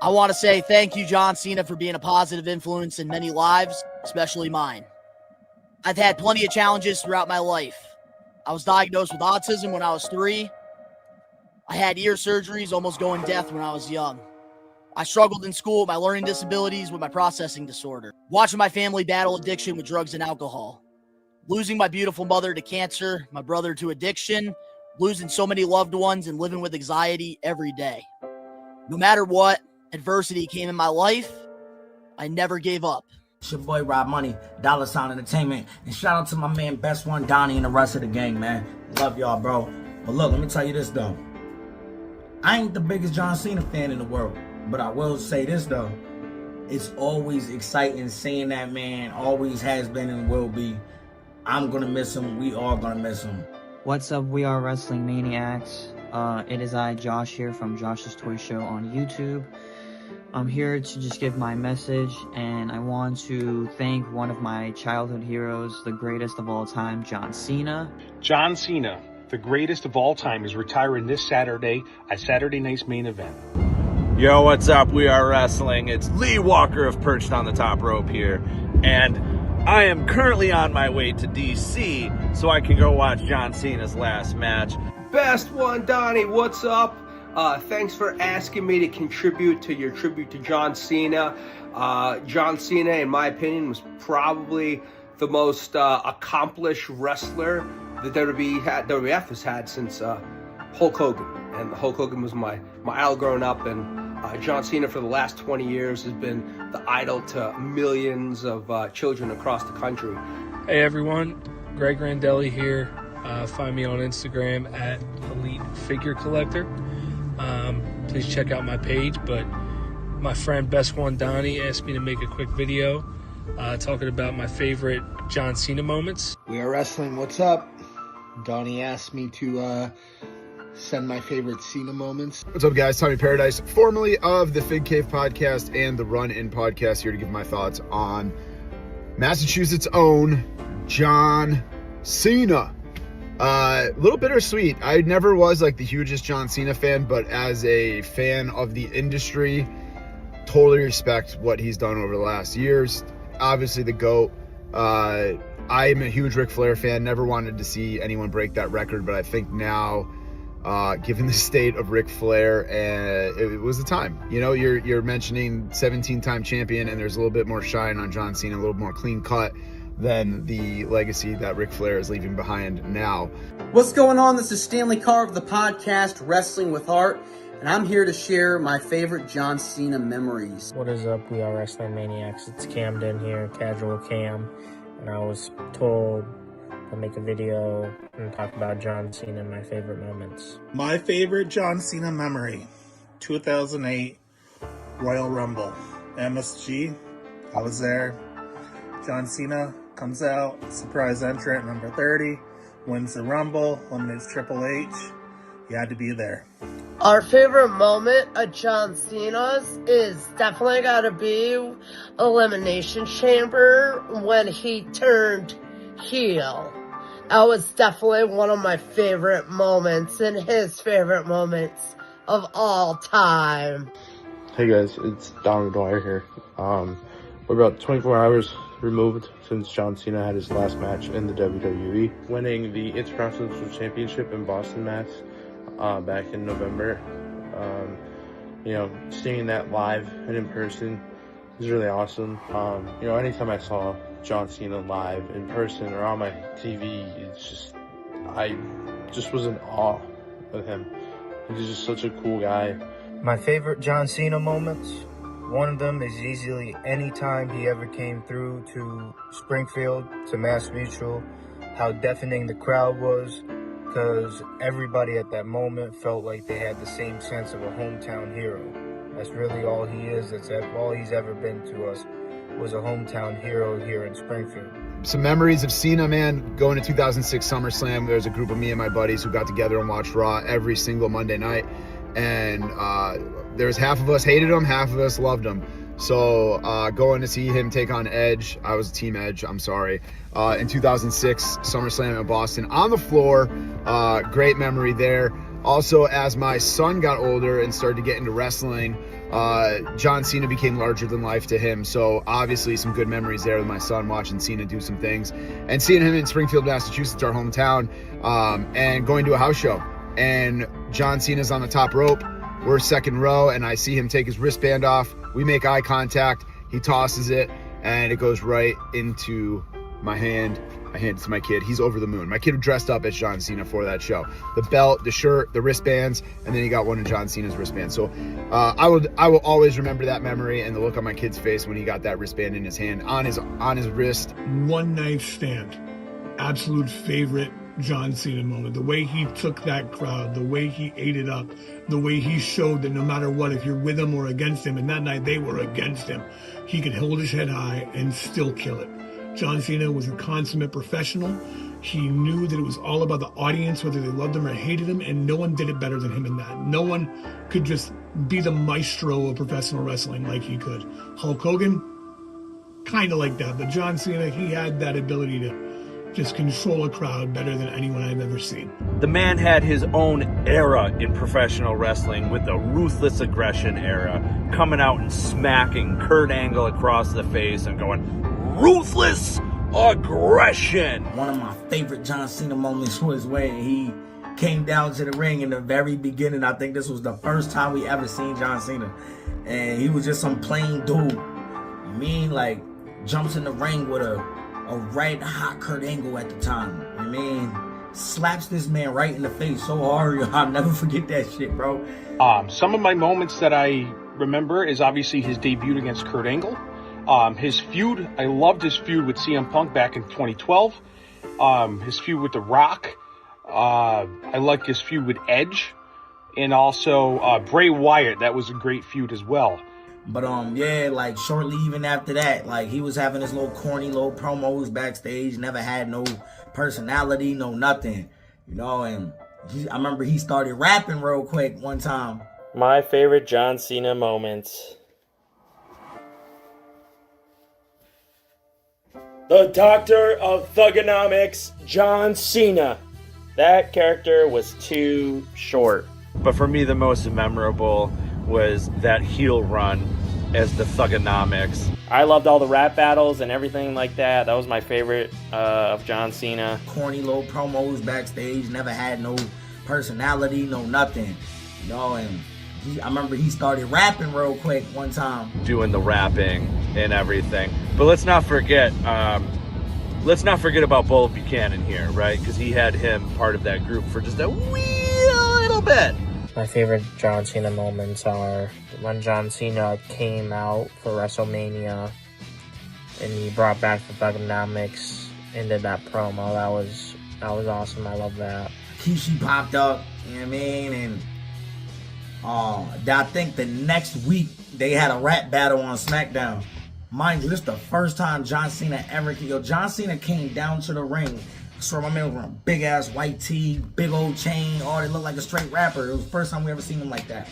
I want to say thank you, John Cena, for being a positive influence in many lives, especially mine. I've had plenty of challenges throughout my life. I was diagnosed with autism when I was 3. I had ear surgeries, almost going deaf when I was young. I struggled in school with my learning disabilities, with my processing disorder. Watching my family battle addiction with drugs and alcohol. Losing my beautiful mother to cancer, my brother to addiction, losing so many loved ones, and living with anxiety every day. No matter what adversity came in my life, I never gave up. It's your boy Rob Money, Dollar Sign Entertainment, and shout out to my man Best One, Donnie, and the rest of the gang, man. Love y'all, bro. But look, let me tell you this, though. I ain't the biggest John Cena fan in the world, but I will say this, though. It's always exciting seeing that man, always has been and will be. I'm going to miss him. We all going to miss him. What's up, We Are Wrestling Maniacs? It is I, Josh, here from Josh's Toy Show on YouTube. I'm here to just give my message, and I want to thank one of my childhood heroes, the greatest of all time, John Cena. John Cena, the greatest of all time, is retiring this Saturday at Saturday Night's Main Event. Yo, what's up? We Are Wrestling. It's Lee Walker of Perched on the Top Rope here, and I am currently on my way to DC so I can go watch John Cena's last match. Best One, Donnie, what's up? Thanks for asking me to contribute to your tribute to John Cena. John Cena, in my opinion, was probably the most accomplished wrestler that WWF has had since Hulk Hogan. And Hulk Hogan was my idol growing up, and John Cena for the last 20 years has been the idol to millions of children across the country. Hey everyone, Greg Randelli here. Find me on Instagram at Elite Figure Collector. Please check out my page, but my friend Best One Donnie asked me to make a quick video talking about my favorite John Cena moments. We Are Wrestling, what's up? Donnie asked me to send my favorite Cena moments. What's up, guys? Tommy Paradise, formerly of the Fig Cave podcast and the Run In podcast, here to give my thoughts on Massachusetts' own John Cena. A little bittersweet. I never was like the hugest John Cena fan, but as a fan of the industry, totally respect what he's done over the last years. Obviously the GOAT. I'm a huge Ric Flair fan. Never wanted to see anyone break that record, but I think now, given the state of Ric Flair, it was the time. You know, you're mentioning 17-time champion, and there's a little bit more shine on John Cena, a little more clean cut than the legacy that Ric Flair is leaving behind now. What's going on? This is Stanley Carr of the podcast Wrestling with Heart, and I'm here to share my favorite John Cena memories. What is up, We Are Wrestling Maniacs? It's Camden here, Casual Cam, and I was told to make a video and talk about John Cena and my favorite moments. My favorite John Cena memory, 2008 Royal Rumble, MSG. I was there. John Cena comes out, surprise entrant, number 30, wins the Rumble, eliminates Triple H. You had to be there. Our favorite moment of John Cena's is definitely gotta be Elimination Chamber when he turned heel. That was definitely one of my favorite moments and his favorite moments of all time. Hey guys, it's Donnie Dwyer here. We're about 24 hours removed since John Cena had his last match in the WWE, winning the Intercontinental Championship in Boston, Mass, back in November. You know, seeing that live and in person is really awesome. You know, anytime I saw John Cena live in person or on my TV, I just was in awe of him. He's just such a cool guy. My favorite John Cena moments, one of them is easily any time he ever came through to Springfield, to Mass Mutual, how deafening the crowd was, because everybody at that moment felt like they had the same sense of a hometown hero. That's really all he is. That's all he's ever been to us, was a hometown hero here in Springfield. Some memories of Cena, man, going to 2006 SummerSlam. There's a group of me and my buddies who got together and watched Raw every single Monday night. And there was half of us hated him, half of us loved him. So going to see him take on Edge, I was Team Edge, I'm sorry, in 2006 SummerSlam in Boston on the floor, great memory there. Also, as my son got older and started to get into wrestling, John Cena became larger than life to him. So obviously some good memories there with my son watching Cena do some things and seeing him in Springfield, Massachusetts, our hometown, and going to a house show. And John Cena's on the top rope. We're second row, and I see him take his wristband off. We make eye contact. He tosses it, and it goes right into my hand. I hand it to my kid. He's over the moon. My kid dressed up as John Cena for that show. The belt, the shirt, the wristbands, and then he got one of John Cena's wristbands. So I will always remember that memory and the look on my kid's face when he got that wristband in his hand, on his wrist. One night stand. Absolute favorite John Cena moment. The way he took that crowd, the way he ate it up, the way he showed that no matter what, if you're with him or against him, and that night they were against him, he could hold his head high and still kill it. John Cena was a consummate professional. He knew that it was all about the audience, whether they loved him or hated him, and no one did it better than him in that. No one could just be the maestro of professional wrestling like he could. Hulk Hogan, kind of like that, but John Cena, he had that ability to just control a crowd better than anyone I've ever seen. The man had his own era in professional wrestling with the ruthless aggression era, coming out and smacking Kurt Angle across the face and going, ruthless aggression. One of my favorite John Cena moments was when he came down to the ring in the very beginning. I think this was the first time we ever seen John Cena. And he was just some plain dude. I mean, like, jumps in the ring with a red hot Kurt Angle at the time. I mean, slaps this man right in the face so hard, I'll never forget that shit, bro. Some of my moments that I remember is obviously his debut against Kurt Angle. His feud, I loved his feud with CM Punk back in 2012. His feud with The Rock. I liked his feud with Edge. And also Bray Wyatt. That was a great feud as well. But yeah, like shortly even after that, like he was having his little corny little promos backstage, never had no personality, no nothing, you know. And I remember he started rapping real quick one time. My favorite John Cena moments. The Doctor of Thugonomics, John Cena. That character was too short. But for me, the most memorable was that heel run as the Thugonomics. I loved all the rap battles and everything like that. That was my favorite of John Cena. Corny little promos backstage, never had no personality, no nothing, you know. And I remember he started rapping real quick one time, doing the rapping and everything. But let's not forget about Bull Buchanan here, right? Because he had him part of that group for just a wee little bit. My favorite John Cena moments are when John Cena came out for WrestleMania and he brought back the Thugonomics and did that promo. That was awesome. I love that. Kishi popped up, you know what I mean? And I think the next week they had a rap battle on SmackDown. Mind you, this is the first time John Cena ever... John Cena came down to the ring. I saw my man was wearing a big ass white tee, big old chain, he looked like a straight rapper. It was the first time we ever seen him like that.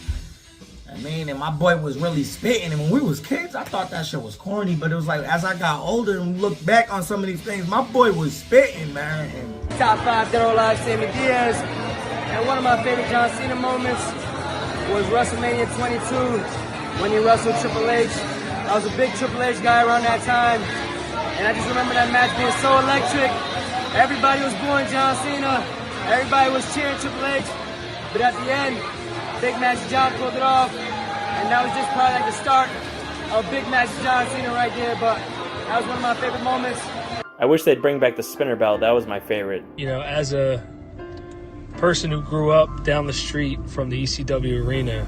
I mean, and my boy was really spitting, and when we was kids, I thought that shit was corny, but it was like, as I got older and looked back on some of these things, my boy was spitting, man. And Top 5 Dead or Alive Sammy Diaz, and one of my favorite John Cena moments was WrestleMania 22, when he wrestled Triple H. I was a big Triple H guy around that time, and I just remember that match being so electric. Everybody was booing John Cena. Everybody was cheering Triple H. But at the end, Big Match John pulled it off. And that was just probably like the start of Big Match John Cena right there. But that was one of my favorite moments. I wish they'd bring back the spinner belt. That was my favorite. You know, as a person who grew up down the street from the ECW arena,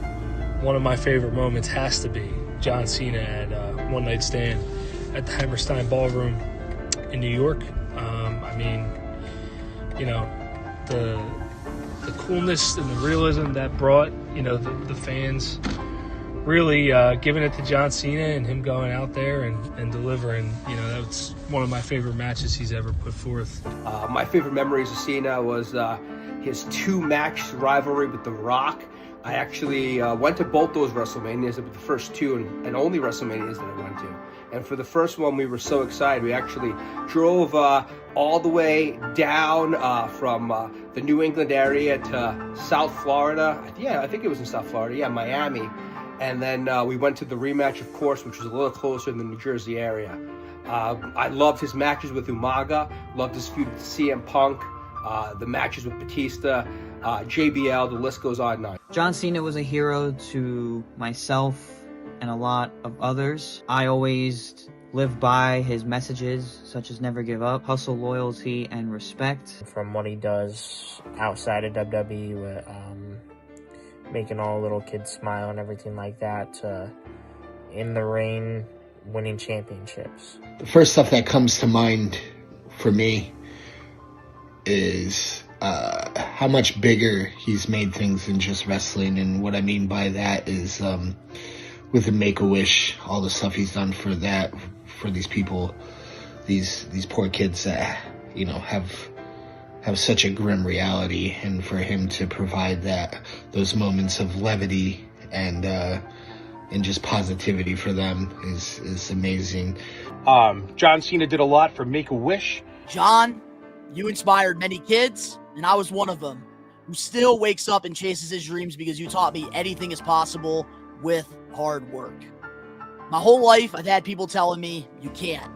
one of my favorite moments has to be John Cena at One Night Stand at the Hammerstein Ballroom in New York. I mean, you know, the coolness and the realism that brought, you know, the fans really giving it to John Cena and him going out there and delivering. You know, that's one of my favorite matches he's ever put forth. My favorite memories of Cena was his 2-match rivalry with The Rock. I actually went to both those WrestleManias, the first two and only WrestleManias that I went to. And for the first one, we were so excited. We actually drove all the way down from the New England area to South Florida. Yeah, I think it was in South Florida. Yeah, Miami. And then we went to the rematch, of course, which was a little closer in the New Jersey area. I loved his matches with Umaga, loved his feud with CM Punk, the matches with Batista, JBL, the list goes on and on. John Cena was a hero to myself and a lot of others. I always live by his messages, such as never give up, hustle, loyalty, and respect. From what he does outside of WWE, with, making all little kids smile and everything like that, to in the ring, winning championships. The first stuff that comes to mind for me is how much bigger he's made things than just wrestling. And what I mean by that is with the Make-A-Wish, all the stuff he's done for that, for these people, these poor kids that, you know, have such a grim reality, and for him to provide those moments of levity and just positivity for them is amazing. John Cena did a lot for Make-A-Wish. John, you inspired many kids, and I was one of them, who still wakes up and chases his dreams because you taught me anything is possible with hard work. My whole life, I've had people telling me, you can't.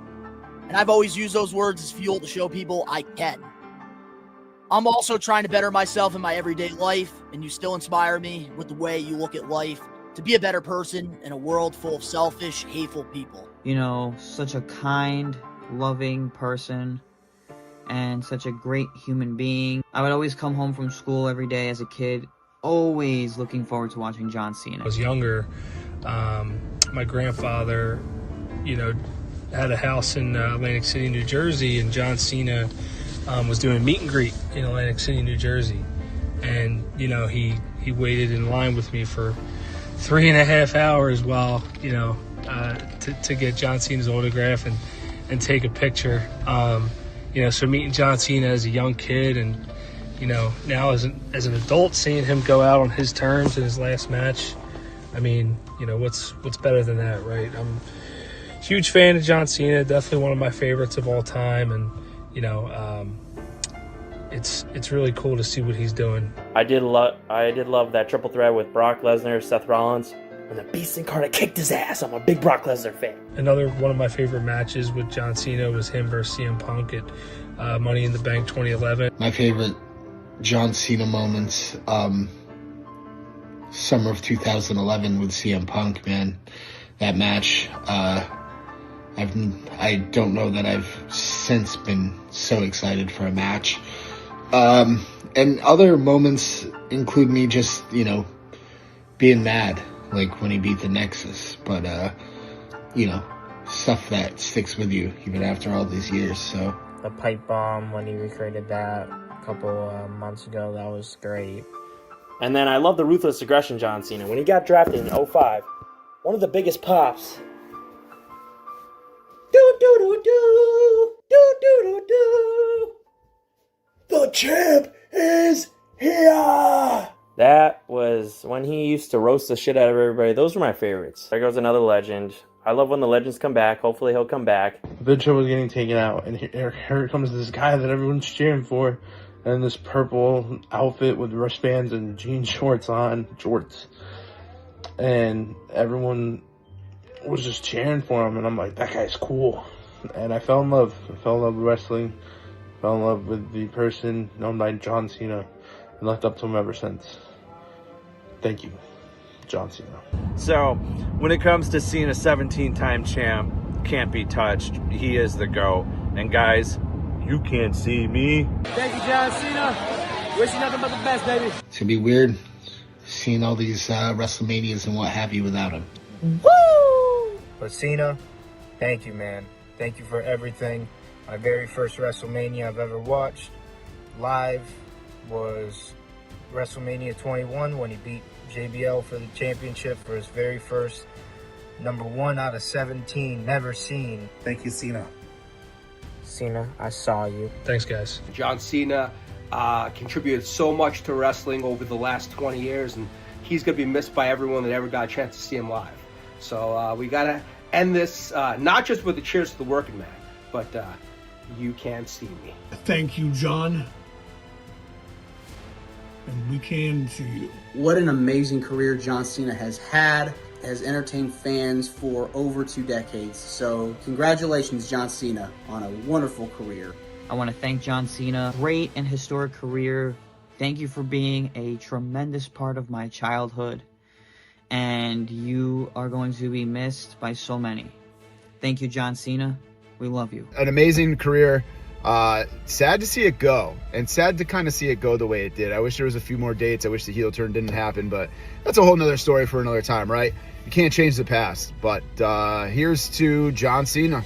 And I've always used those words as fuel to show people I can. I'm also trying to better myself in my everyday life, and you still inspire me with the way you look at life, to be a better person in a world full of selfish, hateful people. You know, such a kind, loving person, and such a great human being. I would always come home from school every day as a kid, always looking forward to watching John Cena. I was younger. My grandfather, you know, had a house in Atlantic City, New Jersey, and John Cena was doing a meet and greet in Atlantic City, New Jersey. And, you know, he waited in line with me for 3.5 hours while, you know, to get John Cena's autograph and take a picture. You know, so meeting John Cena as a young kid, and, you know, now as an adult, seeing him go out on his terms in his last match, I mean, you know, what's better than that, right? I'm a huge fan of John Cena, definitely one of my favorites of all time, and, you know, it's really cool to see what he's doing. I did love that triple threat with Brock Lesnar, Seth Rollins, when the Beast Incarnate kicked his ass. I'm a big Brock Lesnar fan. Another one of my favorite matches with John Cena was him versus CM Punk at Money in the Bank 2011. My favorite John Cena moments, summer of 2011 with CM Punk, man. That match, I don't know that I've since been so excited for a match. And other moments include me just, you know, being mad, like when he beat the Nexus. But, you know, stuff that sticks with you even after all these years, so. The pipe bomb, when he recreated that a couple months ago, that was great. And then I love the Ruthless Aggression John Cena. When he got drafted in 2005, one of the biggest pops. Do-do-do-do, do-do-do-do. The champ is here! That was when he used to roast the shit out of everybody. Those were my favorites. There goes another legend. I love when the legends come back. Hopefully he'll come back. Big Show was getting taken out, and here comes this guy that everyone's cheering for, and this purple outfit with wristbands and jean shorts on, and everyone was just cheering for him, and I'm like, that guy's cool. And I fell in love. I fell in love with wrestling. Fell in love with the person known by John Cena, and looked up to him ever since. Thank you, John Cena. So, when it comes to Cena, 17-time champ, can't be touched. He is the GOAT. And guys, you can't see me. Thank you, John Cena. Wish you nothing but the best, baby. It's gonna be weird seeing all these WrestleManias and what have you without him. Woo! But Cena, thank you, man. Thank you for everything. My very first WrestleMania I've ever watched live was WrestleMania 21 when he beat JBL for the championship for his very first number 1 out of 17 never seen. Thank you, Cena. Cena, I saw you. Thanks, guys. John Cena contributed so much to wrestling over the last 20 years, and he's going to be missed by everyone that ever got a chance to see him live. So we got to end this not just with the cheers to the working man, but you can't see me. Thank you, John. and we can to you. What an amazing career John Cena has had, has entertained fans for over 2 decades. So congratulations, John Cena, on a wonderful career. I want to thank John Cena. Great and historic career. Thank you for being a tremendous part of my childhood. And you are going to be missed by so many. Thank you, John Cena. We love you. An amazing career. Sad to see it go, and sad to kind of see it go the way it did. I wish there was a few more dates. I wish the heel turn didn't happen, but that's a whole nother story for another time, right? You can't change the past. But here's to John Cena.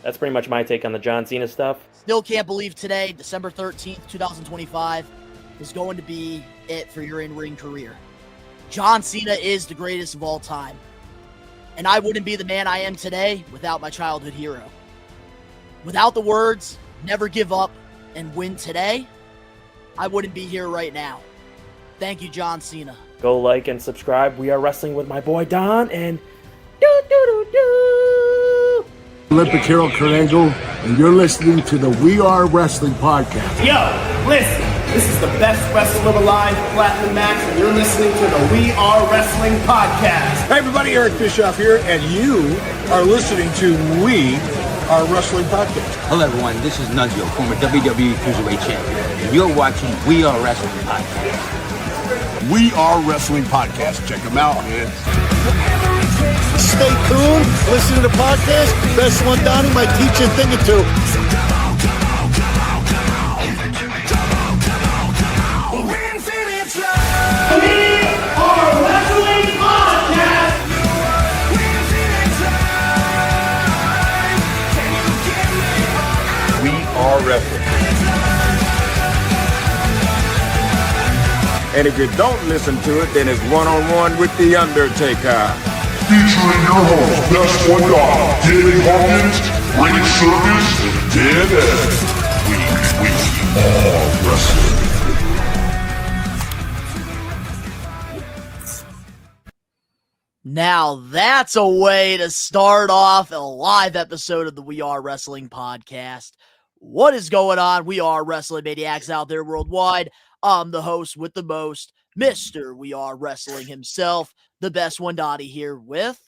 That's pretty much my take on the John Cena stuff. Still can't believe today, December 13th, 2025, is going to be it for your in-ring career. John Cena is the greatest of all time. And I wouldn't be the man I am today without my childhood hero. Without the words, never give up and win today, I wouldn't be here right now. Thank you, John Cena. Go like and subscribe. We are wrestling with my boy Don and Olympic hero Kurt Angle, and you're listening to the We Are Wrestling podcast. Yo, listen, this is the best Wrestler Alive Platinum match, and you're listening to the We Are Wrestling podcast. Hey everybody, Eric Bischoff here, and you are listening to We Are Wrestling podcast. Hello everyone, this is Nunzio, former WWE Cruiserweight Champion, and you're watching We Are Wrestling podcast. We Are Wrestling podcast. Check them out, man. Stay tuned, listen to the podcast. Best one, Donnie might teach you a thing or two. We Are Wrestling. And if you don't listen to it, then it's one-on-one with The Undertaker. Featuring your host, Best One Dog, Danny Huckins, Ring Service, and Dan Eddy. We are wrestling. Now that's a way to start off a live episode of the We Are Wrestling podcast. What is going on? We are Wrestling Maniacs out there worldwide. I'm the host with the most, Mr. We Are Wrestling himself, the best one, Donnie, here with...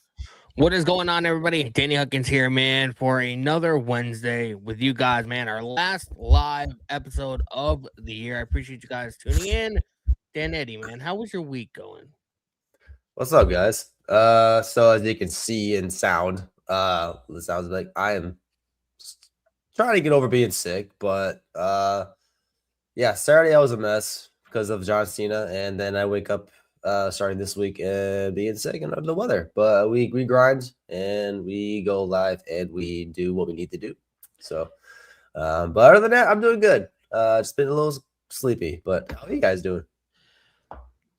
What is going on, everybody? Danny Huckins here, man, for another Wednesday with you guys, man. Our last live episode of the year. I appreciate you guys tuning in. Dan Eddy, man, how was your week going? What's up, guys? So as you can see and sound, it sounds like I am trying to get over being sick, but yeah, Saturday I was a mess because of John Cena, and then I wake up starting this week and being sick and under the weather. But we grind and we go live and we do what we need to do. So, but other than that, I'm doing good. Just been a little sleepy, but how are you guys doing?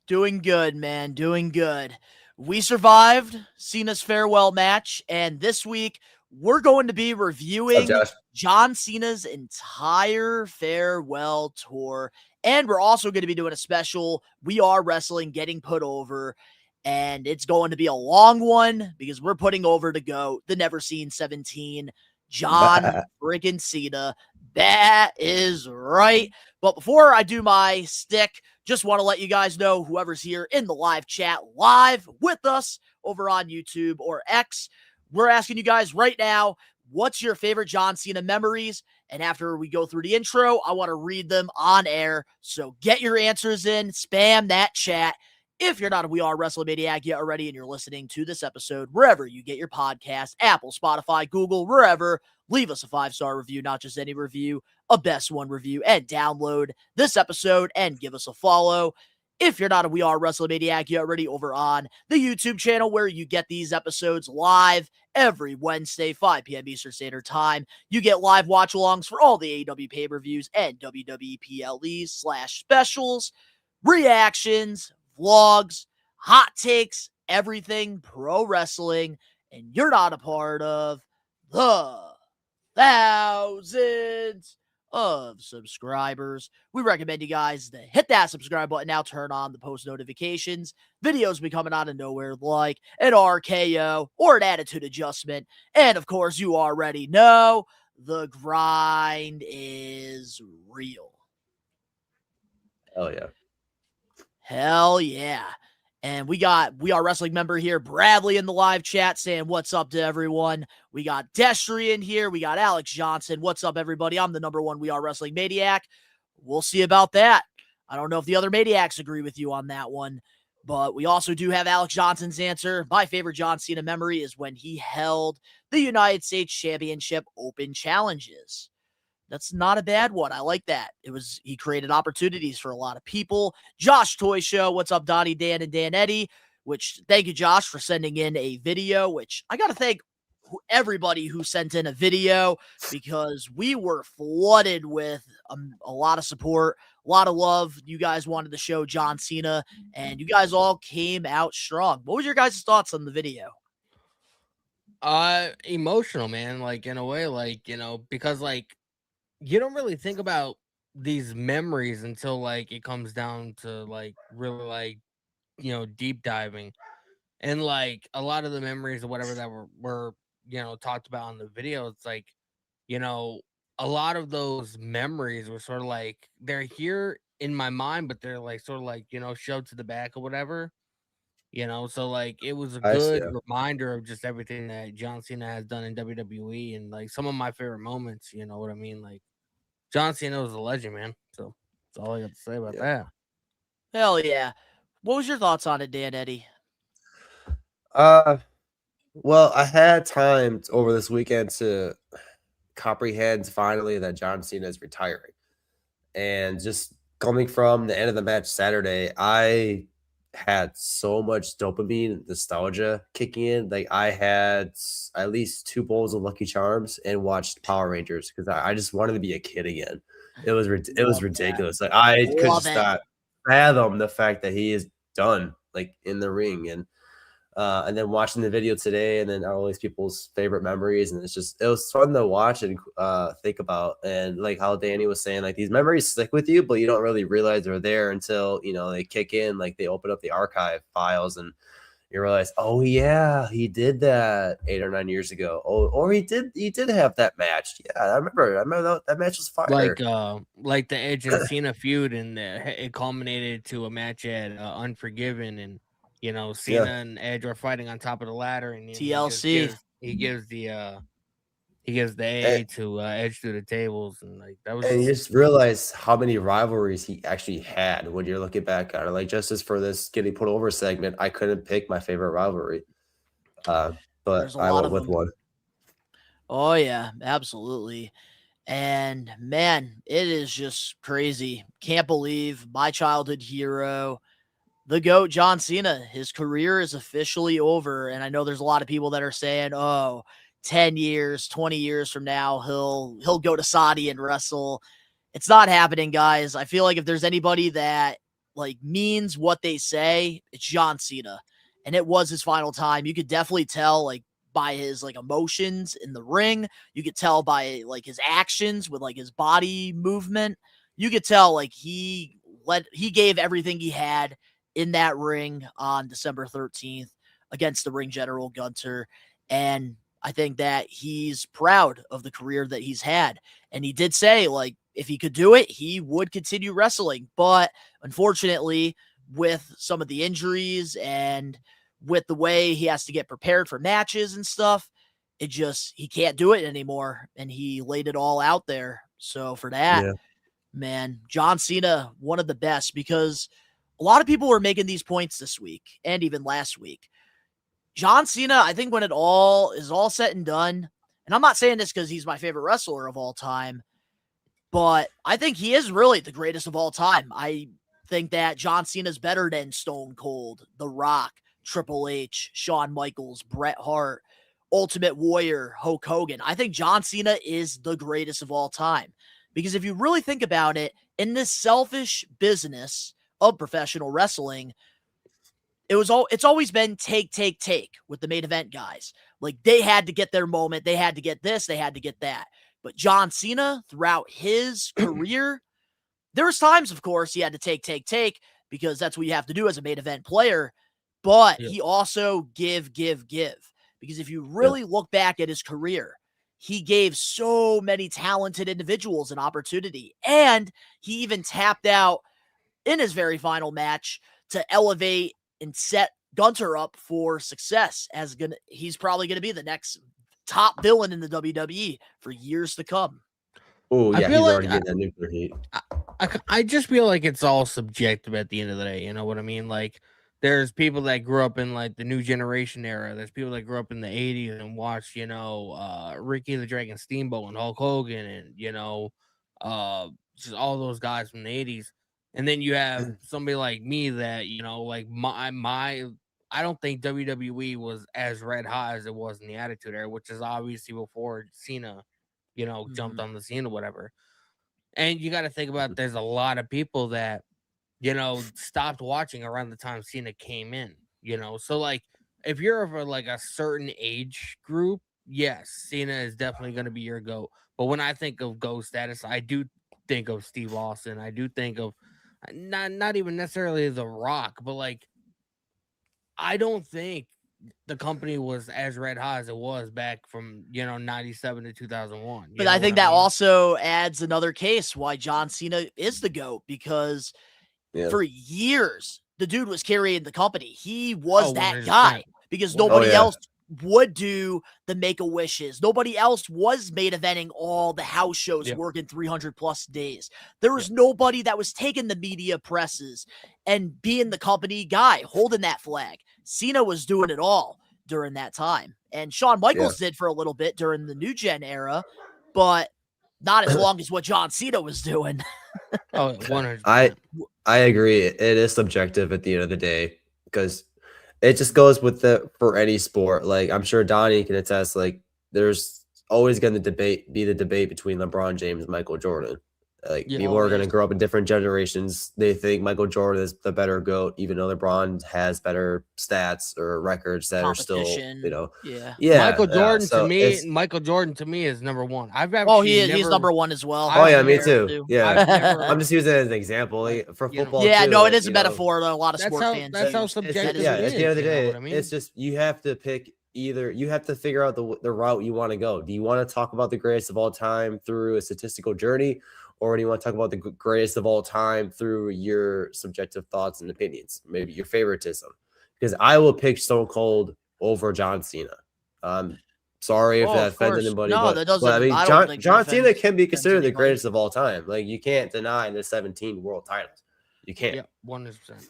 Doing good, man. Doing good. We survived Cena's farewell match, and this week we're going to be reviewing John Cena's entire farewell tour. And we're also going to be doing a special We Are Wrestling Getting Put Over. And it's going to be a long one because we're putting over to GOAT, the Never Seen 17, John friggin' Cena. That is right. But before I do my stick, just want to let you guys know, whoever's here in the live chat, live with us over on YouTube or X, we're asking you guys right now, what's your favorite John Cena memories? And after we go through the intro, I want to read them on air. So get your answers in, spam that chat. If you're not a We Are Wrestling Maniac yet already and you're listening to this episode, wherever you get your podcast, Apple, Spotify, Google, wherever, leave us a 5-star review, not just any review, a best one review, and download this episode and give us a follow. If you're not a We Are Wrestling Maniac yet already, over on the YouTube channel where you get these episodes live every Wednesday, 5 p.m. Eastern Standard Time. You get live watch-alongs for all the AEW pay-per-views and WWE PLEs/specials, reactions, vlogs, hot takes, everything pro wrestling, and you're not a part of the thousands of subscribers. We recommend you guys to hit that subscribe button now, turn on the post notifications. Videos be coming out of nowhere like an RKO or an attitude adjustment. And of course, you already know the grind is real. Oh yeah. Hell yeah. And we Are Wrestling member here, Bradley, in the live chat saying what's up to everyone. We got Destry in here. We got Alex Johnson. What's up, everybody? I'm the number one We Are Wrestling Maniac. We'll see about that. I don't know if the other Maniacs agree with you on that one, but we also do have Alex Johnson's answer. My favorite John Cena memory is when he held the United States Championship Open Challenges. That's not a bad one. I like that. He created opportunities for a lot of people. Josh Toy Show, what's up, Donnie, Dan, and Dan Eddy? Which, thank you, Josh, for sending in a video, which I got to thank everybody who sent in a video, because we were flooded with a lot of support, a lot of love. You guys wanted to show John Cena, and you guys all came out strong. What was your guys' thoughts on the video? Emotional, man. Like, in a way, like, because, like, you don't really think about these memories until, like, it comes down to, like, really, like, deep diving. And, like, a lot of the memories or whatever that were talked about in the video, it's like, a lot of those memories were sort of like, they're here in my mind, but they're like sort of like, shoved to the back or whatever. So, like, it was a I see. good reminder of just everything that John Cena has done in WWE, and, like, some of my favorite moments, you know what I mean? Like, John Cena was a legend, man. So that's all I got to say about that. Hell yeah. What was your thoughts on it, Dan Eddy? Well, I had time over this weekend to comprehend finally that John Cena is retiring. And just coming from the end of the match Saturday, I had so much dopamine nostalgia kicking in. Like, I had at least 2 bowls of Lucky Charms and watched Power Rangers because I just wanted to be a kid again. It was ridiculous. Like, I couldn't stop fathom the fact that he is done, like, in the ring. And then watching the video today, and then all these people's favorite memories, and it was fun to watch and think about. And like how Danny was saying, like, these memories stick with you, but you don't really realize they're there until they kick in. Like, they open up the archive files and you realize, oh yeah, he did that 8 or 9 years ago. Oh, or he did have that match. Yeah, I remember that match was fire. Like the Edge and Cena feud, and it culminated to a match at Unforgiven, and Cena and Edge are fighting on top of the ladder, and TLC. He gives the AA to Edge through the tables, and like that was. And you just realize how many rivalries he actually had when you're looking back on it. Like, just as for this getting put over segment, I couldn't pick my favorite rivalry, but I went with one. Oh yeah, absolutely. And man, it is just crazy. Can't believe my childhood hero, the GOAT, John Cena, his career is officially over. And I know there's a lot of people that are saying, oh, 10 years, 20 years from now, he'll go to Saudi and wrestle. It's not happening, guys. I feel like if there's anybody that like means what they say, it's John Cena. And it was his final time. You could definitely tell, like, by his like emotions in the ring. You could tell by like his actions with like his body movement. You could tell like he gave everything he had in that ring on December 13th against the ring general Gunter. And I think that he's proud of the career that he's had. And he did say, like, if he could do it, he would continue wrestling. But unfortunately, with some of the injuries and with the way he has to get prepared for matches and stuff, he can't do it anymore. And he laid it all out there. So for that, man, John Cena, one of the best, because a lot of people were making these points this week and even last week. John Cena, I think when it all is all said and done, and I'm not saying this because he's my favorite wrestler of all time, but I think he is really the greatest of all time. I think that John Cena is better than Stone Cold, The Rock, Triple H, Shawn Michaels, Bret Hart, Ultimate Warrior, Hulk Hogan. I think John Cena is the greatest of all time. Because if you really think about it, in this selfish business of professional wrestling, it's always been take with the main event guys. Like, they had to get their moment. They had to get this. They had to get that. But John Cena, throughout his career, there was times, of course, he had to take because that's what you have to do as a main event player. But he also give. Because if you really look back at his career, he gave so many talented individuals an opportunity. And he even tapped out in his very final match to elevate and set Gunter up for success. He's probably gonna be the next top villain in the WWE for years to come. Oh I yeah, feel he's like already getting that nuclear heat. I just feel like it's all subjective at the end of the day. You know what I mean? Like, there's people that grew up in like the new generation era. There's people that grew up in the 80s and watched, Ricky the Dragon Steamboat and Hulk Hogan and, just all those guys from the 80s. And then you have somebody like me that, like I don't think WWE was as red hot as it was in the Attitude Era, which is obviously before Cena, jumped on the scene or whatever. And you got to think about there's a lot of people that, stopped watching around the time Cena came in, So, like, if you're of like a certain age group, yes, Cena is definitely going to be your GOAT. But when I think of GOAT status, I do think of Steve Austin. I do think of not even necessarily The Rock, but like, I don't think the company was as red hot as it was back from 97 to 2001. But I think that also adds another case why John Cena is the GOAT, because for years the dude was carrying the company. He was that 100%. guy because nobody else would do the Make-A-Wishes. Nobody else was main eventing all the house shows, working 300 plus days. There was nobody that was taking the media presses and being the company guy, holding that flag. Cena was doing it all during that time. And Shawn Michaels did for a little bit during the New Gen era, but not as long as what John Cena was doing. 100%. I agree. It is subjective at the end of the day, because it just goes with for any sport. Like, I'm sure Donnie can attest, like, there's always going to be the debate between LeBron James and Michael Jordan. Like, people are going to grow up in different generations. They think Michael Jordan is the better GOAT, even though LeBron has better stats or records that are still, Michael Jordan to me is number one. He's number one as well. Me too. Yeah, I'm just using it as an example for football. Yeah, too, no, it is a metaphor to a lot of sport fans. That's how subjective. At the end of the day, it's just you have to pick. Either you have to figure out the route you want to go. Do you want to talk about the greatest of all time through a statistical journey, or do you want to talk about the greatest of all time through your subjective thoughts and opinions, maybe your favoritism? Because I will pick Stone Cold over John Cena. Sorry if that offends anybody. No, that doesn't. But I mean, John Cena can be considered the greatest of all time. Like, you can't deny the 17 world titles. You can't. Yep, 100%.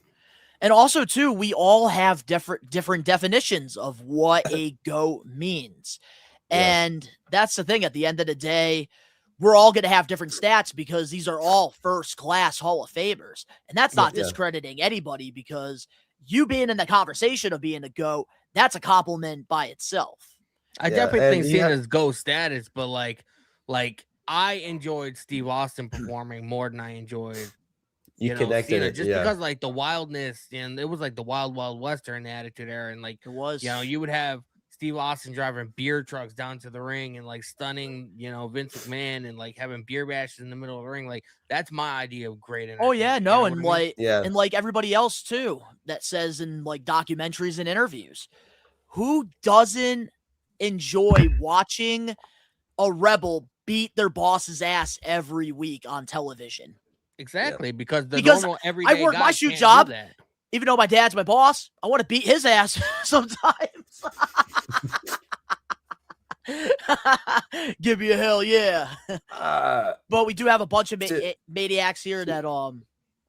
And also, too, we all have different definitions of what a GOAT means. And that's the thing. At the end of the day, we're all going to have different stats because these are all first-class Hall of Famers. And that's not discrediting anybody, because you being in the conversation of being a GOAT, that's a compliment by itself. I definitely think Cena's GOAT status, but like I enjoyed Steve Austin performing more than I enjoyed connected Cena, it, just because like the wildness, and it was like the wild west during the Attitude Era, and like it was, you would have Steve Austin driving beer trucks down to the ring and like stunning, Vince McMahon, and like having beer bashes in the middle of the ring. Like, that's my idea of great entertainment. Oh yeah, no, and like, and like everybody else too that says in like documentaries and interviews, who doesn't enjoy watching a rebel beat their boss's ass every week on television? Exactly, because normal everyday I work my shoot job. Even though my dad's my boss, I want to beat his ass sometimes. Give me a hell yeah. But we do have a bunch of maniacs here that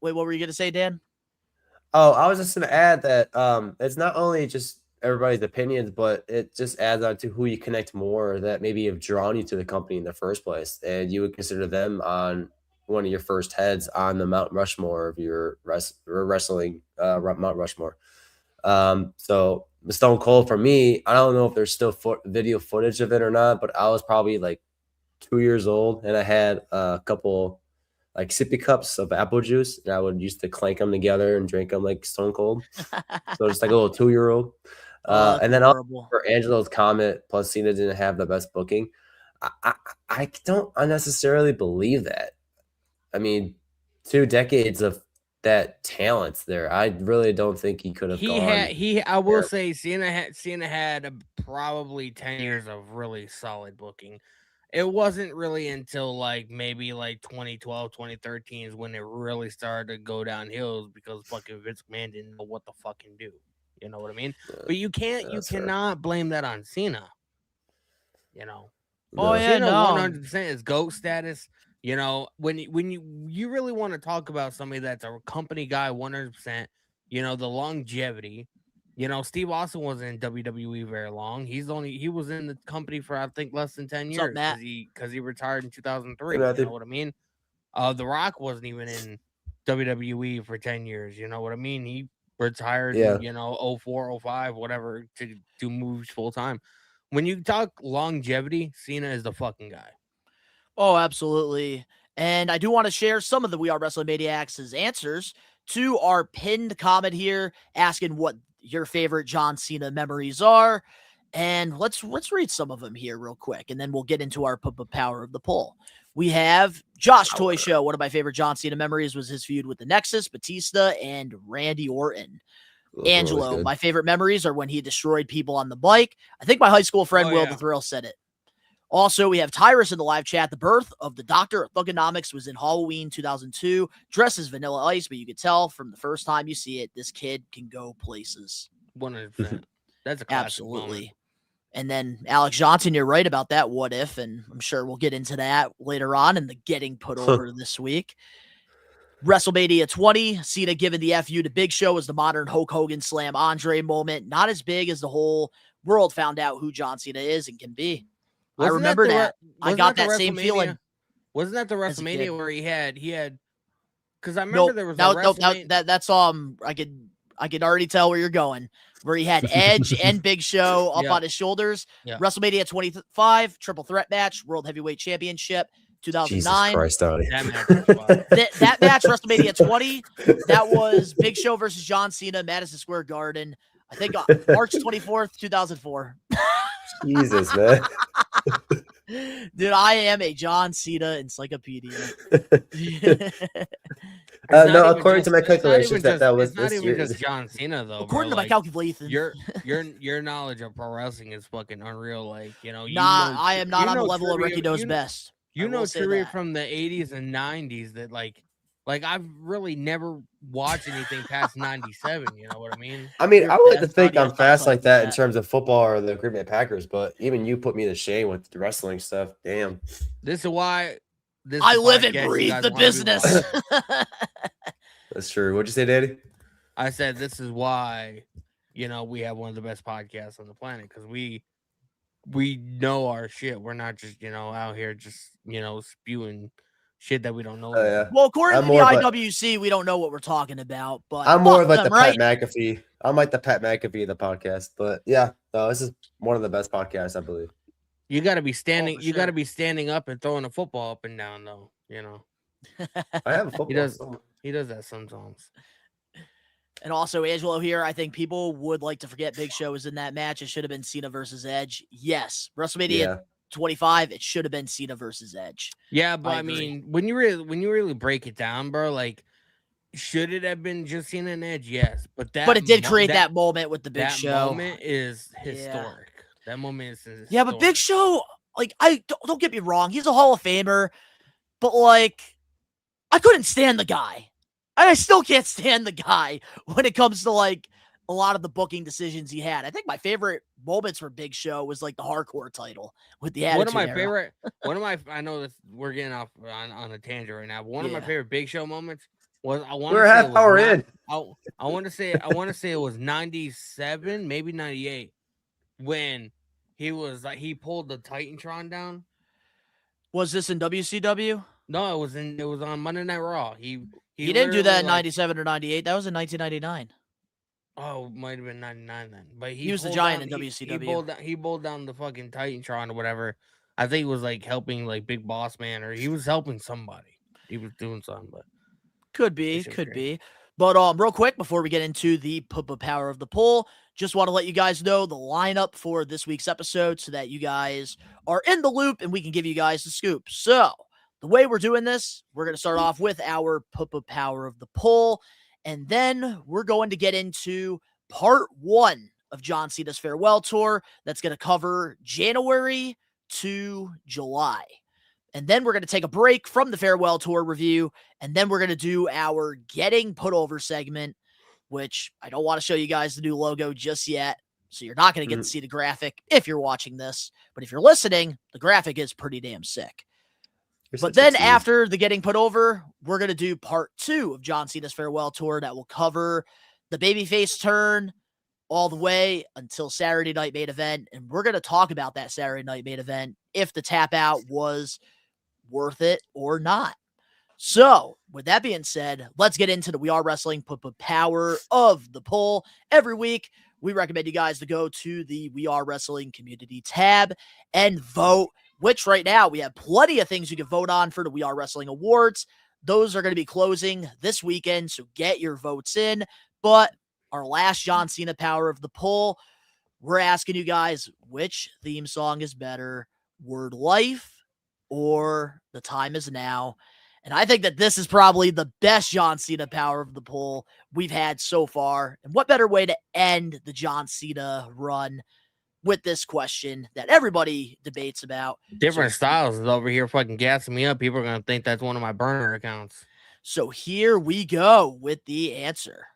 wait, what were you gonna say, Dan? Oh, I was just gonna add that it's not only just everybody's opinions, but it just adds on to who you connect more that maybe have drawn you to the company in the first place, and you would consider them on one of your first heads on the Mount Rushmore of your wrestling Mount Rushmore. So the Stone Cold for me, I don't know if there's still video footage of it or not, but I was probably like 2 years old, and I had a couple like sippy cups of apple juice, and I would used to clank them together and drink them like Stone Cold. So just like a little 2-year-old. And then also for Angelo's comment, plus Cena didn't have the best booking. I don't unnecessarily believe that. I mean, 2 decades of that talent's there. I really don't think he could have gone. I will say Cena had probably 10 years of really solid booking. it wasn't really until like maybe like 2012, 2013 is when it really started to go downhill because fucking Vince McMahon didn't know what to fucking do. You know what I mean? But you cannot blame that on Cena. You know, Oh yeah, Cena no. 100% is GOAT status. You know, when you really want to talk about somebody that's a company guy 100%, you know, the longevity. You know, Steve Austin wasn't in WWE very long. He was in the company for I think less than 10 What's up, years Matt? because he retired in 2003. Hey, You Matthew. know what I mean? The Rock wasn't even in WWE for 10 years. You know what I mean? He retired Yeah. in, 04, 05, whatever, to do movies full time. When you talk longevity, Cena is the fucking guy. Oh, absolutely. And I do want to share some of the We Are Wrestling Maniacs' answers to our pinned comment here, asking what your favorite John Cena memories are. And let's read some of them here real quick, and then we'll get into our power of the poll. We have Josh Toy Show. One of my favorite John Cena memories was his feud with the Nexus, Batista, and Randy Orton. Angelo, my favorite memories are when he destroyed people on the bike. I think my high school friend Will the Thrill said it. Also, we have Tyrus in the live chat. The birth of the Doctor of Thugonomics was in Halloween 2002. Dressed as Vanilla Ice, but you could tell from the first time you see it, this kid can go places. 100%. That's a classic Absolutely. moment. And then Alex Johnson, you're right about that what if, and I'm sure we'll get into that later on in the getting put over this week. WrestleMania 20, Cena giving the FU to Big Show as the modern Hulk Hogan slam Andre moment. Not as big as the whole world found out who John Cena is and can be. I remember that. I got that same feeling. Wasn't that the WrestleMania where he had because I remember there was a WrestleMania. That's I could already tell where you're going. Where he had Edge and Big Show up on his shoulders. Yeah. WrestleMania 25, triple threat match, World Heavyweight Championship, 2009. Jesus Christ, Donnie. That match, WrestleMania 20, that was Big Show versus John Cena, Madison Square Garden. I think March 24th, 2004. Jesus, man. Dude, I am a John Cena encyclopedia. No, according to my calculations, that was it's not this even year. just John Cena though. According to bro. my calculations, your knowledge of pro wrestling is fucking unreal. Like I am not on the level of Ricky Knows Best. You know trivia from the 80s and 90s that like I've really never watched anything past 97. You know what I mean? I mean, I would like to think I'm fast like that in terms of football or the Green Bay Packers, but even you put me to shame with the wrestling stuff. Damn. This is why I live and breathe the business. That's true. What'd you say, Daddy? I said this is why, we have one of the best podcasts on the planet because we know our shit. We're not just, out here just, spewing shit that we don't know. Yeah. Well, according to the IWC, we don't know what we're talking about, but I'm more of like the right? Pat McAfee. I'm like the Pat McAfee of the podcast, but yeah, no, this is one of the best podcasts, I believe. You got to be standing. You got to be standing up and throwing a football up and down, though. I have a football. He does that sometimes. And also, Angelo here, I think people would like to forget Big Show was in that match. It should have been Cena versus Edge. Yes, WrestleMania 25. It should have been Cena versus Edge. Yeah, but I mean, when you really break it down, bro, like, should it have been just Cena and Edge? Yes, but it did create that moment with the Big Show. That moment is historic. That moment is historic. Yeah, but Big Show, like, I don't get me wrong, he's a Hall of Famer, but like, I couldn't stand the guy. And I still can't stand the guy when it comes to like a lot of the booking decisions he had. I think my favorite moments for Big Show was like the hardcore title with the Attitude Era. I know that we're getting off on a tangent right now, but one of my favorite Big Show moments was we're half hour in. I want to say it was 97, maybe 98 when he was like he pulled the Titantron down. Was this in WCW? No, it was on Monday Night Raw. He didn't do that in 97 or 98. That was in 1999. Oh, it might have been 99 then. But he was the giant in WCW. He bowled down the fucking Titantron or whatever. I think it was like helping like Big Boss Man, or he was helping somebody. He was doing something, but could be. But real quick before we get into the power of the poll, just want to let you guys know the lineup for this week's episode so that you guys are in the loop and we can give you guys the scoop. So the way we're doing this, we're going to start off with our power of the poll, and then we're going to get into part 1 of John Cena's farewell tour. That's going to cover January to July. And then we're going to take a break from the farewell tour review, and then we're going to do our getting put over segment, which I don't want to show you guys the new logo just yet. So you're not going to get to see the graphic if you're watching this. But if you're listening, the graphic is pretty damn sick. But then after the getting put over, we're going to do part 2 of John Cena's farewell tour that will cover the babyface turn all the way until Saturday night main event. And we're going to talk about that Saturday night main event, if the tap out was worth it or not. So with that being said, let's get into the We Are Wrestling power of the poll. Every week, we recommend you guys to go to the We Are Wrestling community tab and vote, which right now we have plenty of things you can vote on for the We Are Wrestling Awards. Those are going to be closing this weekend, so get your votes in. But our last John Cena power of the poll, we're asking you guys, which theme song is better, Word Life or The Time Is Now? And I think that this is probably the best John Cena power of the poll we've had so far. And what better way to end the John Cena run with this question that everybody debates about? Different styles is over here fucking gassing me up. People are going to think that's one of my burner accounts. So here we go with the answer.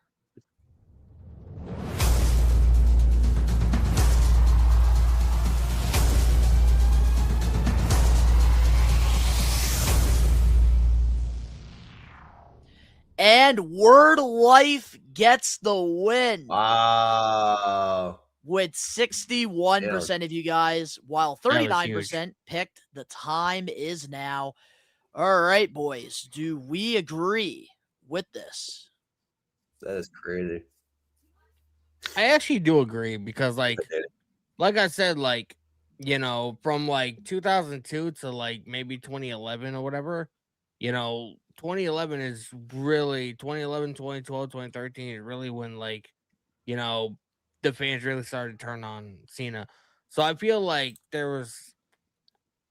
And Word Life gets the win. Wow. With 61% of you guys, while 39% picked The Time Is Now. All right, boys. Do we agree with this? That is crazy. I actually do agree because, like I said, like, you know, from like 2002 to like maybe 2011 or whatever, you know, 2011 is really 2011, 2012, 2013 is really when, like, you know, the fans really started to turn on Cena. So I feel like there was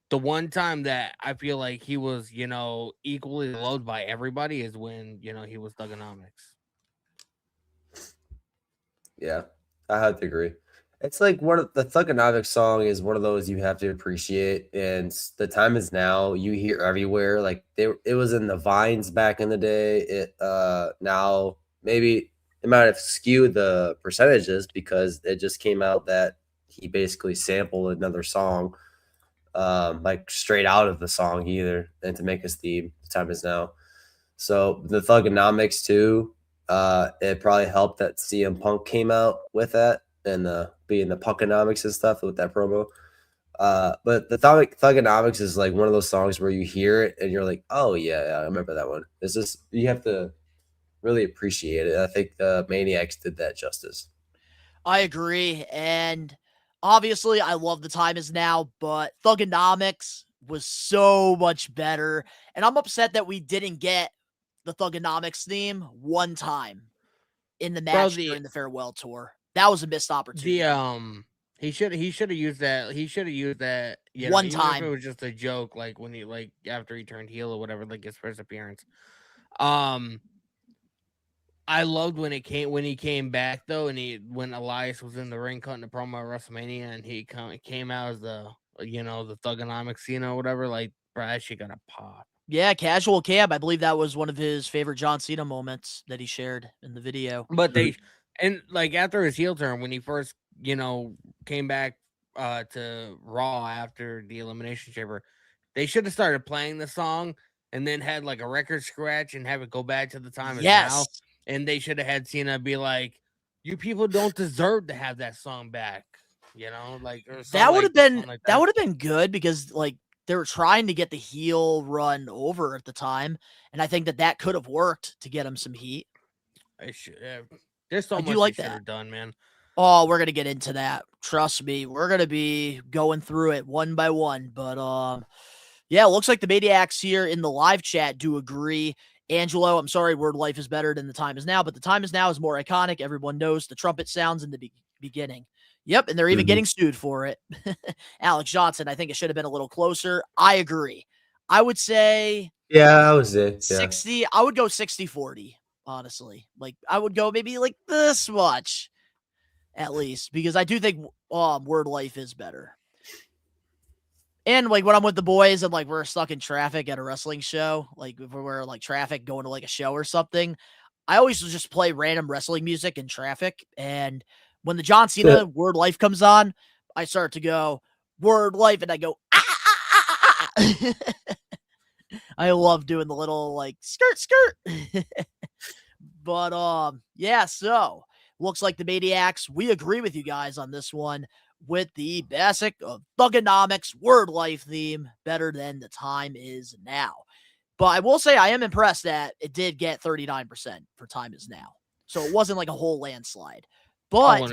the one time that I feel like he was, you know, equally loved by everybody is when, you know, he was Thugonomics. Yeah, I have to agree. It's like one of the Thugonomics song is one of those you have to appreciate, and The Time Is Now you hear everywhere. Like it was in the Vines back in the day. It now maybe it might have skewed the percentages because it just came out that he basically sampled another song, like straight out of the song either, and to make his theme. The Time Is Now. So the Thugonomics too. It probably helped that CM Punk came out with that and being the Punkonomics and stuff with that promo. But the Thugonomics is like one of those songs where you hear it and you're like, oh yeah, I remember that one. It's just you have to really appreciate it. I think the Maniacs did that justice. I agree, and obviously I love The Time Is Now, but Thugonomics was so much better, and I'm upset that we didn't get the Thugonomics theme one time in the match during the farewell tour. That was a missed opportunity. He should have used that. He should have used that, you know, one even time. if it was just a joke, like when he, like, after he turned heel or whatever, like his first appearance. I loved when he came back though, and when Elias was in the ring cutting the promo at WrestleMania, and he came out as the, you know, the Thugonomics scene or whatever. Like, bro, that shit got a pop. Yeah, Casual Cab. I believe that was one of his favorite John Cena moments that he shared in the video. But and like after his heel turn, when he first, you know, came back to Raw after the Elimination Chamber, they should have started playing the song and then had like a record scratch and have it go back to The Time Is Now. And they should have had Cena be like, "You people don't deserve to have that song back," you know, like, or that would have been good because like they were trying to get the heel run over at the time, and I think that could have worked to get him some heat. There's so much they should have done, man. Oh, we're gonna get into that. Trust me, we're gonna be going through it one by one. But yeah, it looks like the Maniacs here in the live chat do agree. Angelo, I'm sorry, Word Life is better than The Time Is Now, but The Time Is Now is more iconic. Everyone knows the trumpet sounds in the beginning. Yep, and they're even getting sued for it. Alex Johnson, I think it should have been a little closer. I agree. I would say I was it. 60. I would go 60-40, honestly. Like, I would go maybe like this much, at least, because I do think Word Life is better. And like when I'm with the boys and like we're stuck in traffic at a wrestling show, like if we're like traffic going to like a show or something, I always just play random wrestling music in traffic. And when the John Cena Word Life comes on, I start to go Word Life and I go, ah, ah, ah, ah, ah. I love doing the little like skirt, skirt. But yeah, so looks like the Maniacs, we agree with you guys on this one with the basic of Thugonomics Word Life theme, better than the time is now. But I will say I am impressed that it did get 39% for time is now. So it wasn't like a whole landslide. But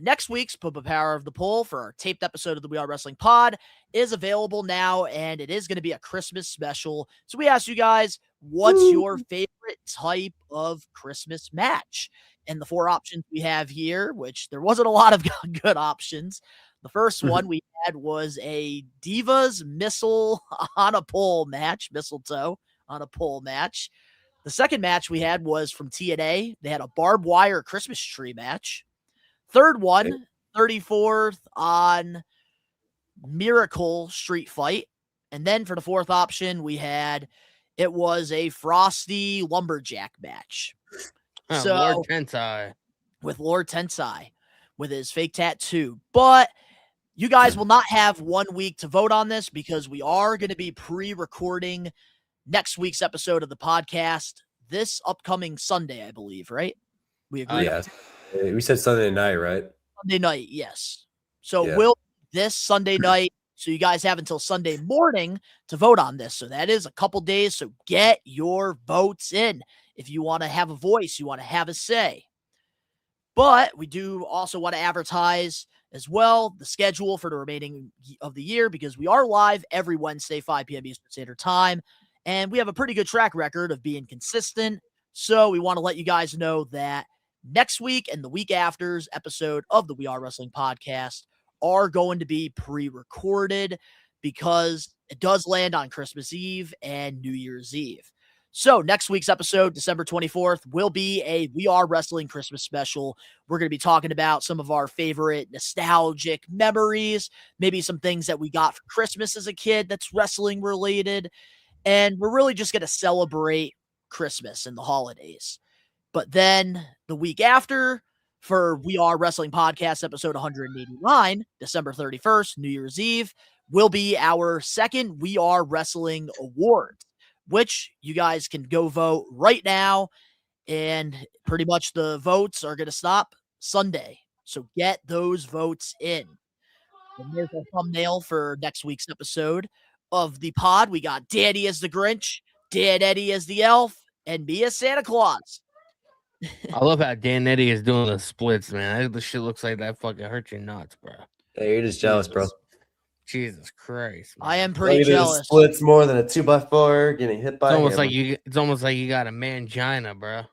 next week's Papa Power of the Poll for our taped episode of the We Are Wrestling Pod is available now, and it is going to be a Christmas special. So we asked you guys, what's your favorite type of Christmas match? And the 4 options we have here, which there wasn't a lot of good options. The first one we had was a Divas Missile on a Pole match, mistletoe on a pole match. The second match we had was from TNA. They had a barbed wire Christmas tree match. Third one, 34th on Miracle Street Fight. And then for the fourth option, it was a Frosty Lumberjack match. So Lord Tensai. With Lord Tensai with his fake tattoo. But you guys will not have 1 week to vote on this because we are going to be pre-recording next week's episode of the podcast this upcoming Sunday, I believe, right? We agree? Yes. We said Sunday night, right? Sunday night, yes. So this Sunday night, so you guys have until Sunday morning to vote on this. So that is a couple days, so get your votes in. If you want to have a voice, you want to have a say. But we do also want to advertise as well the schedule for the remaining of the year because we are live every Wednesday, 5 p.m. Eastern Standard Time. And we have a pretty good track record of being consistent. So we want to let you guys know that next week and the week after's episode of the We Are Wrestling podcast are going to be pre-recorded because it does land on Christmas Eve and New Year's Eve. So next week's episode, December 24th, will be a We Are Wrestling Christmas special. We're going to be talking about some of our favorite nostalgic memories, maybe some things that we got for Christmas as a kid that's wrestling related. And we're really just going to celebrate Christmas and the holidays. But then the week after, for We Are Wrestling Podcast episode 189, December 31st, New Year's Eve, will be our second We Are Wrestling Awards, which you guys can go vote right now. And pretty much the votes are going to stop Sunday. So get those votes in. And there's a thumbnail for next week's episode of the pod. We got Danny as the Grinch, Dan Eddy as the Elf, and me as Santa Claus. I love how Dan Eddy is doing the splits, man. The shit looks like that fucking hurts your nuts, bro. Hey, you're just jealous, bro. Jesus Christ, man. I am pretty jealous. Splits more than a 2x4 getting hit by. It's almost like you got a mangina, bro.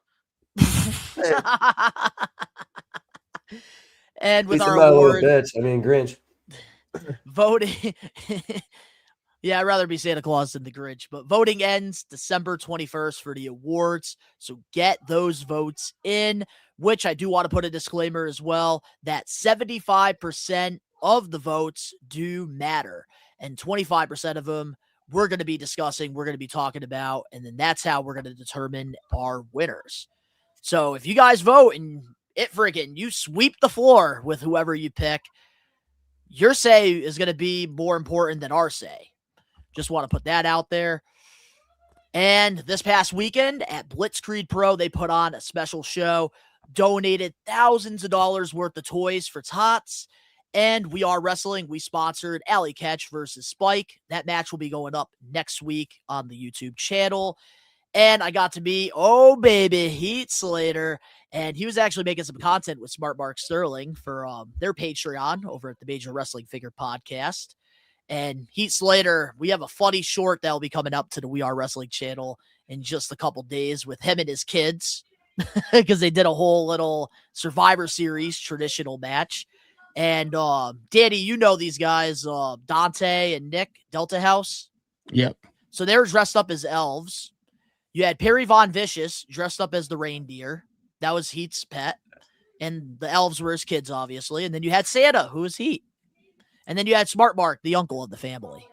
And with our award, Grinch. Voting. Yeah, I'd rather be Santa Claus than the Grinch, but voting ends December 21st for the awards. So get those votes in, which I do want to put a disclaimer as well, that 75% of the votes do matter. And 25% of them we're going to be discussing, we're going to be talking about, and then that's how we're going to determine our winners. So if you guys vote and you sweep the floor with whoever you pick, your say is going to be more important than our say. Just want to put that out there. And this past weekend at Blitzkrieg Pro, they put on a special show, donated thousands of dollars worth of toys for tots. And We Are Wrestling, we sponsored Alley Catch versus Spike. That match will be going up next week on the YouTube channel. And I got to meet, Heath Slater. And he was actually making some content with Smart Mark Sterling for their Patreon over at the Major Wrestling Figure Podcast. And Heath Slater, we have a funny short that'll be coming up to the We Are Wrestling channel in just a couple days with him and his kids because they did a whole little Survivor Series traditional match. And Danny, you know these guys, Dante and Nick, Delta House. Yep. So they were dressed up as elves. You had Perry Von Vicious dressed up as the reindeer. That was Heath's pet. And the elves were his kids, obviously. And then you had Santa, who was Heath. And then you had Smart Mark, the uncle of the family.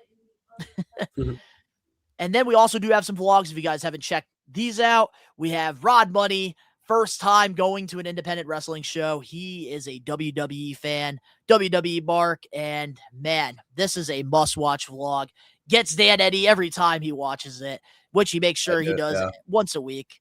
And then we also do have some vlogs if you guys haven't checked these out. We have Rod Money, first time going to an independent wrestling show. He is a WWE fan, WWE Mark, and man, this is a must-watch vlog. Gets Dan Eddy every time he watches it, which he makes sure he does once a week.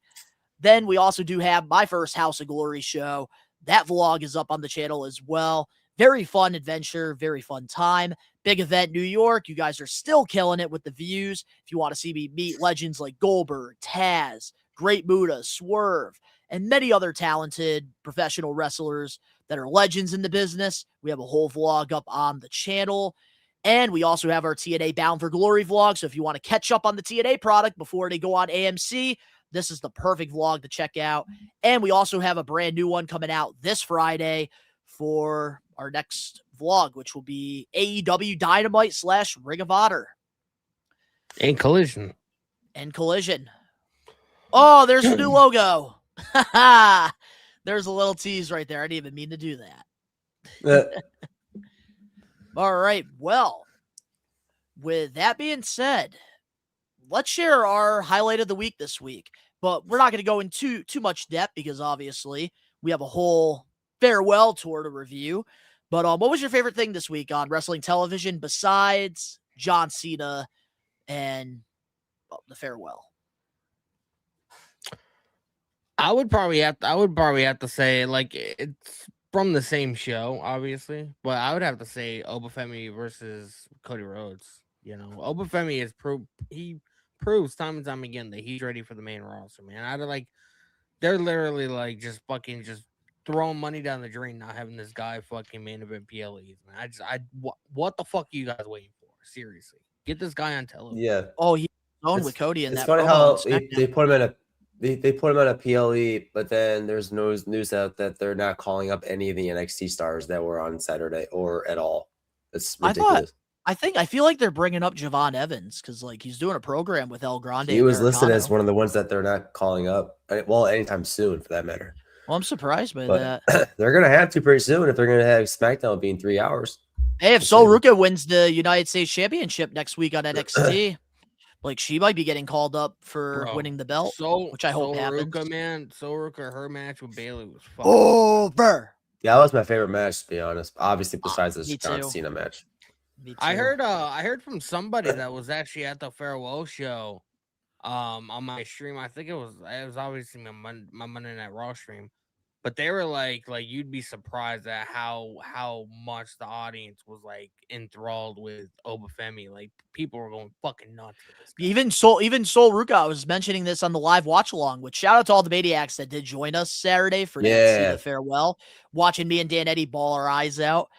Then we also do have my first House of Glory show. That vlog is up on the channel as well. Very fun adventure, very fun time. Big event, New York. You guys are still killing it with the views. If you want to see me meet legends like Goldberg, Taz, Great Muta, Swerve, and many other talented professional wrestlers that are legends in the business, we have a whole vlog up on the channel. And we also have our TNA Bound for Glory vlog. So if you want to catch up on the TNA product before they go on AMC, this is the perfect vlog to check out. And we also have a brand new one coming out this Friday for our next vlog, which will be AEW Dynamite / Ring of Honor. And Collision. Oh, there's a new logo. There's a little tease right there. I didn't even mean to do that. All right. Well, with that being said, let's share our highlight of the week this week. But we're not going to go into too much depth because obviously we have a whole farewell tour to review. But what was your favorite thing this week on wrestling television besides John Cena and the farewell? I would probably have to say, like, it's from the same show, obviously, but I would have to say Obafemi versus Cody Rhodes. You know, Obafemi he proves time and time again that he's ready for the main roster, man. They're literally like just fucking just throwing money down the drain, not having this guy fucking main event PLEs, man. What the fuck are you guys waiting for? Seriously, get this guy on television. Yeah. Oh, he's on with Cody in that. It's funny how they put him in a PLE, but then there's no news out that they're not calling up any of the NXT stars that were on Saturday or at all. It's ridiculous. I feel like they're bringing up Javon Evans because like he's doing a program with El Grande. He was listed as one of the ones that they're not calling up. Well, anytime soon, for that matter. Well, I'm surprised by that. They're gonna have to pretty soon if they're gonna have SmackDown being 3 hours. Hey, if Sol Ruka wins the United States Championship next week on NXT, like she might be getting called up for winning the belt, which I hope happens. Sol Ruka, her match with Bayley was over. Yeah, that was my favorite match, to be honest. Obviously, besides this John Cena match. I heard from somebody that was actually at the farewell show on my stream. I think it was obviously my Monday Night Raw stream. But they were like you'd be surprised at how much the audience was like enthralled with Obafemi. Like people were going fucking nuts for this guy. Even Sol Ruka, I was mentioning this on the live watch along, which shout out to all the Maniacs that did join us Saturday for the farewell, watching me and Dan Eddy ball our eyes out.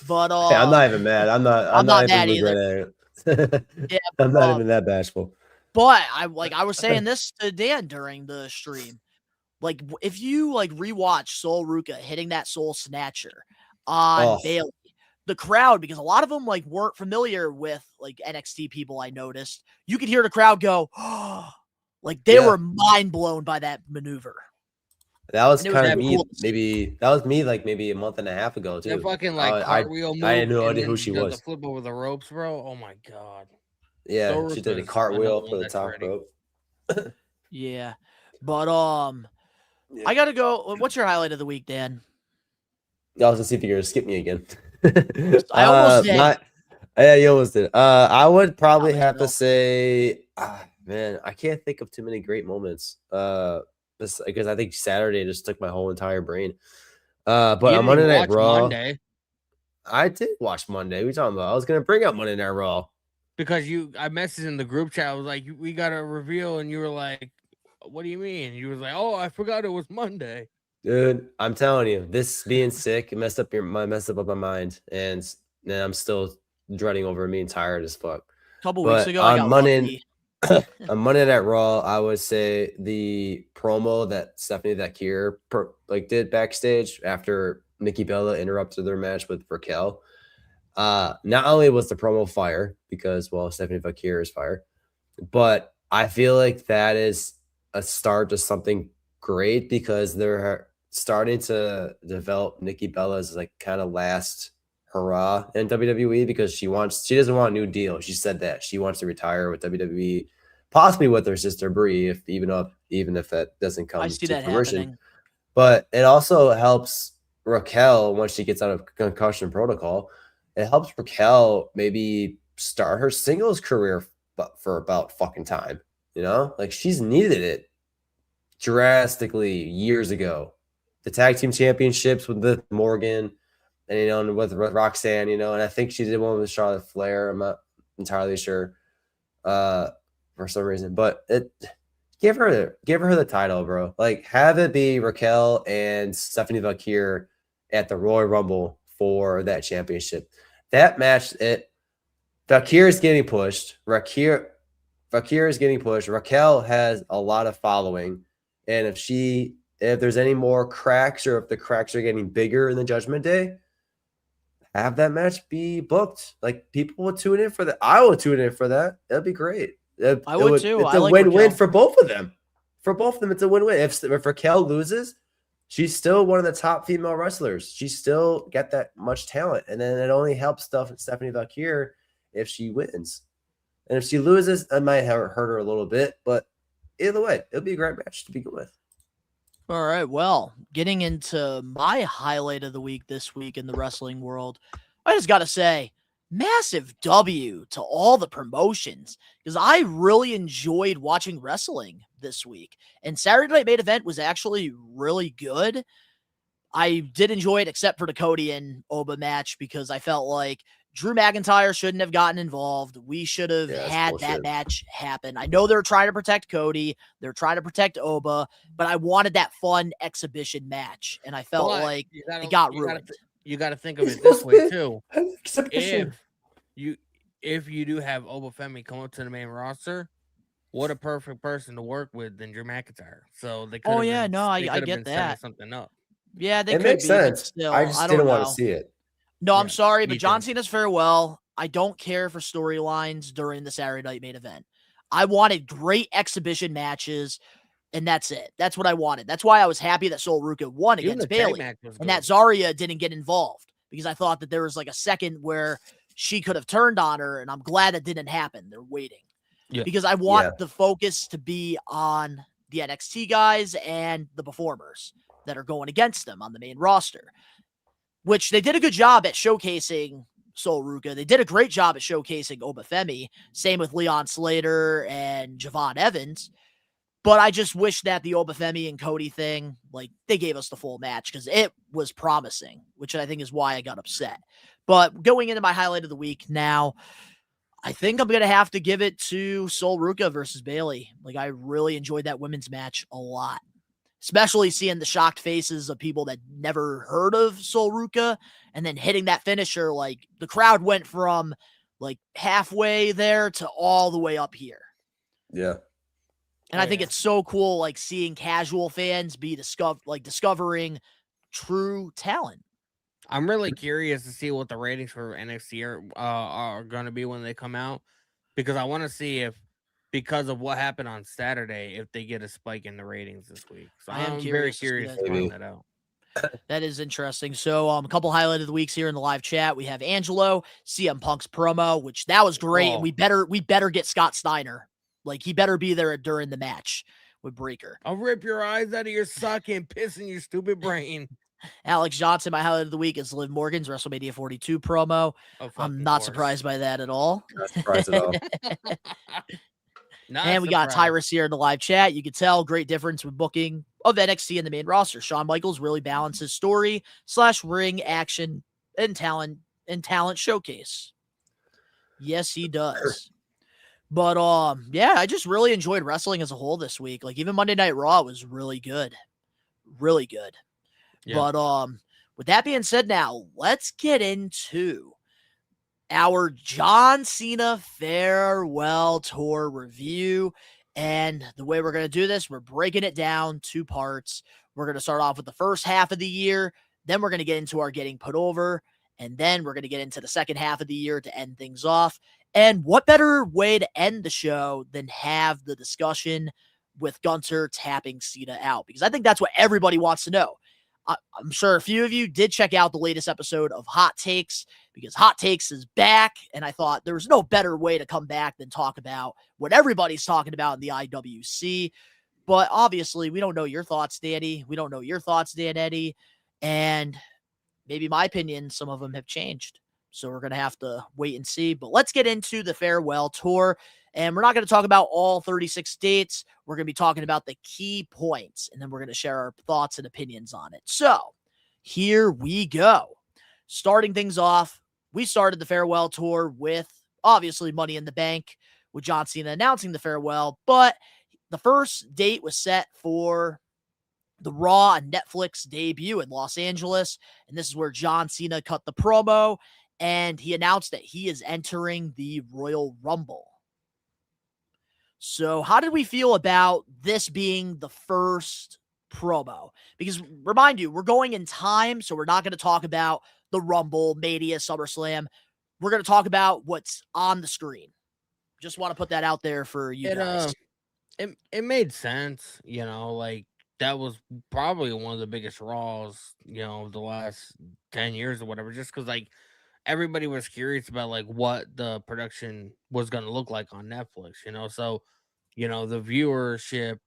But hey, I'm not even mad. I'm not mad either. Yeah, I'm not even that bashful. But I was saying this to Dan during the stream. Like if you like rewatch Sol Ruka hitting that Soul Snatcher on Bayley, the crowd, because a lot of them like weren't familiar with like NXT people, I noticed you could hear the crowd go, oh, like they were mind blown by that maneuver. That was kind of me. Maybe that was me like maybe a month and a half ago too. That fucking like cartwheel move. I had no idea who she was. The flip over the ropes, bro. Oh my god. Yeah, she did a cartwheel for the top rope. Yeah, but I gotta go. What's your highlight of the week, Dan? I was gonna see if you're gonna skip me again. I almost did. Yeah, you almost did. I would probably have to say, man, I can't think of too many great moments. Because I think Saturday just took my whole entire brain. But on Monday Night Raw, I did watch Monday. What are you talking about? I was gonna bring up Monday Night Raw because I messaged in the group chat. I was like, "We got a reveal," and you were like, "What do you mean?" You was like, "Oh, I forgot it was Monday." Dude, I'm telling you, this being sick messed up my mind, and then I'm still dreading over me and tired as fuck. A couple weeks ago, I got lucky. On Monday Night Raw, I would say the promo that Stephanie Dakir did backstage after Nikki Bella interrupted their match with Raquel. Not only was the promo fire because Stephanie Dakir is fire, but I feel like that is a start to something great because they're starting to develop Nikki Bella as like kind of hurrah in WWE because she doesn't want a new deal. She said that she wants to retire with WWE, possibly with her sister Brie, even if that doesn't come I see to that fruition. happening. But it also helps Raquel once she gets out of concussion protocol. It helps Raquel maybe start her singles career for about fucking time. Like she's needed it drastically years ago. The tag team championships with Morgan and, and with Roxanne, and I think she did one with Charlotte Flair. I'm not entirely sure for some reason, but give her the title, bro. Like have it be Raquel and Stephanie Valkyrie at the Royal Rumble for that championship. That match, Valkyrie is getting pushed. Valkyrie is getting pushed. Raquel has a lot of following. And if there's any more cracks or if the cracks are getting bigger in the Judgment Day, have that match be booked. Like people will tune in for that. I will tune in for that. That'd be great. I would too. It's I a like win-win Raquel. for both of them. For both of them, it's a win-win. If Raquel loses, she's still one of the top female wrestlers. She's still got that much talent. And then it only helps Stephanie Valkyrie if she wins. And if she loses, it might hurt her a little bit. But either way, it'll be a great match to begin with. All right. Well, getting into my highlight of the week this week in the wrestling world, I just got to say, massive W to all the promotions because I really enjoyed watching wrestling this week. And Saturday Night Main Event was actually really good. I did enjoy it except for the Cody and Oba match because I felt like Drew McIntyre shouldn't have gotten involved. We should have had that match happen. I know they're trying to protect Cody. They're trying to protect Oba, but I wanted that fun exhibition match, and I felt like it got ruined. You got to think of it this way, too. If you do have Oba Femi come up to the main roster, what a perfect person to work with than Drew McIntyre. So they could I get that. Something up. Yeah, they it could makes be, sense. Still, I just didn't want to see it. No, I'm sorry, but John Cena's farewell. I don't care for storylines during the Saturday Night Main Event. I wanted great exhibition matches, and that's it. That's what I wanted. That's why I was happy that Sol Ruca won against Bayley, and that Zarya didn't get involved because I thought that there was like a second where she could have turned on her, and I'm glad that didn't happen. They're waiting because I want the focus to be on the NXT guys and the performers that are going against them on the main roster, which they did a good job at showcasing Sol Ruca. They did a great job at showcasing Oba Femi. Same with Leon Slater and Javon Evans. But I just wish that the Oba Femi and Cody thing, like, they gave us the full match because it was promising, which I think is why I got upset. But going into my highlight of the week now, I think I'm going to have to give it to Sol Ruca versus Bayley. Like, I really enjoyed that women's match a lot. Especially seeing the shocked faces of people that never heard of Sol Ruca and then hitting that finisher. Like, the crowd went from like halfway there to all the way up here. Yeah. And I think it's so cool, like seeing casual fans be discovering true talent. I'm really curious to see what the ratings for NXT are going to be when they come out, because I want to see if, because of what happened on Saturday, if they get a spike in the ratings this week. So I'm very curious to find that out. That is interesting. So a couple highlight of the weeks here in the live chat. We have Angelo, CM Punk's promo, which that was great. And we better get Scott Steiner. Like, he better be there during the match with Breaker. I'll rip your eyes out of your socket and piss in your stupid brain. Alex Johnson, my highlight of the week is Liv Morgan's WrestleMania 42 promo. I'm not surprised by that at all. Not surprised at all. And we got Tyrus here in the live chat. You could tell great difference with booking of NXT in the main roster. Shawn Michaels really balances story / ring action and talent showcase. Yes, he does. But yeah, I just really enjoyed wrestling as a whole this week. Like, even Monday Night Raw was really good. Really good. Yeah. But with that being said, now let's get into our John Cena farewell tour review. And the way we're going to do this, we're breaking it down 2 parts. We're going to start off with the first half of the year. Then we're going to get into our getting put over. And then we're going to get into the second half of the year to end things off. And what better way to end the show than have the discussion with Gunther tapping Cena out? Because I think that's what everybody wants to know. I'm sure a few of you did check out the latest episode of Hot Takes. because Hot Takes is back, and I thought there was no better way to come back than talk about what everybody's talking about in the IWC. But obviously, we don't know your thoughts, Danny. We don't know your thoughts, Dan Eddy. And maybe my opinion, some of them have changed. So we're going to have to wait and see. But let's get into the farewell tour. And we're not going to talk about all 36 dates. We're going to be talking about the key points. And then we're going to share our thoughts and opinions on it. So here we go. Starting things off, we started the farewell tour with, obviously, Money in the Bank, with John Cena announcing the farewell. But the first date was set for the Raw and Netflix debut in Los Angeles. And this is where John Cena cut the promo. And he announced that he is entering the Royal Rumble. So how did we feel about this being the first promo? Because remind you, we're going in time, so we're not going to talk about the Rumble, Mania, SummerSlam. We're going to talk about what's on the screen. Just want to put that out there for you guys. It made sense, like that was probably one of the biggest Raws, of the last 10 years or whatever, just because like everybody was curious about like what the production was going to look like on Netflix, so the viewership,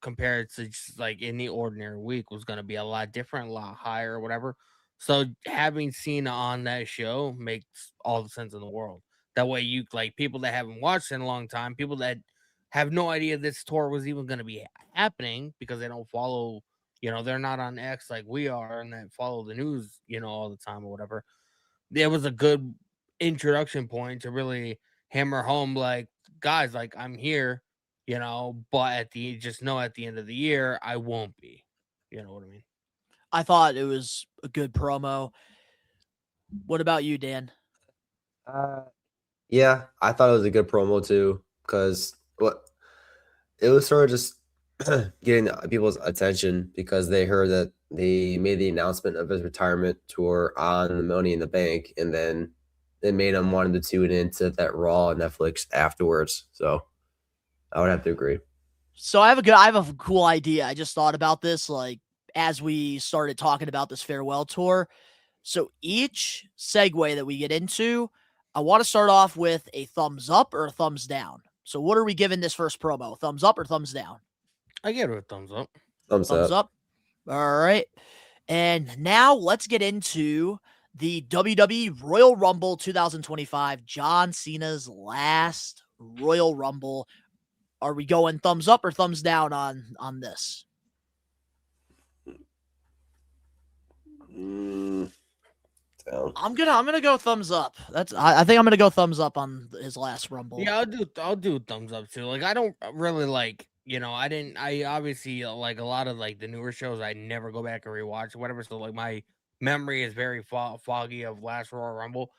compared to just like any ordinary week was going to be a lot different, a lot higher or whatever. So having Cena on that show makes all the sense in the world. That way you like people that haven't watched in a long time, people that have no idea this tour was even going to be happening because they don't follow, they're not on X like we are and that follow the news, all the time or whatever. It was a good introduction point to really hammer home, like, guys, like I'm here, but at the end of the year, I won't be. You know what I mean? I thought it was a good promo. What about you, Dan? Yeah, I thought it was a good promo too, because it was sort of just getting people's attention because they heard that they made the announcement of his retirement tour on the Money in the Bank, and then it made them wanting to tune into that Raw on Netflix afterwards. So I would have to agree. So I have a cool idea. I just thought about this, like, as we started talking about this farewell tour. So each segue that we get into, I want to start off with a thumbs up or a thumbs down. So what are we giving this first promo? Thumbs up or thumbs down? I give it a thumbs up. Thumbs up. All right. And now let's get into the WWE Royal Rumble 2025, John Cena's last Royal Rumble. Are we going thumbs up or thumbs down on this? I'm gonna go thumbs up. I think I'm gonna go thumbs up on his last Rumble. Yeah, I'll do thumbs up too. Like I don't really like, I obviously like a lot of like the newer shows I never go back and rewatch or whatever. So like my memory is very foggy of last Royal Rumble,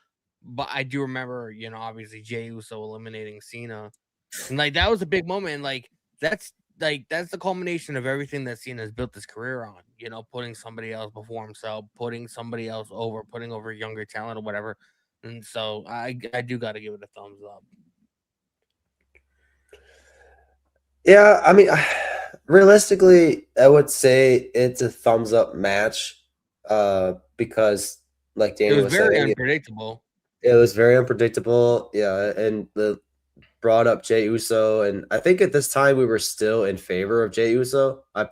but I do remember, obviously Jey Uso eliminating Cena, and like that was a big moment. And like that's the culmination of everything that Cena has built his career on. Putting somebody else before himself, putting somebody else over, putting over younger talent or whatever. And so I do got to give it a thumbs up. Yeah, I mean, realistically, I would say it's a thumbs up match because, like Danny was saying, unpredictable. It was very unpredictable. Yeah, and the brought up Jey Uso, and I think at this time we were still in favor of Jey Uso. I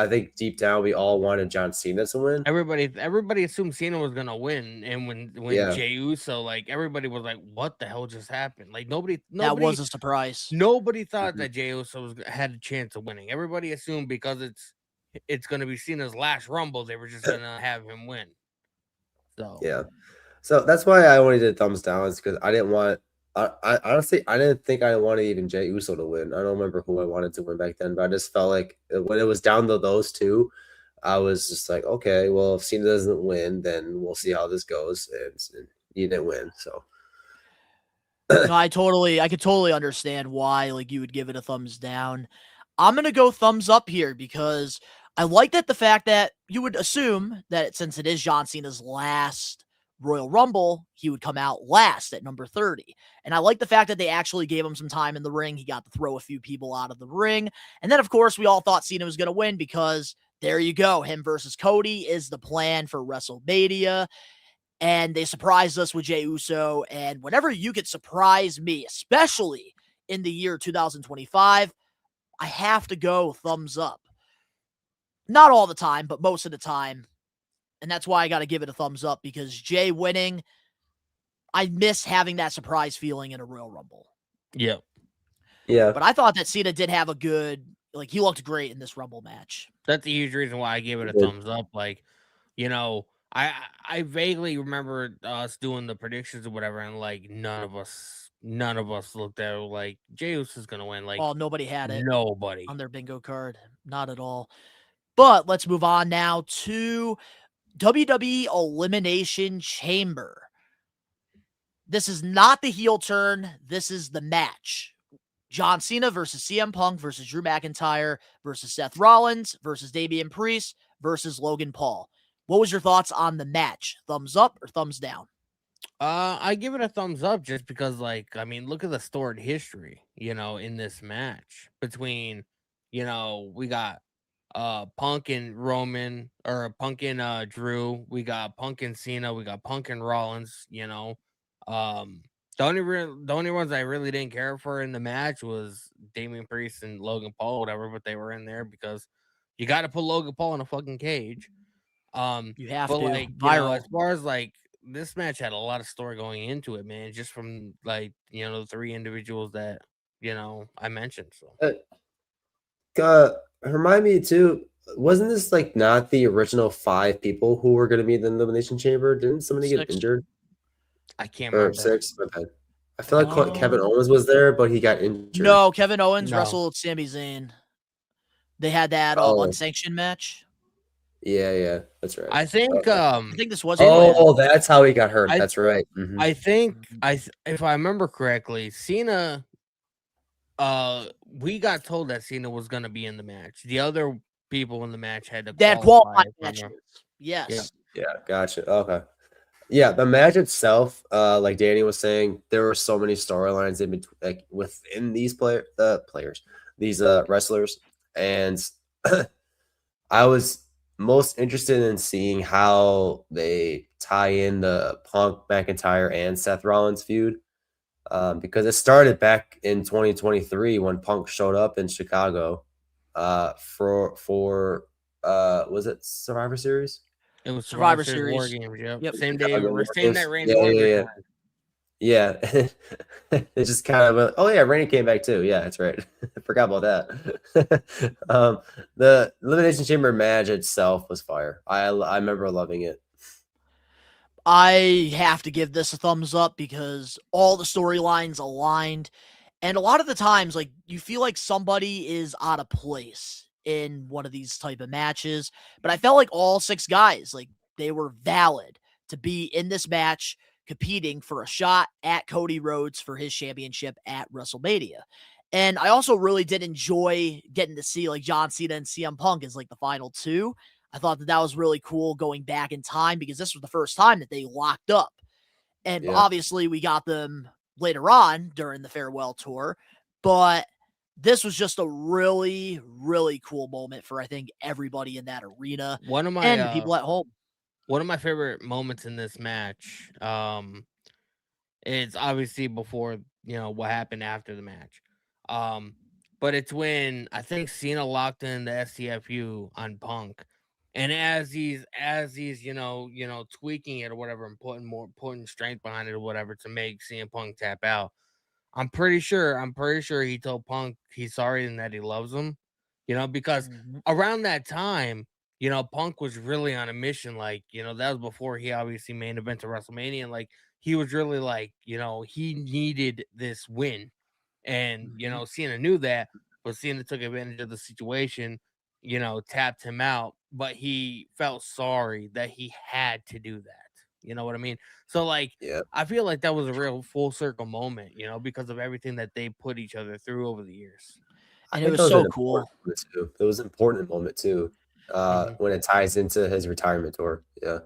think deep down we all wanted John Cena to win. Everybody assumed Cena was gonna win, and when Jey Uso, like everybody was like, "What the hell just happened?" Like nobody that was a surprise. Nobody thought that Jey Uso had a chance of winning. Everybody assumed because it's gonna be Cena's last Rumble, they were just gonna have him win. So yeah, so that's why I only did thumbs down, is because I didn't want. I honestly, I didn't think I wanted even Jey Uso to win. I don't remember who I wanted to win back then, but I just felt like when it was down to those two, I was just like, okay, well, if Cena doesn't win, then we'll see how this goes. And he didn't win, so. No, I could totally understand why like you would give it a thumbs down. I'm gonna go thumbs up here because I like that the fact that you would assume that since it is John Cena's last Royal Rumble, he would come out last at number 30. And I like the fact that they actually gave him some time in the ring. He got to throw a few people out of the ring. And then, of course, we all thought Cena was going to win because there you go. Him versus Cody is the plan for WrestleMania. and they surprised us with Jey Uso. And whenever you could surprise me, especially in the year 2025, I have to go thumbs up. Not all the time, but most of the time. And that's why I got to give it a thumbs up, because Jey winning, I miss having that surprise feeling in a Royal Rumble. Yep. Yeah. But I thought that Cena did have a good, like, he looked great in this Rumble match. That's a huge reason why I gave it a thumbs up. Like, you know, I vaguely remember us doing the predictions or whatever, and like none of us looked at it like Jey Uso's gonna win. Like, Oh, nobody had it. Nobody on their bingo card. Not at all. But let's move on now to WWE Elimination Chamber. This is not the heel turn. This is the match. John Cena versus CM Punk versus Drew McIntyre versus Seth Rollins versus Damian Priest versus Logan Paul. What was your thoughts on the match? Thumbs up or thumbs down? I give it a thumbs up just because, like, I mean, look at the storied history, in this match between, we got Punk and Roman, or Punk and Drew, we got Punk and Cena, we got Punk and Rollins, the only ones I really didn't care for in the match was Damian Priest and Logan Paul, whatever, but they were in there because you got to put Logan Paul in a fucking cage. You have but to. like, Viral. as far as like, this match had a lot of story going into it, man, just from like, the three individuals that, I mentioned. So remind me too, wasn't this like not the original 5 people who were going to be in the Elimination Chamber? Didn't somebody get injured? I can't Or remember. 6? Okay. I feel like Kevin Owens was there, but he got injured. No, Kevin Owens No. wrestled Sami Zayn. They had that Oh. unsanctioned match. Yeah, that's right. I think I think this was. Oh, that's how he got hurt. That's right. Mhm. I think if I remember correctly, Cena, we got told that Cena was gonna be in the match. The other people in the match had to That qualify qualified from matches. there. Yes. Yeah, gotcha. Okay. Yeah, the match itself, like Danny was saying, there were so many storylines in between, like within these these wrestlers, and I was most interested in seeing how they tie in the Punk, McIntyre, and Seth Rollins feud, because it started back in 2023 when Punk showed up in Chicago for was it Survivor Series? It was Survivor Survivor War Series. Games. Yep. Same day, Chicago same night Games. Randy Orton retired. Yeah. It's just kind of Randy came back too. Yeah, that's right. I forgot about that. The Elimination Chamber match itself was fire. I remember loving it. I have to give this a thumbs up because all the storylines aligned. And a lot of the times, like, you feel like somebody is out of place in one of these type of matches. But I felt like all 6 guys, like, they were valid to be in this match, competing for a shot at Cody Rhodes for his championship at WrestleMania. And I also really did enjoy getting to see, like, John Cena and CM Punk as, like, the final 2. I thought that was really cool going back in time because this was the first time that they locked up. And obviously we got them later on during the farewell tour, but this was just a really, really cool moment for, I think, everybody in that arena One of my and the people at home. One of my favorite moments in this match, is obviously before, what happened after the match. But it's when I think Cena locked in the STFU on Punk. And as he's tweaking it or whatever and putting strength behind it or whatever to make CM Punk tap out, I'm pretty sure he told Punk he's sorry and that he loves him, because around that time, Punk was really on a mission. Like, that was before he obviously main event to WrestleMania. And like, he was really like, he needed this win. And, Cena knew that, but Cena took advantage of the situation, tapped him out, but he felt sorry that he had to do that. You know what I mean? So like, I feel like that was a real full circle moment, because of everything that they put each other through over the years. And it was so cool. It was an important moment too, when it ties into his retirement tour. Yeah.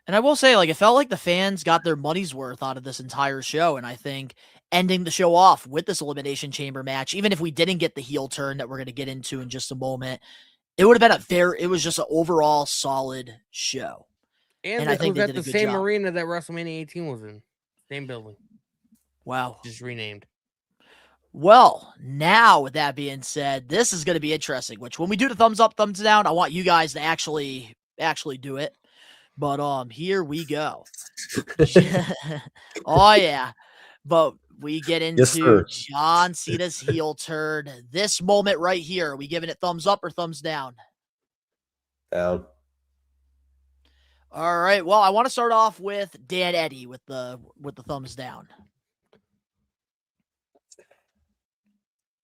And I will say, like, it felt like the fans got their money's worth out of this entire show. And I think ending the show off with this Elimination Chamber match, even if we didn't get the heel turn that we're going to get into in just a moment, it would have been it was just an overall solid show. And I this think was they at did a the good same job. arena that WrestleMania 18 was in. Same building. Wow. Just renamed. Well, now with that being said, this is going to be interesting, which when we do the thumbs up, thumbs down, I want you guys to actually do it. But here we go. Oh yeah. But we get Yes, into sir. John Cena's heel turn. This moment right here, are we giving it thumbs up or thumbs down? Down. All right. Well, I want to start off with Dan Eddy with the thumbs down.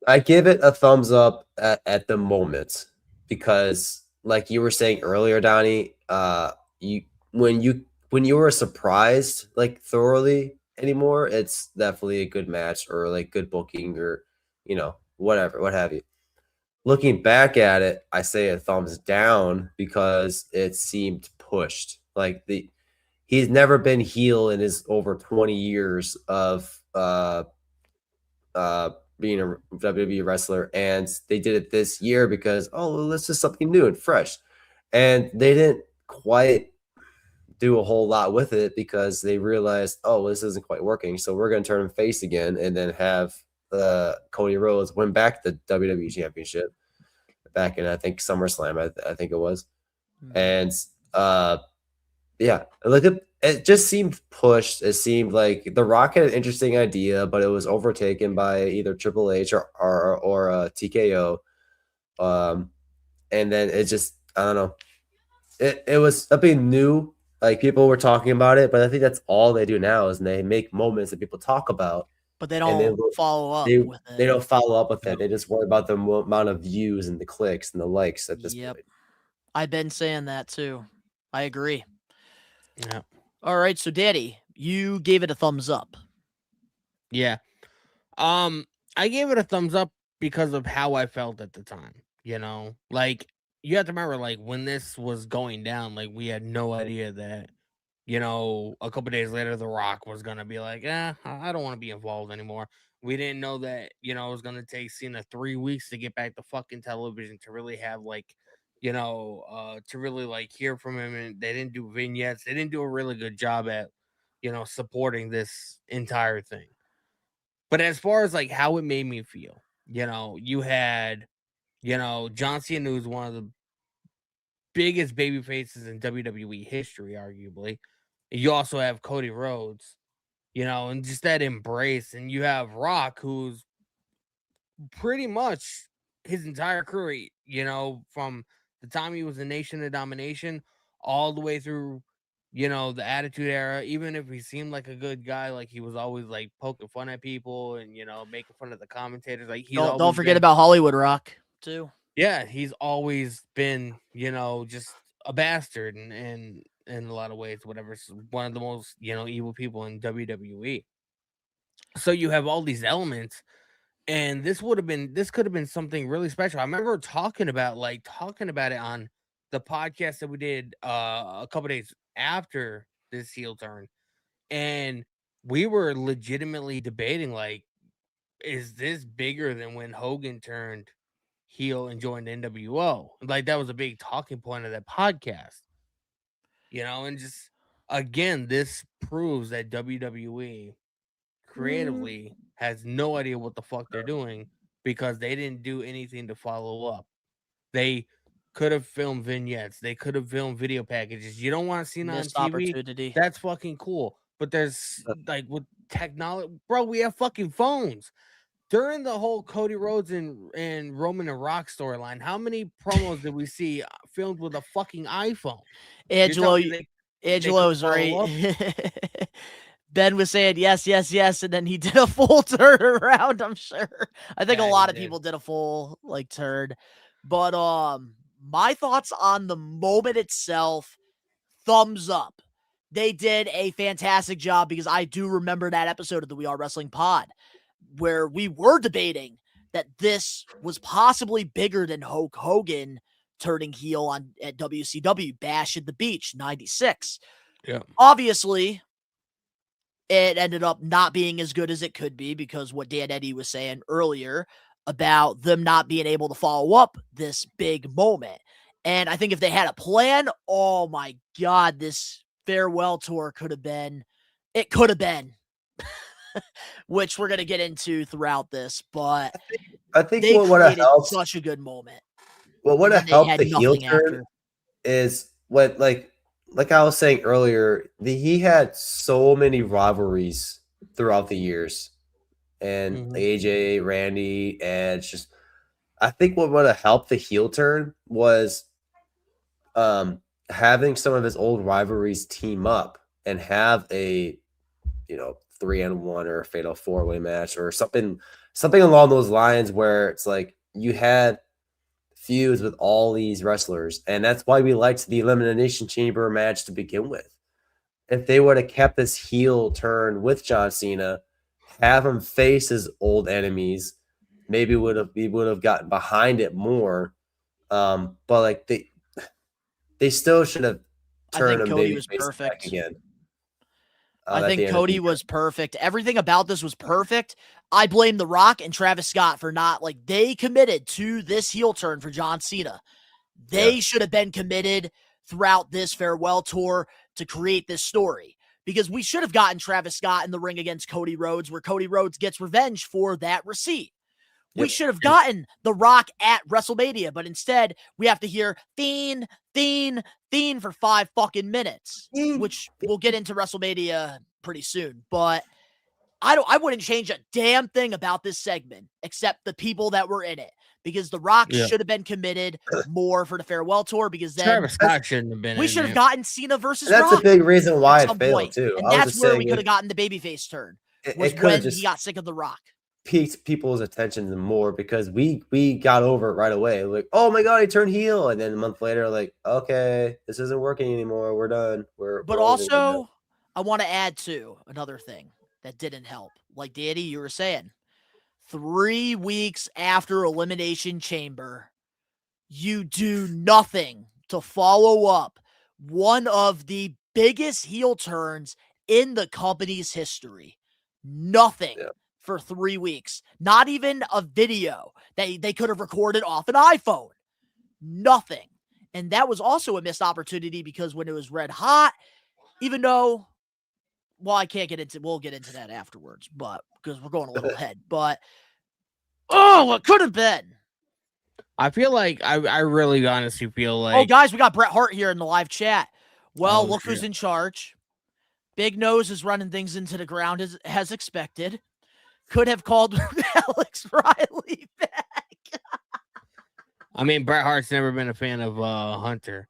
I give it a thumbs up at the moment because, like you were saying earlier, Donnie, when you were surprised like thoroughly anymore, it's definitely a good match or like good booking or whatever, what have you. Looking back at it, I say a thumbs down because it seemed pushed. Like he's never been heel in his over 20 years of being a WWE wrestler, and they did it this year because let's just something new and fresh, and they didn't quite do a whole lot with it because they realized this isn't quite working, so we're going to turn him face again and then have Cody Rhodes win back the WWE Championship back in I think SummerSlam, I think it was, and yeah, look at it. Just seemed pushed. It seemed like The Rock had an interesting idea, but it was overtaken by either Triple H or TKO. And then it just I don't know. It was something new. Like people were talking about it, but I think that's all they do now is they make moments that people talk about, but they don't follow up with it. They don't follow up with it. They just worry about the amount of views and the clicks and the likes at this point. I've been saying that too. I agree. Yeah. All right, so Daddy, you gave it a thumbs up. Yeah. I gave it a thumbs up because of how I felt at the time. Like you have to remember, like when this was going down, like we had no idea that, a couple days later, The Rock was gonna be like, I don't want to be involved anymore. We didn't know that, it was gonna take Cena 3 weeks to get back to fucking television to really have like, to really like hear from him, and they didn't do vignettes. They didn't do a really good job at, supporting this entire thing. But as far as like how it made me feel, you had, John Cena, who's one of the biggest baby faces in WWE history, arguably. You also have Cody Rhodes, and just that embrace. And you have Rock, who's pretty much his entire career, from the time he was a Nation of Domination all the way through, the Attitude Era. Even if he seemed like a good guy, like he was always like poking fun at people and, making fun of the commentators. Like don't forget about Hollywood Rock too. Yeah, he's always been, just a bastard and in a lot of ways, whatever. One of the most, evil people in WWE. So you have all these elements, and this could have been something really special. I remember talking about it on the podcast that we did a couple days after this heel turn, and we were legitimately debating, like, is this bigger than when Hogan turned heel and joined NWO? Like that was a big talking point of that podcast, and just again, this proves that WWE creatively has no idea what the fuck they're doing because they didn't do anything to follow up. They could have filmed vignettes, they could have filmed video packages. You don't want to see it on Missed TV? opportunity. That's fucking cool. But there's like with technology, bro, we have fucking phones. During the whole Cody Rhodes and Roman and Rock storyline, how many promos did we see filmed with a fucking iPhone? Angelo was right. Ben was saying yes, and then he did a full turnaround, I'm sure. I think a lot of people did a full like turn. But my thoughts on the moment itself, thumbs up. They did a fantastic job because I do remember that episode of the We Are Wrestling Pod where we were debating that this was possibly bigger than Hulk Hogan turning heel at WCW Bash at the Beach 96. Yeah. Obviously, it ended up not being as good as it could be because what Dan Eddy was saying earlier about them not being able to follow up this big moment. And I think if they had a plan, oh my God, this farewell tour could have been. It could have been, which we're going to get into throughout this, but I think they what would have created helped, such a good moment. what would have They helped had the heel nothing turn after. is what, like I was saying earlier, he had so many rivalries throughout the years, and AJ, Randy, Edge. Just, I think what would have helped the heel turn was having some of his old rivalries team up and have a 3-on-1 or a fatal 4-way match or something along those lines, where it's like you had feuds with all these wrestlers, and that's why we liked the Elimination Chamber match to begin with. If they would have kept this heel turn with John Cena, have him face his old enemies, maybe we would have gotten behind it more. But like they still should have turned him Cody was babyface back perfect. again. I think Cody was perfect. Everything about this was perfect. I blame The Rock and Travis Scott for not, they committed to this heel turn for John Cena. They should have been committed throughout this farewell tour to create this story, because we should have gotten Travis Scott in the ring against Cody Rhodes, where Cody Rhodes gets revenge for that receipt. We should have gotten The Rock at WrestleMania, but instead we have to hear Fiend for 5 fucking minutes, which we'll get into WrestleMania pretty soon. But I wouldn't change a damn thing about this segment except the people that were in it, because The Rock should have been committed more for the farewell tour, because then Travis Scott shouldn't have been. We should have there. gotten Cena versus That's Rock a big reason why at it some failed point. too. And I was that's just where saying we could have gotten the babyface turn. Was it when just he got sick of The Rock. piqued people's attention more, because we got over it right away. Like, oh my god, he turned heel, and then a month later, like, okay, this isn't working anymore. We're done. But also, I want to add to another thing that didn't help. Like Danny, you were saying, 3 weeks after Elimination Chamber, you do nothing to follow up one of the biggest heel turns in the company's history. Nothing for 3 weeks. Not even a video that they could have recorded off an iPhone. Nothing. And that was also a missed opportunity, because when it was red hot, even though, well, I can't get into, we'll get into that afterwards, but because we're going a little ahead, but what could have been. I feel like I really honestly feel like. Oh, guys, we got Bret Hart here in the live chat. Well, look shit. who's in charge. Big Nose is running things into the ground as expected. Could have called Alex Riley back. I mean, Bret Hart's never been a fan of Hunter.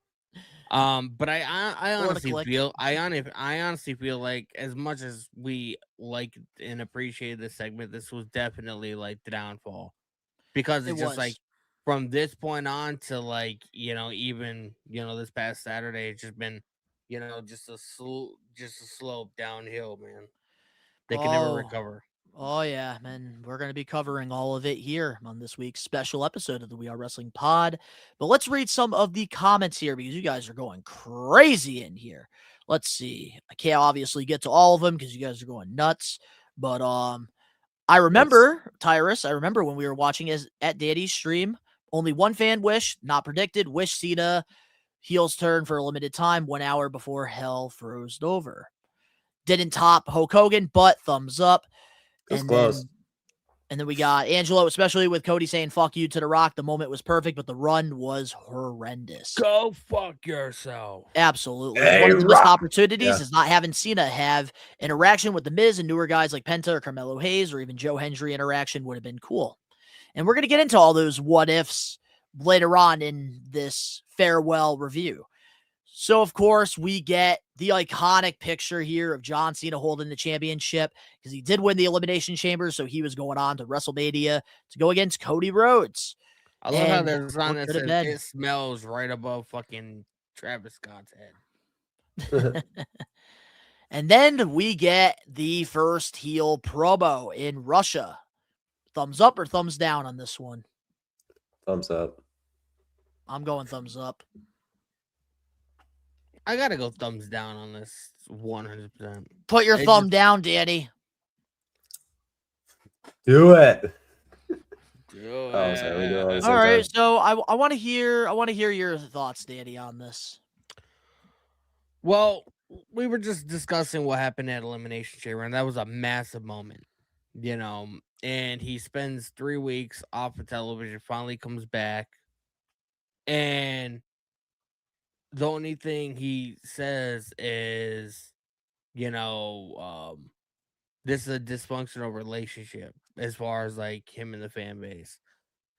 But I honestly feel I honestly feel like, as much as we like and appreciate this segment, this was definitely like the downfall, because it's just like from this point on to even this past Saturday, it's just been just a slope downhill, man. They can never recover. Oh, yeah, man. We're going to be covering all of it here on this week's special episode of the We Are Wrestling Pod. But let's read some of the comments here, because you guys are going crazy in here. Let's see. I can't obviously get to all of them because you guys are going nuts. But I remember, Tyrus, when we were watching at Daddy's stream, only one fan wish, not predicted, wish Cena heels turn for a limited time, 1 hour before hell froze over. Didn't top Hulk Hogan, but thumbs up. And then we got Angelo, especially with Cody saying "fuck you" to The Rock. The moment was perfect, but the run was horrendous. Go fuck yourself. Absolutely. Hey, one of the missed Rock. opportunities is not having Cena have interaction with The Miz, and newer guys like Penta or Carmelo Hayes or even Joe Hendry interaction would have been cool. And we're going to get into all those what ifs later on in this farewell review. So, of course, we get the iconic picture here of John Cena holding the championship, because he did win the Elimination Chamber, so he was going on to WrestleMania to go against Cody Rhodes. I love how there's a sign that says it smells right above fucking Travis Scott's head. And then we get the first heel promo in Russia. Thumbs up or thumbs down on this one? Thumbs up. I'm going thumbs up. I gotta go thumbs down on this 100%. Put your thumb down, Danny. Do it. All right, so I want to hear your thoughts, Danny, on this. Well, we were just discussing what happened at Elimination Chamber, and that was a massive moment, you know. And he spends 3 weeks off of television, finally comes back, and the only thing he says is, you know, this is a dysfunctional relationship as far as like him and the fan base.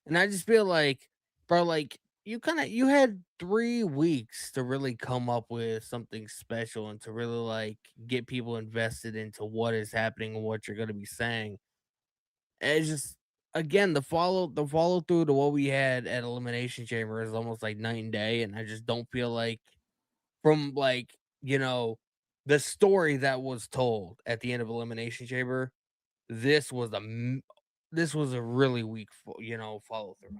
And I just feel like, bro, like you had 3 weeks to really come up with something special and to really like get people invested into what is happening and what you're gonna be saying. And it's just again the follow through to what we had at Elimination Chamber is almost like night and day, and I just don't feel like from like, you know, the story that was told at the end of Elimination Chamber, this was this was a really weak, follow through.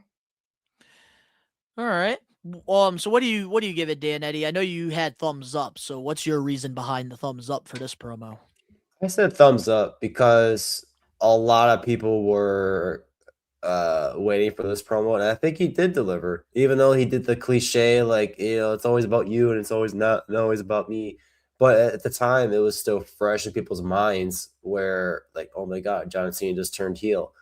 All right. So what do you give it, Dan Eddy? I know you had thumbs up. So what's your reason behind the thumbs up for this promo? I said thumbs up because a lot of people were waiting for this promo, and I think he did deliver. Even though he did the cliche, like, it's always about you and it's always not always about me. But at the time, it was still fresh in people's minds where, like, oh my God, John Cena just turned heel.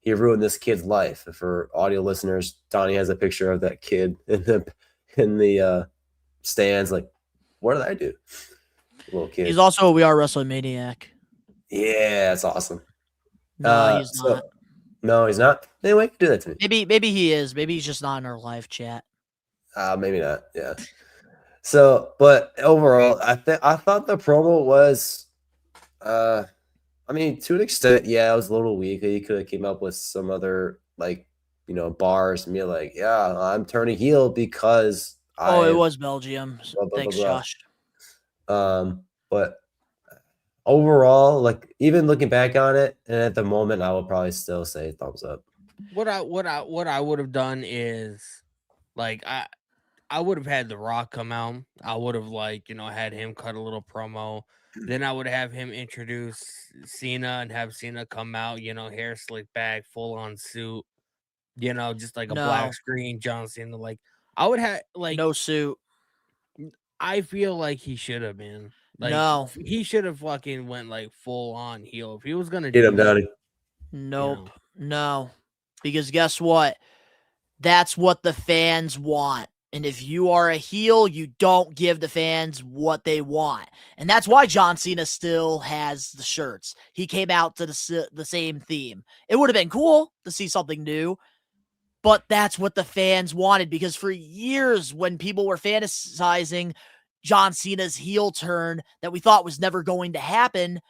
He ruined this kid's life. For audio listeners, Donnie has a picture of that kid in the stands. Like, what did I do? Little kid. He's also a We Are Wrestling Maniac. Yeah, that's awesome. No, he's not. No, he's not. Anyway, do that to me. Maybe he is. Maybe he's just not in our live chat. Maybe not. Yeah. So, but overall, I thought the promo was, I mean, to an extent, yeah, it was a little weak. He could have came up with some other like, bars and be like, yeah, I'm turning heel because it was Belgium. Blah, blah, Thanks, blah, blah. Josh. But overall, like even looking back on it, and at the moment, I would probably still say thumbs up. What I would have done is like I would have had The Rock come out. I would have had him cut a little promo. Then I would have him introduce Cena and have Cena come out, hair slicked back, full on suit, just like a black screen John Cena. Like I would have no suit. I feel like he should have, man. Like No. he should have fucking went like full on heel. If he was gonna Get do him, that, Donnie. Nope. No. Because guess what? That's what the fans want. And if you are a heel, you don't give the fans what they want. And that's why John Cena still has the shirts. He came out to the same theme. It would have been cool to see something new, but that's what the fans wanted, because for years when people were fantasizing John Cena's heel turn that we thought was never going to happen,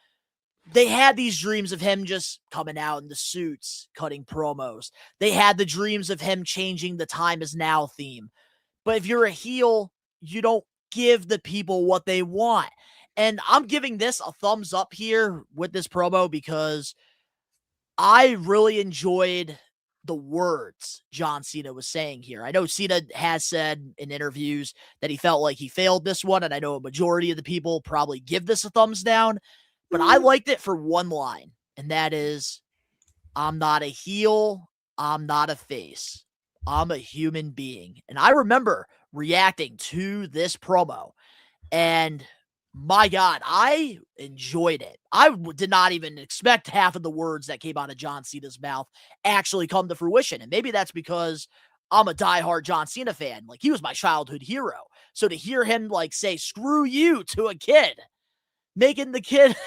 they had these dreams of him just coming out in the suits, cutting promos. They had the dreams of him changing the Time Is Now theme. But if you're a heel, you don't give the people what they want. And I'm giving this a thumbs up here with this promo because I really enjoyed the words John Cena was saying here. I know Cena has said in interviews that he felt like he failed this one, and I know a majority of the people probably give this a thumbs down, but I liked it for one line, and that is, I'm not a heel, I'm not a face. I'm a human being. And I remember reacting to this promo, and my God, I enjoyed it. I did not even expect half of the words that came out of John Cena's mouth actually come to fruition. And maybe that's because I'm a diehard John Cena fan. Like, he was my childhood hero. So to hear him like say, screw you to a kid, making the kid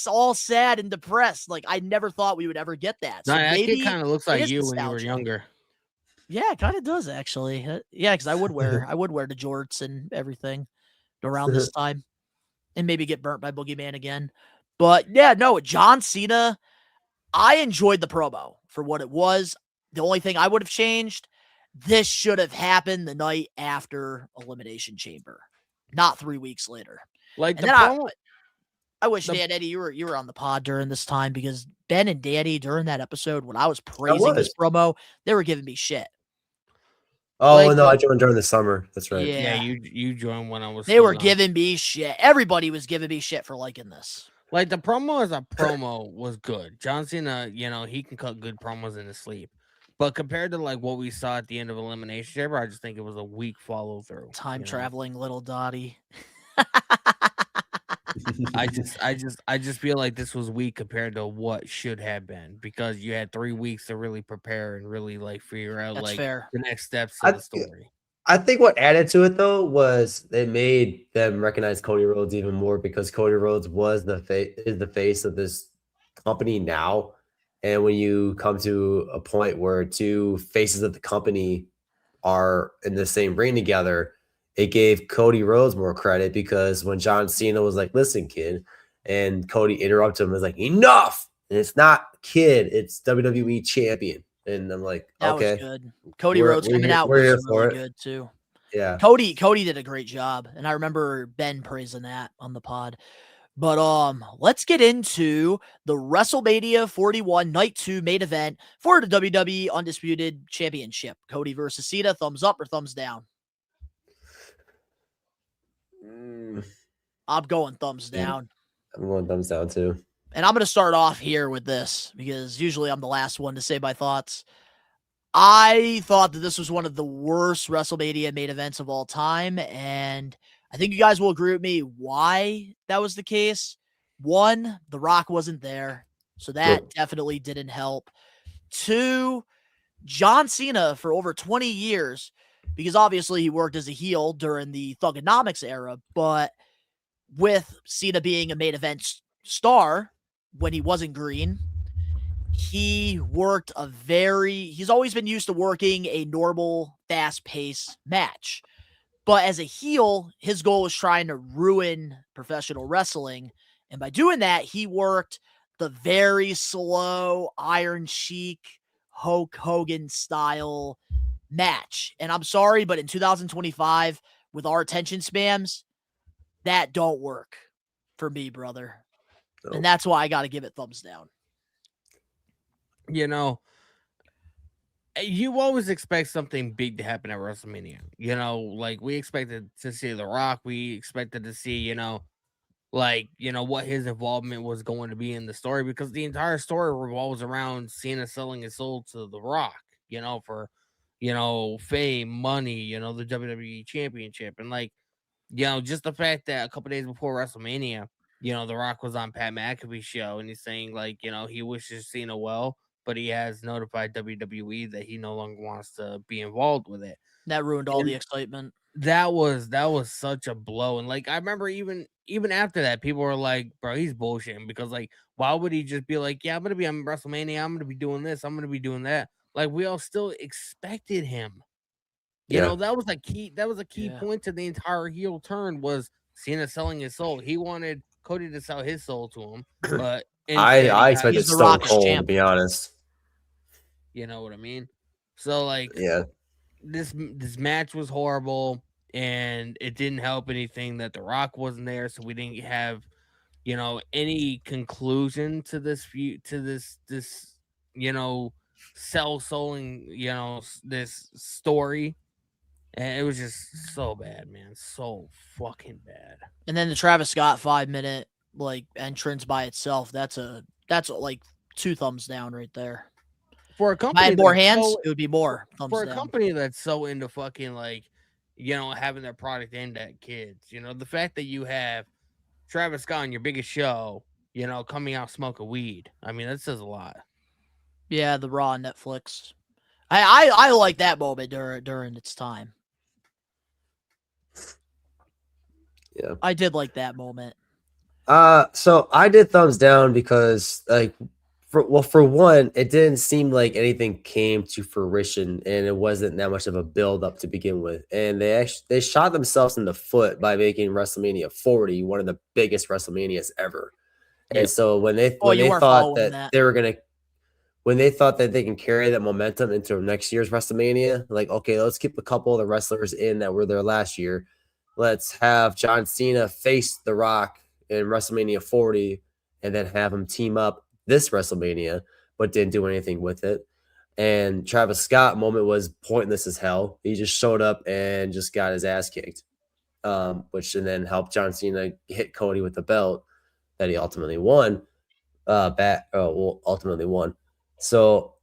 all sad and depressed. Like, I never thought we would ever get that. So that maybe kid kind of looks like you when you were nostalgia. younger. Yeah, it kind of does actually. Yeah, because I would wear the jorts and everything around this time, and maybe get burnt by Boogeyman again. But yeah, no, John Cena, I enjoyed the promo for what it was. The only thing I would have changed, this should have happened the night after Elimination Chamber, not 3 weeks later. Like and the promo. I wish Dan Eddy, you were on the pod during this time, because Ben and Danny during that episode when I was praising this promo, they were giving me shit. Oh, no, I joined during the summer. That's right. Yeah, you joined when I was. They were giving me shit. Everybody was giving me shit for liking this. Like, the promo as a promo was good. John Cena, he can cut good promos in his sleep. But compared to like what we saw at the end of Elimination Chamber, I just think it was a weak follow through. Time traveling little Dottie. I just feel like this was weak compared to what should have been, because you had 3 weeks to really prepare and really like figure out That's like fair. the next steps to the story. I think what added to it though was they made them recognize Cody Rhodes even more, because Cody Rhodes was is the face of this company now. And when you come to a point where two faces of the company are in the same ring together, it gave Cody Rhodes more credit, because when John Cena was like, "Listen, kid," and Cody interrupted him, was like, "Enough!" And it's not kid, it's WWE champion. And I'm like, That okay, was good. Cody Rhodes coming out we're here was for really it. good too. Yeah. Cody did a great job, and I remember Ben praising that on the pod. But let's get into the WrestleMania 41 Night 2 main event for the WWE Undisputed Championship. Cody versus Cena. Thumbs up or thumbs down? I'm going thumbs down. I'm going thumbs down too. And I'm going to start off here with this, because usually I'm the last one to say my thoughts. I thought that this was one of the worst WrestleMania main events of all time, and I think you guys will agree with me why that was the case. One, The Rock wasn't there, so that definitely didn't help. Two, John Cena for over 20 years, because obviously he worked as a heel during the Thuganomics era, but with Cena being a main event star when he wasn't green, he's always been used to working a normal, fast-paced match. But as a heel, his goal was trying to ruin professional wrestling. And by doing that, he worked the very slow Iron Sheik, Hulk Hogan style match. And I'm sorry, but in 2025, with our attention spans, that don't work for me, brother. Nope. And that's why I got to give it thumbs down. You know, you always expect something big to happen at WrestleMania. You know, like we expected to see The Rock. We expected to see, what his involvement was going to be in the story, because the entire story revolves around Cena selling his soul to The Rock, for, fame, money, the WWE Championship. And just the fact that a couple days before WrestleMania, The Rock was on Pat McAfee's show and he's saying he wishes Cena well, but he has notified WWE that he no longer wants to be involved with it. That ruined all the excitement. That was such a blow. And I remember even after that, people were like, bro, he's bullshitting, because why would he just be like, yeah, I'm gonna be on WrestleMania, I'm gonna be doing this, I'm gonna be doing that. We all still expected him. You know, that was a key point to the entire heel turn, was Cena selling his soul. He wanted Cody to sell his soul to him, but I expected Stone Cold, to be honest. You know what I mean? So yeah, this match was horrible, and it didn't help anything that The Rock wasn't there, so we didn't have any conclusion to this souling this story. And it was just so bad, man. So fucking bad. And then the Travis Scott 5-minute entrance by itself, that's 2 thumbs down right there. For a company, if I had more hands, it would be more thumbs for a down. company that's so into fucking having their product aimed at kids. The fact that you have Travis Scott on your biggest show, coming out smoking weed. I mean, that says a lot. Yeah, the Raw on Netflix. I like that moment during its time. Yeah, I did like that moment. So I did thumbs down because for one, it didn't seem like anything came to fruition, and it wasn't that much of a build up to begin with. And they shot themselves in the foot by making WrestleMania 40 one of the biggest WrestleManias ever. And so when they thought that they were gonna, when they thought that they can carry that momentum into next year's WrestleMania, okay, let's keep a couple of the wrestlers in that were there last year. Let's have John Cena face The Rock in WrestleMania 40, and then have him team up this WrestleMania, but didn't do anything with it. And Travis Scott moment was pointless as hell. He just showed up and just got his ass kicked, which and then helped John Cena hit Cody with the belt that he ultimately won. Ultimately won. So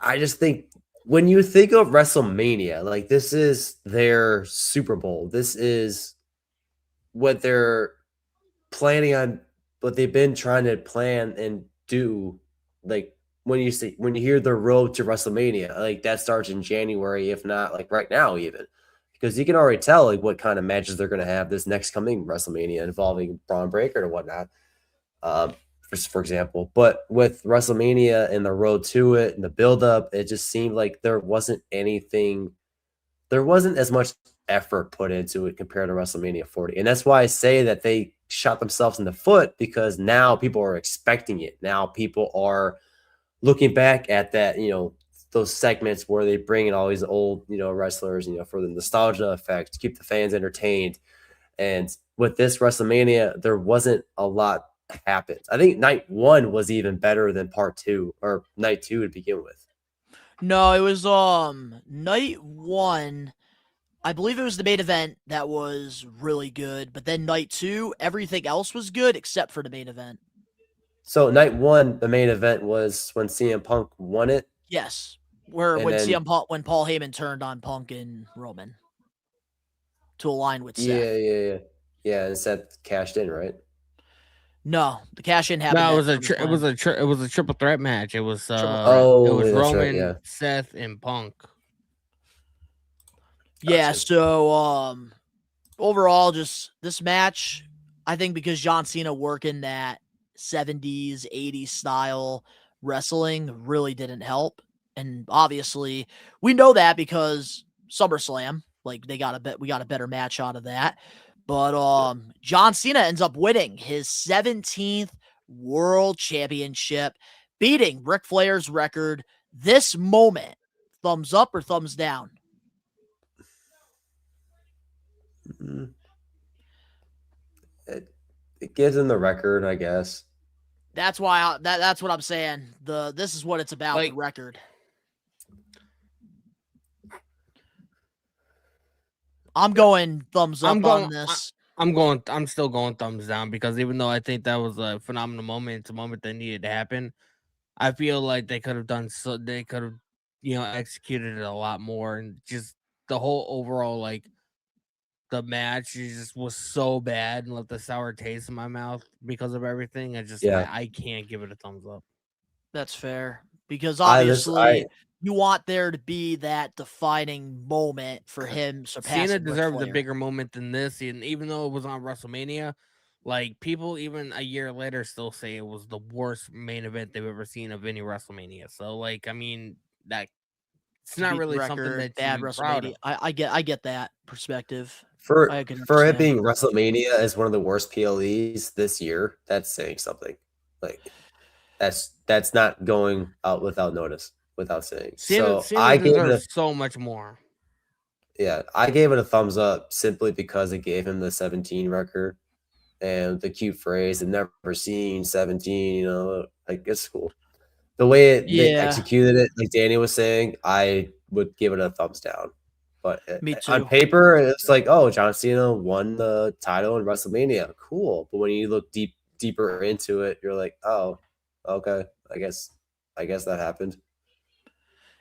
I just think when you think of WrestleMania, like this is their Super Bowl. This is what they're planning on, what they've been trying to plan and do. Like when you hear the road to WrestleMania, like that starts in January, if not like right now, even because you can already tell like what kind of matches they're going to have this next coming WrestleMania involving Braun Breaker and whatnot. For example, but with WrestleMania and the road to it and the buildup, it just seemed like there wasn't as much effort put into it compared to WrestleMania 40. And that's why I say that they shot themselves in the foot, because now people are expecting it. Now people are looking back at that, those segments where they bring in all these old, wrestlers, for the nostalgia effect, to keep the fans entertained. And with this WrestleMania, there wasn't a lot happened. I think night 1 was even better than part 2 or night 2 to begin with. No, it was night 1. I believe it was the main event that was really good, but then night 2, everything else was good except for the main event. So night 1, the main event was when CM Punk won it. Yes, when Paul Heyman turned on Punk and Roman to align with Seth. Yeah, and Seth cashed in, right? No, the cash in happened. No, it was a triple threat match. It was Roman, right, Seth, and Punk. Yeah, so overall, just this match, I think because John Cena working that 70s, 80s style wrestling really didn't help. And obviously, we know that because SummerSlam, like we got a better match out of that. But John Cena ends up winning his 17th World Championship, beating Ric Flair's record. This moment, thumbs up or thumbs down? It gives him the record, I guess. That's why that's what I'm saying. This is what it's about, the record. I'm going thumbs up on this. I'm still going thumbs down, because even though I think that was a phenomenal moment, it's a moment that needed to happen. I feel like they could have executed it a lot more, and just the whole overall, like, the match just was so bad and left a sour taste in my mouth because of everything. I can't give it a thumbs up. That's fair, because obviously you want there to be that defining moment for him surpassing Cena Ric deserved Flair. a bigger moment than this, and even though it was on WrestleMania, like, people even a year later still say it was the worst main event they've ever seen of any WrestleMania. So, like, I mean, that it's not really something that's bad to be proud of. I get that perspective. For it being WrestleMania as one of the worst PLEs this year, that's saying something. Like, that's not going out without notice, without saying. Cena I gave it so much more. Yeah, I gave it a thumbs up simply because it gave him the 17 record and the cute phrase, "I've never seen 17." Like, it's cool. The way they executed it, like Danny was saying, I would give it a thumbs down. But Me too. On paper, it's like, oh, John Cena won the title in WrestleMania. Cool. But when you look deeper into it, you're like, oh, okay. I guess that happened.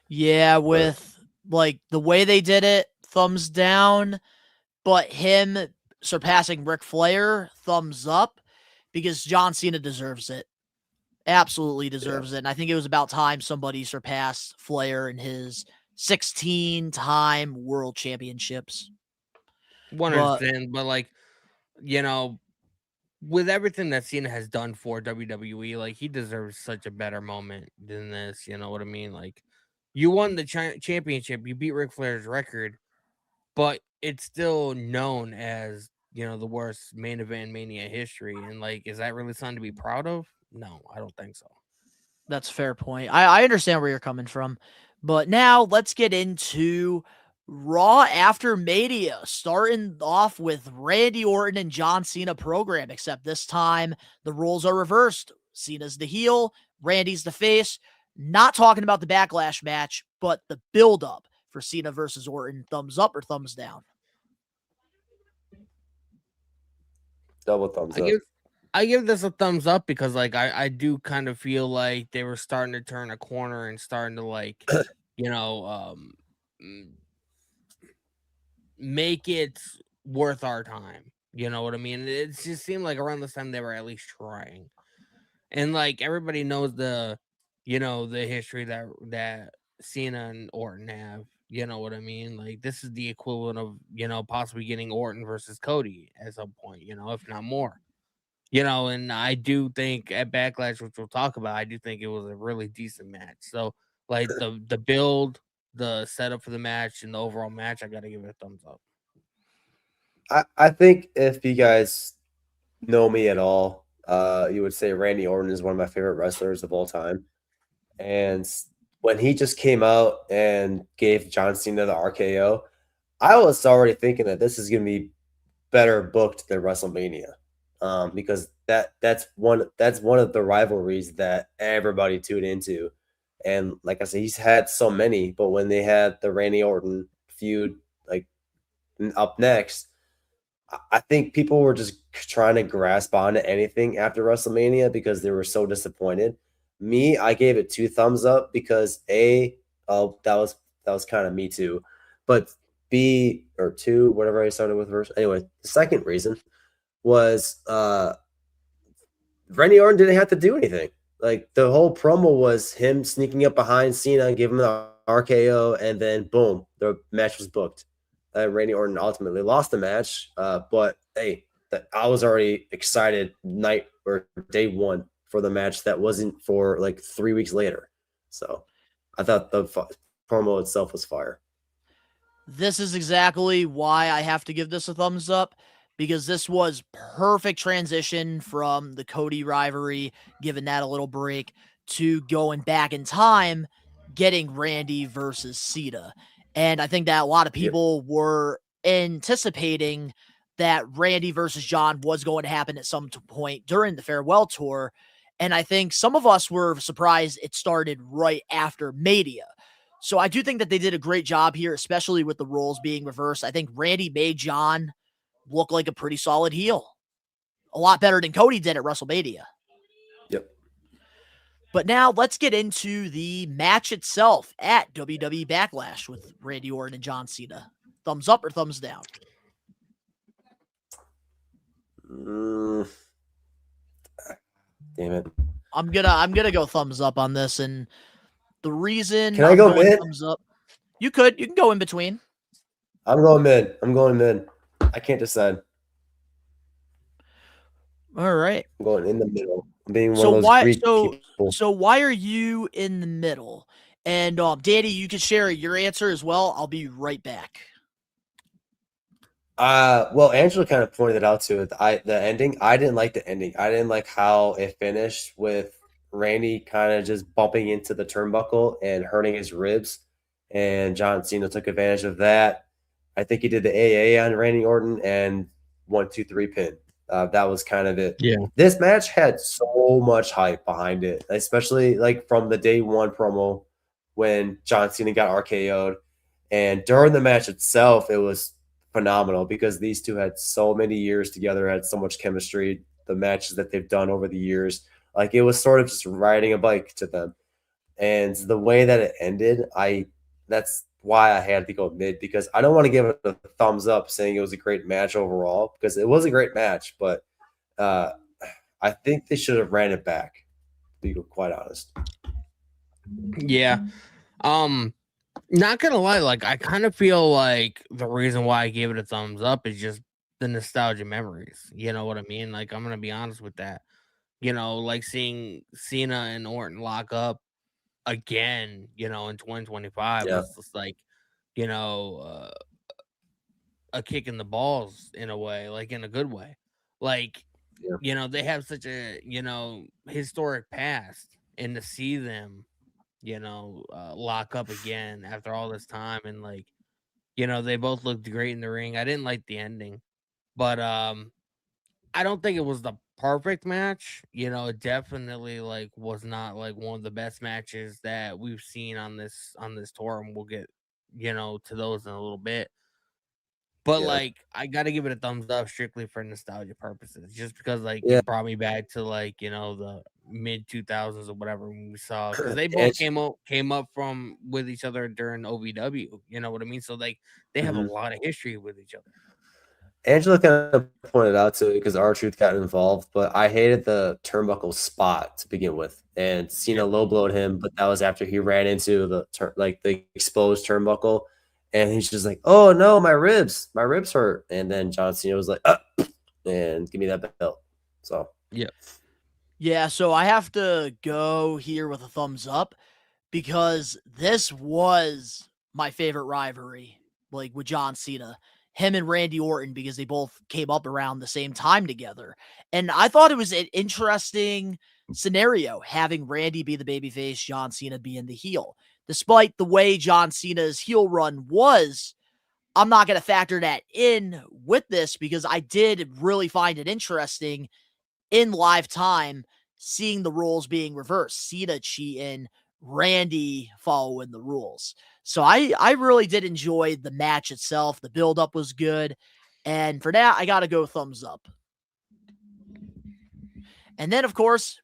Yeah, with like the way they did it, thumbs down. But him surpassing Ric Flair, thumbs up, because John Cena deserves it. Absolutely deserves it. And I think it was about time somebody surpassed Flair in his 16-time world championships. 100%, but like, with everything that Cena has done for WWE, like, he deserves such a better moment than this. You know what I mean? Like, you won the championship, you beat Ric Flair's record, but it's still known as, the worst main event in Mania history. And, like, is that really something to be proud of? No, I don't think so. That's a fair point. I understand where you're coming from. But now let's get into Raw after Mania, starting off with Randy Orton and John Cena program, except this time the roles are reversed. Cena's the heel, Randy's the face. Not talking about the Backlash match, but the build-up for Cena versus Orton. Thumbs up or thumbs down? Double thumbs up. I give this a thumbs up because like I do kind of feel like they were starting to turn a corner and starting to like, you know, make it worth our time. You know what I mean? It just seemed like around this time they were at least trying. And like everybody knows the, the history that Cena and Orton have. You know what I mean? Like this is the equivalent of possibly getting Orton versus Cody at some point. If not more. And I do think at Backlash, which we'll talk about, I do think it was a really decent match. So like the build, the setup for the match, and the overall match, I gotta give it a thumbs up. I think if you guys know me at all, you would say Randy Orton is one of my favorite wrestlers of all time. And when he just came out and gave John Cena the RKO, I was already thinking that this is going to be better booked than WrestleMania, because that's one of the rivalries that everybody tuned into. And like I said, he's had so many, but when they had the Randy Orton feud like up next, I think people were just trying to grasp onto anything after WrestleMania because they were so disappointed. Me, I gave it 2 thumbs up because that was kind of me too, but B or 2, whatever I started with first. Anyway, the second reason was Randy Orton didn't have to do anything. Like the whole promo was him sneaking up behind Cena and giving him the RKO, and then boom, the match was booked. Randy Orton ultimately lost the match, but hey, I was already excited night or day one for the match that wasn't for like 3 weeks later. So I thought the promo itself was fire. This is exactly why I have to give this a thumbs up, because this was perfect transition from the Cody rivalry, giving that a little break, to going back in time, getting Randy versus Cena. And I think that a lot of people were anticipating that Randy versus John was going to happen at some point during the farewell tour. And I think some of us were surprised it started right after Mania. So I do think that they did a great job here, especially with the roles being reversed. I think Randy made John look like a pretty solid heel. A lot better than Cody did at WrestleMania. Yep. But now let's get into the match itself at WWE Backlash with Randy Orton and John Cena. Thumbs up or thumbs down? Damn it. I'm gonna go thumbs up on this, and the reason Can I go mid? Thumbs up. You can go in between. I'm going mid. I can't decide. All right. I'm going in the middle. I'm being one of those Greek people. So why are you in the middle? And Danny, you can share your answer as well. I'll be right back. Well, Angela kind of pointed it out too. The ending. I didn't like the ending. I didn't like how it finished with Randy kind of just bumping into the turnbuckle and hurting his ribs, and John Cena took advantage of that. I think he did the AA on Randy Orton and 1, 2, 3 pin. That was kind of it. Yeah. This match had so much hype behind it, especially like from the day one promo when John Cena got RKO'd, and during the match itself, it was phenomenal because these two had so many years together, had so much chemistry. The matches that they've done over the years, like it was sort of just riding a bike to them. And the way that it ended, that's why I had to go mid, because I don't want to give it a thumbs up saying it was a great match overall, because it was a great match, but I think they should have ran it back, to be quite honest. Yeah. Not gonna lie, like I kind of feel like the reason why I gave it a thumbs up is just the nostalgia memories. You know what I mean? Like I'm gonna be honest with that. Like seeing Cena and Orton lock up again, in 2025 was just like, a kick in the balls in a way, like in a good way. Like, they have such a, historic past, and to see them, lock up again after all this time, and like, they both looked great in the ring. I didn't like the ending, but I don't think it was the perfect match. It definitely like was not like one of the best matches that we've seen on this tour, and we'll get to those in a little bit. But Yeah. like, I gotta give it a thumbs up strictly for nostalgia purposes, just because like Yeah. it brought me back to like the mid 2000s or whatever when we saw, because they both And came up from with each other during OVW. You know what I mean? So like they have a Mhm. lot of history with each other. Angela kind of pointed out to it because R-Truth got involved, but I hated the turnbuckle spot to begin with. And Cena low blowed him, but that was after he ran into the exposed turnbuckle. And he's just like, "Oh no, my ribs hurt." And then John Cena was like, and give me that belt. So yeah. Yeah, so I have to go here with a thumbs up because this was my favorite rivalry, like with John Cena, him and Randy Orton, because they both came up around the same time together. And I thought it was an interesting scenario having Randy be the babyface, John Cena being the heel. Despite the way John Cena's heel run was, I'm not going to factor that in with this because I did really find it interesting in live time, seeing the roles being reversed, Cena cheating, Randy following the rules. So I really did enjoy the match itself. The build-up was good. And for that, I got to go thumbs up. And then, of course,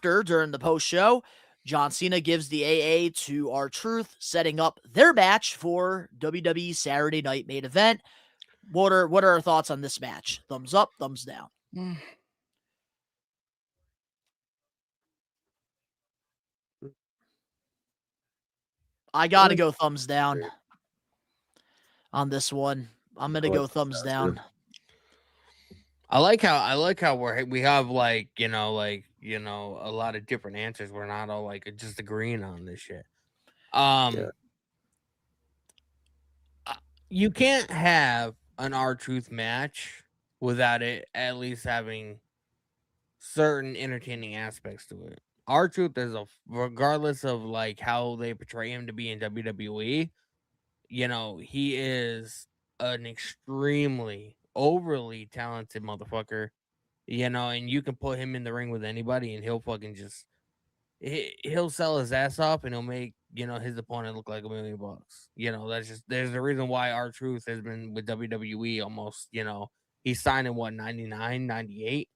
during the post-show, John Cena gives the AA to R-Truth, setting up their match for WWE Saturday Night Main Event. What are our thoughts on this match? Thumbs up, thumbs down. I got to go thumbs down on this one. I'm going to go thumbs down. I like how we have like a lot of different answers. We're not all like just agreeing on this shit. You can't have an R-Truth match without it at least having certain entertaining aspects to it. R-Truth is regardless of like how they portray him to be in WWE, he is an extremely overly talented motherfucker, and you can put him in the ring with anybody and he'll fucking just he'll sell his ass off and he'll make his opponent look like $1 million. That's just there's a reason why R-Truth has been with WWE almost. He signed in what 99, 98.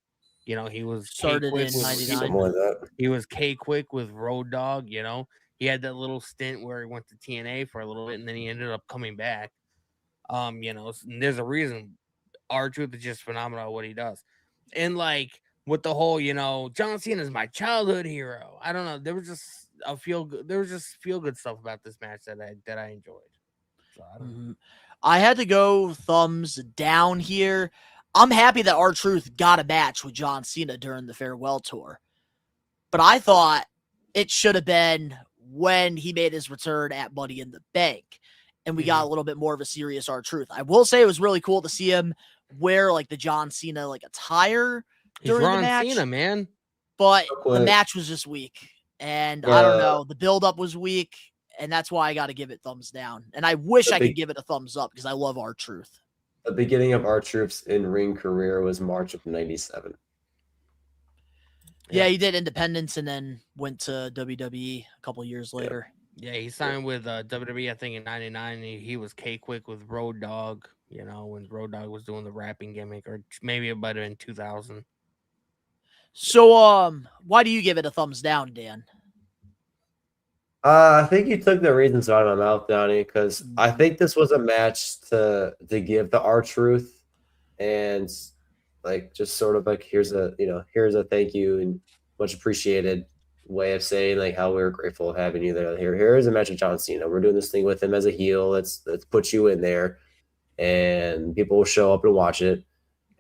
He was started in 99. He was K-Quick with Road Dogg. He had that little stint where he went to TNA for a little bit and then he ended up coming back. And there's a reason R-Truth is just phenomenal at what he does. And like with the whole, John Cena is my childhood hero. I don't know. There was just feel good stuff about this match that I enjoyed. So I don't know. I had to go thumbs down here. I'm happy that R-Truth got a match with John Cena during the farewell tour. But I thought it should have been when he made his return at Money in the Bank. And we got a little bit more of a serious R-Truth. I will say it was really cool to see him wear like the John Cena like attire during the match. Cena, man. But the match was just weak. And I don't know. The build-up was weak. And that's why I got to give it thumbs down. And I wish I could give it a thumbs up because I love R-Truth. The beginning of R-Truth's in-ring career was March of '97. Yeah, he did Independence and then went to WWE a couple years later. Yeah, he signed with WWE, I think, in '99. He was K-Quick with Road Dogg, when Road Dogg was doing the rapping gimmick, or maybe it might have been 2000. So, why do you give it a thumbs down, Dan? I think you took the reasons out of my mouth, Donnie, because I think this was a match to give the R-Truth and like just sort of like here's a thank you and much appreciated way of saying like how we're grateful of having you there. Here is a match with John Cena. We're doing this thing with him as a heel. Let's put you in there, and people will show up and watch it.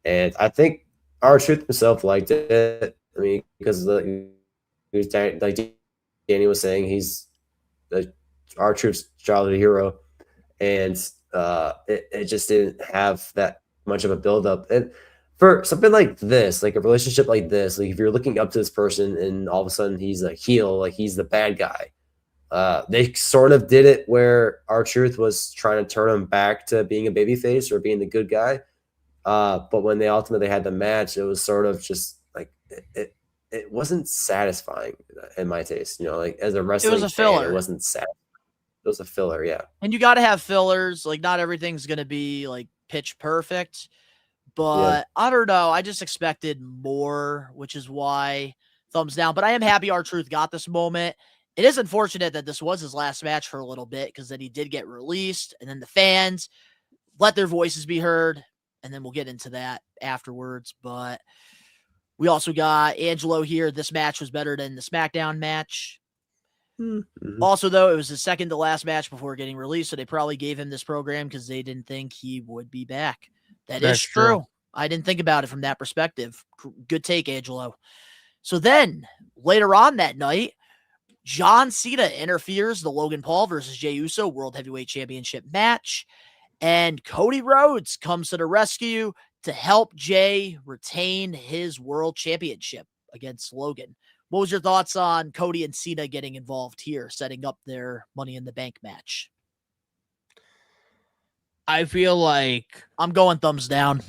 And I think R-Truth himself liked it. I mean, because like Danny was saying, he's R-Truth's childhood hero, and it just didn't have that much of a build-up. And for something like this, like a relationship like this, like if you're looking up to this person and all of a sudden he's a heel, like he's the bad guy, they sort of did it where R-Truth was trying to turn him back to being a babyface or being the good guy. But when they ultimately had the match, it was sort of just like it wasn't satisfying in my taste. Like as a wrestling it was a filler. Fan, it wasn't satisfying. It was a filler, yeah. And you got to have fillers. Like not everything's going to be like pitch perfect. But I don't know. I just expected more, which is why thumbs down. But I am happy R-Truth got this moment. It is unfortunate that this was his last match for a little bit, because then he did get released, and then the fans let their voices be heard, and then we'll get into that afterwards. But we also got Angelo here. This match was better than the SmackDown match. Also, though, it was his second to last match before getting released, so they probably gave him this program because they didn't think he would be back. That's true. I didn't think about it from that perspective. Good take, Angelo. So then, later on that night, John Cena interferes the Logan Paul versus Jey Uso World Heavyweight Championship match, and Cody Rhodes comes to the rescue to help Jey retain his World Championship against Logan. What was your thoughts on Cody and Cena getting involved here, setting up their Money in the Bank match? I feel like I'm going thumbs down.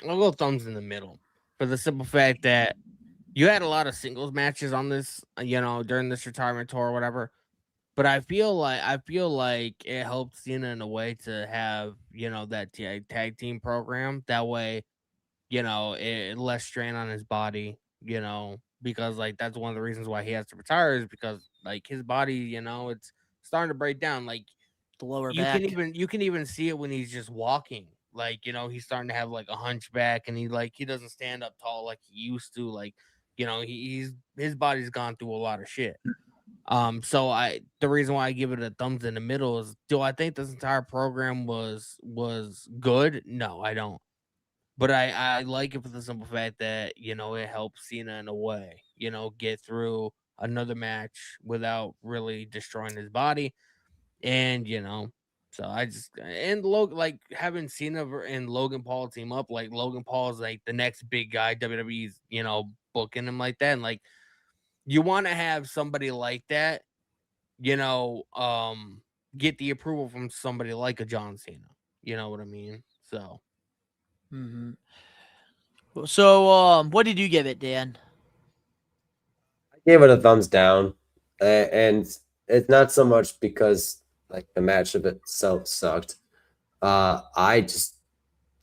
I'll go thumbs in the middle for the simple fact that you had a lot of singles matches on this, during this retirement tour or whatever. But I feel like it helped Cena in a way to have, that tag team program. That way, it less strain on his body, because like that's one of the reasons why he has to retire, is because like his body, it's starting to break down. Like the lower back. You can even see it when he's just walking. Like, he's starting to have like a hunchback, and he doesn't stand up tall like he used to. Like, his body's gone through a lot of shit. So the reason why I give it a thumbs in the middle is, do I think this entire program was good? No, I don't. But I like it for the simple fact that, it helps Cena in a way, get through another match without really destroying his body. And, so like having Cena and Logan Paul team up, like Logan Paul is like the next big guy. WWE's, booking him like that. And like, you want to have somebody like that, get the approval from somebody like a John Cena. You know what I mean? So. So, what did you give it, Dan? I gave it a thumbs down, and it's not so much because like the match of itself sucked. I just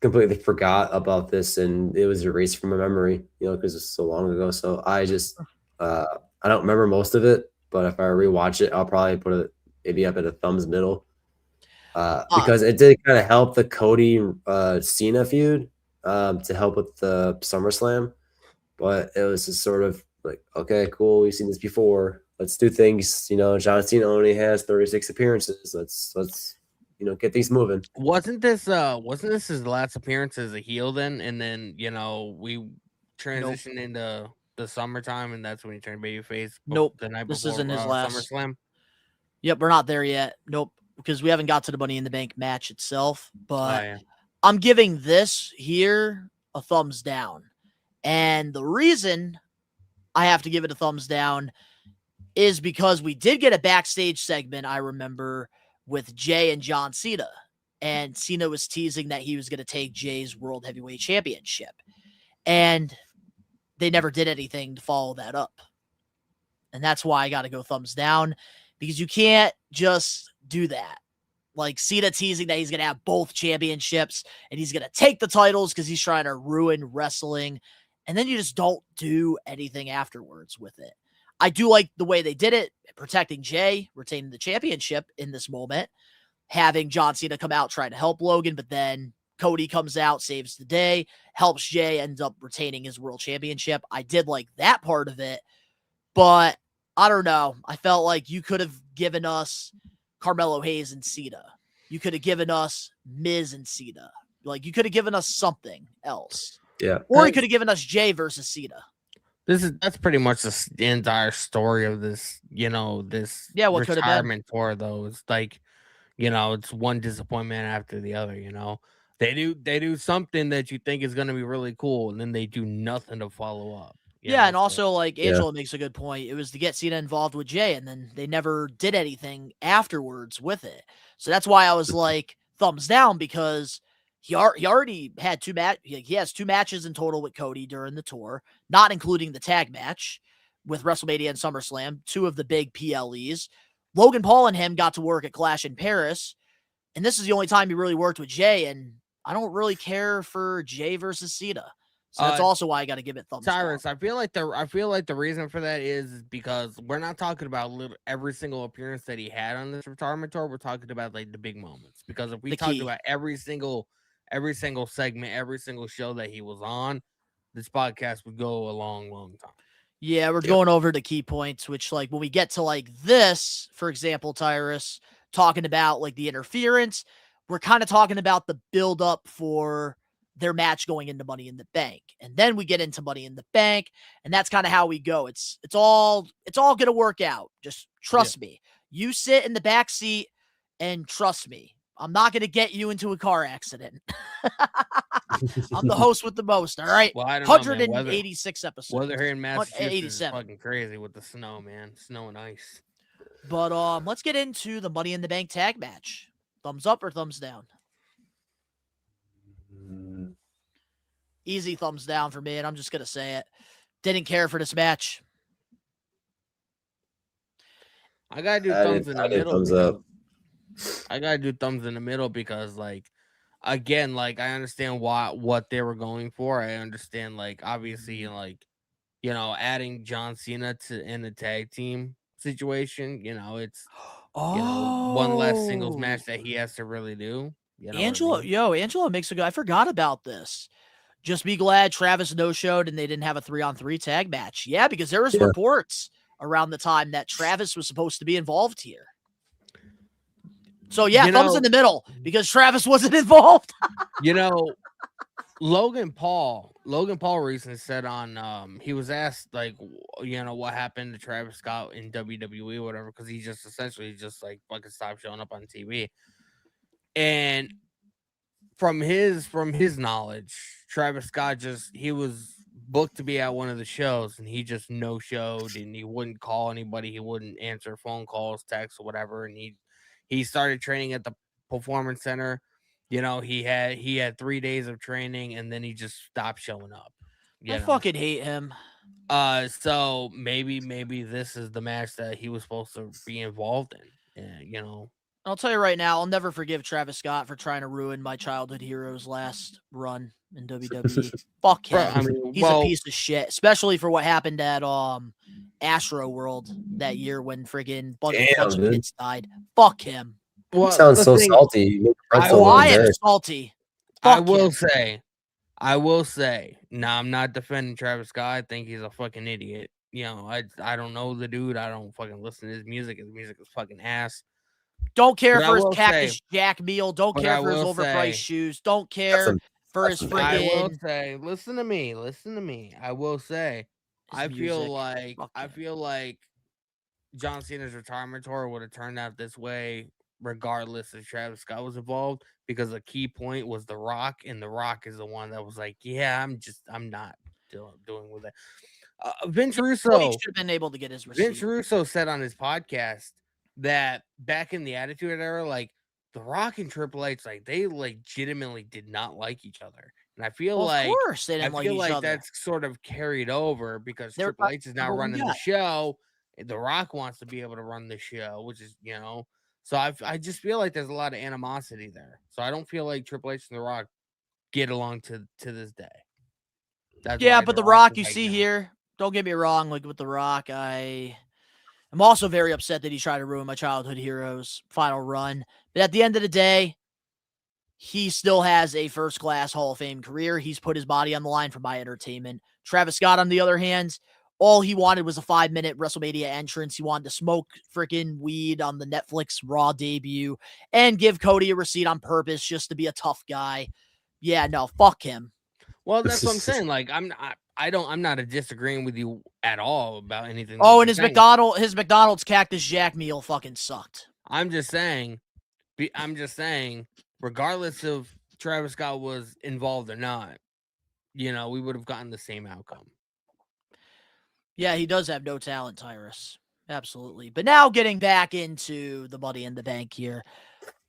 completely forgot about this, and it was erased from my memory, because it's so long ago. So I just I don't remember most of it, but if I rewatch it, I'll probably put it maybe up at a thumbs middle, because it did kind of help the Cody Cena feud, to help with the SummerSlam, but it was just sort of like, okay, cool, we've seen this before. Let's do things. John Cena only has 36 appearances. Let's get things moving. Wasn't this his last appearance as a heel then? And then, we transitioned into the summertime, and that's when he turned babyface. Nope. The night this before isn't his last SummerSlam. Yep, we're not there yet. Nope, because we haven't got to the Money in the Bank match itself. But I'm giving this here a thumbs down. And the reason I have to give it a thumbs down is because we did get a backstage segment, I remember, with Jey and John Cena. And Cena was teasing that he was going to take Jey's World Heavyweight Championship. And they never did anything to follow that up. And that's why I got to go thumbs down, because you can't just do that. Like Cena teasing that he's going to have both championships and he's going to take the titles because he's trying to ruin wrestling. And then you just don't do anything afterwards with it. I do like the way they did it, protecting Jey, retaining the championship in this moment, having John Cena come out trying to help Logan, but then Cody comes out, saves the day, helps Jey, ends up retaining his world championship. I did like that part of it, but I don't know. I felt like you could have given us Carmelo Hayes and Cena. You could have given us Miz and Cena. Like, you could have given us something else. Yeah. Or you could have given us Jey versus Cena. That's pretty much the entire story of this, this what could have been retirement tour, though. It's like, it's one disappointment after the other, They do something that you think is going to be really cool, and then they do nothing to follow up. And also, like, Angela makes a good point. It was to get Cena involved with Jey, and then they never did anything afterwards with it. So that's why I was like, thumbs down, because he already had he has 2 matches in total with Cody during the tour, not including the tag match with WrestleMania and SummerSlam, 2 of the big PLEs. Logan Paul and him got to work at Clash in Paris, And this is the only time he really worked with Jay, and I don't really care for Jay versus Cena. So that's also why I got to give it thumbs Cyrus, down. I feel like the reason for that is because we're not talking about every single appearance that he had on this retirement tour. We're talking about like the big moments. Because if we talked about every single segment, every single show that he was on, this podcast would go a long, long time. Yeah, we're going over the key points, which like when we get to like this, for example, Tyrus talking about like the interference, we're kind of talking about the build up for their match going into Money in the Bank. And then we get into Money in the Bank, and that's kind of how we go. It's all going to work out. Just trust me. You sit in the back seat and trust me. I'm not going to get you into a car accident. I'm the host with the most, all right? Well, I don't 186 know, episodes. Weather here in Massachusetts 87. is fucking crazy with the snow, man. Snow and ice. But let's get into the Money in the Bank tag match. Thumbs up or thumbs down? Easy thumbs down for me, and I'm just going to say it. Didn't care for this match. I got to do thumbs in the middle. Thumbs up. I got to do thumbs in the middle because, like, again, like, I understand what they were going for. I understand, like, obviously, like, you know, adding John Cena in the tag team situation, you know, it's you know, one less singles match that he has to really do. You know Angelo makes a good. I forgot about this. Just be glad Travis no-showed and they didn't have a 3-on-3 tag match. Yeah, because there was reports around the time that Travis was supposed to be involved here. So yeah, thumbs in the middle because Travis wasn't involved. You know, Logan Paul recently said on he was asked like, you know, what happened to Travis Scott in WWE or whatever, because he just essentially just like fucking stopped showing up on TV. And from his knowledge, Travis Scott he was booked to be at one of the shows and he just no-showed, and he wouldn't call anybody, he wouldn't answer phone calls, texts, or whatever, and he started training at the Performance Center. You know, he had 3 days of training and then he just stopped showing up. I fucking hate him. So maybe this is the match that he was supposed to be involved in. Yeah, you know. I'll tell you right now, I'll never forgive Travis Scott for trying to ruin my childhood hero's last run in WWE. Fuck him. I mean, he's a piece of shit, especially for what happened at Astro World that year when friggin' bunch of kids died. Fuck him. Well, he sounds so salty. I am salty. I will say, now I'm not defending Travis Scott. I think he's a fucking idiot. You know, I don't know the dude. I don't fucking listen to his music. His music is fucking ass. Don't care for his Cactus Jack meal. Don't care for his overpriced shoes. Don't care for his friggin'. I will say, listen to me. I will say, I feel like John Cena's retirement tour would have turned out this way regardless if Travis Scott was involved, because the key point was The Rock, and The Rock is the one that was like, yeah, I'm not doing with it. Vince Russo should have been able to get his receipt. Vince Russo said on his podcast that back in the Attitude Era, like The Rock and Triple H, like they legitimately did not like each other, and I feel like, of course they didn't like each other. That's sort of carried over because Triple H is now running the show. The Rock wants to be able to run the show, which is, you know, so I just feel like there's a lot of animosity there. So I don't feel like Triple H and The Rock get along to this day. But The Rock, you see here, don't get me wrong, like with The Rock, I'm also very upset that he tried to ruin my childhood hero's final run. But at the end of the day, he still has a first-class Hall of Fame career. He's put his body on the line for my entertainment. Travis Scott, on the other hand, all he wanted was a 5-minute WrestleMania entrance. He wanted to smoke freaking weed on the Netflix Raw debut and give Cody a receipt on purpose just to be a tough guy. Yeah, no, fuck him. Well, that's what I'm saying. Like, I'm not disagreeing with you at all about anything. Oh, and his McDonald's Cactus Jack meal fucking sucked. I'm just saying, regardless of Travis Scott was involved or not, you know, we would have gotten the same outcome. Yeah, he does have no talent, Tyrus. Absolutely. But now getting back into the Money in the Bank here,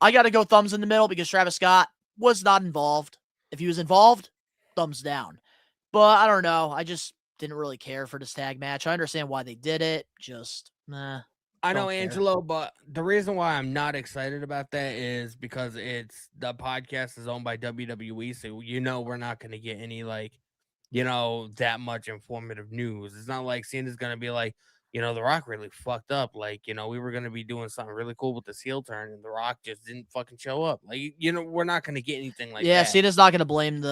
I got to go thumbs in the middle because Travis Scott was not involved. If he was involved, thumbs down. But I don't know. I just didn't really care for this tag match. I understand why they did it. Just, I know, Don't care. Angelo, but the reason why I'm not excited about that is because the podcast is owned by WWE, so we're not going to get any that much informative news. It's not like Cena's going to be like, The Rock really fucked up. Like, we were going to be doing something really cool with this heel turn, and The Rock just didn't fucking show up. Like, we're not going to get anything like Yeah, that. Cena's not going to blame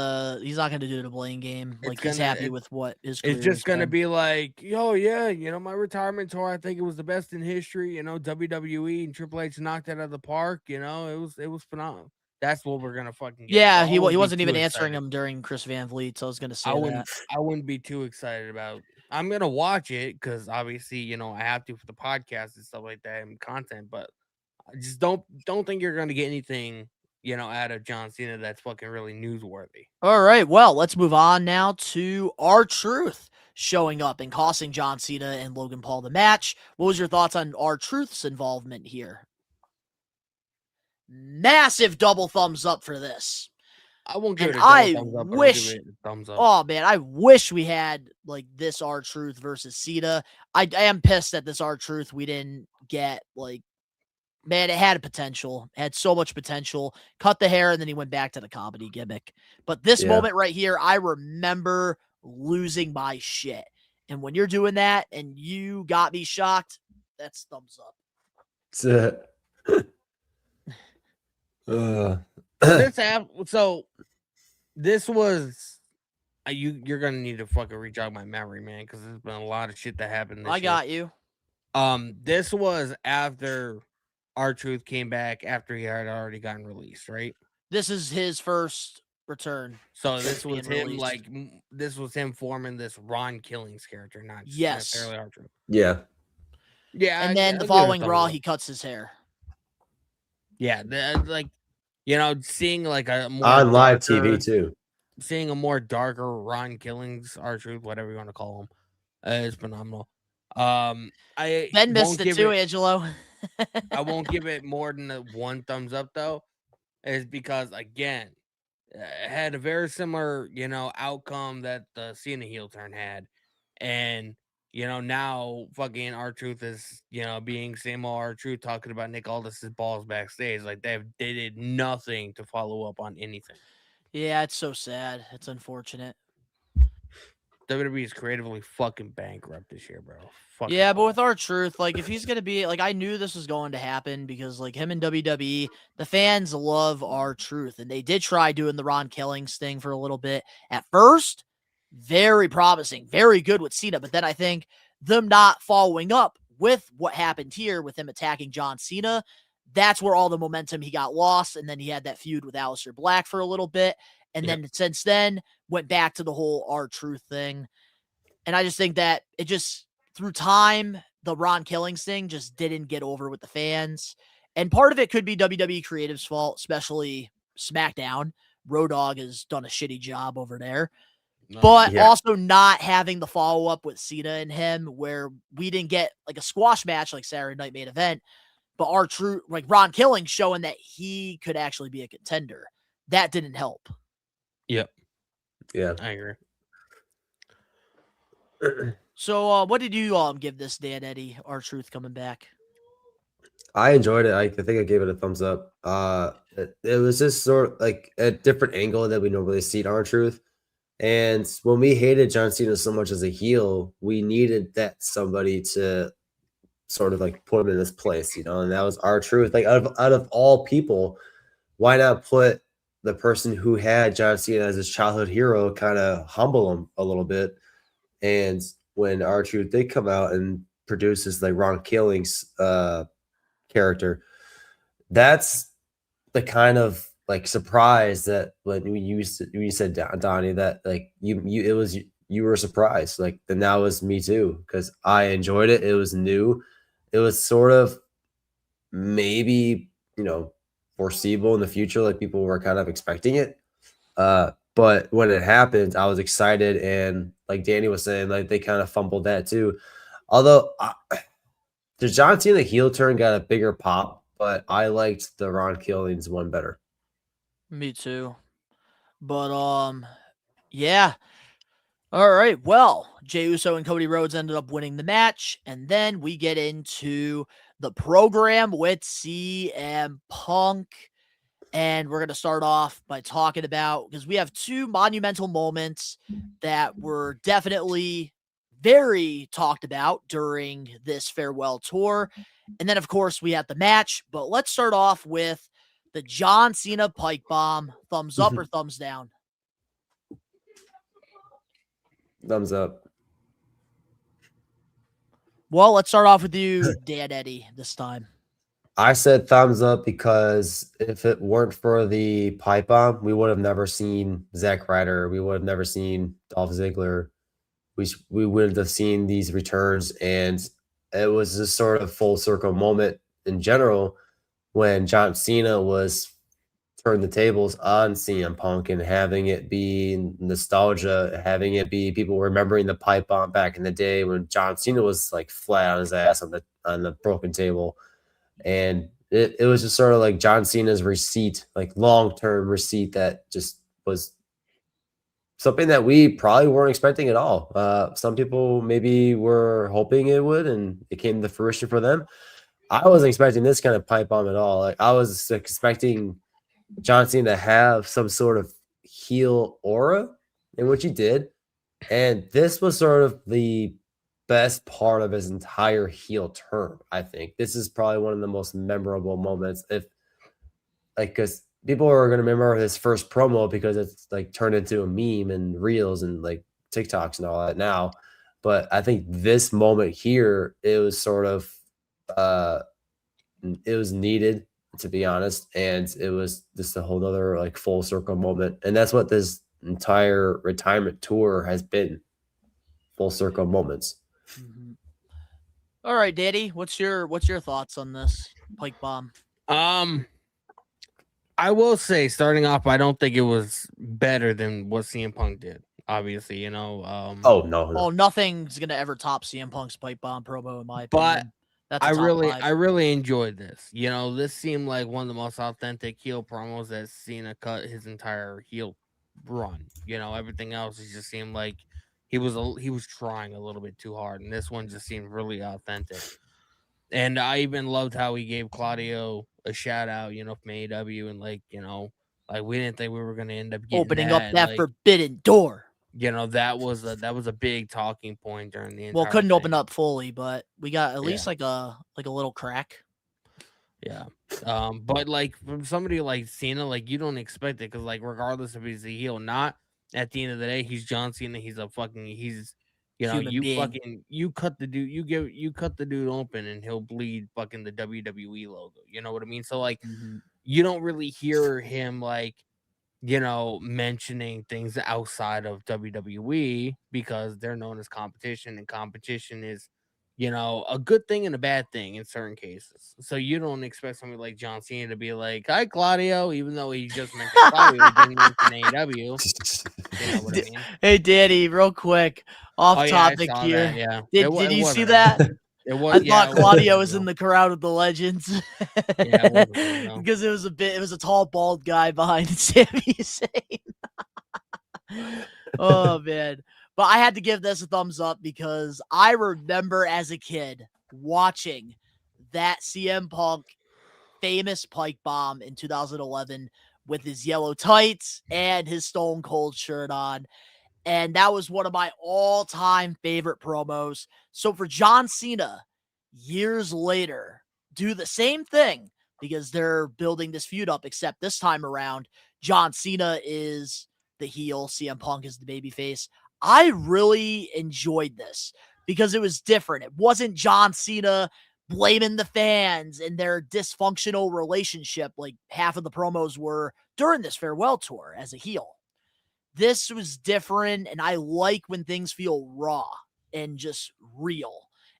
he's not going to do the blame game. Like, he's happy with what his career It's just has going to been. be like, yeah, my retirement tour, I think it was the best in history. WWE and Triple H knocked it out of the park. It was phenomenal. That's what we're gonna fucking get. Yeah, So he wouldn't be wasn't even too answering excited. him during Chris Van Vliet, so I was going to say I wouldn't be too excited about. I'm gonna watch it because obviously, I have to for the podcast and stuff like that and content. But I just don't think you're gonna get anything, out of John Cena that's fucking really newsworthy. All right, well, let's move on now to R-Truth showing up and costing John Cena and Logan Paul the match. What was your thoughts on R-Truth's involvement here? Massive double thumbs up for this. I won't give And it a double thumbs up, but I'll give wish, it a thumbs up. oh man, I wish we had like this R-Truth versus Cena. I am pissed that this R-Truth we didn't get. Like, man, it had potential. It had so much potential. Cut the hair, and then he went back to the comedy gimmick. But this moment right here, I remember losing my shit. And when you're doing that and you got me shocked, that's thumbs up. This was you're gonna need to fucking re-jog my memory, man, because there's been a lot of shit that happened this year. I got you. This was after R-Truth came back after he had already gotten released, right? This is his first return. So this was him this was him forming this Ron Killings character, not just necessarily R-Truth. Yeah. Yeah, And then the following Raw, he cuts his hair. Yeah, seeing like a more on live TV too. Seeing a more darker Ron Killings, R-Truth, whatever you want to call him, is phenomenal. Ben missed it too, Angelo. I won't give it more than one thumbs up though, is because again, it had a very similar, outcome that the Cena heel turn had, and now fucking R-Truth is, being same old R-Truth talking about Nick Aldis's balls backstage. Like they did nothing to follow up on anything. Yeah, it's so sad. It's unfortunate. WWE is creatively fucking bankrupt this year, bro. Yeah, but with R-Truth, like if he's gonna be like, I knew this was going to happen because like him and WWE, the fans love R-Truth, and they did try doing the Ron Killings thing for a little bit at first. Very promising, very good with Cena, but then I think them not following up with what happened here with him attacking John Cena, that's where all the momentum he got lost, and then he had that feud with Aleister Black for a little bit, and then since then went back to the whole R-Truth thing, and I just think that it just through time the Ron Killings thing just didn't get over with the fans, and part of it could be WWE Creative's fault, especially SmackDown. Road Dogg has done a shitty job over there. But also not having the follow-up with Cena and him where we didn't get like a squash match like Saturday Night Main Event, but R-Truth, like Ron Killings showing that he could actually be a contender. That didn't help. Yep. Yeah. I agree. So what did you give this, Dan Eddy, R-Truth coming back? I enjoyed it. I think I gave it a thumbs up. It was just sort of like a different angle that we normally see in R-Truth. And when we hated John Cena so much as a heel, we needed that somebody to sort of like put him in this place, and that was R-Truth. Like out of all people, why not put the person who had John Cena as his childhood hero, kind of humble him a little bit? And when R-Truth did come out and produce this like Ron Killings character, that's the kind of like surprise that when you said Donnie that like you were surprised, like then that was me too, because I enjoyed it. It was new. It was sort of maybe foreseeable in the future, like people were kind of expecting it. But when it happened, I was excited, and like Danny was saying, like they kind of fumbled that too. Although the John Cena heel turn got a bigger pop, but I liked the Ron Killings one better. Me too. But yeah. All right. Well, Jey Uso and Cody Rhodes ended up winning the match. And then we get into the program with CM Punk. And we're going to start off by talking about, because we have two monumental moments that were definitely very talked about during this farewell tour. And then, of course, we had the match. But let's start off with the John Cena Pike Bomb. Thumbs up or thumbs down? Thumbs up. Well, let's start off with you, Dan Eddy, this time. I said thumbs up because if it weren't for the pipe bomb, we would have never seen Zack Ryder. We would have never seen Dolph Ziggler. We would have seen these returns, and it was just sort of full circle moment in general when John Cena was turned the tables on CM Punk and having it be nostalgia, having it be people remembering the pipe bomb back in the day when John Cena was like flat on his ass on the broken table. And it was just sort of like John Cena's receipt, like long-term receipt that just was something that we probably weren't expecting at all. Some people maybe were hoping it would, and it came to fruition for them. I wasn't expecting this kind of pipe bomb at all. Like I was expecting John Cena to have some sort of heel aura, in which he did. And this was sort of the best part of his entire heel turn. I think this is probably one of the most memorable moments. If like, because people are going to remember his first promo because it's like turned into a meme and reels and like TikToks and all that now. But I think this moment here, it was sort of, it was needed, to be honest. And it was just a whole other like full circle moment. And that's what this entire retirement tour has been. Full circle moments. Mm-hmm. All right, Daddy, what's your thoughts on this Pike Bomb? I will say, starting off, I don't think it was better than what CM Punk did. Obviously, you know. Oh no. Oh, nothing's gonna ever top CM Punk's Pike Bomb promo in my But opinion. I really enjoyed this. You know, this seemed like one of the most authentic heel promos that Cena cut his entire heel run. You know, everything else it just seemed like he was trying a little bit too hard, and this one just seemed really authentic. And I even loved how he gave Claudio a shout out, you know, from AEW, and like, you know, like we didn't think we were gonna end up opening up that like, forbidden door. You know, that was a big talking point during the entire well, couldn't thing. open up fully, but we got at least like a little crack. Yeah. But like from somebody like Cena, like you don't expect it because like regardless if he's a heel or not, at the end of the day, he's John Cena. He's you know, you cut the dude, you cut the dude open and he'll bleed fucking the WWE logo. You know what I mean? So like you don't really hear him like, you know, mentioning things outside of WWE because they're known as competition, and competition is, you know, a good thing and a bad thing in certain cases. So you don't expect somebody like John Cena to be like, "Hi, Claudio," even though he just mentioned Claudio, didn't mention AEW. You know what I mean? Hey, Danny, real quick, off topic here. That, yeah. Did you see that? I thought Claudio was in the crowd of the legends. Yeah, because it was a tall, bald guy behind Sami Zayn. Oh man. But I had to give this a thumbs up because I remember as a kid watching that CM Punk famous Pike Bomb in 2011 with his yellow tights and his Stone Cold shirt on. And that was one of my all-time favorite promos. So for John Cena, years later, do the same thing because they're building this feud up, except this time around, John Cena is the heel, CM Punk is the babyface. I really enjoyed this because it was different. It wasn't John Cena blaming the fans and their dysfunctional relationship like half of the promos were during this farewell tour as a heel. This was different, and I like when things feel raw and just real.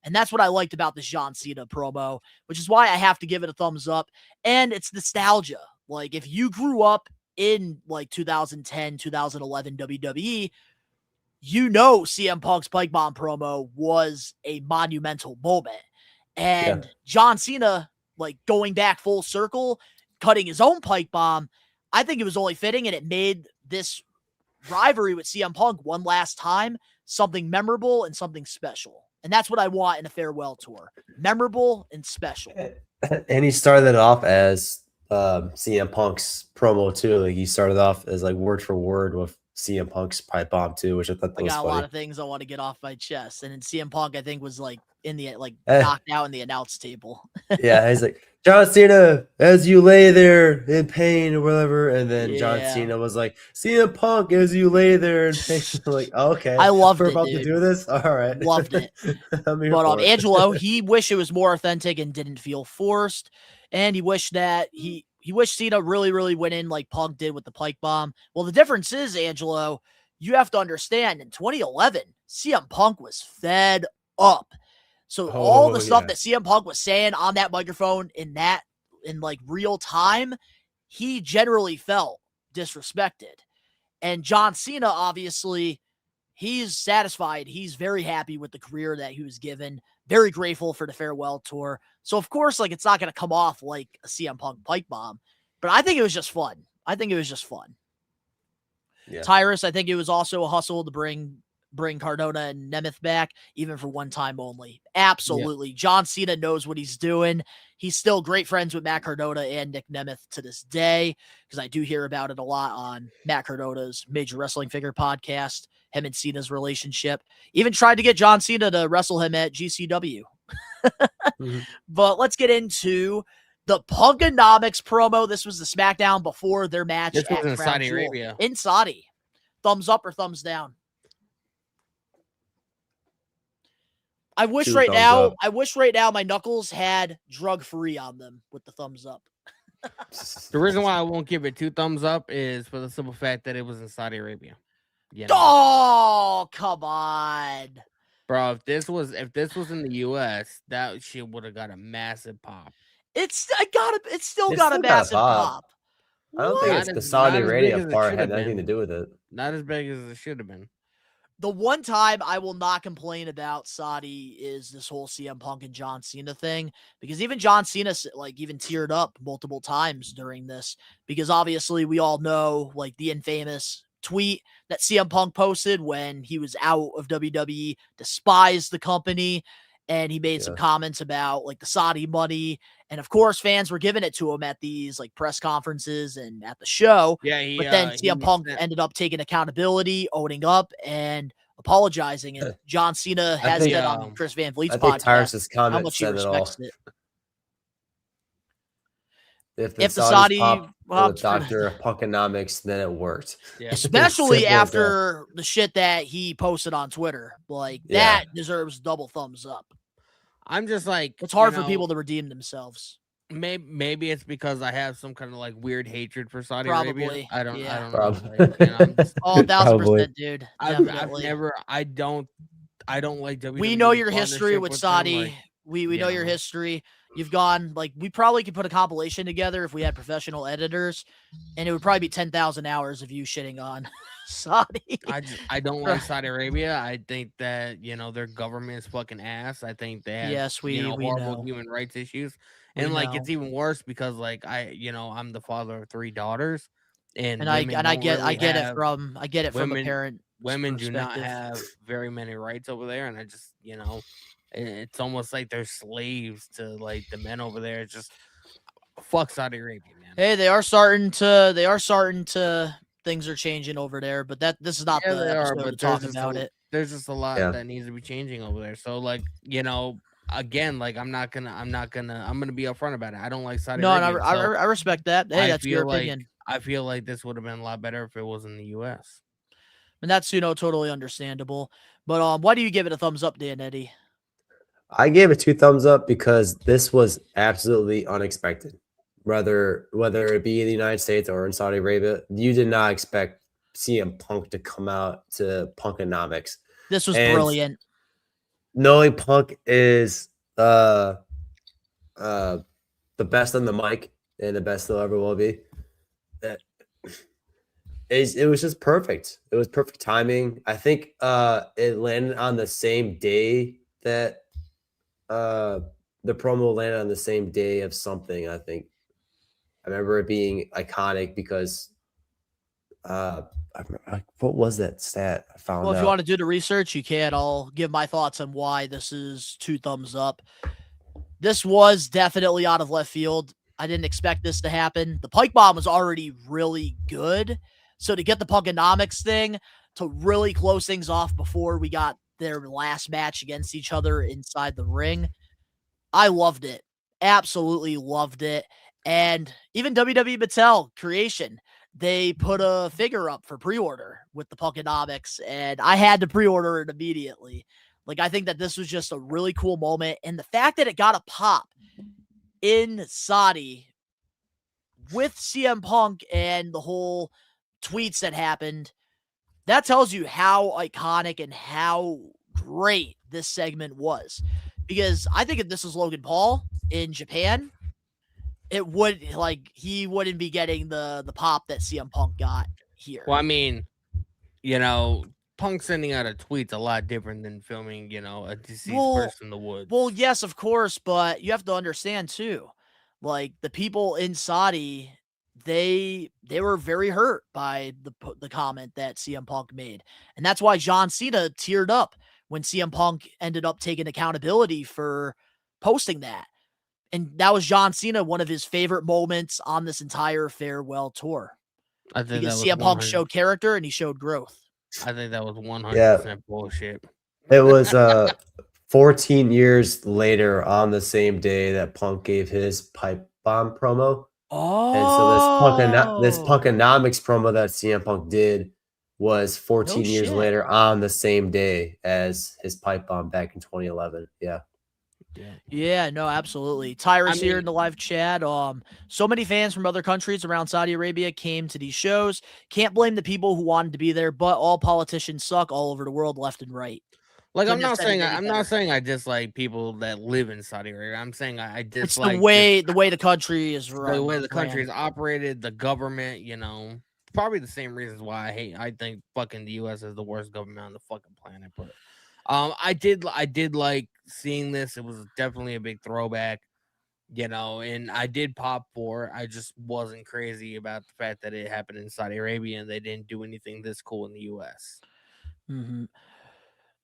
And that's what I liked about this John Cena promo, which is why I have to give it a thumbs up. And it's nostalgia. Like, if you grew up in, like, 2010, 2011 WWE, you know CM Punk's Pike Bomb promo was a monumental moment. And John Cena, like, going back full circle, cutting his own Pike Bomb, I think it was only fitting, and it made this rivalry with CM Punk one last time something memorable and something special. And that's what I want in a farewell tour. Memorable and special. And he started it off as CM Punk's promo too. Like he started off as like word for word with CM Punk's pipe bomb too, which I thought that I was got funny. a lot of things I want to get off my chest. And then CM Punk, I think, was like in the Eh. knocked out in the announce table. Yeah, he's like, John Cena, as you lay there in pain or whatever. And then John Cena was like, CM Punk, as you lay there in pain. Like, oh, okay. I loved We're it, about dude. to do this? All right. Loved it. I'm here But for it. Angelo, he wished it was more authentic and didn't feel forced. And he wished that he wished Cena really, really went in like Punk did with the pike bomb. Well, the difference is, Angelo, you have to understand, in 2011, CM Punk was fed up. So all the stuff that CM Punk was saying on that microphone in like real time, he generally felt disrespected. And John Cena, obviously, he's satisfied. He's very happy with the career that he was given. Very grateful for the farewell tour. So, of course, like, it's not going to come off like a CM Punk pipe bomb. But I think it was just fun. Yeah. Tyrus, I think it was also a hustle to bring Cardona and Nemeth back, even for one time only. Absolutely. Yeah. John Cena knows what he's doing. He's still great friends with Matt Cardona and Nick Nemeth to this day, because I do hear about it a lot on Matt Cardona's Major Wrestling Figure podcast, him and Cena's relationship. Even tried to get John Cena to wrestle him at GCW. But let's get into the Punkonomics promo. This was the SmackDown before their match this was at in Crown Saudi Jewel. Arabia. In Saudi. Thumbs up or thumbs down? I wish right now my knuckles had drug-free on them with the thumbs up. The reason why I won't give it 2 thumbs up is for the simple fact that it was in Saudi Arabia. You know? Oh, come on. Bro, if this was in the US, that shit would have got a massive pop. It's still got a massive pop. I don't think it's the Saudi Arabia part had anything to do with it. Not as big as it should have been. The one time I will not complain about Saudi is this whole CM Punk and John Cena thing, because even John Cena even teared up multiple times during this, because obviously we all know like the infamous tweet that CM Punk posted when he was out of WWE, despised the company, and he made some comments about like the Saudi money, and of course fans were giving it to him at these like press conferences and at the show. But then CM Punk ended up taking accountability, owning up, and apologizing. And John Cena has said on Chris Van Vliet's podcast how much he respects it. If the Saudi popped Dr. Punkonomics, then it worked. Yeah. Especially after the shit that he posted on Twitter. Like, that deserves double thumbs up. I'm just like... It's hard for people to redeem themselves. Maybe it's because I have some kind of like weird hatred for Saudi Probably. Arabia. I don't know. Like, I'm just, 1,000%, dude. I don't like WWE. We know your history with Saudi. We know your history. You've gone, like, we probably could put a compilation together if we had professional editors, and it would probably be 10,000 hours of you shitting on Saudi. I don't like Saudi Arabia. I think that, their government is fucking ass. I think they have, horrible human rights issues. And, it's even worse because, I'm the father of 3 daughters. And I get it from a parent. Women do not have very many rights over there, and I just, it's almost like they're slaves to like the men over there. It's just fuck Saudi Arabia, man. Hey, they are starting to things are changing over there, but this is not the episode to talk about it. There's just a lot that needs to be changing over there. So again, I'm gonna be upfront about it. I don't like Saudi Arabia. No, I respect that. Hey, that's your opinion. I feel like this would have been a lot better if it was in the US. And that's totally understandable. But why do you give it a thumbs up, Dan Eddy? I gave it 2 thumbs up because this was absolutely unexpected. Whether it be in the United States or in Saudi Arabia, you did not expect CM Punk to come out to Punkonomics. This was brilliant. Knowing Punk is the best on the mic and the best they'll ever will be. It was just perfect. It was perfect timing. I think it landed on the same day that the promo landed on the same day of something. I think I remember it being iconic because What was that stat I found Well, if out? you want to do the research, you can. I'll give my thoughts on why this is 2 thumbs up. This was definitely out of left field. I didn't expect this to happen. The Pike Bomb was already really good. So to get the Punkonomics thing to really close things off before we got their last match against each other inside the ring, I loved it. Absolutely loved it. And even WWE Mattel Creation, they put a figure up for pre-order with the Punkonomics, and I had to pre-order it immediately. Like, I think that this was just a really cool moment. And the fact that it got a pop in Saudi with CM Punk and the whole tweets that happened, that tells you how iconic and how great this segment was. Because I think if this was Logan Paul in Japan, it would, like, he wouldn't be getting the pop that CM Punk got here. Well, I mean, you know, Punk sending out a tweet's a lot different than filming, you know, a deceased person in the woods. Well, yes, of course, but you have to understand too, like, the people in Saudi, they were very hurt by the comment that CM Punk made, and that's why John Cena teared up when CM Punk ended up taking accountability for posting that. And that was John Cena, one of his favorite moments on this entire farewell tour. I think Because that was CM Punk showed character and he showed growth. I think that was 100% bullshit. It was 14 years later on the same day that Punk gave his pipe bomb promo. And so this Punkonomics promo that CM Punk did was 14 years later on the same day as his pipe bomb back in 2011. Yeah. Yeah, no, absolutely. Tyrus here in the live chat. So many fans from other countries around Saudi Arabia came to these shows. Can't blame the people who wanted to be there, but all politicians suck all over the world, left and right. Like, I'm not saying I dislike people that live in Saudi Arabia. I'm saying I dislike the way the country is run, the way the country is operated, the government. You know, probably the same reasons why I think fucking the U.S. is the worst government on the fucking planet. But I did like seeing this. It was definitely a big throwback, you know, and I did pop for. I just wasn't crazy about the fact that it happened in Saudi Arabia and they didn't do anything this cool in the U.S. Mm-hmm.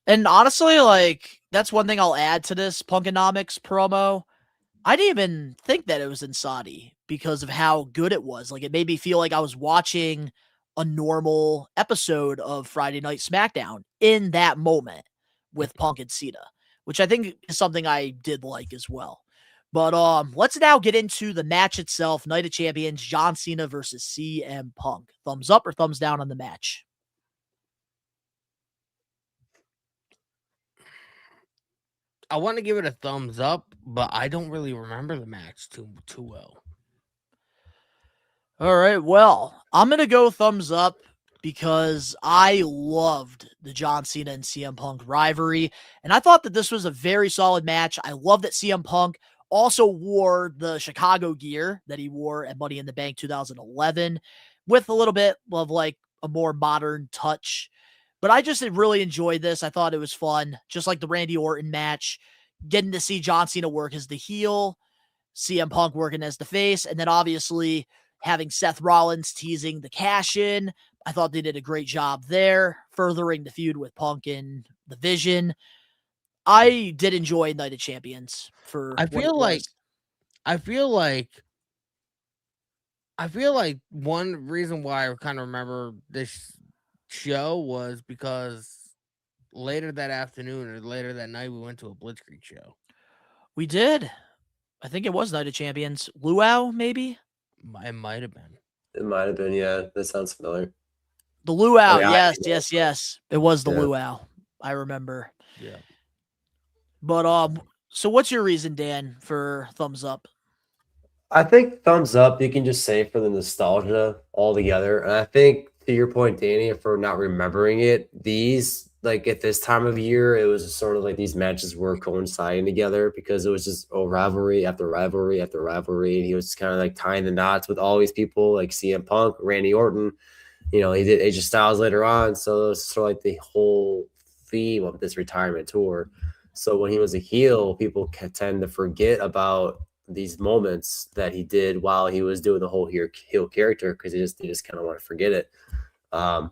And honestly, like, that's one thing I'll add to this Punkonomics promo. I didn't even think that it was in Saudi because of how good it was. Like, it made me feel like I was watching a normal episode of Friday Night SmackDown in that moment with Punk and Cena, which I think is something I did like as well. But let's now get into the match itself. Night of Champions, John Cena versus CM Punk. Thumbs up or thumbs down on the match? I want to give it a thumbs up, but I don't really remember the match too well. All right, well, I'm going to go thumbs up because I loved the John Cena and CM Punk rivalry, and I thought that this was a very solid match. I love that CM Punk also wore the Chicago gear that he wore at Money in the Bank 2011 with a little bit of, like, a more modern touch. But I just really enjoyed this. I thought it was fun, just like the Randy Orton match, getting to see John Cena work as the heel, CM Punk working as the face, and then obviously having Seth Rollins teasing the cash-in. I thought they did a great job there, furthering the feud with Punk and the Vision. I did enjoy Night of Champions for I feel like one reason why I kind of remember this show was because later that afternoon or later that night we went to a Blitzkrieg show. We did. I think it was Night of Champions. Luau, maybe? It might have been. It might have been, yeah. That sounds familiar. The Luau, yes. It was the Luau. I remember. Yeah. But so what's your reason, Dan, for thumbs up? I think thumbs up, you can just say for the nostalgia altogether. And I think to your point, Danny, for not remembering it, these, like, at this time of year, it was sort of like these matches were coinciding together because it was just rivalry after rivalry after rivalry. And he was kind of like tying the knots with all these people like CM Punk, Randy Orton. You know, he did AJ Styles later on. So it was sort of like the whole theme of this retirement tour. So when he was a heel, people tend to forget about these moments that he did while he was doing the whole heel character because they just kind of want to forget it. I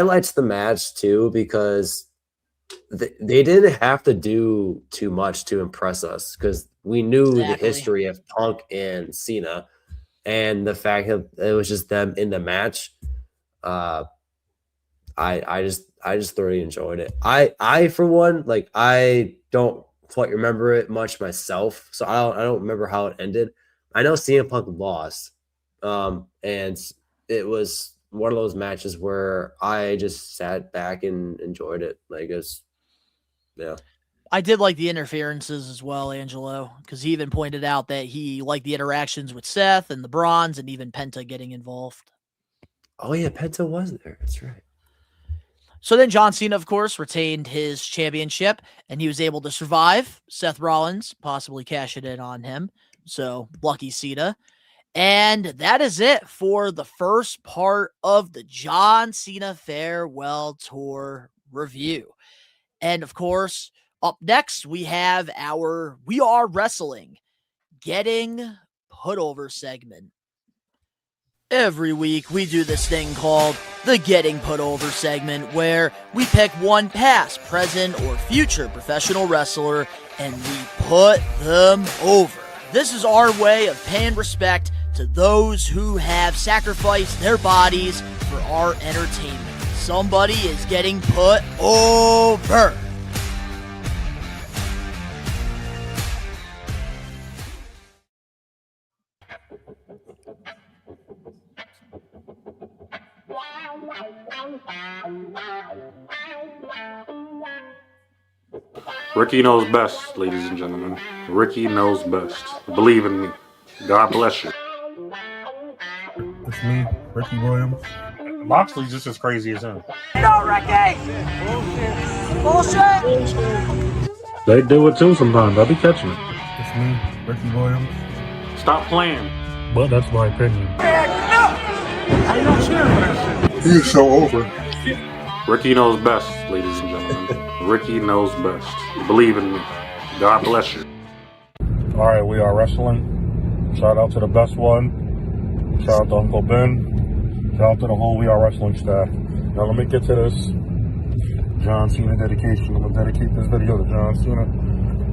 liked the match too because they didn't have to do too much to impress us because we knew the history of Punk and Cena, and the fact that it was just them in the match. I just thoroughly enjoyed it. I for one, like, I don't quite remember it much myself, so I don't remember how it ended. I know CM Punk lost, and it was one of those matches where I just sat back and enjoyed it. Like, it's, yeah. I did like the interferences as well, Angelo, because he even pointed out that he liked the interactions with Seth and the Bronze and even Penta getting involved. Oh yeah, Penta was there. That's right. So then John Cena, of course, retained his championship, and he was able to survive Seth Rollins, possibly cash it in on him. So lucky Cena. And that is it for the first part of the John Cena Farewell Tour review. And of course, up next, we have our We Are Wrestling Getting Put Over segment. Every week, we do this thing called the Getting Put Over segment, where we pick one past, present, or future professional wrestler and we put them over. This is our way of paying respect to those who have sacrificed their bodies for our entertainment. Somebody is getting put over. Ricky knows best, ladies and gentlemen. Ricky knows best. Believe in me. God bless you. It's me, Ricky Williams. Moxley's just as crazy as him. No, Ricky! Bullshit! They do it too sometimes. I'll be catching it. It's me, Ricky Williams. Stop playing. But that's my opinion. How you not cheering for that shit? He is so over. Ricky knows best, ladies and gentlemen. Ricky knows best. Believe in me. God bless you. All right, we are wrestling. Shout out to the best one. Shout out to Uncle Ben. Shout out to the whole We Are Wrestling staff. Now let me get to this John Cena dedication. I'm gonna dedicate this video to John Cena.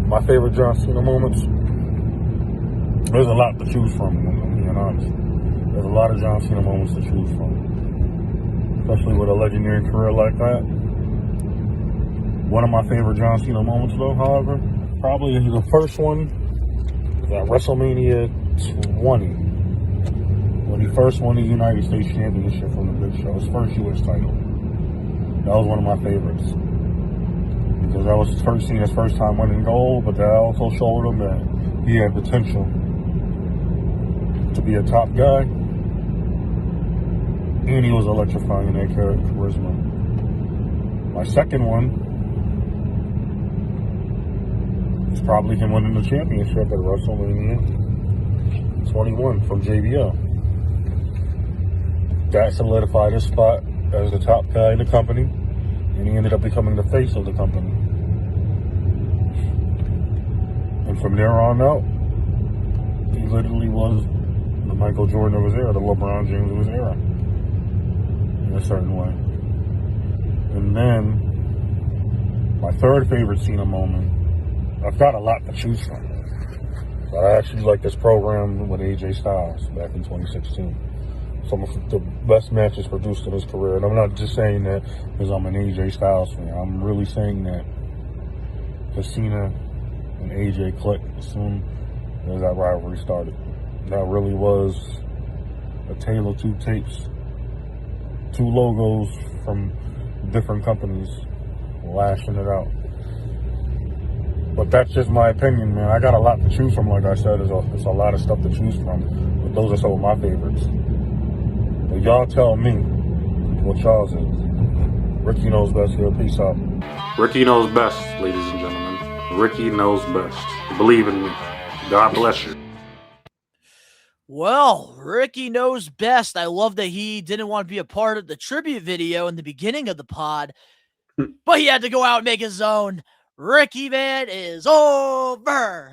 My favorite John Cena moments. There's a lot to choose from, I'm being honest. There's a lot of John Cena moments to choose from, especially with a legendary career like that. One of my favorite John Cena moments, though, however, probably is the first one at WrestleMania 20, when he first won the United States Championship from the Big Show, his first U.S. title. That was one of my favorites, because that was Cena's first time winning gold, but that also showed him that he had potential to be a top guy, and he was electrifying in that charisma. My second one is probably him winning the championship at WrestleMania 21 from JBL. That solidified his spot as the top guy in the company, and he ended up becoming the face of the company. And from there on out, he literally was the Michael Jordan of his era, the LeBron James of his era, in a certain way. And then, my third favorite Cena moment, I've got a lot to choose from, but I actually like this program with AJ Styles back in 2016. Some of the best matches produced in his career, and I'm not just saying that because I'm an AJ Styles fan. I'm really saying that because Cena and AJ clicked as soon as that rivalry started. That really was a tale of two tapes, two logos from different companies lashing it out. But that's just my opinion, man. I got a lot to choose from, like I said. There's a lot of stuff to choose from, but those are some of my favorites. But y'all tell me what y'all's is. Ricky knows best here. Peace out. Ricky knows best, ladies and gentlemen. Ricky knows best. Believe in me. God bless you. Well, Ricky knows best. I love that he didn't want to be a part of the tribute video in the beginning of the pod, but he had to go out and make his own. Ricky, man, is over.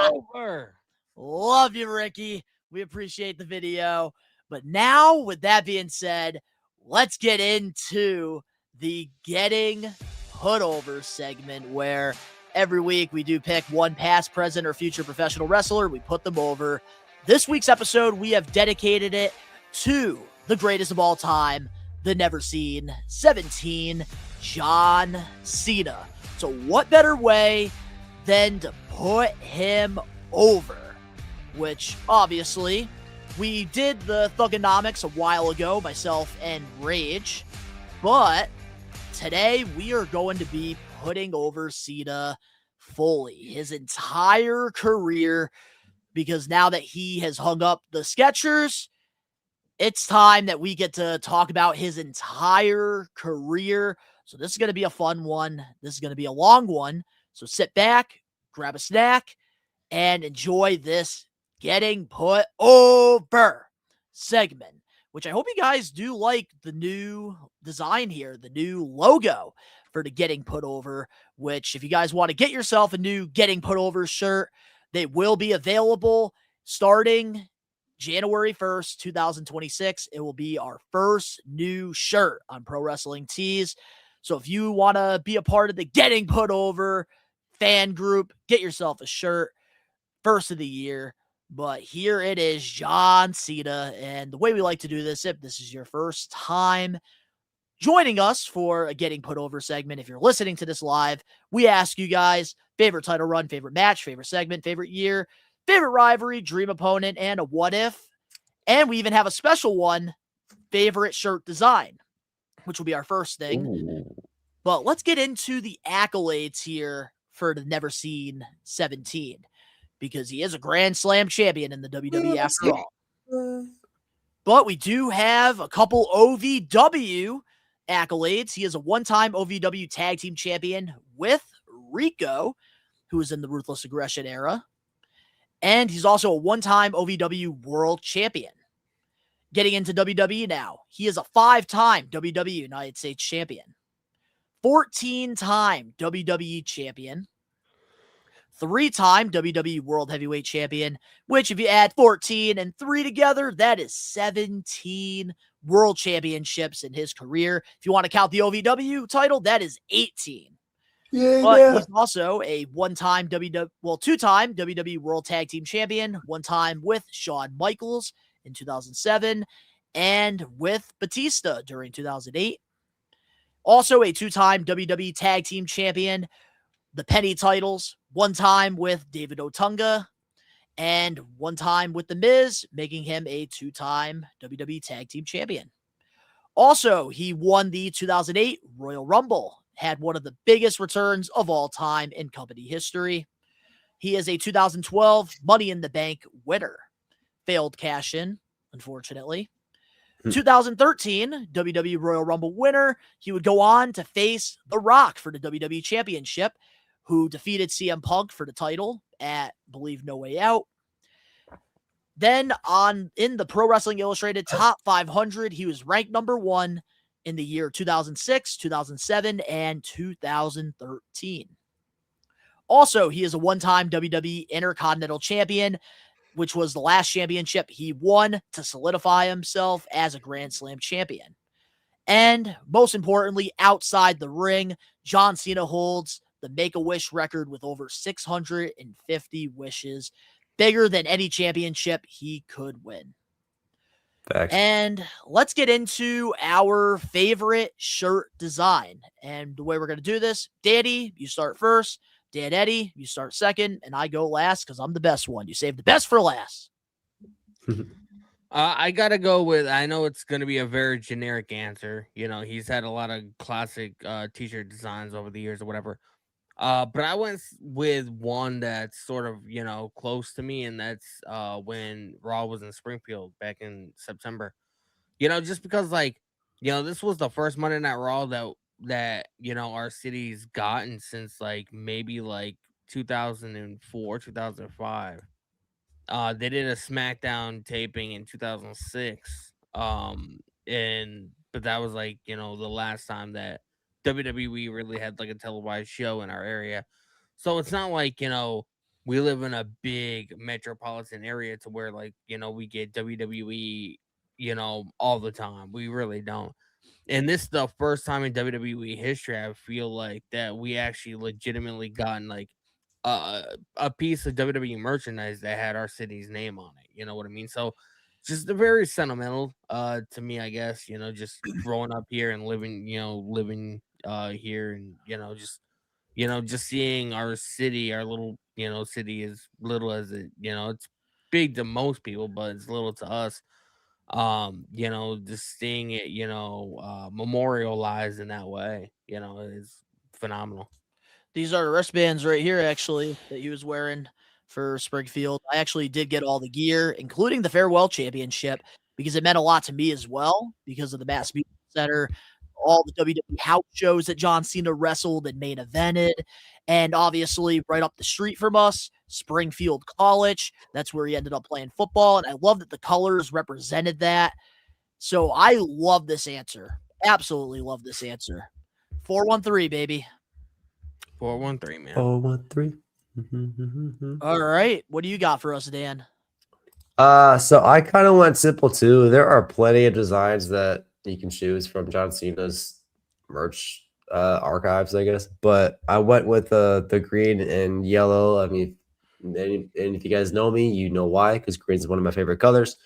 Over. Love you, Ricky. We appreciate the video. But now, with that being said, let's get into the Getting Put Over segment, where every week we do pick one past, present, or future professional wrestler. We put them over. This week's episode, we have dedicated it to the greatest of all time, the never seen 17, John Cena. So what better way than to put him over? Which, obviously, we did the Thugonomics a while ago, myself and Rage. But today we are going to be putting over Cena fully, his entire career, because now that he has hung up the Skechers, it's time that we get to talk about his entire career. So this is going to be a fun one. This is going to be a long one. So sit back, grab a snack, and enjoy this Getting Put Over segment, which I hope you guys do like the new design here, the new logo for the Getting Put Over, which if you guys want to get yourself a new Getting Put Over shirt, they will be available starting January 1st, 2026. It will be our first new shirt on Pro Wrestling Tees. So if you want to be a part of the Getting Put Over fan group, get yourself a shirt. First of the year. But here it is, John Cena. And the way we like to do this, if this is your first time joining us for a Getting Put Over segment, if you're listening to this live, we ask you guys favorite title run, favorite match, favorite segment, favorite year, favorite rivalry, dream opponent, and a what if. And we even have a special one, favorite shirt design, which will be our first thing. Ooh. But let's get into the accolades here for the Never Seen 17, because he is a Grand Slam champion in the WWE after all. But we do have a couple OVW accolades. He is a one-time OVW Tag Team Champion with Rico, who was in the Ruthless Aggression era. And he's also a one-time OVW World Champion. Getting into WWE now, he is a 5-time WWE United States Champion, 14-time WWE Champion, 3-time WWE World Heavyweight Champion, which if you add 14 and 3 together, that is 17 World Championships in his career. If you want to count the OVW title, that is 18. Yeah, but he's also a two-time WWE World Tag Team Champion, one time with Shawn Michaels in 2007, and with Batista during 2008. Also a 2-time WWE Tag Team Champion, the Penny titles, one time with David Otunga, and one time with The Miz, making him a 2-time WWE Tag Team Champion. Also, he won the 2008 Royal Rumble, had one of the biggest returns of all time in company history. He is a 2012 Money in the Bank winner. Failed cash-in, unfortunately. 2013 WWE Royal Rumble winner. He would go on to face The Rock for the WWE Championship, who defeated CM Punk for the title at, I believe, No Way Out. Then in the Pro Wrestling Illustrated Top 500, he was ranked number 1 in the year 2006, 2007, and 2013. Also, he is a one-time WWE Intercontinental Champion, which was the last championship he won to solidify himself as a Grand Slam champion. And most importantly, outside the ring, John Cena holds the Make-A-Wish record with over 650 wishes, bigger than any championship he could win. Thanks. And let's get into our favorite shirt design. And the way we're going to do this, Danny, you start first. Dan Eddy, you start second, and I go last because I'm the best one. You save the best for last. I got to go with, I know it's going to be a very generic answer. You know, he's had a lot of classic t-shirt designs over the years or whatever. But I went with one that's sort of, you know, close to me, and that's when Raw was in Springfield back in September. You know, just because, like, you know, this was the first Monday Night Raw that you know, our city's gotten since, like, maybe, like, 2004, 2005. They did a SmackDown taping in 2006. But that was, like, you know, the last time that WWE really had like a televised show in our area. So it's not like, you know, we live in a big metropolitan area to where, like, you know, we get WWE all the time. We really don't. And this is the first time in WWE history I feel like that we actually legitimately gotten like a piece of WWE merchandise that had our city's name on it. You know what I mean? So just a very sentimental to me, I guess, just growing up here and living here and just seeing our city, our little, city as little as it's big to most people, but it's little to us. Just seeing it, memorialized in that way, is phenomenal. These are wristbands right here, actually, that he was wearing for Springfield. I actually did get all the gear, including the Farewell Championship, because it meant a lot to me as well, because of the Mass Music Center, all the WWE house shows that John Cena wrestled and main evented, and obviously right up the street from us, Springfield College. That's where he ended up playing football, and I love that the colors represented that. So I love this answer. Absolutely love this answer. 413, baby. 413, man. 413. All right. What do you got for us, Dan? So I kind of went simple too. There are plenty of designs that you can choose from John Cena's merch archives, I guess. But I went with the green and yellow. I mean, and if you guys know me, you know why, because green is one of my favorite colors,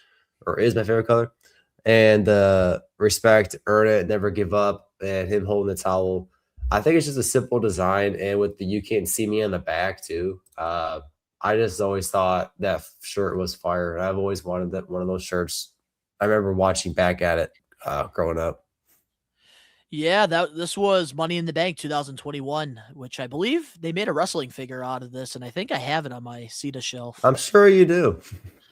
or is my favorite color. And respect, earn it, never give up, and him holding the towel. I think it's just a simple design, and with the "You Can't See Me" on the back too. I just always thought that shirt was fire, and I've always wanted one of those shirts. I remember watching back at it growing up. Yeah, this was Money in the Bank 2021, which I believe they made a wrestling figure out of this, and I think I have it on my Cena shelf. I'm sure you do.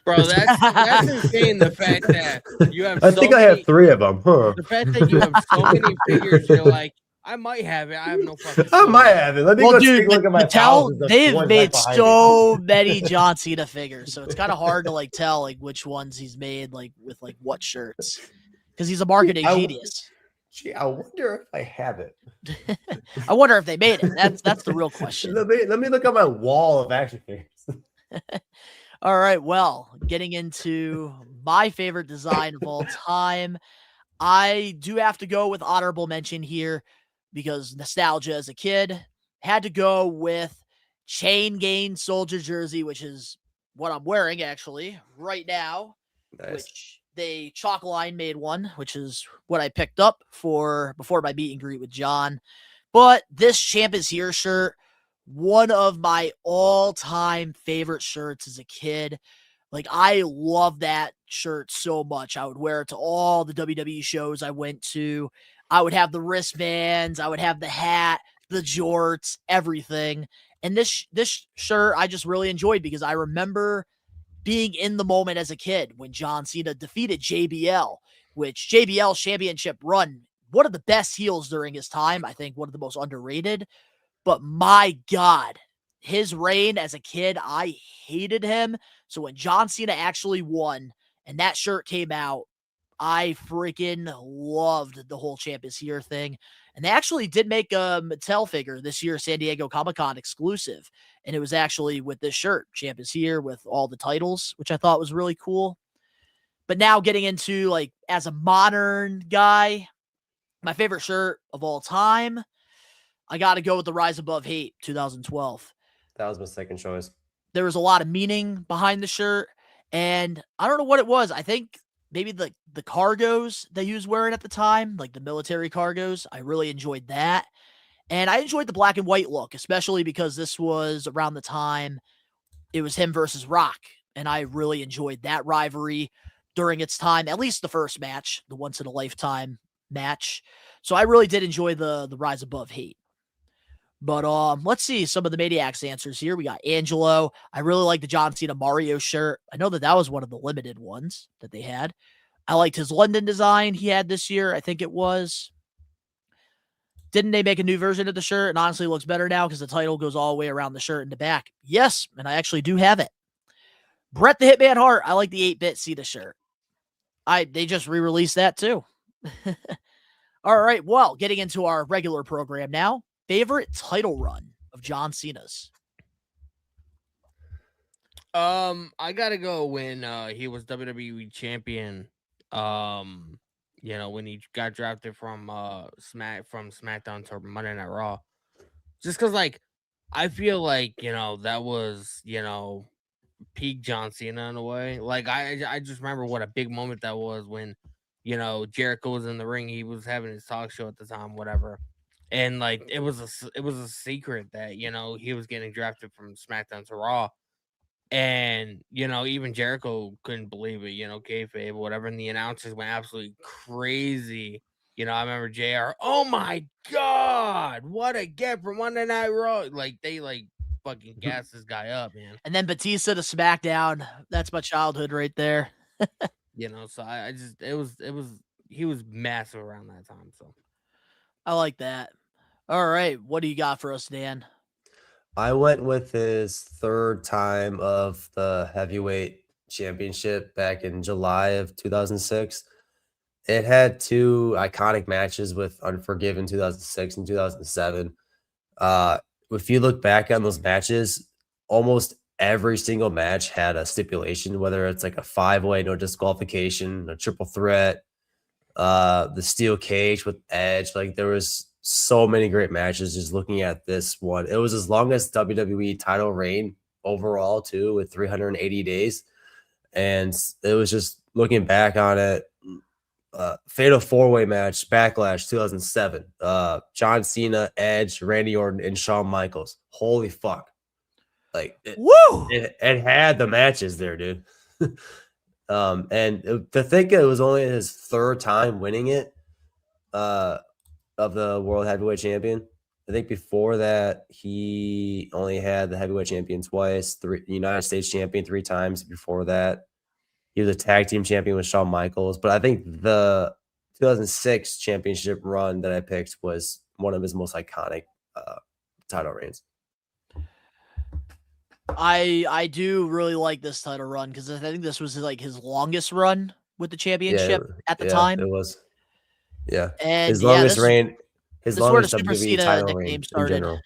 Bro, that's insane. The fact that you have I think I have 3 of them. Huh? The fact that you have so many figures, you're like, I might have it. I have no fucking clue. I might have it. Let me go take a look at my thousands of They've ones made right behind so me. many John Cena figures, so it's kind of hard to tell which ones he's made with what shirts, because he's a marketing genius. Gee, I wonder if I have it. I wonder if they made it. That's the real question. Let me look at my wall of action figures. All right, well, getting into my favorite design of all time, I do have to go with honorable mention here because nostalgia as a kid. Had to go with Chain Gang Soldier jersey, which is what I'm wearing actually right now. Nice. Which they Chalk Line made one, which is what I picked up before my meet and greet with John. But this Champ is Here shirt, one of my all-time favorite shirts as a kid. I love that shirt so much. I would wear it to all the WWE shows I went to. I would have the wristbands. I would have the hat, the jorts, everything. And this shirt I just really enjoyed because I remember being in the moment as a kid when John Cena defeated JBL, which JBL's championship run, one of the best heels during his time. I think one of the most underrated. But my God, his reign as a kid, I hated him. So when John Cena actually won and that shirt came out, I freaking loved the whole Champ is Here thing. And they actually did make a Mattel figure this year, San Diego Comic-Con exclusive. And it was actually with this shirt, Champ is Here, with all the titles, which I thought was really cool. But now getting into, as a modern guy, my favorite shirt of all time, I got to go with the Rise Above Hate 2012. That was my second choice. There was a lot of meaning behind the shirt, and I don't know what it was. I think maybe the cargos that he was wearing at the time, like the military cargos. I really enjoyed that. And I enjoyed the black and white look, especially because this was around the time it was him versus Rock. And I really enjoyed that rivalry during its time, at least the first match, the once in a lifetime match. So I really did enjoy the Rise Above Hate. But let's see some of the Maniacs answers here. We got Angelo. I really like the John Cena Mario shirt. I know that was one of the limited ones that they had. I liked his London design he had this year. I think it was. Didn't they make a new version of the shirt? And honestly, it looks better now because the title goes all the way around the shirt in the back. Yes, and I actually do have it. Bret the Hitman Hart. I like the 8-bit Cena shirt. They just re-released that too. All right, well, getting into our regular program now. Favorite title run of John Cena's? I gotta go when he was WWE champion When he got drafted from SmackDown to Monday Night Raw. Just because, like, I feel like, that was, peak John Cena in a way. Like, I just remember what a big moment that was when, Jericho was in the ring. He was having his talk show at the time, whatever. And, like, it was a secret that, he was getting drafted from SmackDown to Raw. And, even Jericho couldn't believe it, kayfabe, whatever. And the announcers went absolutely crazy. I remember JR, oh my God, what a get from Monday Night Raw. Like, they, like, fucking gassed this guy up, man. And then Batista to SmackDown. That's my childhood right there. So he was massive around that time. So I like that. All right. What do you got for us, Dan? I went with his third time of the heavyweight championship back in July of 2006. It had two iconic matches with Unforgiven 2006 and 2007. If you look back on those matches, almost every single match had a stipulation, whether it's like a 5-way, no disqualification, a triple threat, the steel cage with Edge. Like, there was so many great matches. Just looking at this one, it was his longest WWE title reign overall too, with 380 days. And it was just looking back on it, fatal 4-way match, Backlash 2007, John Cena, Edge, Randy Orton, and Shawn Michaels. Holy fuck. Like, it had the matches there, dude. And to think it was only his third time winning it, of the World Heavyweight Champion. I think before that, he only had the Heavyweight Champion twice, United States Champion 3 times before that. He was a tag team champion with Shawn Michaels. But I think the 2006 championship run that I picked was one of his most iconic title reigns. I do really like this title run because I think this was like his longest run with the championship at the time. It was. Yeah. And his longest reign, his longest Super WWE Cena title nickname reign in started. general.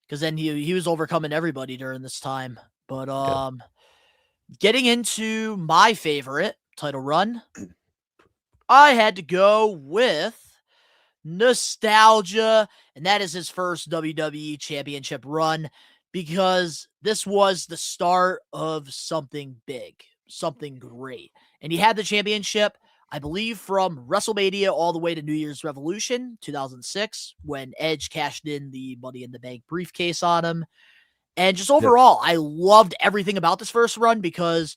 Because then he was overcoming everybody during this time. But getting into my favorite title run, I had to go with nostalgia, and that is his first WWE Championship run, because this was the start of something big, something great. And he had the championship, I believe, from WrestleMania all the way to New Year's Revolution 2006, when Edge cashed in the Money in the Bank briefcase on him. And just overall, I loved everything about this first run, because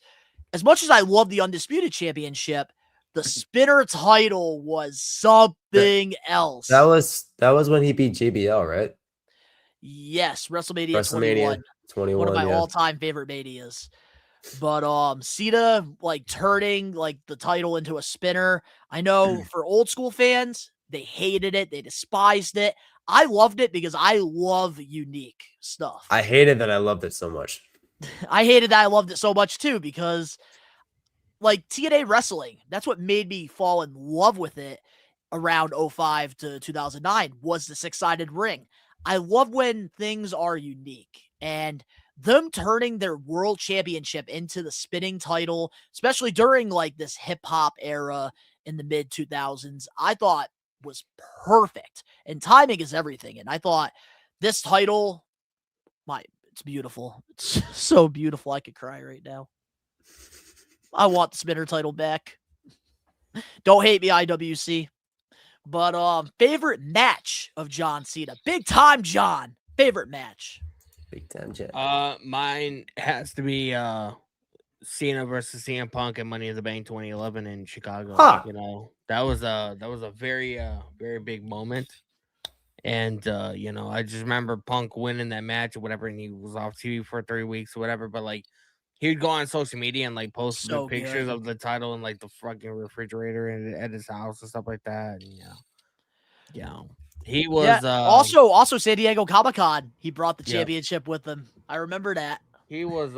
as much as I love the Undisputed Championship, the spinner title was something else. That was when he beat JBL, right? Yes, WrestleMania 21. One of my all-time favorite manias. But Cena, like, turning like the title into a spinner. I know for old school fans, they hated it, they despised it. I loved it because I love unique stuff. I hated that I loved it so much. I hated that I loved it so much too, because like TNA wrestling, that's what made me fall in love with it around 05 to 2009 was the 6-sided ring. I love when things are unique, and them turning their world championship into the spinning title, especially during like this hip hop era in the mid 2000s, I thought was perfect. And timing is everything. And I thought this title, it's beautiful. It's so beautiful. I could cry right now. I want the spinner title back. Don't hate me, IWC. But favorite match of John Cena. Big time John. Favorite match. Big time John. Mine has to be Cena versus CM Punk and Money in the Bank 2011 in Chicago. You know, that was a very very big moment. And I just remember Punk winning that match or whatever, and he was off TV for 3 weeks or whatever. But like, he would go on social media and like post pictures of the title in like the fucking refrigerator and at his house and stuff like that. And he was also San Diego Comic-Con. He brought the championship with him. I remember that. He was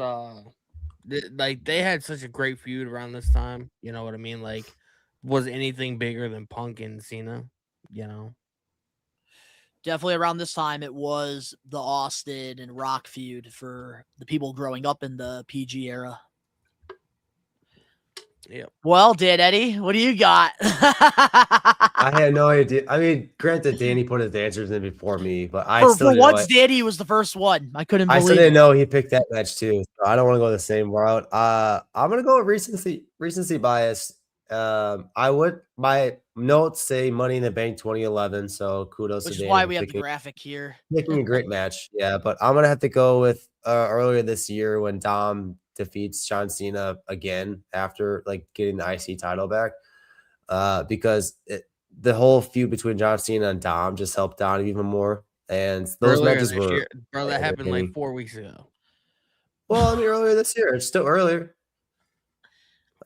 like, they had such a great feud around this time. You know what I mean? Like, was anything bigger than Punk and Cena? You know. Definitely around this time, it was the Austin and Rock feud for the people growing up in the PG era. Yep. Well, Dan Eddy, what do you got? I had no idea. I mean, granted, Danny put his answers in before me, but I for still didn't once, know Danny was the first one. I couldn't I still believe didn't it. know he picked that match too. So I don't want to go the same route. I'm gonna go with recency bias. My notes say Money in the Bank 2011. So kudos Which to is Danny why for we have the picking graphic here. a great match. Yeah, but I'm gonna have to go with earlier this year when Dom defeats John Cena again after like getting the IC title back. Because the whole feud between John Cena and Dom just helped Dom even more. And those Earlier matches this were year, bro, that happened like entertaining. 4 weeks ago. Well, I mean, earlier this year. It's still earlier.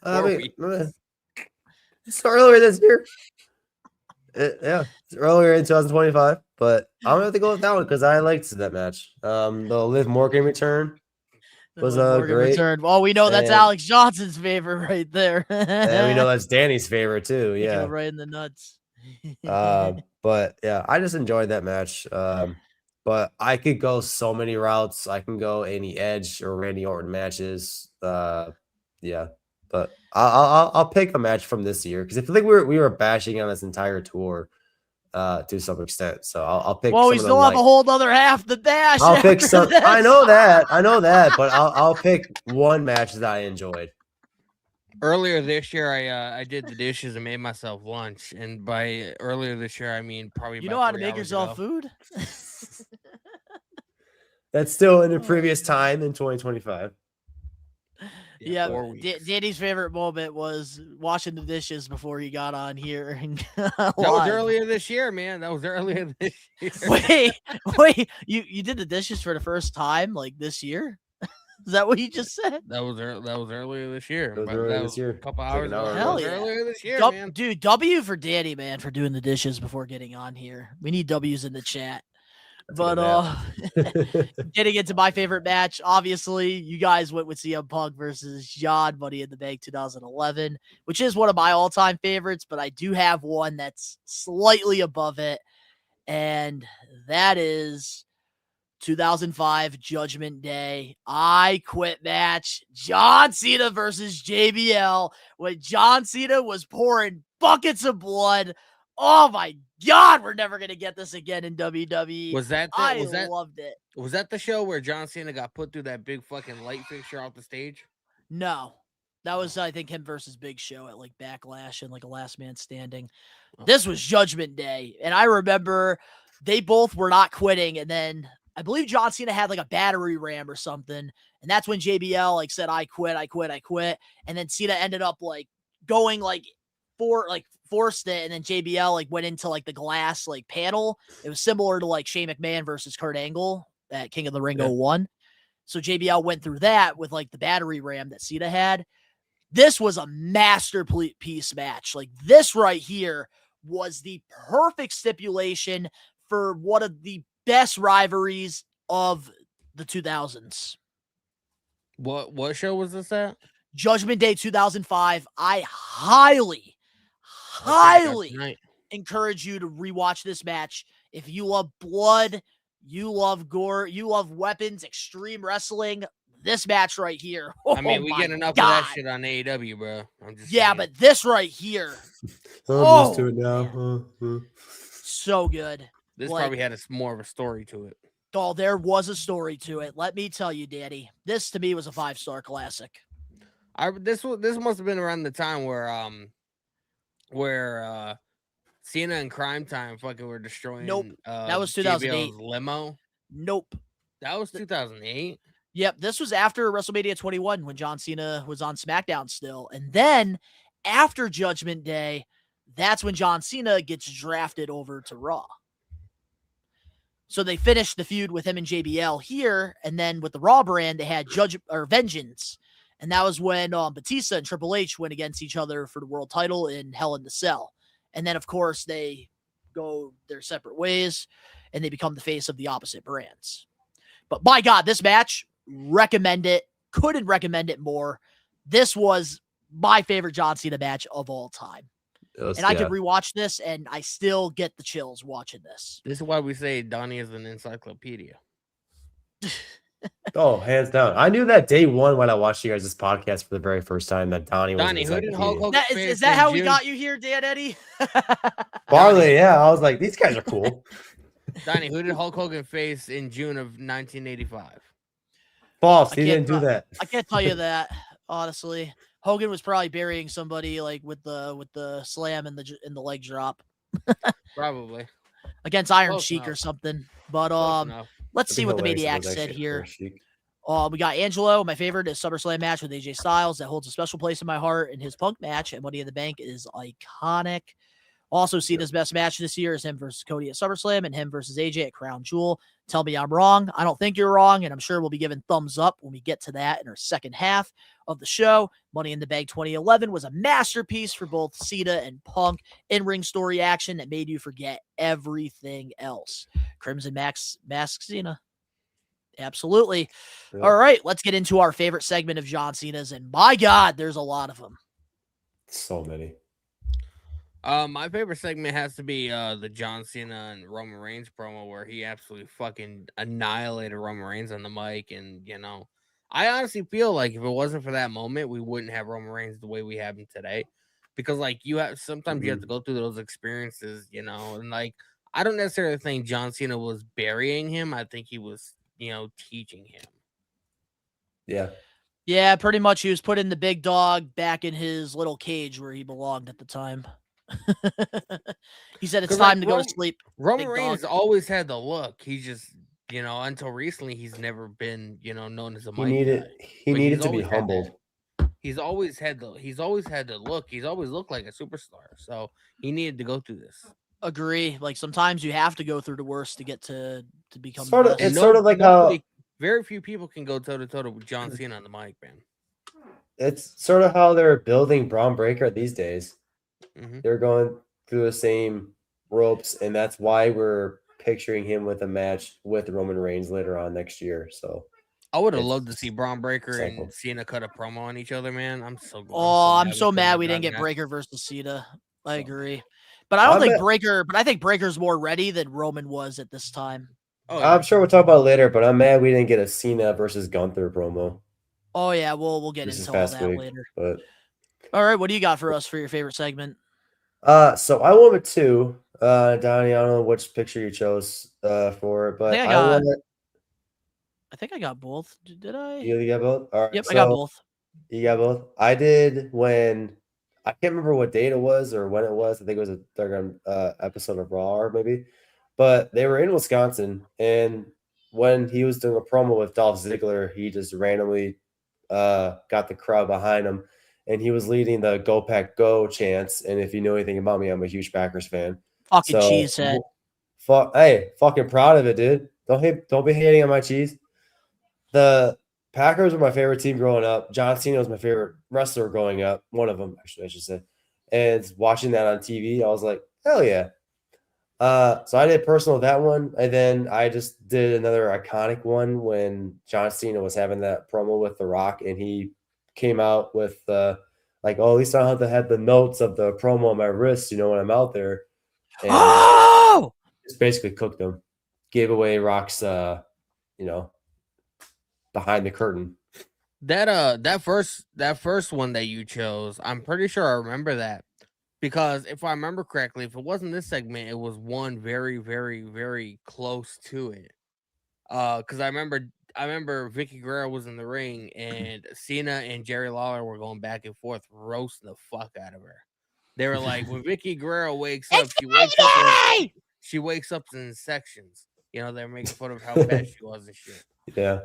I 4 mean, weeks. it's still earlier this year. Yeah, it's earlier in 2025. But I'm gonna have to go with that one because I liked that match. The Liv Morgan return was Morgan great. returned. Well, we know that's And- Alex Johnson's favorite right there. And we know that's Danny's favorite too. Kicking Yeah. him right in the nuts. But yeah, I just enjoyed that match. But I could go so many routes. I can go any Edge or Randy Orton matches. Yeah, but I'll pick a match from this year because I feel like we were bashing on this entire tour, to some extent. So I'll pick. Well, we some of still the have a whole other half the dash. I'll pick after some. this. I know that, but I'll pick one match that I enjoyed. Earlier this year, I did the dishes and made myself lunch. And by earlier this year, I mean probably You about know how to 3 make hours yourself ago. food? That's still in the previous time in 2025. Yeah, 4 weeks. Danny's favorite moment was washing the dishes before he got on here. And That was earlier this year, man. That was earlier this year. Wait, you did the dishes for the first time like this year? Is that what you just said? That was earlier this year. That was but earlier that this was year. a couple Like hours an ago. hour That Hell was yeah. earlier this year, man. Dude, W for Danny, man, for doing the dishes before getting on here. We need W's in the chat. But getting into my favorite match, obviously, you guys went with CM Punk versus John Money in the Bank 2011, which is one of my all-time favorites, but I do have one that's slightly above it, and that is 2005 Judgment Day I Quit match. John Cena versus JBL when John Cena was pouring buckets of blood. Oh my God, we're never gonna get this again in WWE. I loved it. Was that the show where John Cena got put through that big fucking light fixture off the stage? No, that was I think him versus Big Show at like Backlash and like a Last Man Standing. This was Judgment Day, and I remember they both were not quitting, and then I believe John Cena had like a battery ram or something, and that's when JBL like said, "I quit," and then Cena ended up like going like forced it, and then JBL like went into like the glass like panel. It was similar to like Shane McMahon versus Kurt Angle at King of the Ring 01. So JBL went through that with like the battery ram that Cena had. This was a masterpiece match. Like this right here was the perfect stipulation for one of the best rivalries of the 2000s. What show was this at? Judgment Day 2005. I highly encourage you to rewatch this match. If you love blood, you love gore, you love weapons, extreme wrestling, this match right here. I mean, we get enough of that shit on AEW, bro. I'm just saying. but this right here. I'm used to it now. So good. This probably had more of a story to it. Oh, there was a story to it. Let me tell you, Danny. This to me was a 5-star classic. This must have been around the time where Cena and Crime Time fucking were destroying. Nope, that was 2008. JBL's limo. Nope, that was 2008. Yep, this was after WrestleMania 21 when John Cena was on SmackDown still, and then after Judgment Day, that's when John Cena gets drafted over to Raw. So they finished the feud with him and JBL here, and then with the Raw brand, they had Vengeance. And that was when Batista and Triple H went against each other for the world title in Hell in the Cell. And then, of course, they go their separate ways, and they become the face of the opposite brands. But by God, this match, recommend it. Couldn't recommend it more. This was my favorite John Cena match of all time. I could rewatch this, and I still get the chills watching this. This is why we say Donnie is an encyclopedia. Oh, hands down. I knew that day one when I watched you guys' podcast for the very first time that Donnie was Donnie, who did Hulk encyclopedia. Hogan Is face that in how we June? got you here, Dan Eddy? Barley, yeah. I was like, these guys are cool. Donnie, who did Hulk Hogan face in June of 1985? False. He didn't do that. I can't tell you that, honestly. Hogan was probably burying somebody like with the slam and the leg drop Probably. against Iron Close Sheik or enough. something. But Close enough. let's see what the Maniac said here. We got Angelo. My favorite is SummerSlam match with AJ Styles. That holds a special place in my heart. And his Punk match at Money in the Bank is iconic. Also, Cena's best match this year is him versus Cody at SummerSlam and him versus AJ at Crown Jewel. Tell me I'm wrong. I don't think you're wrong, and I'm sure we'll be giving thumbs up when we get to that in our second half of the show. Money in the Bank 2011 was a masterpiece for both Cena and Punk. In-ring story action that made you forget everything else. Crimson Mask Cena. Absolutely. Yep. All right, let's get into our favorite segment of John Cena's, and my God, there's a lot of them. So many. My favorite segment has to be the John Cena and Roman Reigns promo where he absolutely fucking annihilated Roman Reigns on the mic. And, I honestly feel like if it wasn't for that moment, we wouldn't have Roman Reigns the way we have him today. Because, sometimes you have to go through those experiences, and, I don't necessarily think John Cena was burying him. I think he was, teaching him. Yeah. Yeah, pretty much he was putting the big dog back in his little cage where he belonged at the time. He said it's time to go to sleep. Roman Reigns always had the look. He just, until recently, he's never been, known as a mic guy. He needed to be humbled. He's always had the look. He's always looked like a superstar. So he needed to go through this. Agree. Like sometimes you have to go through the worst to get to become Sort of. the best. It's sort of like how very few people can go toe to toe with John Cena on the mic, man. it's sort of how they're building Braun Breaker these days. Mhm. They're going through the same ropes, and that's why we're picturing him with a match with Roman Reigns later on next year. So I would have loved to see Braun Breaker and Cena cut a promo on each other, man. I'm so I'm so mad we didn't get Breaker versus Cena. I agree. But I don't think Breaker, but I think Breaker's more ready than Roman was at this time. I'm sure we'll talk about it later, but I'm mad we didn't get a Cena versus Gunther promo. Oh yeah, we'll get into all that later. But all right, what do you got for us for your favorite segment? So I went with two. Donnie, I don't know which picture you chose for it, but I think I got both. Did I? You got both? All right. Yep, I got both. You got both? I did when I can't remember what date it was or when it was. I think it was a third episode of Raw or maybe. But they were in Wisconsin, and when he was doing a promo with Dolph Ziggler, he just randomly got the crowd behind him, and he was leading the "Go Pack Go" chants. And if you know anything about me, I'm a huge Packers fan. Fucking cheesehead. Hey, fucking proud of it, dude. Don't be hating on my cheese. The Packers were my favorite team growing up. John Cena was my favorite wrestler growing up. One of them, actually, I should say. And watching that on TV, I was like, hell yeah. So I did personal with that one. And then I just did another iconic one when John Cena was having that promo with The Rock, and he came out with like, oh, at least I don't have to have the notes of the promo on my wrist, when I'm out there. And just basically cooked him. Gave away Rock's behind the curtain. That first one that you chose, I'm pretty sure I remember that. Because if I remember correctly, if it wasn't this segment, it was one very, very, very close to it. Because I remember Vicky Guerrero was in the ring, and Cena and Jerry Lawler were going back and forth, roasting the fuck out of her. They were like, when Vicky Guerrero wakes up, she wakes up in sections. They're making fun of how bad she was and shit. Yeah,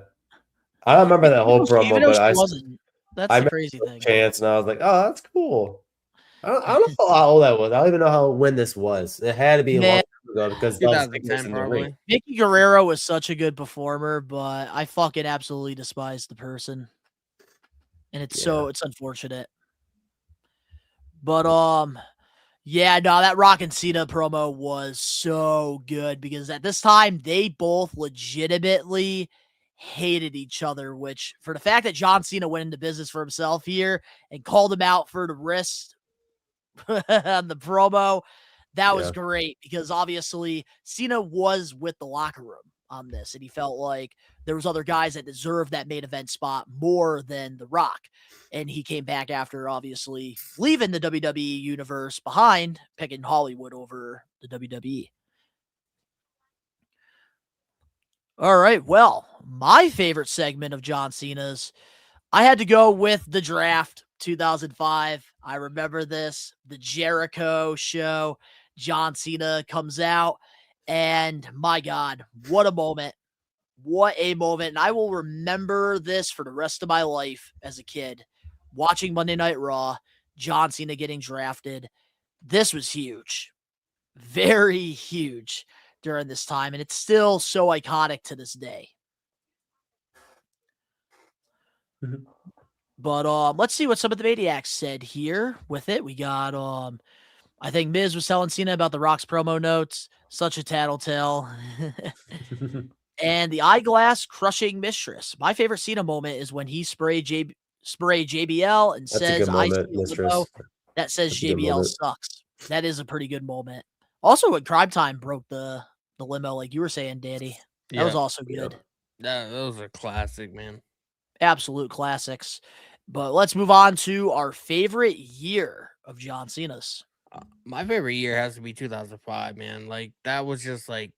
I don't remember that whole promo, but that's the crazy thing. Chance, and I was like, oh, that's cool. I don't know how old that was. I don't even know when this was. It had to be a long time ago because 2010 probably. Vicky Guerrero was such a good performer, but I fucking absolutely despise the person, and it's unfortunate. But that Rock and Cena promo was so good because at this time they both legitimately hated each other, which for the fact that John Cena went into business for himself here and called him out for the wrist on the promo, that was great because obviously Cena was with the locker room. on this, and he felt like there was other guys that deserved that main event spot more than The Rock. And he came back after obviously leaving the WWE universe behind, picking Hollywood over the WWE. All right, well, my favorite segment of John Cena's, I had to go with the draft 2005. I remember this, the Jericho show. John Cena comes out, and my God, what a moment. What a moment. And I will remember this for the rest of my life as a kid. Watching Monday Night Raw, John Cena getting drafted. This was huge. Very huge during this time, and it's still so iconic to this day. But let's see what some of the Maniacs said here with it. We got I think Miz was telling Cena about the Rock's promo notes. Such a tattletale. And the eyeglass crushing mistress. My favorite Cena moment is when he sprayed JBL and That's a says, good I see moment, a mistress. limo that says That's a good JBL moment. sucks. That is a pretty good moment. Also, when Crime Time broke the limo, like you were saying, Danny. That was also good. Those are classic, man. Absolute classics. But let's move on to our favorite year of John Cena's. My favorite year has to be 2005, man. Like that was just like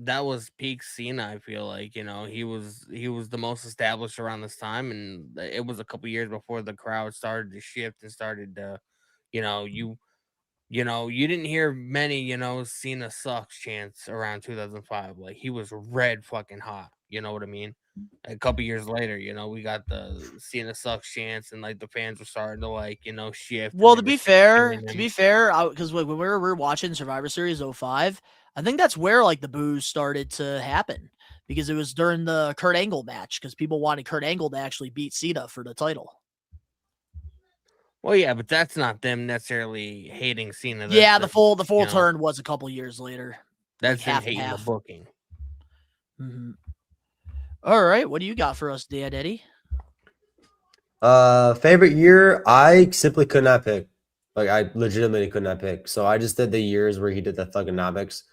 that was peak Cena. I feel like he was the most established around this time, and it was a couple years before the crowd started to shift and started to, you didn't hear many Cena sucks chants around 2005. Like he was red fucking hot. You know what I mean? A couple years later, we got the Cena sucks chants, and like the fans were starting to shift. Well, and to they were be fair, screaming because when we were watching Survivor Series 05, I think that's where like the boos started to happen because it was during the Kurt Angle match because people wanted Kurt Angle to actually beat Cena for the title. Well, yeah, but that's not them necessarily hating Cena. Yeah, the full turn was a couple years later. That's like them half and hating the half. booking. Mm-hmm. All right, what do you got for us, Dan Eddy? Favorite year, I simply could not pick. Like I legitimately could not pick. So I just did the years where he did the thugonomics.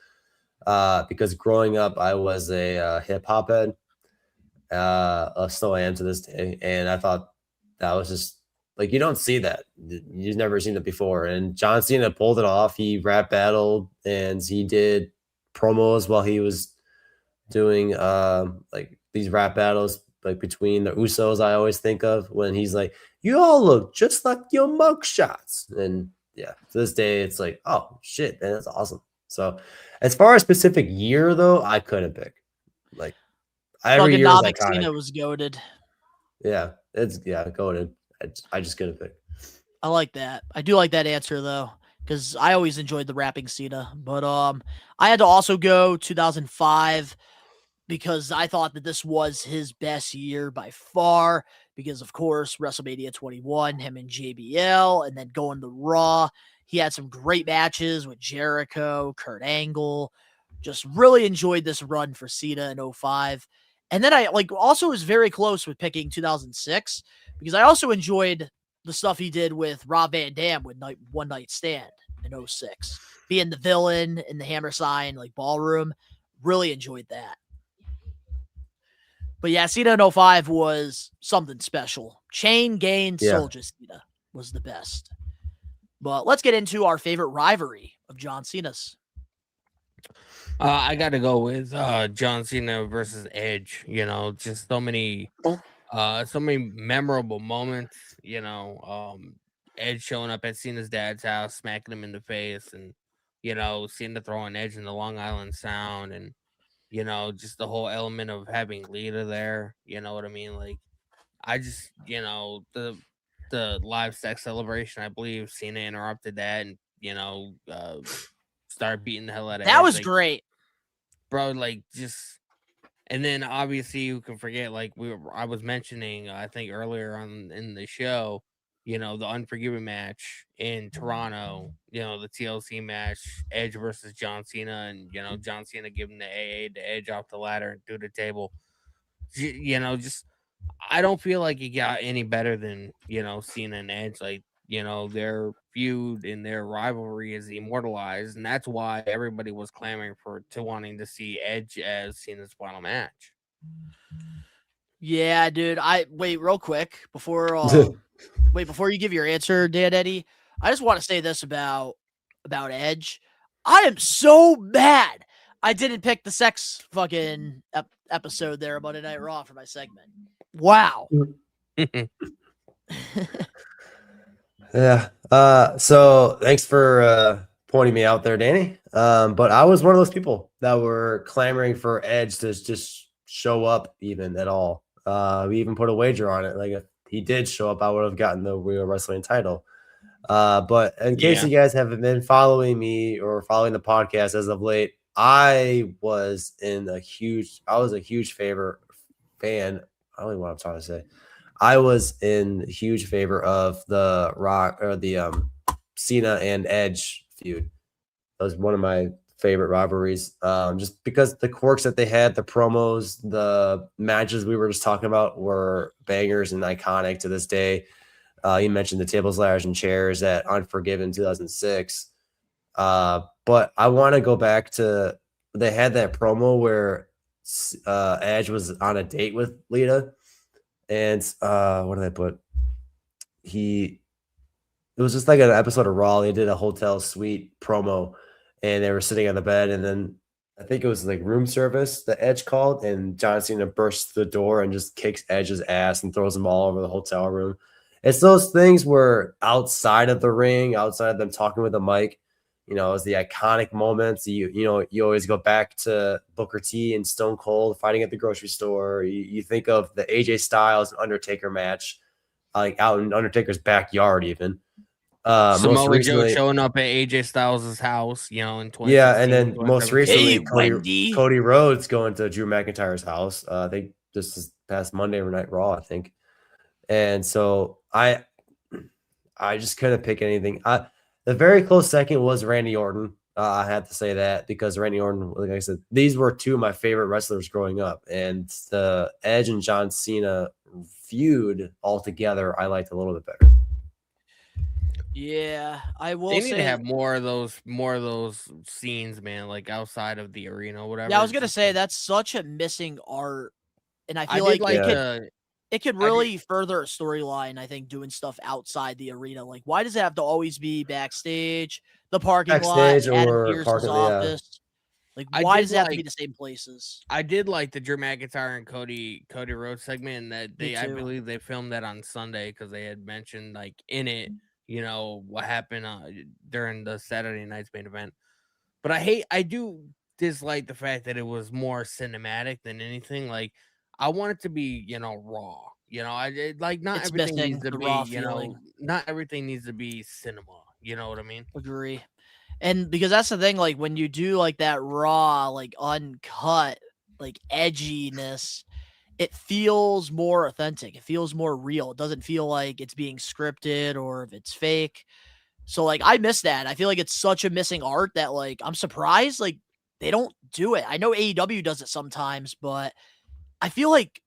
Because growing up, I was a hip hop head. Still am to this day, and I thought that was just like you don't see that. You've never seen it before. And John Cena pulled it off. He rap battled and he did promos while he was doing like these rap battles like between the Usos. I always think of when he's like, "You all look just like your mugshots," and yeah, to this day, it's like, oh shit, man, that's awesome. So, as far as specific year though, I couldn't pick. Like every year is iconic. Cena was goated. Yeah, it's goated. I just couldn't pick. I like that. I do like that answer though, because I always enjoyed the rapping Cena. But I had to also go 2005 because I thought that this was his best year by far. Because of course WrestleMania 21, him and JBL, and then going to Raw, he had some great matches with Jericho, Kurt Angle. Just really enjoyed this run for Cena in 05. And then I also was very close with picking 2006 because I also enjoyed the stuff he did with Rob Van Dam with One Night Stand in 06. Being the villain in the Hammer Sign ballroom. Really enjoyed that. But yeah, Cena in 05 was something special. Chain Gang Soldier Cena was the best. But let's get into our favorite rivalry of John Cena's. I got to go with John Cena versus Edge. Just so many memorable moments. Edge showing up at Cena's dad's house, smacking him in the face, and Cena throwing Edge in the Long Island Sound, and just the whole element of having Lita there. You know what I mean? Like, I just the live sex celebration. I believe Cena interrupted that, and started beating the hell out of that Edge. was great, bro. And then obviously you can forget, I was mentioning, I think earlier on in the show, the Unforgiven match in Toronto, the TLC match, Edge versus John Cena, and John Cena giving the AA to Edge off the ladder and through the table. Just I don't feel like it got any better than Cena and Edge. their feud and their rivalry is immortalized, and that's why everybody was clamoring to wanting to see Edge as Cena's final match. Yeah, dude. Wait real quick before you give your answer, Dan Eddy. I just want to say this about Edge. I am so mad I didn't pick the sex fucking episode there on Monday Night Raw for my segment. Wow. Yeah. So thanks for pointing me out there, Danny. But I was one of those people that were clamoring for Edge to just show up even at all. We even put a wager on it. Like if he did show up, I would have gotten the Real Wrestling title. But in case you guys haven't been following me or following the podcast as of late, I was a huge fan. I don't know what I'm trying to say. I was in huge favor of the Rock or the Cena and Edge feud. That was one of my favorite rivalries. Just because the quirks that they had, the promos, the matches we were just talking about were bangers and iconic to this day. You mentioned the tables, ladders, and chairs at Unforgiven 2006. But I want to go back to they had that promo where Edge was on a date with Lita. And what did I put? It was just like an episode of Raw. They did a hotel suite promo, and they were sitting on the bed, and then I think it was like room service that Edge called, and John Cena bursts the door and just kicks Edge's ass and throws him all over the hotel room. It's those things where outside of the ring, outside of them talking with the mic, it's the iconic moments. You always go back to Booker T and Stone Cold fighting at the grocery store. You think of the AJ Styles and Undertaker match, like out in Undertaker's backyard, even. Samoa Joe showing up at AJ Styles' house, in 2016. Yeah, and then most recently, Wendy. Cody Rhodes going to Drew McIntyre's house. I think this is past Monday Night Raw, I think. And so I just couldn't pick anything. The very close second was Randy Orton. I had to say that because Randy Orton, like I said, these were two of my favorite wrestlers growing up. And the Edge and John Cena feud altogether, I liked a little bit better. Yeah, I will. They need to have more of those scenes, man, like outside of the arena, whatever. Yeah, I was gonna say that's such a missing art, and I feel like it could really further a storyline. I think doing stuff outside the arena, like why does it have to always be backstage, the parking lot, Adam Pearce's office? Like why does it have to be the same places? I did like the Drew McIntyre and Cody Rhodes segment, and that I believe they filmed that on Sunday because they had mentioned like in it, what happened during the Saturday night's main event. But I do dislike the fact that it was more cinematic than anything. Like I want it to be, raw. Not everything needs to be, not everything needs to be cinema. You know what I mean? Agree. And because that's the thing, like when you do like that raw, like uncut, like edginess, it feels more authentic. It feels more real. It doesn't feel like it's being scripted or if it's fake. So like I miss that. I feel like it's such a missing art that like I'm surprised like they don't do it. I know AEW does it sometimes, but I feel like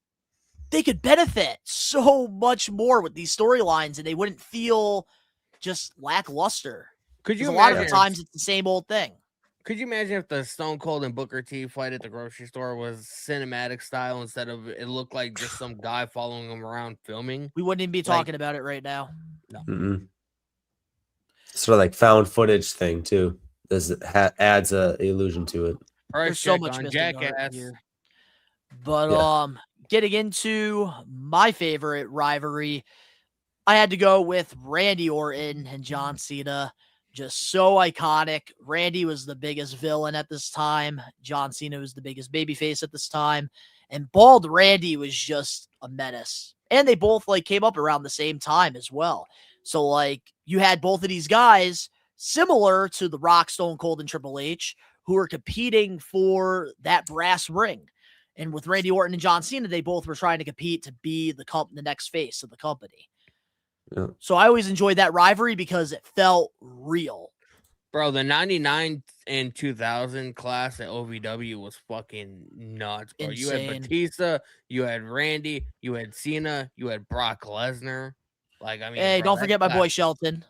they could benefit so much more with these storylines and they wouldn't feel just lackluster. Could you imagine? A lot of the times it's the same old thing. Could you imagine if the Stone Cold and Booker T fight at the grocery store was cinematic style instead of it looked like just some guy following him around filming? We wouldn't even be talking about it right now. No. Mm-mm. Sort of like found footage thing too. This adds a illusion to it. There's so much on Jackass here. But getting into my favorite rivalry, I had to go with Randy Orton and John Cena. Just so iconic. Randy was the biggest villain at this time. John Cena was the biggest babyface at this time. And Bald Randy was just a menace. And they both like came up around the same time as well. So like you had both of these guys similar to the Rock, Stone Cold, and Triple H who were competing for that brass ring. And with Randy Orton and John Cena, they both were trying to compete to be the next face of the company. Yeah. So I always enjoyed that rivalry because it felt real. Bro, the 99 and 2000 class at OVW was fucking nuts, bro. Insane. You had Batista, you had Randy, you had Cena, you had Brock Lesnar. Like, I mean, Hey, bro, don't that forget my boy class- Shelton.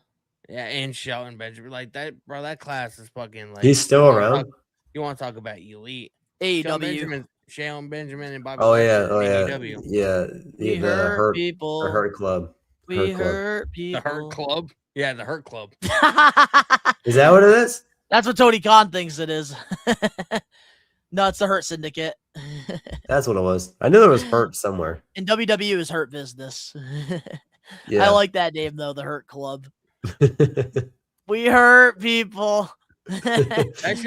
Yeah, and Shelton Benjamin. Like that, bro. That class is fucking like. He's still around. You want to talk about elite? AEW. Shelton Benjamin and Bobby Oh Lashley yeah, oh yeah, AEW. yeah. We The hurt people. the Hurt Club. We Hurt Club. hurt The people. Hurt Club. Yeah, the Hurt Club. Is that what it is? That's what Tony Khan thinks it is. No, it's the Hurt Syndicate. That's what it was. I knew there was Hurt somewhere. And WW is Hurt Business. Yeah. I like that name though, the Hurt Club. We hurt people. That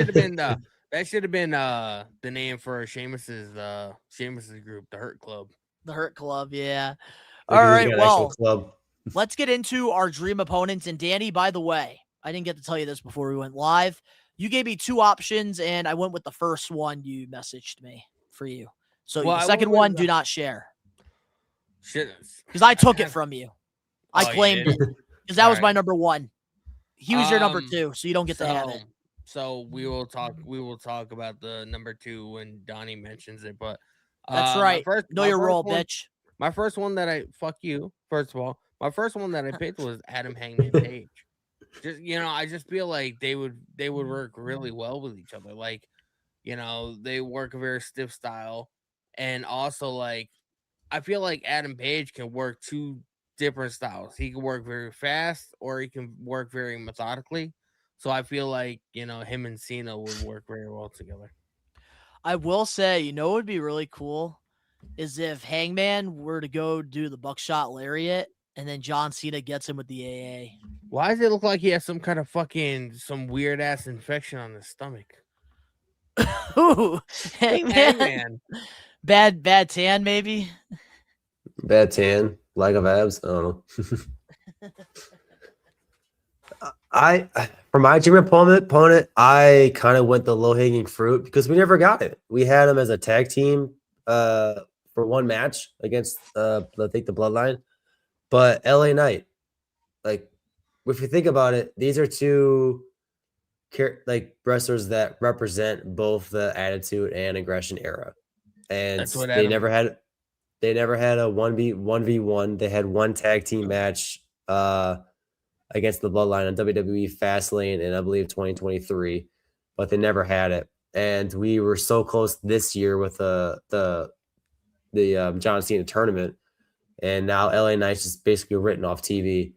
should have been the name for Sheamus's group, the Hurt Club. The Hurt Club, yeah. Like, All he's right, got an actual well, club. let's get into our dream opponents. And Danny, by the way, I didn't get to tell you this before we went live. You gave me 2 options, and I went with the first one you messaged me for you. So Well, the I second went one, with, do not share. Shit. Because I took it from you. I Oh, you claimed did? it. Because that was All my right. number 1. He was your number Um, 2, so you don't get to have it. So we will talk about the number 2 when Donnie mentions it. But That's my right. first- Know my your first role, one- bitch. My first one that fuck you. First of all, my first one that I picked was Adam Hangman Page. Just I just feel like they would work really well with each other. Like, they work a very stiff style, and also like I feel like Adam Page can work 2 different styles. He can work very fast, or he can work very methodically. So I feel like him and Cena would work very well together. I will say, what would be really cool is if Hangman were to go do the buckshot lariat, and then John Cena gets him with the AA. Why does it look like he has some kind of some weird ass infection on his stomach? Ooh, Hangman. Bad tan, maybe. Bad tan, lack of abs. I don't know. For my dream opponent, I kind of went the low hanging fruit because we never got it. We had him as a tag team for one match against I think the Bloodline, but LA Knight. Like, if you think about it, these are 2 wrestlers that represent both the Attitude and Aggression era, and they never had a 1v1. They had 1 tag team match against the Bloodline on WWE Fastlane in I believe 2023, but they never had it. And we were so close this year with the John Cena tournament, and now LA Knight's just basically written off TV.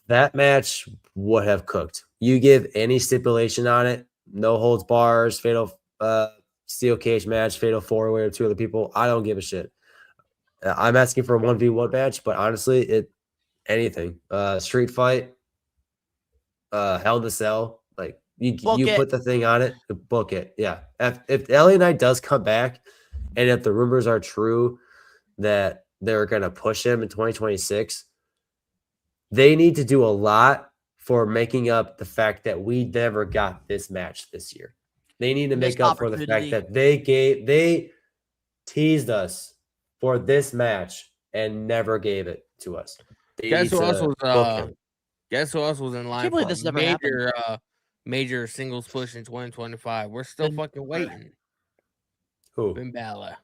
That match would have cooked. You give any stipulation on it, no holds bars, fatal steel cage match, fatal 4-way or 2 other people. I don't give a shit. I'm asking for a 1v1 match, but honestly, anything. Street fight, Hell in a Cell. Like, you put the thing on it, book it. Yeah. If LA Knight does come back, and if the rumors are true that they're going to push him in 2026, they need to do a lot for making up the fact that we never got this match this year. They need to make up for the fact that they teased us for this match and never gave it to us. Guess who else was in line for this a never happened. major singles push in 2025? We're still fucking waiting. Who? Finn Balor.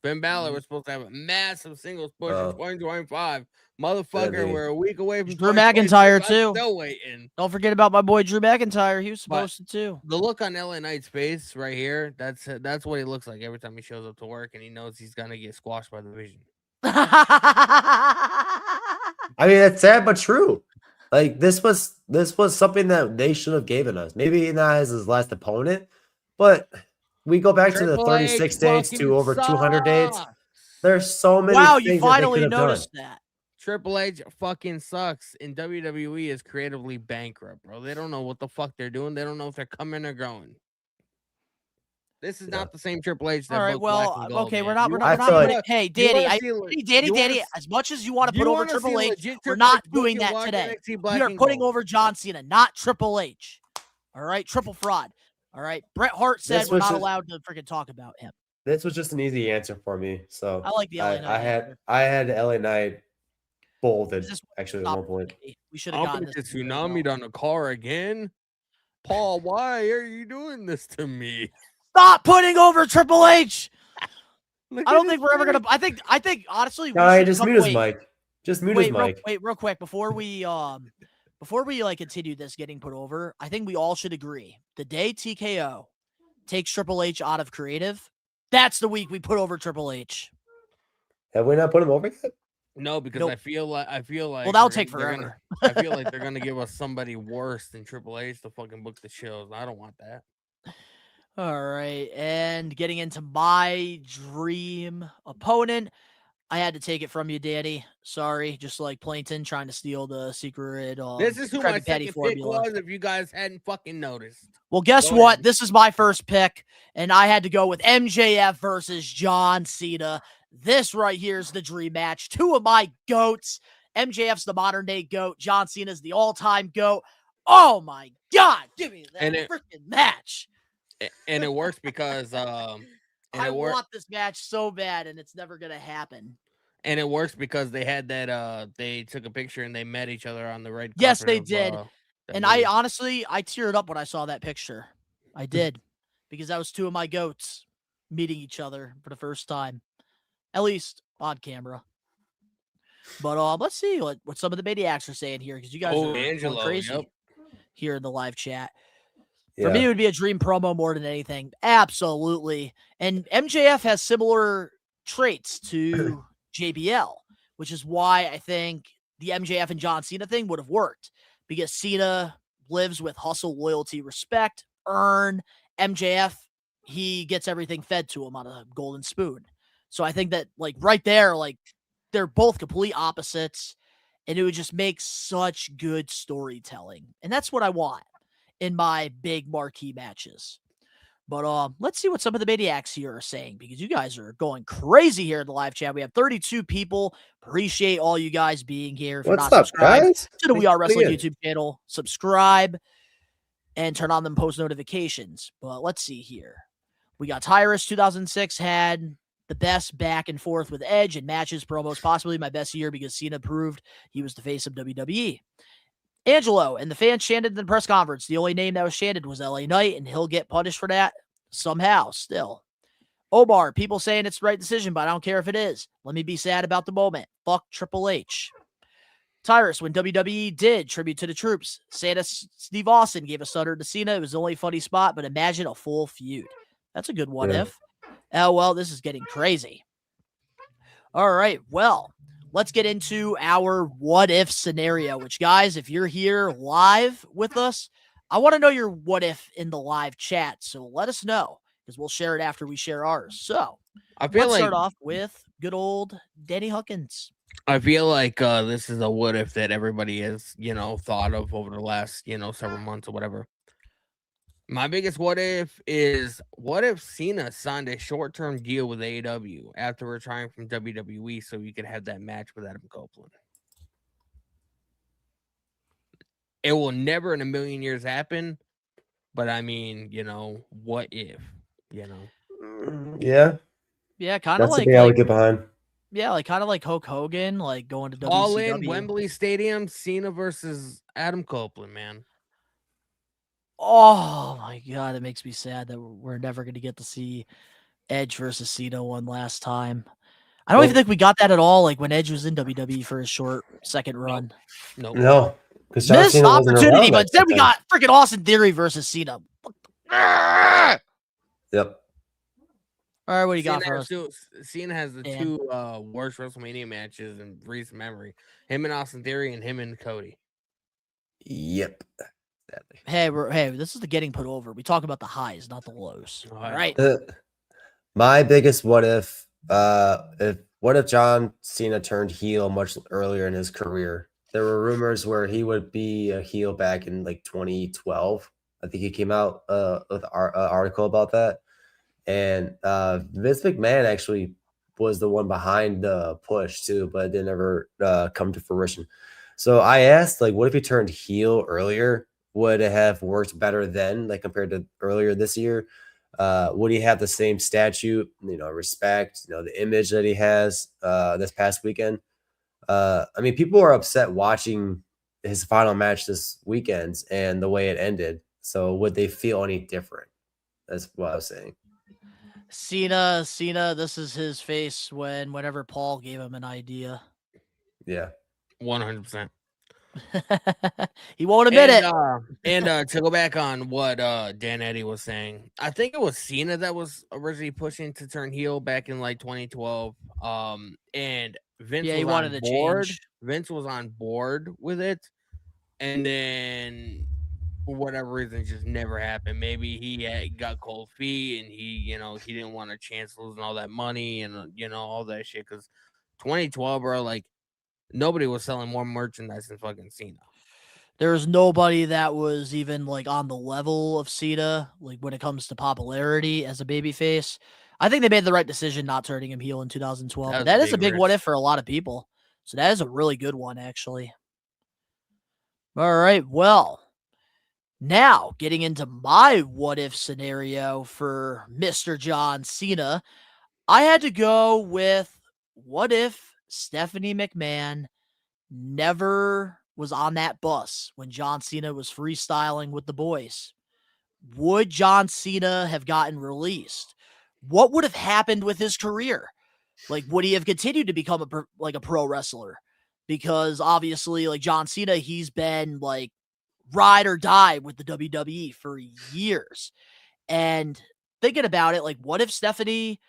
Finn Balor was supposed to have a massive singles push in 2025. Motherfucker, we're a week away from Drew McIntyre too. Still waiting. Don't forget about my boy Drew McIntyre. He was supposed to too. The look on LA Knight's face right here, that's what he looks like every time he shows up to work, and he knows he's gonna get squashed by the Vision. I mean, it's sad but true. Like, this was something that they should have given us. Maybe not as his last opponent, but we go back to the 36 dates to over 200 dates. There's so many. Wow, things you that they finally could have noticed done. that. Triple H fucking sucks, and WWE is creatively bankrupt, bro. They don't know what the fuck they're doing. They don't know if they're coming or going. This is not the same Triple H. That All right, broke well, Black and Gold, okay, man. we're not. Hey, Danny, as much as you want to put over Triple H, we're not doing that today. We are putting over John Cena, not Triple H. All right, triple fraud. All right, Bret Hart said we're not allowed to freaking talk about him. This was just an easy answer for me. So I like the LA Knight. I had LA Knight bolded actually at one point. We should have gotten this. Tsunami on the car again. Paul, why are you doing this to me? Stop putting over Triple H. I don't think we're ever gonna. I think honestly. No, just mute his mic. Just mute his Wait, mic. real quick before we like continue this getting put over. I think we all should agree the day TKO takes Triple H out of creative, that's the week we put over Triple H. Have we not put him over yet? No, because Nope. I feel like Well, that'll take forever. I feel like they're gonna give us somebody worse than Triple H to fucking book the shows. I don't want that. All right, and getting into my dream opponent, I had to take it from you, Danny. Sorry, just like Plankton trying to steal the secret. This is who my Krabby Patty second formula. pick was. If you guys hadn't fucking noticed. Well, guess what? This is my first pick, and I had to go with MJF versus John Cena. This right here is the dream match. Two of my GOATs. MJF's the modern-day GOAT. John Cena's the all-time GOAT. Oh, my God. Give me that freaking match. And it works because I want this match so bad, and it's never going to happen. And it works because they had that they took a picture and they met each other on the red carpet. Yes, they did. And I honestly, I teared up when I saw that picture. I did. Because that was two of my GOATs meeting each other for the first time. At least on camera. But let's see what some of the maniacs are saying here, because you guys are going crazy here in the live chat. For me, it would be a dream promo more than anything. Absolutely. And MJF has similar traits to JBL, which is why I think the MJF and John Cena thing would have worked, because Cena lives with hustle, loyalty, respect, earn. MJF, he gets everything fed to him on a golden spoon. So I think that, like, right there, like, they're both complete opposites, and it would just make such good storytelling. And that's what I want in my big marquee matches. But let's see what some of the maniacs here are saying, because you guys are going crazy here in the live chat. We have 32 people. Appreciate all you guys being here. If you're not subscribed to the We Are Wrestling YouTube channel, subscribe and turn on them post notifications. But let's see here. We got Tyrus 2006 had the best back and forth with Edge and matches, promos, possibly my best year, because Cena proved he was the face of WWE. Angelo and the fans chanted in the press conference. The only name that was chanted was LA Knight, and he'll get punished for that somehow still. Omar, people saying it's the right decision, but I don't care if it is. Let me be sad about the moment. Fuck Triple H. Tyrus, when WWE did tribute to the troops, Santa Steve Austin gave a stutter to Cena. It was the only funny spot, but imagine a full feud. That's a good what if. Oh, well, this is getting crazy. All right, well, let's get into our what if scenario, which, guys, if you're here live with us, I want to know your what if in the live chat. So let us know, because we'll share it after we share ours. So let's start off with good old Danny Huckins. I feel like this is a what if that everybody has, thought of over the last, several months or whatever. My biggest what if is, what if Cena signed a short-term deal with AEW after retiring from WWE so you could have that match with Adam Copeland? It will never in a million years happen, but I mean, what if, Yeah. Yeah, kind of That's like something I would get behind. Yeah, like kind of like Hulk Hogan, like going to WCW. All in Wembley Stadium, Cena versus Adam Copeland, man. Oh my God, it makes me sad that we're never going to get to see Edge versus Cena one last time. I don't even think we got that at all, like when Edge was in WWE for his short second run. No, because missed opportunity, but then we got freaking Austin Theory versus Cena. Yep. All right, what do you got for us? Cena has the two worst WrestleMania matches in recent memory. Him and Austin Theory, and him and Cody. Yep. Hey, this is the getting put over. We talk about the highs, not the lows. All right. My biggest what if John Cena turned heel much earlier in his career? There were rumors where he would be a heel back in like 2012. I think he came out with an article about that. And Vince McMahon actually was the one behind the push too, but it didn't ever come to fruition. So I asked, like, what if he turned heel earlier? Would it have worked better then, like compared to earlier this year? Would he have the same statute, respect, the image that he has this past weekend? I mean, people are upset watching his final match this weekend and the way it ended. So would they feel any different? That's what I was saying. Cena, this is his face whenever Paul gave him an idea. Yeah. 100%. He won't admit it. And to go back on what Dan Eddy was saying, I think it was Cena that was originally pushing to turn heel back in like 2012. And Vince he was wanted on to board. change. Vince was on board with it, and then for whatever reason, it just never happened. Maybe he got cold feet, and he didn't want a chance losing all that money and all that shit. Because 2012, bro, like nobody was selling more merchandise than fucking Cena. There was nobody that was even like on the level of Cena, like when it comes to popularity as a babyface. I think they made the right decision not turning him heel in 2012. But that is a big what if for a lot of people. So that is a really good one, actually. All right. Well, now getting into my what if scenario for Mr. John Cena, I had to go with what if Stephanie McMahon never was on that bus when John Cena was freestyling with the boys? Would John Cena have gotten released? What would have happened with his career? Like, would he have continued to become a pro wrestler? Because obviously, like John Cena, he's been like ride or die with the WWE for years. And thinking about it, like, what if Stephanie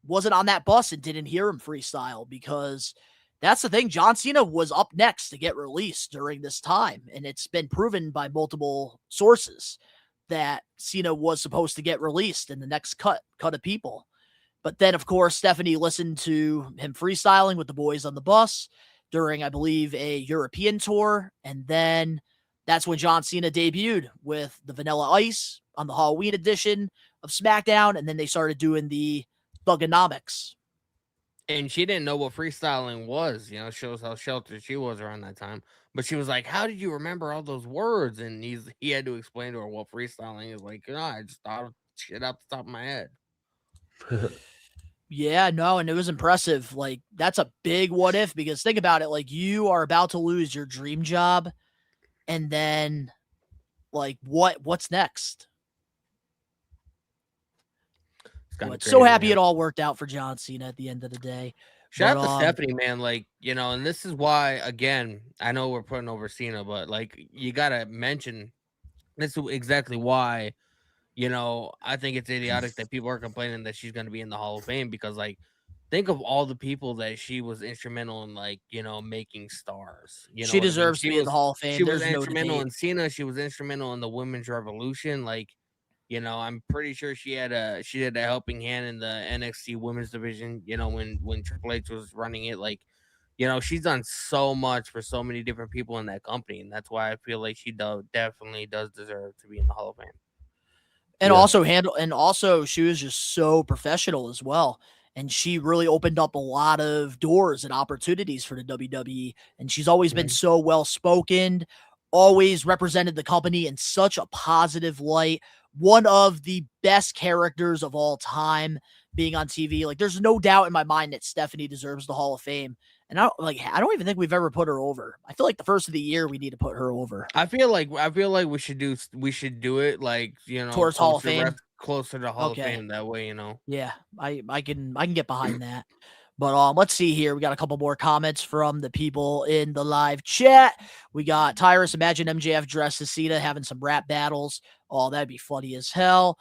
wasn't on that bus and didn't hear him freestyle? Because that's the thing. John Cena was up next to get released during this time. And it's been proven by multiple sources that Cena was supposed to get released in the next cut of people. But then, of course, Stephanie listened to him freestyling with the boys on the bus during, I believe, a European tour. And then that's when John Cena debuted with the Vanilla Ice on the Halloween edition of SmackDown. And then they started doing the Thugonomics. And she didn't know what freestyling was, shows how sheltered she was around that time. But she was like, how did you remember all those words? And he had to explain to her what freestyling is. Like, I just thought of shit off the top of my head. Yeah, no, and it was impressive. Like, that's a big what if, because think about it. Like, you are about to lose your dream job, and then, like, what's next? But so happy it all worked out for John Cena at the end of the day. Shout out to Stephanie, man. Like, and this is why, again, I know we're putting over Cena, but like, you gotta mention this is exactly why, I think it's idiotic that people are complaining that she's gonna be in the Hall of Fame, because like, think of all the people that she was instrumental in, like, making stars. She deserves to be in the Hall of Fame. She was instrumental in Cena. She was instrumental in the women's revolution. Like, I'm pretty sure she had a helping hand in the NXT women's division, when Triple H was running it. Like, she's done so much for so many different people in that company. And that's why I feel like she definitely does deserve to be in the Hall of Fame. And also she was just so professional as well. And she really opened up a lot of doors and opportunities for the WWE. And she's always been so well-spoken, always represented the company in such a positive light. One of the best characters of all time being on TV. Like, there's no doubt in my mind that Stephanie deserves the Hall of Fame. And I don't even think we've ever put her over. I feel like the first of the year we need to put her over. I feel like we should do it, like, towards Hall of Fame, closer to Hall of Fame. That way, Yeah, I can get behind that. But let's see here. We got a couple more comments from the people in the live chat. We got Tyrus. Imagine MJF dressed as Cena having some rap battles. Oh, that'd be funny as hell.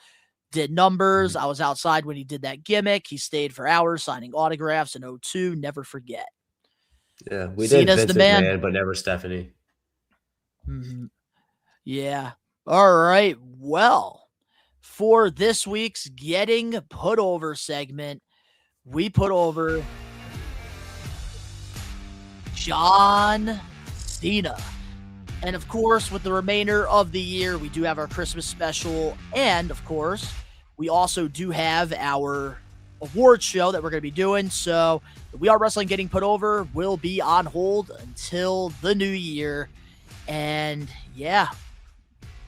Did numbers. I was outside when he did that gimmick. He stayed for hours signing autographs in 02. Never forget. Yeah, we Cena's did Vince the man. McMahon, but never Stephanie. Mm-hmm. Yeah. All right. Well, for this week's Getting Put Over segment, we put over John Cena. And of course, with the remainder of the year, we do have our Christmas special. And of course, we also do have our award show that we're going to be doing. So We Are Wrestling Getting Put Over will be on hold until the new year. And yeah,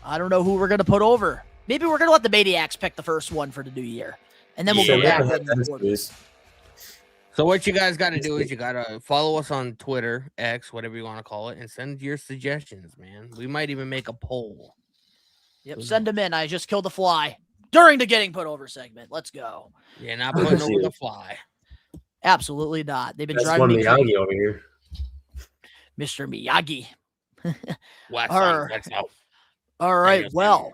I don't know who we're going to put over. Maybe we're going to let the Maniacs pick the first one for the new year. And then we'll go back. So what you guys got to do is you got to follow us on Twitter, X, whatever you want to call it, and send your suggestions, man. We might even make a poll. Yep, send them in. I just killed a fly during the Getting Put Over segment. Let's go. Yeah, not putting over the fly. Absolutely not. They've been That's driving one me crazy. Miyagi over here. Mr. Miyagi. West All side, right. west south. All right. Daniel Well,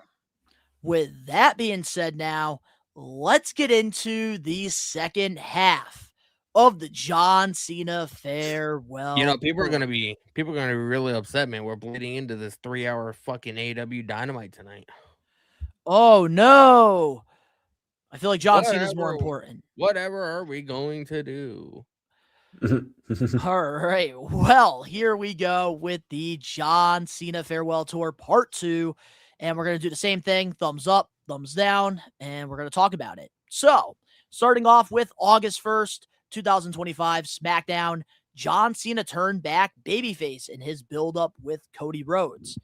with that being said, now let's get into the second half of the John Cena farewell. You know, people are tour. gonna be really upset, man. We're bleeding into this 3-hour fucking AW Dynamite tonight. Oh no! I feel like John Cena's more Whatever- important. Whatever are we going to do? All right. Well, here we go with the John Cena farewell tour part 2. And we're going to do the same thing, thumbs up, thumbs down, and we're going to talk about it. So, starting off with August 1st, 2025, SmackDown, John Cena turned back babyface in his build-up with Cody Rhodes.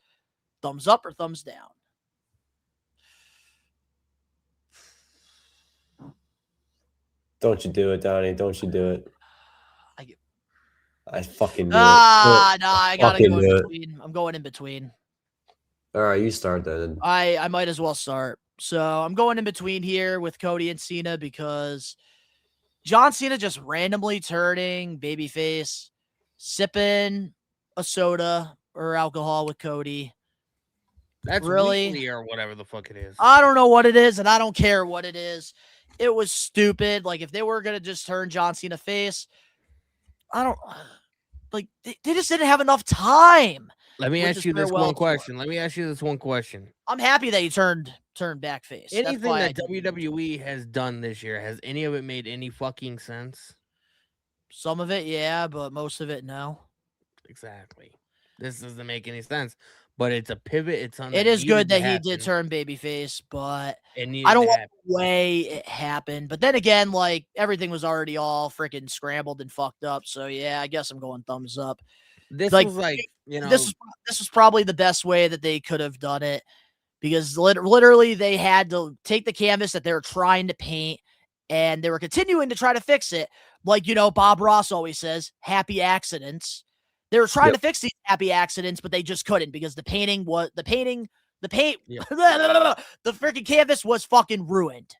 Thumbs up or thumbs down? Don't you do it, Donnie. Don't you do it. I fucking knew it. I gotta Fucking go in knew it. between. I'm going in between. All right, you start then. I might as well start. So I'm going in between here with Cody and Cena because John Cena just randomly turning babyface, sipping a soda or alcohol with Cody. That's really weekly or whatever the fuck it is. I don't know what it is, and I don't care what it is. It was stupid. Like, if they were gonna just turn John Cena face, I don't like. They just didn't have enough time. Let me with ask you this farewell one tour. question. Let me ask you this one question. I'm happy that he turned back face. That's Anything why I that WWE has done this year, has any of it made any fucking sense? Some of it, yeah, but most of it, no. Exactly. This doesn't make any sense. But it's a pivot. It's on. It is good that he did turn babyface, but I don't like the way it happened. But then again, like, everything was already all freaking scrambled and fucked up. So yeah, I guess I'm going thumbs up. This Like, was like, you know, this was probably the best way that they could have done it, because literally they had to take the canvas that they were trying to paint and they were continuing to try to fix it. Like, you know, Bob Ross always says, happy accidents. They were trying to fix these happy accidents, but they just couldn't, because the paint, the freaking canvas was fucking ruined.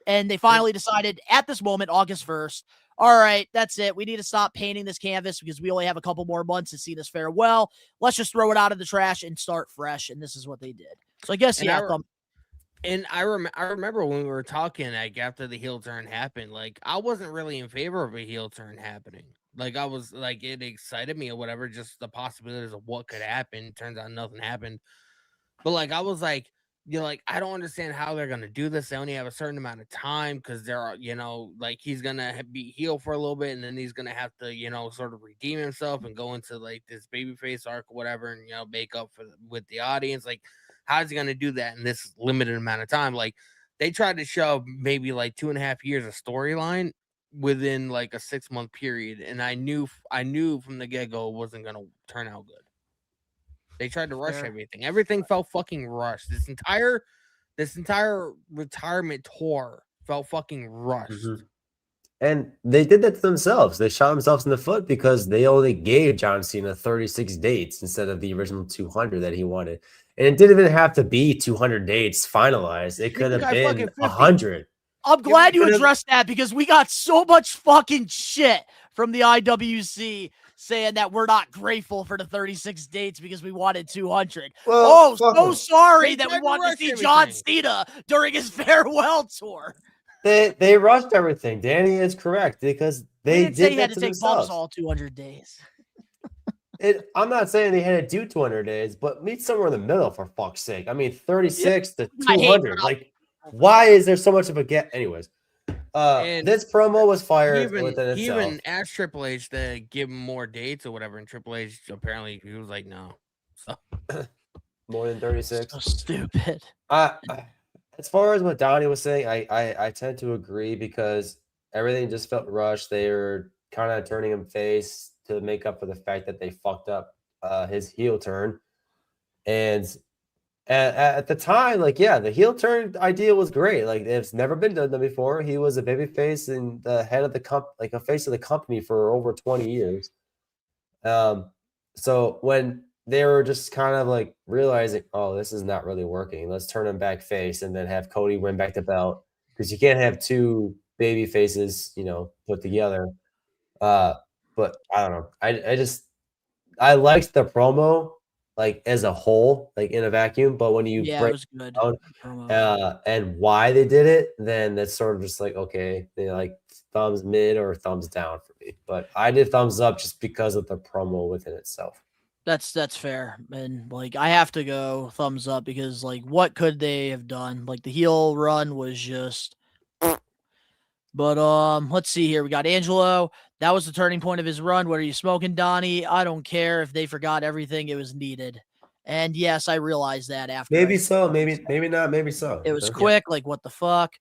And they finally decided at this moment, August 1st, all right, that's it. We need to stop painting this canvas because we only have a couple more months to see this farewell. Let's just throw it out of the trash and start fresh. And this is what they did. So I guess, I remember when we were talking, like, after the heel turn happened, like, I wasn't really in favor of a heel turn happening. Like, I was like, it excited me or whatever, just the possibilities of what could happen. Turns out nothing happened. But like, I was like, you know, like, I don't understand how they're gonna do this. They only have a certain amount of time, because there are, you know, like, he's gonna be heel for a little bit, and then he's gonna have to, you know, sort of redeem himself and go into like this babyface arc or whatever, and, you know, make up with the audience. Like, how's he gonna do that in this limited amount of time? Like, they tried to shove maybe like 2.5 years of storyline within like a 6-month period, and I knew from the get-go it wasn't gonna turn out good. They tried to rush everything. Everything felt fucking rushed. This entire retirement tour felt fucking rushed. And they did that to themselves. They shot themselves in the foot because they only gave John Cena 36 dates instead of the original 200 that he wanted. And it didn't even have to be 200 dates finalized. It could have been 100. I'm glad you addressed that, because we got so much fucking shit from the IWC saying that we're not grateful for the 36 dates because we wanted 200. Well, so sorry that we wanted to see John Cena during his farewell tour. They rushed everything. Danny is correct, because they didn't say did he that had to to take themselves. bumps all 200 days. I'm not saying they had to do 200 days, but meet somewhere in the middle, for fuck's sake. I mean, 36 to 200. Like, why is there so much of a gap? Anyways, this promo was fired within itself. He even asked Triple H to give him more dates or whatever, and Triple H apparently he was like, no. So more than 36. So stupid. As far as what Donnie was saying, I tend to agree, because everything just felt rushed. They were kind of turning him face to make up for the fact that they fucked up his heel turn. And at the time, like, yeah, the heel turn idea was great. Like, it's never been done before. He was a baby face and the head of the like a face of the company for over 20 years. So when they were just kind of like realizing, oh, this is not really working, let's turn him back face and then have Cody win back the belt, because you can't have two baby faces, put together. But I don't know. I liked the promo like as a whole, like in a vacuum. But when you Yeah, it break was good. it down, Promo. and why they did it, then that's sort of just like okay, they like thumbs mid or thumbs down for me. But I did thumbs up just because of the promo within itself. That's fair. And like I have to go thumbs up because like what could they have done? Like the heel run was just but let's see here. We got Angelo. That was the turning point of his run. What are you smoking, Donnie? I don't care if they forgot everything it was needed. And yes, I realized that after Maybe so, maybe not, maybe so. it was quick, like what the fuck?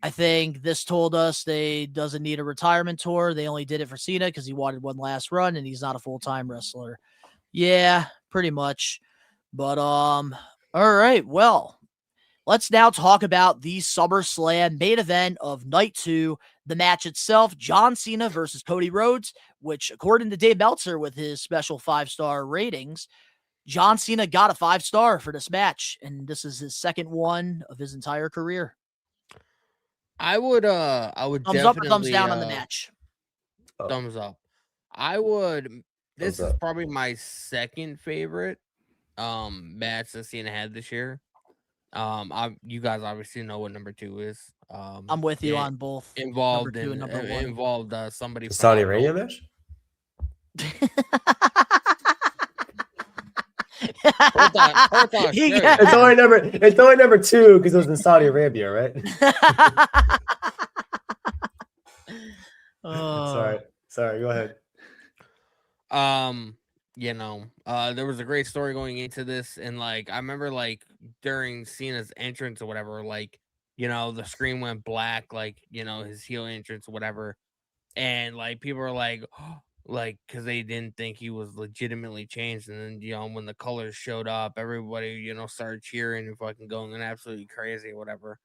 I think this told us they doesn't need a retirement tour. They only did it for Cena because he wanted one last run and he's not a full-time wrestler. Yeah, pretty much. But all right, well, let's now talk about the SummerSlam main event of night 2, the match itself, John Cena versus Cody Rhodes, which according to Dave Meltzer with his special 5-star ratings, John Cena got a 5-star for this match, and this is his second one of his entire career. I would thumbs up or thumbs down on the match? Thumbs up. I would. This Thumbs is up. probably my second favorite match that Cena had this year. You guys obviously know what number 2 is. I'm with you on both. Involved number 2 and number 1. Involved somebody. The Saudi Arabia match. It's only number 2 because it was in Saudi Arabia, right? Sorry, go ahead. There was a great story going into this, and like I remember like during Cena's entrance or whatever, like the screen went black, like his heel entrance or whatever, and like people were like like because they didn't think he was legitimately changed, and then when the colors showed up, everybody started cheering and fucking going absolutely crazy or whatever.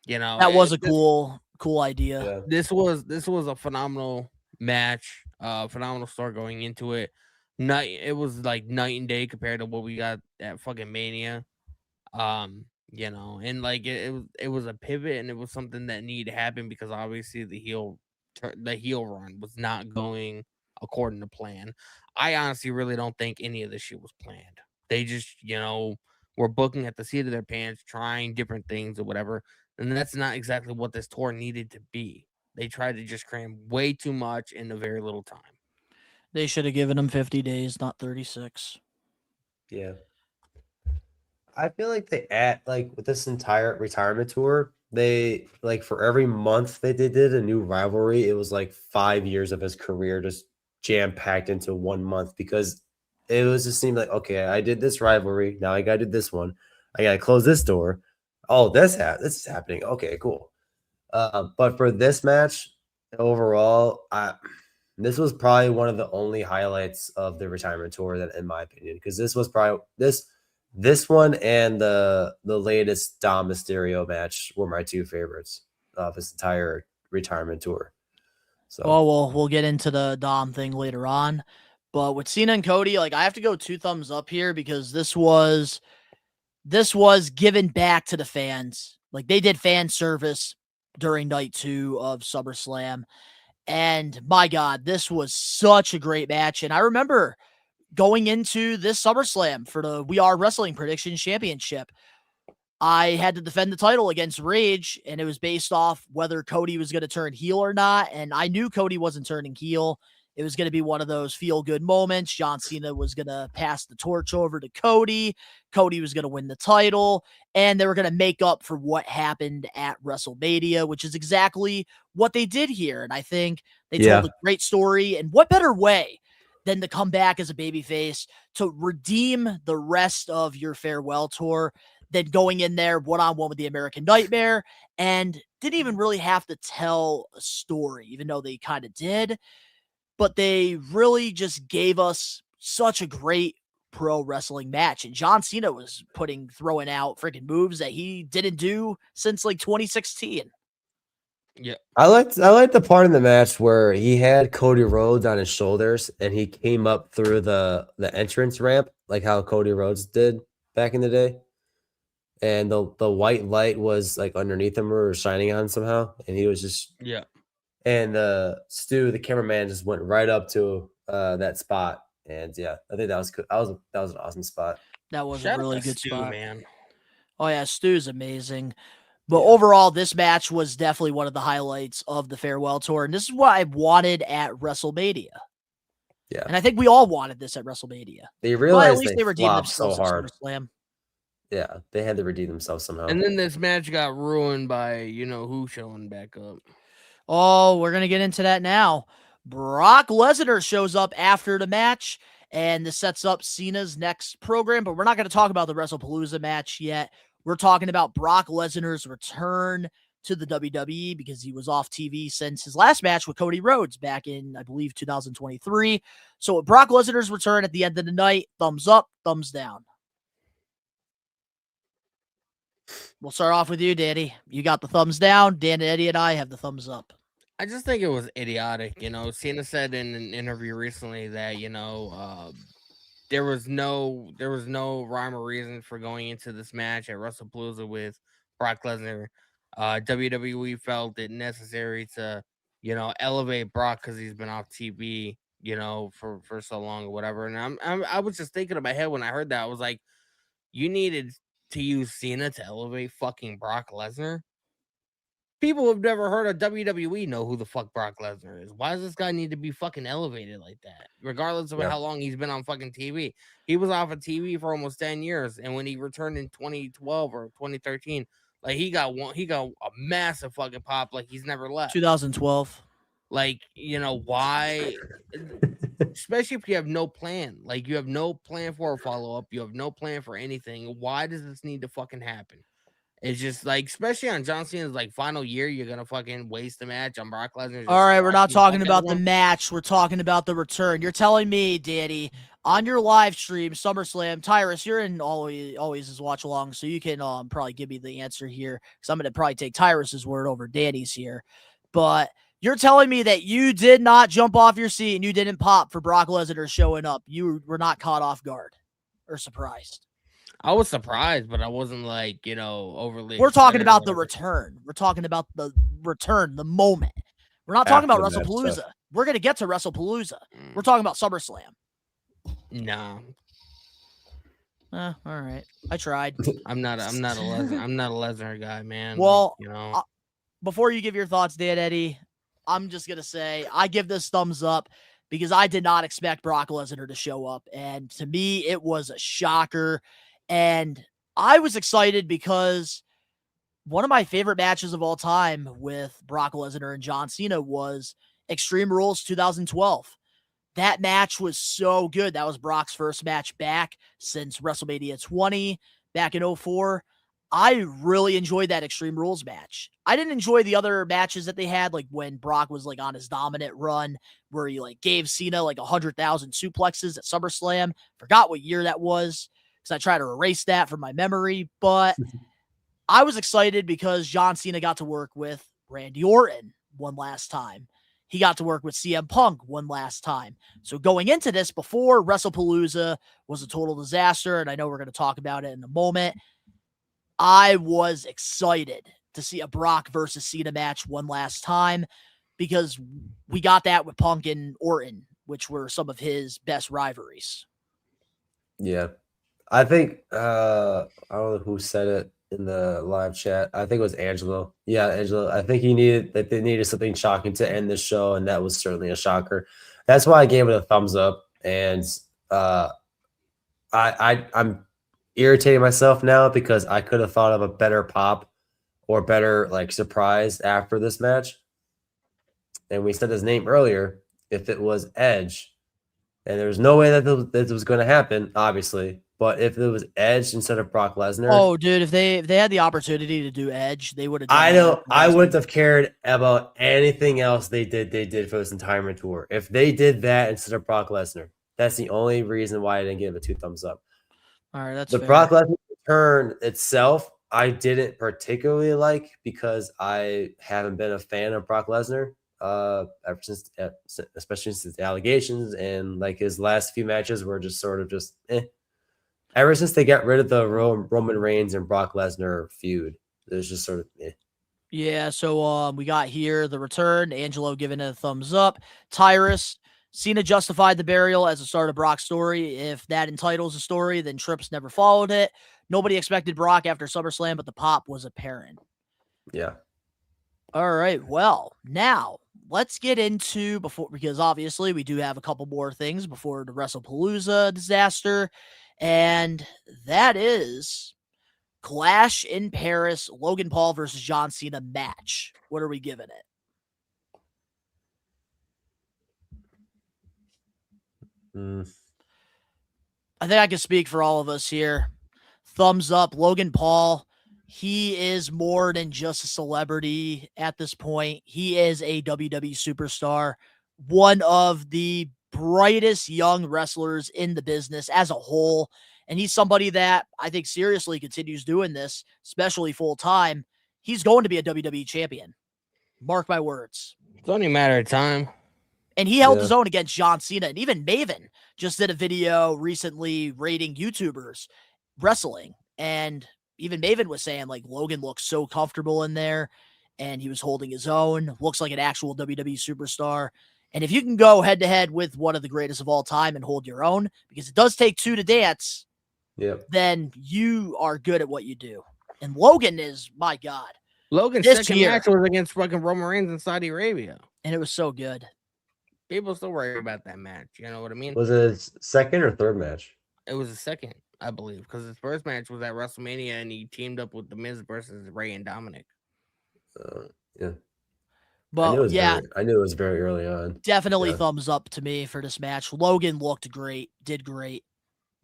That was a cool idea. Yeah. This was a phenomenal match, phenomenal story going into it. It was like night and day compared to what we got at fucking Mania. And like it was a pivot, and it was something that needed to happen because obviously the heel run was not going according to plan. I honestly really don't think any of this shit was planned. They just were booking at the seat of their pants, trying different things or whatever, and that's not exactly what this tour needed to be. They tried to just cram way too much into very little time. They should have given him 50 days, not 36. Yeah. I feel like they with this entire retirement tour, they like for every month they did a new rivalry. It was like 5 years of his career just jam packed into 1 month because it was just seemed like okay, I did this rivalry, now I got to do this one, I got to close this door. Oh, this is happening. Okay, cool. But for this match overall, this was probably one of the only highlights of the retirement tour, that, in my opinion, because this was probably this one and the latest Dom Mysterio match were my 2 favorites of this entire retirement tour. So, we'll get into the Dom thing later on, but with Cena and Cody, like I have to go 2 thumbs up here because this was given back to the fans. Like they did fan service during night 2 of SummerSlam. And my God, this was such a great match. And I remember going into this SummerSlam for the We Are Wrestling Predictions Championship, I had to defend the title against Rage, and it was based off whether Cody was going to turn heel or not. And I knew Cody wasn't turning heel. It was going to be one of those feel-good moments. John Cena was going to pass the torch over to Cody. Cody was going to win the title, and they were going to make up for what happened at WrestleMania, which is exactly what they did here. And I think they told a great story. And what better way than to come back as a babyface to redeem the rest of your farewell tour than going in there one-on-one with the American Nightmare, and didn't even really have to tell a story, even though they kind of did. But they really just gave us such a great pro wrestling match. And John Cena was throwing out freaking moves that he didn't do since like 2016. Yeah. I liked the part in the match where he had Cody Rhodes on his shoulders and he came up through the entrance ramp, like how Cody Rhodes did back in the day. and the white light was like underneath him or shining on somehow, and he was just Yeah. And Stu, the cameraman, just went right up to that spot, and yeah, I think that was good. That was an awesome spot. That was Shout a out really to good Stu, spot. man. Oh yeah, Stu's amazing. But overall, this match was definitely one of the highlights of the farewell tour, and this is what I wanted at WrestleMania. Yeah, and I think we all wanted this at WrestleMania. They But at realized least they they redeemed flopped so themselves at hard. SummerSlam. Yeah, they had to redeem themselves somehow. And then this match got ruined by who showing back up. Oh, we're going to get into that now. Brock Lesnar shows up after the match, and this sets up Cena's next program, but we're not going to talk about the WrestlePalooza match yet. We're talking about Brock Lesnar's return to the WWE because he was off TV since his last match with Cody Rhodes back in, I believe, 2023. So Brock Lesnar's return at the end of the night, thumbs up, thumbs down. We'll start off with you, Danny. You got the thumbs down. Dan Eddy and I have the thumbs up. I just think it was idiotic. Cena said in an interview recently that, there was no rhyme or reason for going into this match at WrestlePalooza with Brock Lesnar. WWE felt it necessary to, elevate Brock because he's been off TV, for so long or whatever. And I was just thinking in my head when I heard that, I was like, you needed to use Cena to elevate fucking Brock Lesnar? People who've never heard of WWE know who the fuck Brock Lesnar is. Why does this guy need to be fucking elevated like that? Regardless of how long he's been on fucking TV. He was off of TV for almost 10 years. And when he returned in 2012 or 2013, like he got a massive fucking pop like he's never left. 2012. Like, why? Especially if you have no plan. Like, you have no plan for a follow-up. You have no plan for anything. Why does this need to fucking happen? It's just like, especially on John Cena's like final year, you're gonna fucking waste a match on Brock Lesnar. All right, we're not talking about the match. We're talking about the return. You're telling me, Danny, on your live stream, SummerSlam, Tyrus, you're in always as watch along, so you can probably give me the answer here because I'm gonna probably take Tyrus's word over Danny's here. But you're telling me that you did not jump off your seat and you didn't pop for Brock Lesnar showing up. You were not caught off guard or surprised. I was surprised, but I wasn't like, overly. We're talking about the return. We're talking about the return, the moment. We're not talking about WrestlePalooza. We're going to get to WrestlePalooza. We're talking about SummerSlam. No. All right. I tried. I'm not a Lesnar guy, man. Well, before you give your thoughts, Dan Eddy, I'm just going to say I give this thumbs up because I did not expect Brock Lesnar to show up. And to me, it was a shocker. And I was excited because one of my favorite matches of all time with Brock Lesnar and John Cena was Extreme Rules 2012. That match was so good. That was Brock's first match back since WrestleMania 20 back in 2004. I really enjoyed that Extreme Rules match. I didn't enjoy the other matches that they had, like when Brock was like on his dominant run where he like gave Cena like 100,000 suplexes at SummerSlam. Forgot what year that was. Because I try to erase that from my memory, but I was excited because John Cena got to work with Randy Orton one last time. He got to work with CM Punk one last time. So going into this, before WrestlePalooza was a total disaster, and I know we're going to talk about it in a moment, I was excited to see a Brock versus Cena match one last time because we got that with Punk and Orton, which were some of his best rivalries. Yeah. I think I don't know who said it in the live chat. I think it was Angelo. Yeah, Angelo. I think they needed something shocking to end the show, and that was certainly a shocker. That's why I gave it a thumbs up. And I'm irritating myself now because I could have thought of a better pop or better like surprise after this match. And we said his name earlier. If it was Edge, and there's no way that that was going to happen, obviously. But if it was Edge instead of Brock Lesnar, oh, dude, if they had the opportunity to do Edge, they would have. I wouldn't have cared about anything else they did for this entire tour. If they did that instead of Brock Lesnar, that's the only reason why I didn't give it 2 thumbs up. All right, that's the fair. Brock Lesnar return itself. I didn't particularly like because I haven't been a fan of Brock Lesnar ever since, especially since the allegations and like his last few matches were just sort of just eh. Ever since they got rid of the Roman Reigns and Brock Lesnar feud, there's just sort of Yeah, so we got here the return, Angelo giving it a thumbs up. Tyrus, Cena justified the burial as a start of Brock's story. If that entitles a story, then Trips never followed it. Nobody expected Brock after SummerSlam, but the pop was apparent. Yeah. All right, well, now let's get into because obviously we do have a couple more things before the WrestlePalooza disaster, and that is Clash in Paris, Logan Paul versus John Cena match. What are we giving it? I think I can speak for all of us here. Thumbs up, Logan Paul. He is more than just a celebrity at this point. He is a WWE superstar, one of the brightest young wrestlers in the business as a whole. And he's somebody that I think seriously continues doing this, especially full time. He's going to be a WWE champion. Mark my words. It's only a matter of time. And he held his own against John Cena. And even Maven just did a video recently rating YouTubers wrestling. And even Maven was saying, like, Logan looks so comfortable in there. And he was holding his own. Looks like an actual WWE superstar. And if you can go head-to-head with one of the greatest of all time and hold your own, because it does take two to dance, then you are good at what you do. And Logan is, my God. Logan's second match was against fucking Roman Reigns in Saudi Arabia. And it was so good. People still worry about that match. You know what I mean? Was it his second or third match? It was a second, I believe, because his first match was at WrestleMania and he teamed up with The Miz versus Ray and Dominic. Yeah. But I knew it was very early on. Definitely thumbs up to me for this match. Logan looked great, did great.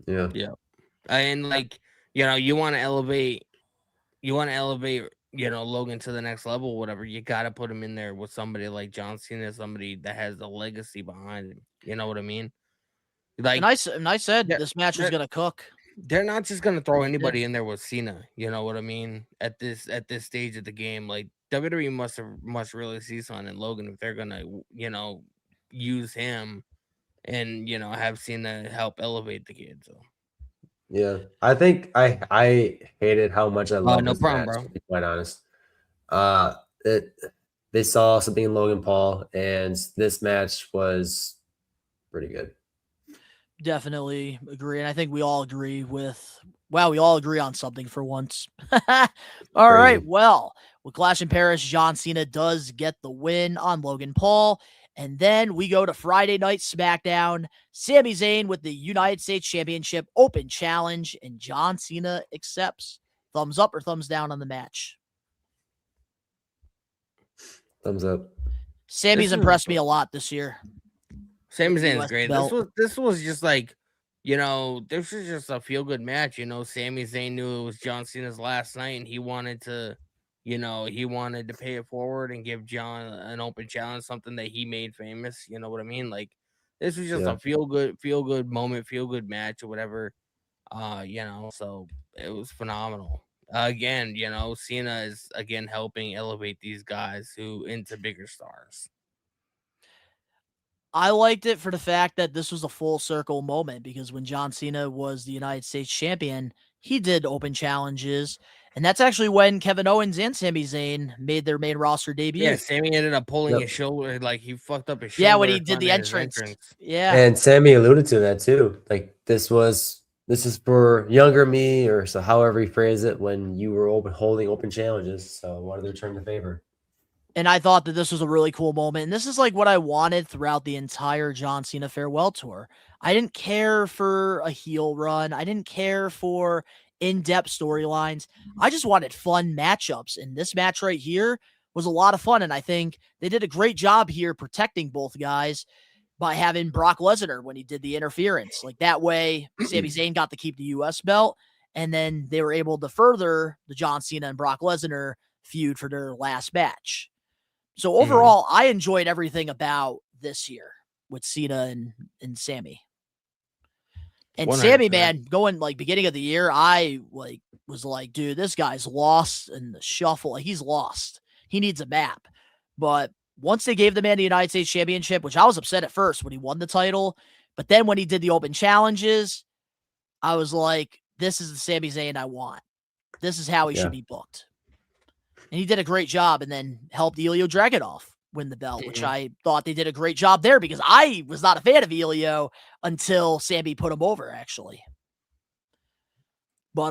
Yeah. Yeah. And like, you want to elevate, Logan to the next level, whatever. You got to put him in there with somebody like John Cena, somebody that has a legacy behind him. You know what I mean? Like, and I said this match was gonna cook. They're not just gonna throw anybody in there with Cena. You know what I mean? At this stage of the game, like WWE must really see something in Logan if they're gonna use him and have Cena help elevate the kid. So. Yeah, I think I hated how much I loved this match, bro. to be quite honest. They saw something in Logan Paul, and this match was pretty good. Definitely agree, and I think we all agree we all agree on something for once. All right, well, with Clash in Paris, John Cena does get the win on Logan Paul. And then we go to Friday Night SmackDown. Sami Zayn with the United States Championship Open Challenge, and John Cena accepts. Thumbs up or thumbs down on the match? Thumbs up. Sami's impressed me a lot this year. Sami Zayn's great. This was just like, this was just a feel-good match. Sami Zayn knew it was John Cena's last night, and he wanted to pay it forward and give John an open challenge, something that he made famous. You know what I mean? Like, this was just a feel good moment, feel good match or whatever. So it was phenomenal. Again, Cena is again helping elevate these guys into bigger stars. I liked it for the fact that this was a full circle moment, because when John Cena was the United States champion, he did open challenges. And that's actually when Kevin Owens and Sami Zayn made their main roster debut. Yeah, Sami ended up pulling his shoulder, like he fucked up his shoulder. Yeah, when he did the entrance. Yeah. And Sami alluded to that too. Like, this is for younger me, or so however he phrased it, when you were holding open challenges. So I wanted to return the favor. And I thought that this was a really cool moment. And this is like what I wanted throughout the entire John Cena farewell tour. I didn't care for a heel run. I didn't care for in-depth storylines. I just wanted fun matchups. And this match right here was a lot of fun. And I think they did a great job here protecting both guys by having Brock Lesnar when he did the interference. Like, that way, Sami Zayn got to keep the US belt. And then they were able to further the John Cena and Brock Lesnar feud for their last match. So overall, I enjoyed everything about this year with Cena and Sami. And 100%. Sami, man, going like beginning of the year, I was like, dude, this guy's lost in the shuffle. Like, he's lost. He needs a map. But once they gave the man the United States Championship, which I was upset at first when he won the title, but then when he did the open challenges, I was like, this is the Sami Zayn I want. This is how he Yeah. should be booked. And he did a great job and then helped Ilya Dragunov win the belt, which I thought they did a great job there because I was not a fan of Ilya until Sami put him over, actually. But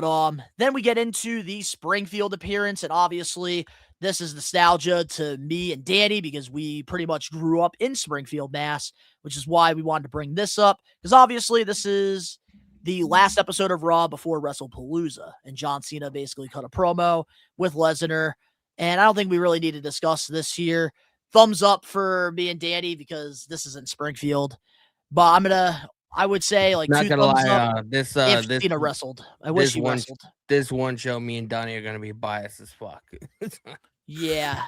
then we get into the Springfield appearance, and obviously this is nostalgia to me and Danny because we pretty much grew up in Springfield, Mass, which is why we wanted to bring this up because obviously this is the last episode of Raw before WrestlePalooza, and John Cena basically cut a promo with Lesnar, and I don't think we really need to discuss this here. Thumbs up for me and Danny because this is in Springfield, but I would say like Not 2 gonna thumbs lie, up this if this Cena wrestled. I wish he wrestled. This one show, me and Donnie are gonna be biased as fuck. Yeah.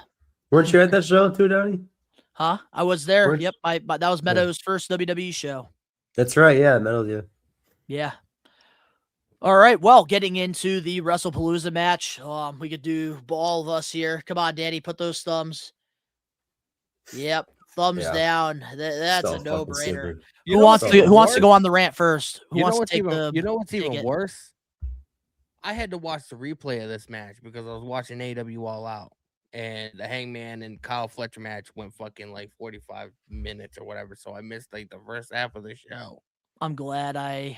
Weren't you at that show too, Donnie? Huh? I was there. Weren't- Yep. That was Meadows' first WWE show. That's right. Yeah, Metal. Yeah. Yeah. All right. Well, getting into the WrestlePalooza match, we could do all of us here. Come on, Danny, put those thumbs. Yep. Thumbs Yeah. down. That's So a fucking no-brainer. stupid. Who wants to go on the rant first? Who wants to take the? You know what's even ticket? worse? I had to watch the replay of this match because I was watching AW All Out, and the Hangman and Kyle Fletcher match went fucking like 45 minutes or whatever. So I missed like the first half of the show. I'm glad I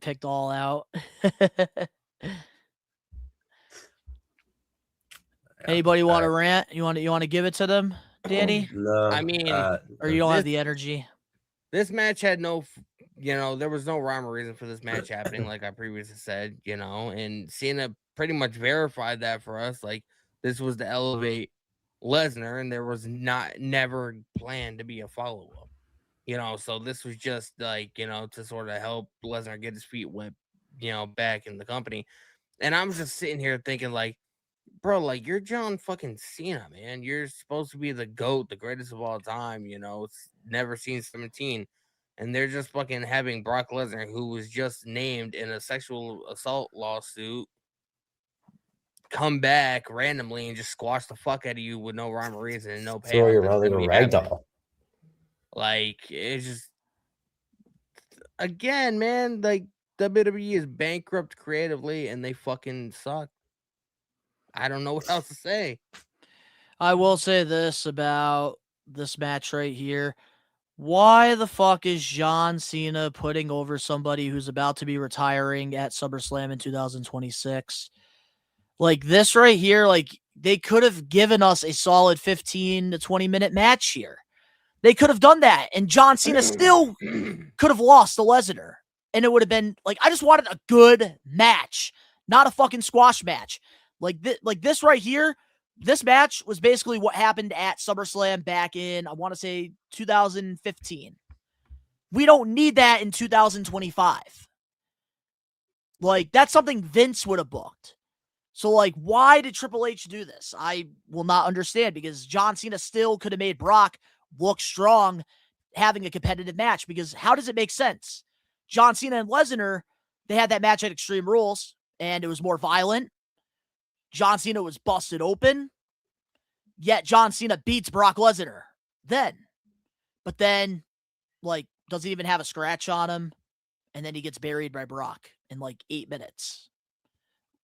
picked All Out. Anybody want to rant? You want to give it to them, Danny? No. I mean, or you don't have the energy? This match had no, there was no rhyme or reason for this match happening, like I previously said, and Cena pretty much verified that for us. Like, this was to elevate Lesnar, and there was never planned to be a follow up. So this was just like, to sort of help Lesnar get his feet wet, back in the company. And I'm just sitting here thinking, like, bro, like, you're John fucking Cena, man. You're supposed to be the GOAT, the greatest of all time, It's never seen 17. And they're just fucking having Brock Lesnar, who was just named in a sexual assault lawsuit, come back randomly and just squash the fuck out of you with no rhyme or reason and no Throw you payoff. around like a ragdoll. Like, it's just, again, man, like, WWE is bankrupt creatively and they fucking suck. I don't know what else to say. I will say this about this match right here. Why the fuck is John Cena putting over somebody who's about to be retiring at SummerSlam in 2026? Like, this right here, like, they could have given us a solid 15 to 20 minute match here. They could have done that, and John Cena still could have lost to Lesnar. And it would have been, like, I just wanted a good match, not a fucking squash match. Like this right here, this match was basically what happened at SummerSlam back in, I want to say, 2015. We don't need that in 2025. Like, that's something Vince would have booked. So, like, why did Triple H do this? I will not understand, because John Cena still could have made Brock look strong having a competitive match, because how does it make sense? John Cena and Lesnar, they had that match at Extreme Rules, and it was more violent. John Cena was busted open, yet John Cena beats Brock Lesnar then. But then, like, doesn't even have a scratch on him, and then he gets buried by Brock in, like, 8 minutes.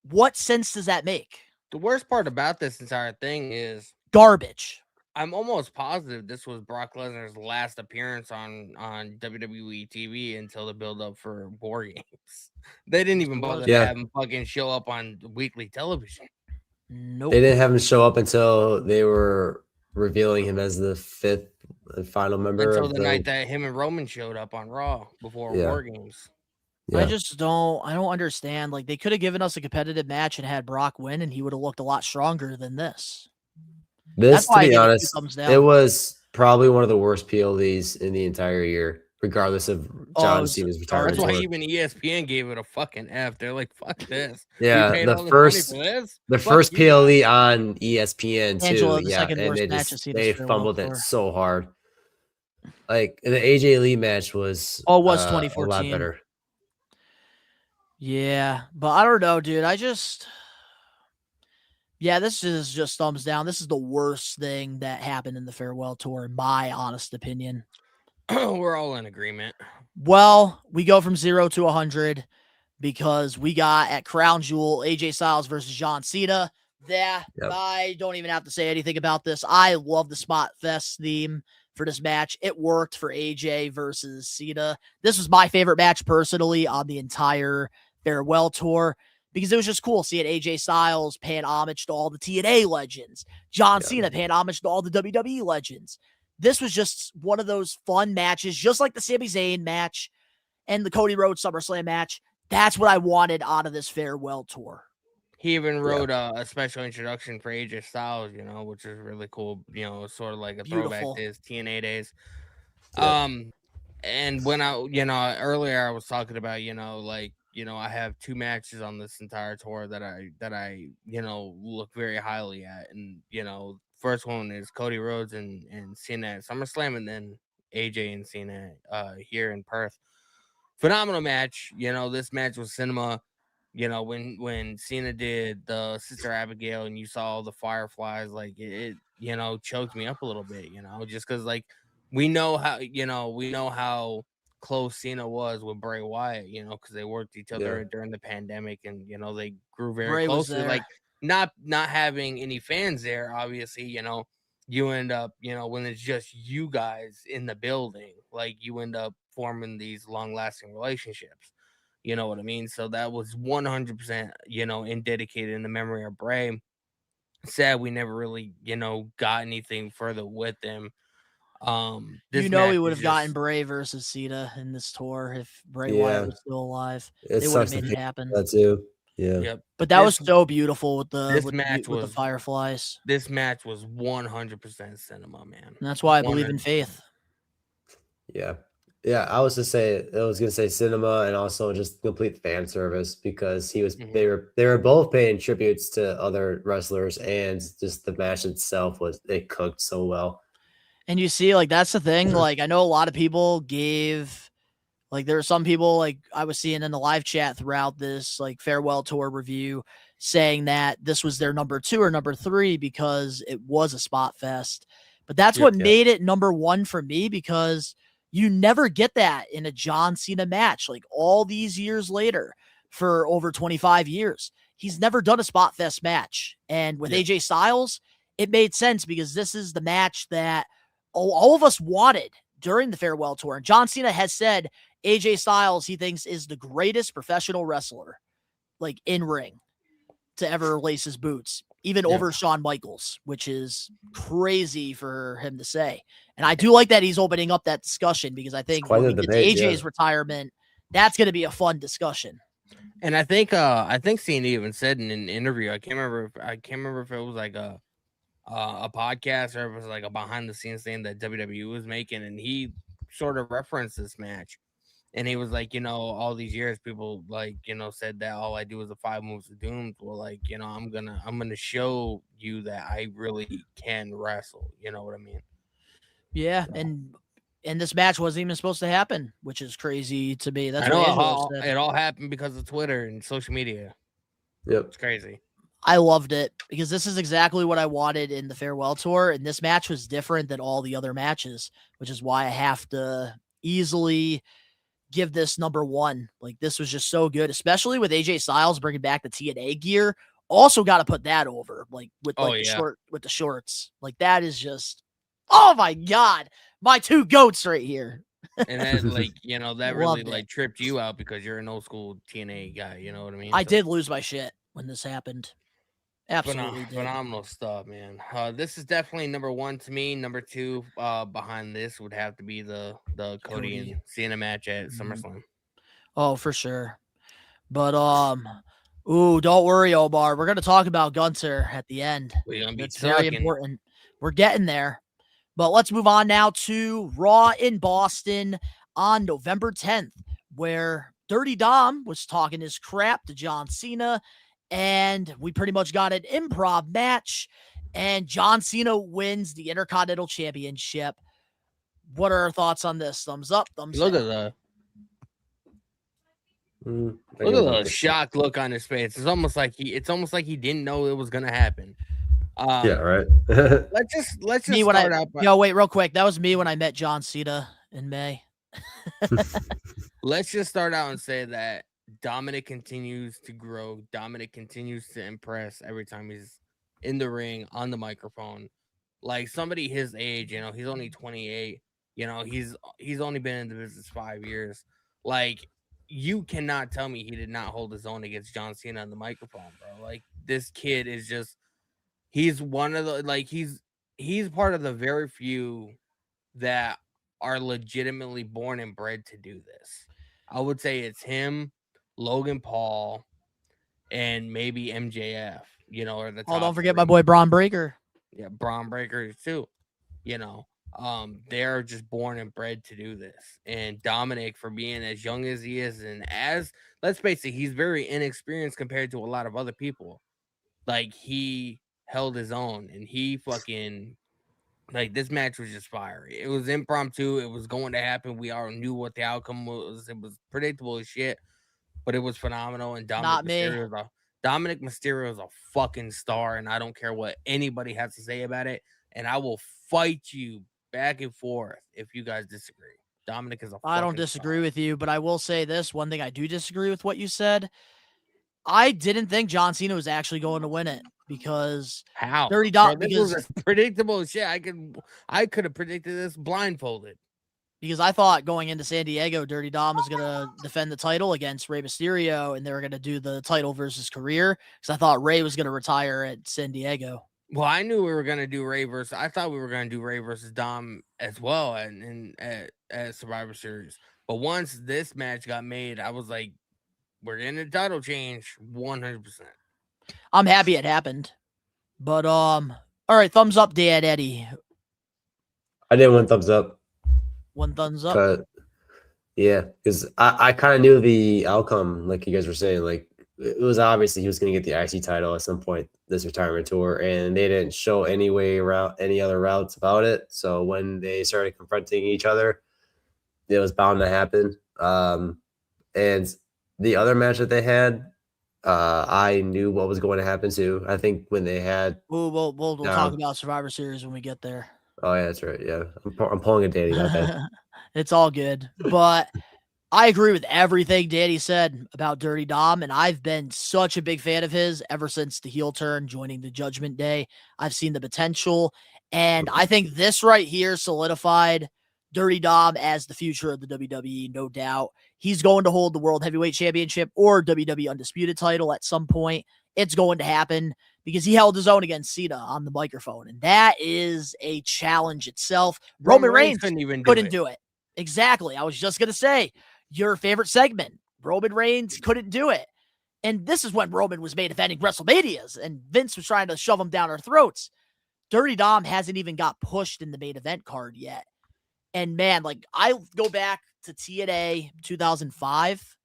What sense does that make? The worst part about this entire thing is garbage. I'm almost positive this was Brock Lesnar's last appearance on WWE TV until the build-up for War Games. They didn't even bother to have him fucking show up on weekly television. Nope. They didn't have him show up until they were revealing him as the 5th and final member. Until the night that him and Roman showed up on Raw before War Games. Yeah. I don't understand. Like, they could have given us a competitive match and had Brock win, and he would have looked a lot stronger than this. This, to be honest, it was probably one of the worst PLEs in the entire year, regardless of John Cena's retirement. That's why even ESPN gave it a fucking F. They're like, fuck this. Yeah, the first PLE on ESPN too. Yeah, and they fumbled it so hard. Like, the AJ Lee match was 2014. a lot better. Yeah, but I don't know, dude. This is just thumbs down. This is the worst thing that happened in the farewell tour, in my honest opinion. We're all in agreement. Well, we go from 0 to 100 because we got at Crown Jewel AJ Styles versus John Cena. Yep. I don't even have to say anything about this. I love the Spot Fest theme for this match. It worked for AJ versus Cena. This was my favorite match personally on the entire farewell tour because it was just cool seeing AJ Styles paying homage to all the TNA legends, John Cena paying homage to all the WWE legends. This was just one of those fun matches, just like the Sami Zayn match and the Cody Rhodes SummerSlam match. That's what I wanted out of this farewell tour. He even wrote a special introduction for AJ Styles, which is really cool. Sort of like a throwback to his TNA days. And when earlier I was talking about, I have 2 matches on this entire tour that I look very highly at, and first one is Cody Rhodes and Cena at SummerSlam, and then AJ and Cena here in Perth. Phenomenal match. This match was cinema. When Cena did the Sister Abigail and you saw the fireflies, like it choked me up a little bit, just because we know how close Cena was with Bray Wyatt, because they worked each other during the pandemic, and they grew very Bray was closely. there. Like not having any fans there, obviously, you end up, when it's just you guys in the building, like you end up forming these long-lasting relationships. You know what I mean? So that was 100%, in dedicated in the memory of Bray. Sad we never really, got anything further with them. This we match would was have gotten just- Bray versus Cena in this tour if Bray Yeah. Wyatt was still alive. It They would have sucks to made it think happen. that too. Yeah. Yep. But that was so beautiful with the this with, match the, with was the fireflies. This match was 100% cinema, man. And that's why I believe in 100%. faith. Yeah. Yeah, I was gonna say cinema and also just complete fan service because they were both paying tributes to other wrestlers, and just the match itself it cooked so well. And you see, that's the thing. Like, I know a lot of people gave, there are some people, I was seeing in the live chat throughout this, farewell tour review saying that this was their number 2 or number 3 because it was a spot fest. But that's what made it number 1 for me, because you never get that in a John Cena match. All these years later, for over 25 years, he's never done a spot fest match. And with AJ Styles, it made sense because this is the match that all of us wanted during the farewell tour. And John Cena has said AJ Styles, he thinks, is the greatest professional wrestler, in ring, to ever lace his boots, even over Shawn Michaels, which is crazy for him to say. And I do like that he's opening up that discussion, because I think when we get to AJ's retirement, that's going to be a fun discussion. And I think Cena even said in an interview, I can't remember if it was like a podcast or if it was like a behind the scenes thing that WWE was making, and he sort of referenced this match. And he was like, all these years people said that all I do is the 5 moves of doom. Well, I'm gonna show you that I really can wrestle. You know what I mean? Yeah, and this match wasn't even supposed to happen, which is crazy to me. That's I know what Angelo said. it all happened because of Twitter and social media. Yep, it's crazy. I loved it because this is exactly what I wanted in the farewell tour, and this match was different than all the other matches, which is why I have to easily give this number 1. This was just so good, especially with AJ Styles bringing back the TNA gear. Also got to put that over, with the shorts. That is just, oh my God, my 2 goats right here. And that that really tripped you out because you're an old school TNA guy. You know what I mean? I did lose my shit when this happened. Absolutely phenomenal stuff, man. This is definitely number 1 to me. Number 2 behind this would have to be the Cody and Cena match at SummerSlam. Oh, for sure. But don't worry, Omar. We're gonna talk about Gunther at the end. It's very important. We're getting there. But let's move on now to Raw in Boston on November 10th, where Dirty Dom was talking his crap to John Cena. And we pretty much got an improv match, and John Cena wins the Intercontinental Championship. What are our thoughts on this? Thumbs up, thumbs down. Look at the shocked look on his face. It's almost like he didn't know it was gonna happen. Yeah, right. let's just start out. Wait, real quick. That was me when I met John Cena in May. Let's just start out and say that Dominic continues to grow. Dominic continues to impress every time he's in the ring, on the microphone. Like somebody his age, he's only 28. He's only been in the business 5 years. Like, you cannot tell me he did not hold his own against John Cena on the microphone, bro. Like, this kid is just, he's one of the, like, he's part of the very few that are legitimately born and bred to do this. I would say it's him, Logan Paul, and maybe MJF, or the top. Oh, don't forget my boy Braun Breaker. Yeah, Braun Breaker too. They're just born and bred to do this. And Dominic, for being as young as he is, and let's face it, he's very inexperienced compared to a lot of other people. Like, he held his own, and he fucking, like, this match was just fiery. It was impromptu. It was going to happen. We all knew what the outcome was. It was predictable as shit, but it was phenomenal. And Dominic Mysterio is a fucking star, and I don't care what anybody has to say about it. And I will fight you back and forth if you guys disagree. Dominic is a I don't disagree with you, but I will say this. One thing I do disagree with what you said. I didn't think John Cena was actually going to win it because Dirty Dom, because this was predictable shit. I could have predicted this blindfolded. Because I thought going into San Diego, Dirty Dom was going to defend the title against Rey Mysterio, and they were going to do the title versus career. Because I thought Rey was going to retire at San Diego. Well, I knew we were going to do I thought we were going to do Rey versus Dom as well at Survivor Series. But once this match got made, I was like, we're getting a title change 100%. I'm happy it happened. But, all right, thumbs up, Dan Eddy. I did one thumbs up. One thumbs up. Yeah, because I kind of knew the outcome, like you guys were saying. Like, it was obviously he was going to get the IC title at some point this retirement tour, and they didn't show any other routes about it. So when they started confronting each other, it was bound to happen. And the other match that they had, I knew what was going to happen too. I think when they had, we'll talk about Survivor Series when we get there. Oh yeah, that's right. Yeah, I'm pulling a Danny. Okay. It's all good, but I agree with everything Danny said about Dirty Dom, and I've been such a big fan of his ever since the heel turn, joining the Judgment Day. I've seen the potential, and I think this right here solidified Dirty Dom as the future of the WWE, no doubt. He's going to hold the World Heavyweight Championship or WWE Undisputed title at some point. It's going to happen because he held his own against Cena on the microphone, and that is a challenge itself. Roman Reigns couldn't do it. Exactly. I was just going to say, your favorite segment, Roman Reigns couldn't do it. And this is when Roman was main eventing WrestleManias, and Vince was trying to shove him down our throats. Dirty Dom hasn't even got pushed in the main event card yet. And man, like, I go back to TNA 2005,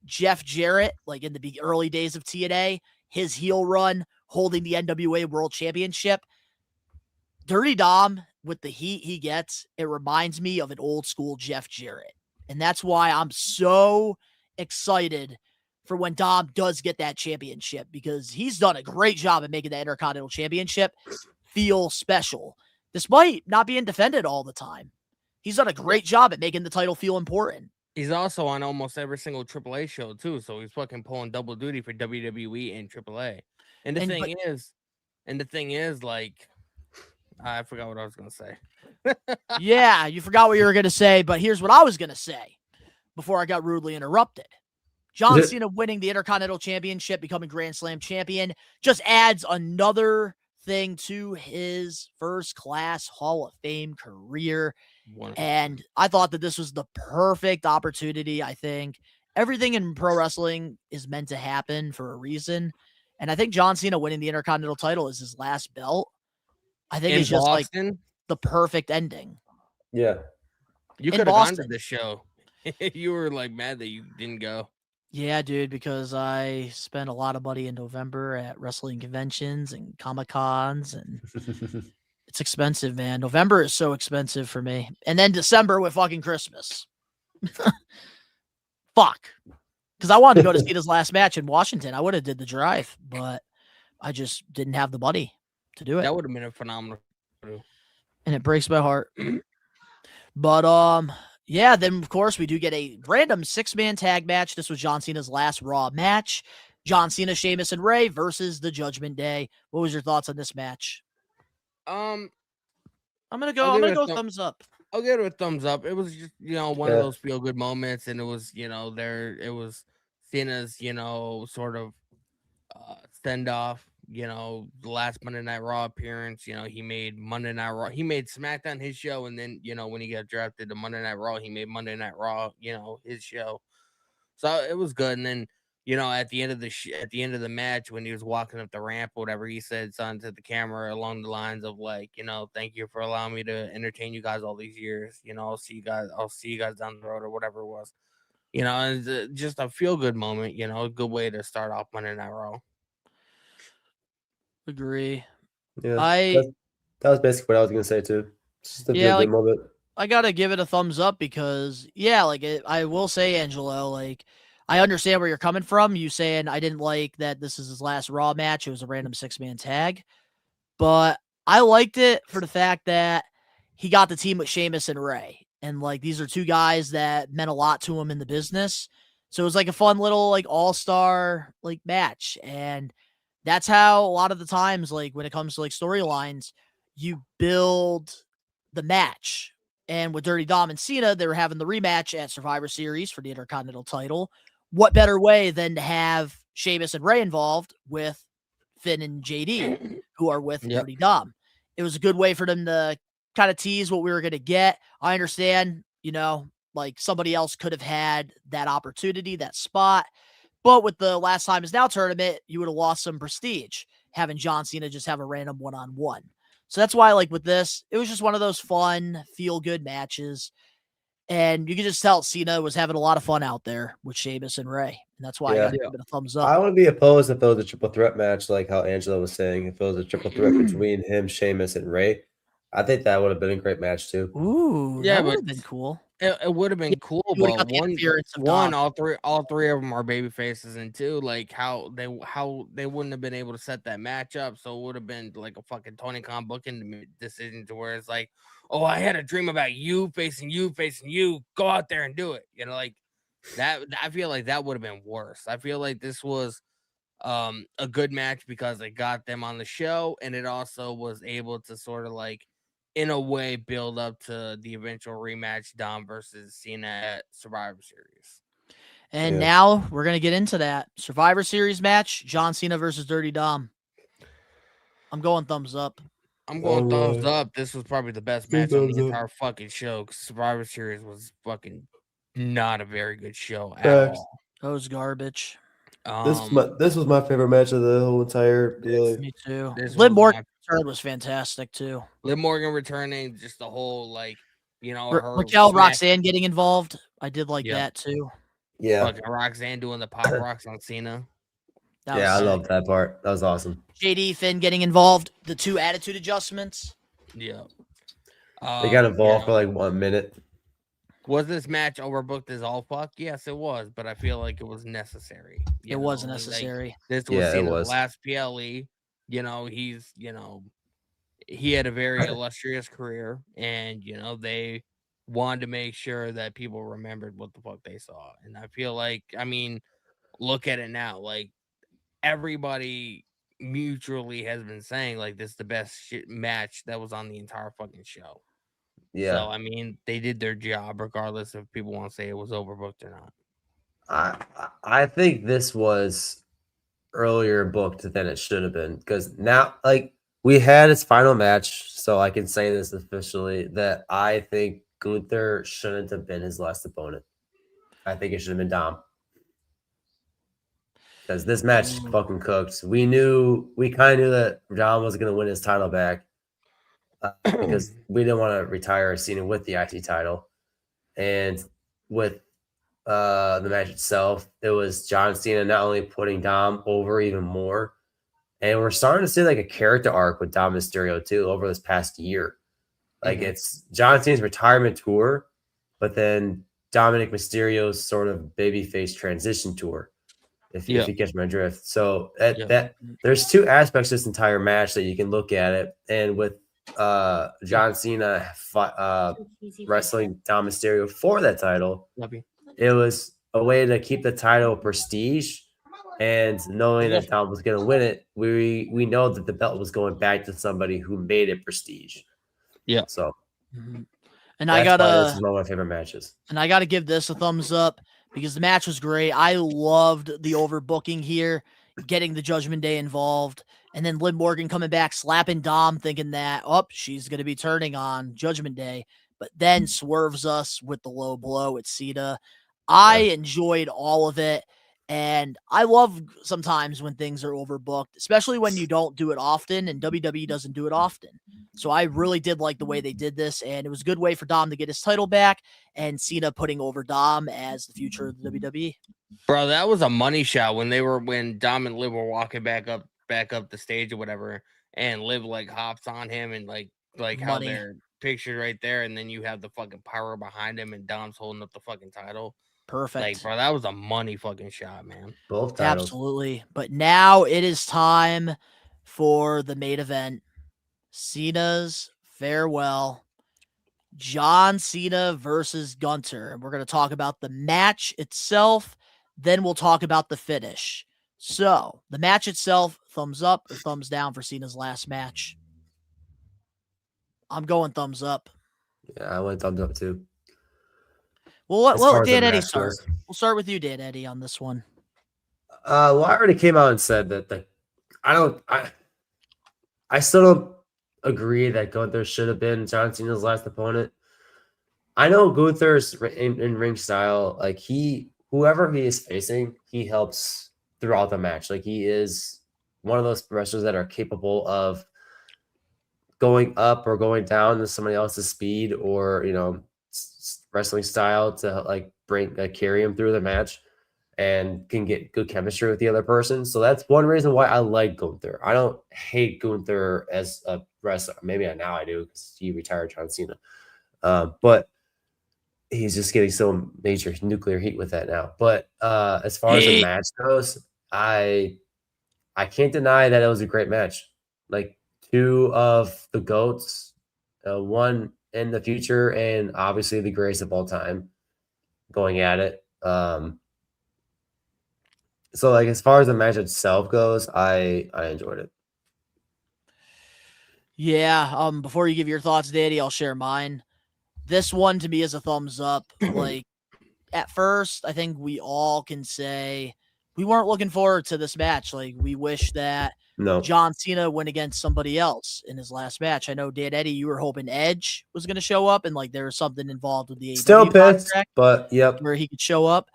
Jeff Jarrett, like in the early days of TNA, his heel run, holding the NWA World Championship. Dirty Dom, with the heat he gets, it reminds me of an old school Jeff Jarrett. And that's why I'm so excited for when Dom does get that championship, because he's done a great job at making the Intercontinental Championship feel special, despite not being defended all the time. He's done a great job at making the title feel important. He's also on almost every single AAA show too, so he's fucking pulling double duty for WWE and AAA. And the thing is, like, I forgot what I was gonna say. Yeah, you forgot what you were gonna say, but here's what I was gonna say before I got rudely interrupted. John Cena winning the Intercontinental Championship, becoming Grand Slam champion, just adds another thing to his first-class Hall of Fame career. And I thought that this was the perfect opportunity. I think everything in pro wrestling is meant to happen for a reason. And I think John Cena winning the Intercontinental title is his last belt. I think it's just like the perfect ending. Yeah. You could have gone to this show. You were like mad that you didn't go. Yeah, dude, because I spent a lot of money in November at wrestling conventions and Comic-Cons, and it's expensive, man. November is so expensive for me. And then December with fucking Christmas. Fuck. Because I wanted to go to Cena's last match in Washington. I would have did the drive, but I just didn't have the money to do it. That would have been a phenomenal. And it breaks my heart. But Yeah, then of course we do get a random 6-man tag match. This was John Cena's last Raw match. John Cena, Sheamus, and Ray versus the Judgment Day. What was your thoughts on this match? I'm gonna go thumbs up. I'll give it a thumbs up. It was just, one of those feel good moments, and it was, it was Cena's, sort of send off, the last Monday Night Raw appearance. He made Monday Night Raw. He made SmackDown his show, and then, when he got drafted to Monday Night Raw, he made Monday Night Raw, his show. So it was good. And then, at the end of the match, when he was walking up the ramp or whatever, he said something to the camera along the lines of like, thank you for allowing me to entertain you guys all these years. I'll see you guys down the road or whatever it was. It's just a feel good moment. A good way to start off Monday Night Raw. Agree. Yeah, that was basically what I was gonna say too. Just a feel good moment. I gotta give it a thumbs up because, I will say, Angelo, I understand where you're coming from. You saying I didn't like that this is his last Raw match. It was a random 6-man tag. But I liked it for the fact that he got the team with Sheamus and Ray. And, these are two guys that meant a lot to him in the business. So it was a fun little, all-star, match. And that's how a lot of the times, when it comes to, storylines, you build the match. And with Dirty Dom and Cena, they were having the rematch at Survivor Series for the Intercontinental title. What better way than to have Sheamus and Ray involved with Finn and JD, who are with Dirty Dom? It was a good way for them to kind of tease what we were going to get. I understand, somebody else could have had that opportunity, that spot. But with the Last Time Is Now tournament, you would have lost some prestige having John Cena just have a random one-on-one. So that's why, with this, it was just one of those fun, feel-good matches. And you could just tell Cena was having a lot of fun out there with Sheamus and Ray. And that's why I got to give it a thumbs up. I would be opposed if it was a triple threat match, like how Angela was saying. If it was a triple threat between him, Sheamus, and Ray, I think that would have been a great match too. Ooh, that would have been cool. It would have been cool, but all three of them are baby faces, and two, how they wouldn't have been able to set that match up, so it would have been like a fucking Tony Khan booking decision to where it's like, oh, I had a dream about you facing you, go out there and do it, that. I feel like that would have been worse. I feel like this was a good match because it got them on the show, and it also was able to sort of in a way, build up to the eventual rematch, Dom versus Cena at Survivor Series. And now we're going to get into that Survivor Series match, John Cena versus Dirty Dom. I'm going thumbs up. I'm going thumbs up. This was probably the best match on the entire fucking show, because Survivor Series was fucking not a very good show at all. That was garbage. This was my favorite match of the whole entire deal. Me too. Liv Morgan return was fantastic too. Liv Morgan returning, just the whole her Raquel Roxanne getting involved. I did like that too. Yeah, fucking Roxanne doing the pop rocks on Cena. I loved that part. That was awesome. JD Finn getting involved. The 2 attitude adjustments. Yeah, they got involved for 1 minute. Was this match overbooked as all fuck? Yes, it was, but I feel like it was necessary. It was necessary. This was Cena's last PLE. He's he had a very illustrious career, and they wanted to make sure that people remembered what the fuck they saw. And I feel like, look at it now. Everybody mutually has been saying this is the best match that was on the entire fucking show. Yeah. So they did their job regardless if people want to say it was overbooked or not. I think this was earlier booked than it should have been, because now we had its final match, so I can say this officially that I think Gunther shouldn't have been his last opponent. I think it should have been Dom, because this match fucking cooked. We kind of knew that Dom was going to win his title back. Because we didn't want to retire Cena with the IC title. And with the match itself, it was John Cena not only putting Dom over even more, and we're starting to see a character arc with Dom Mysterio too over this past year. It's John Cena's retirement tour, but then Dominic Mysterio's sort of babyface transition tour, if you catch my drift. So that there's 2 aspects to this entire match that you can look at it. And with John Cena wrestling Dom Mysterio for that title. Love you. It was a way to keep the title prestige, and knowing that Dom was going to win it, we know that the belt was going back to somebody who made it prestige. Yeah. So, and I gotta. This is one of my favorite matches. And I gotta give this a thumbs up because the match was great. I loved the overbooking here, getting the Judgment Day involved, and then Liv Morgan coming back, slapping Dom, thinking that, she's going to be turning on Judgment Day, but then swerves us with the low blow at Cena. I enjoyed all of it, and I love sometimes when things are overbooked, especially when you don't do it often, and WWE doesn't do it often. So I really did like the way they did this, and it was a good way for Dom to get his title back, and Cena putting over Dom as the future of the WWE. Bro, that was a money shot when Dom and Liv were walking back up the stage or whatever, and Liv like hops on him and like how they're pictured right there, and then you have the fucking power behind him, and Dom's holding up the fucking title. Perfect. Like, bro, that was a money fucking shot, man. Both titles. Absolutely. But now it is time for the main event. Cena's farewell. John Cena versus Gunther. And we're going to talk about the match itself. Then we'll talk about the finish. So, the match itself, thumbs up or thumbs down for Cena's last match? I'm going thumbs up. Yeah, I went thumbs up too. Well, Dan Eddy start. We'll start with you, Dan Eddy, on this one. Well, I already came out and said that I still don't agree that Gunther should have been John Cena's last opponent. I know Gunther's in ring style, like whoever he is facing, he helps throughout the match. Like he is one of those wrestlers that are capable of going up or going down to somebody else's speed or wrestling style to like carry him through the match and can get good chemistry with the other person. So that's one reason why I like Gunther. I don't hate Gunther as a wrestler. Maybe now I do because he retired John Cena. But he's just getting so major nuclear heat with that now. But as far as the match goes, I can't deny that it was a great match. Like two of the GOATs, one in the future and obviously the greatest of all time going at it. So like as far as the match itself goes, I enjoyed it. Yeah, before you give your thoughts, Daddy, I'll share mine. This one to me is a thumbs up. Like at first, I think we all can say we weren't looking forward to this match. Like we wish that John Cena went against somebody else in his last match. I know, Dan Eddy, you were hoping Edge was going to show up and like there was something involved with the still AEW pissed, contract, but yep, where he could show up.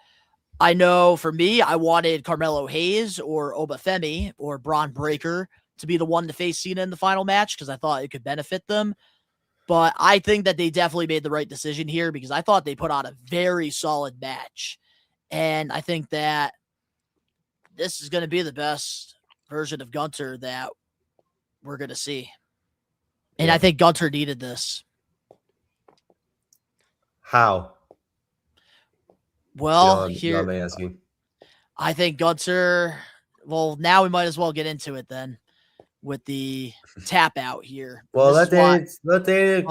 I know for me, I wanted Carmelo Hayes or Obafemi or Braun Breaker to be the one to face Cena in the final match because I thought it could benefit them. But I think that they definitely made the right decision here because I thought they put on a very solid match. And I think that this is going to be the best version of Gunther that we're going to see. And I think Gunther needed this. How? Well, here I think Gunther. Well, now we might as well get into it then with the tap out here. Well, let Dave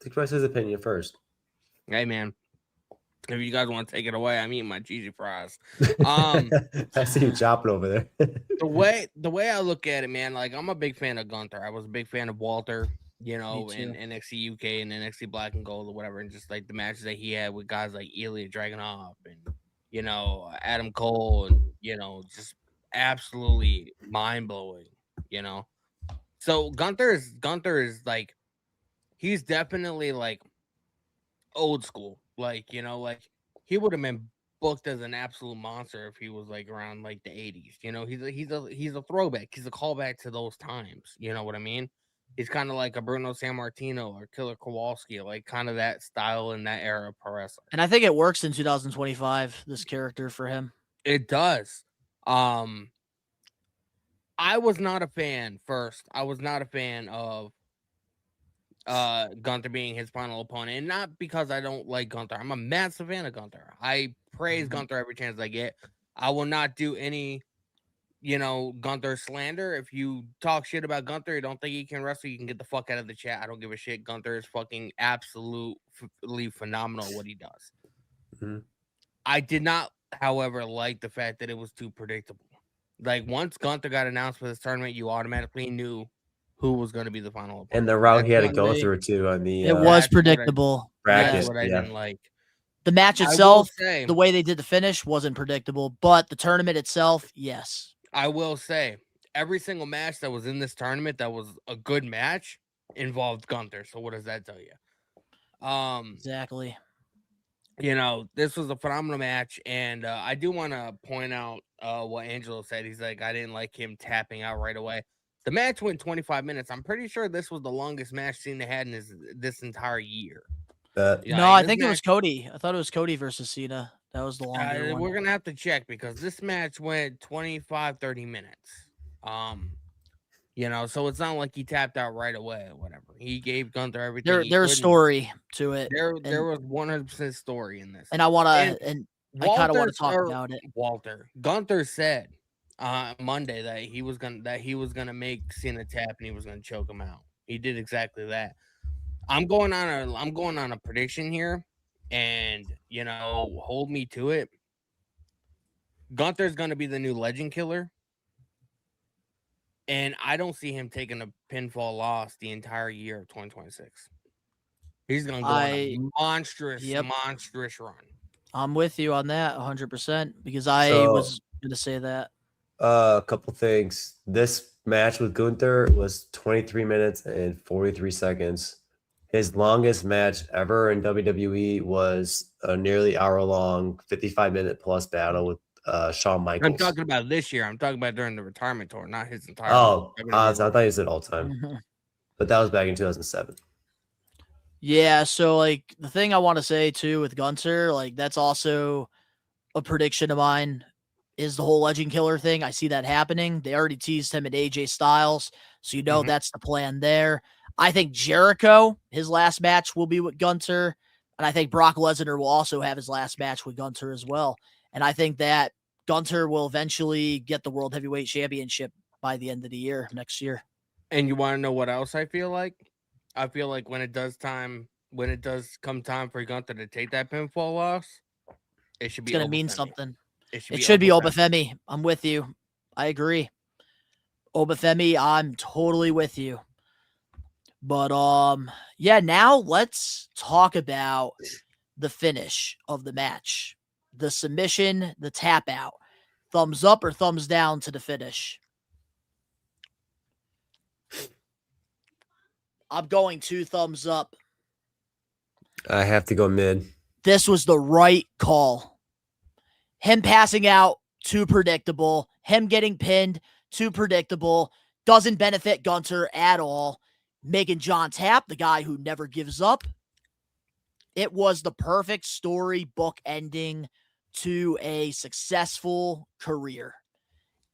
express his opinion first. Hey, man. If you guys want to take it away, I'm eating my cheesy fries. I see you chopping over there. the way I look at it, man, like I'm a big fan of Gunther. I was a big fan of Walter, in NXT UK and NXT Black and Gold or whatever, and just like the matches that he had with guys like Ilya Dragunov and Adam Cole and just absolutely mind blowing. So Gunther is like he's definitely like old school. Like, he would have been booked as an absolute monster if he was like around like the 80s. He's a throwback. He's a callback to those times. You know what I mean? He's kind of like a Bruno Sammartino or Killer Kowalski, like kind of that style in that era of pro wrestling. And I think it works in 2025, this character for him. It does. I was not a fan first. I was not a fan of Gunther being his final opponent, and not because I don't like Gunther. I'm a massive fan of Gunther. I praise Gunther every chance I get. I will not do any Gunther slander. If you talk shit about Gunther, you don't think he can wrestle, you can get the fuck out of the chat. I don't give a shit. Gunther is fucking absolutely phenomenal what he does. Mm-hmm. I did not, however, like the fact that it was too predictable. Like, once Gunther got announced for this tournament, you automatically knew who was going to be the final opponent. And the route he had to go through too on the it was predictable. bracket. That's what I didn't like. The match I will itself, say- the way they did the finish wasn't predictable, but the tournament itself, yes. I will say, every single match that was in this tournament that was a good match involved Gunther. So what does that tell you? Exactly. This was a phenomenal match, and I do want to point out what Angelo said. He's like, I didn't like him tapping out right away. The match went 25 minutes. I'm pretty sure this was the longest match Cena had in this entire year. No, I think it was Cody. I thought it was Cody versus Cena. That was the longer one. We're going to have to check because this match went 25, 30 minutes. So it's not like he tapped out right away or whatever. He gave Gunther everything. There's a story to it. There was 100% story in this. And I want to, and I kind of want to talk about it. Gunther said Monday that he was gonna make Cena tap and he was gonna choke him out. He did exactly that. I'm going on a prediction here, and hold me to it. Gunther's gonna be the new legend killer, and I don't see him taking a pinfall loss the entire year of 2026. He's gonna go on a monstrous run. I'm with you on that 100% because I was gonna say that. A couple things. This match with Gunther was 23 minutes and 43 seconds. His longest match ever in WWE was a nearly hour-long, 55-minute plus battle with Shawn Michaels. I'm talking about this year. I'm talking about during the retirement tour, not his entire. So I thought you said all time, but that was back in 2007. Yeah, so the thing I want to say too with Gunther, that's also a prediction of mine, is the whole legend killer thing. I see that happening. They already teased him at AJ Styles, so that's the plan there. I think Jericho, his last match will be with Gunther, and I think Brock Lesnar will also have his last match with Gunther as well. And I think that Gunther will eventually get the World Heavyweight Championship by the end of the year, next year. And you want to know what else I feel like? I feel like when it does come time for Gunther to take that pinfall loss, it should be going to mean something. It should be Obafemi. I'm with you. I agree. Obafemi, I'm totally with you. But now let's talk about the finish of the match. The submission, the tap out. Thumbs up or thumbs down to the finish? I'm going 2 thumbs up. I have to go mid. This was the right call. Him passing out, too predictable. Him getting pinned, too predictable. Doesn't benefit Gunther at all. Making John tap, the guy who never gives up. It was the perfect storybook ending to a successful career.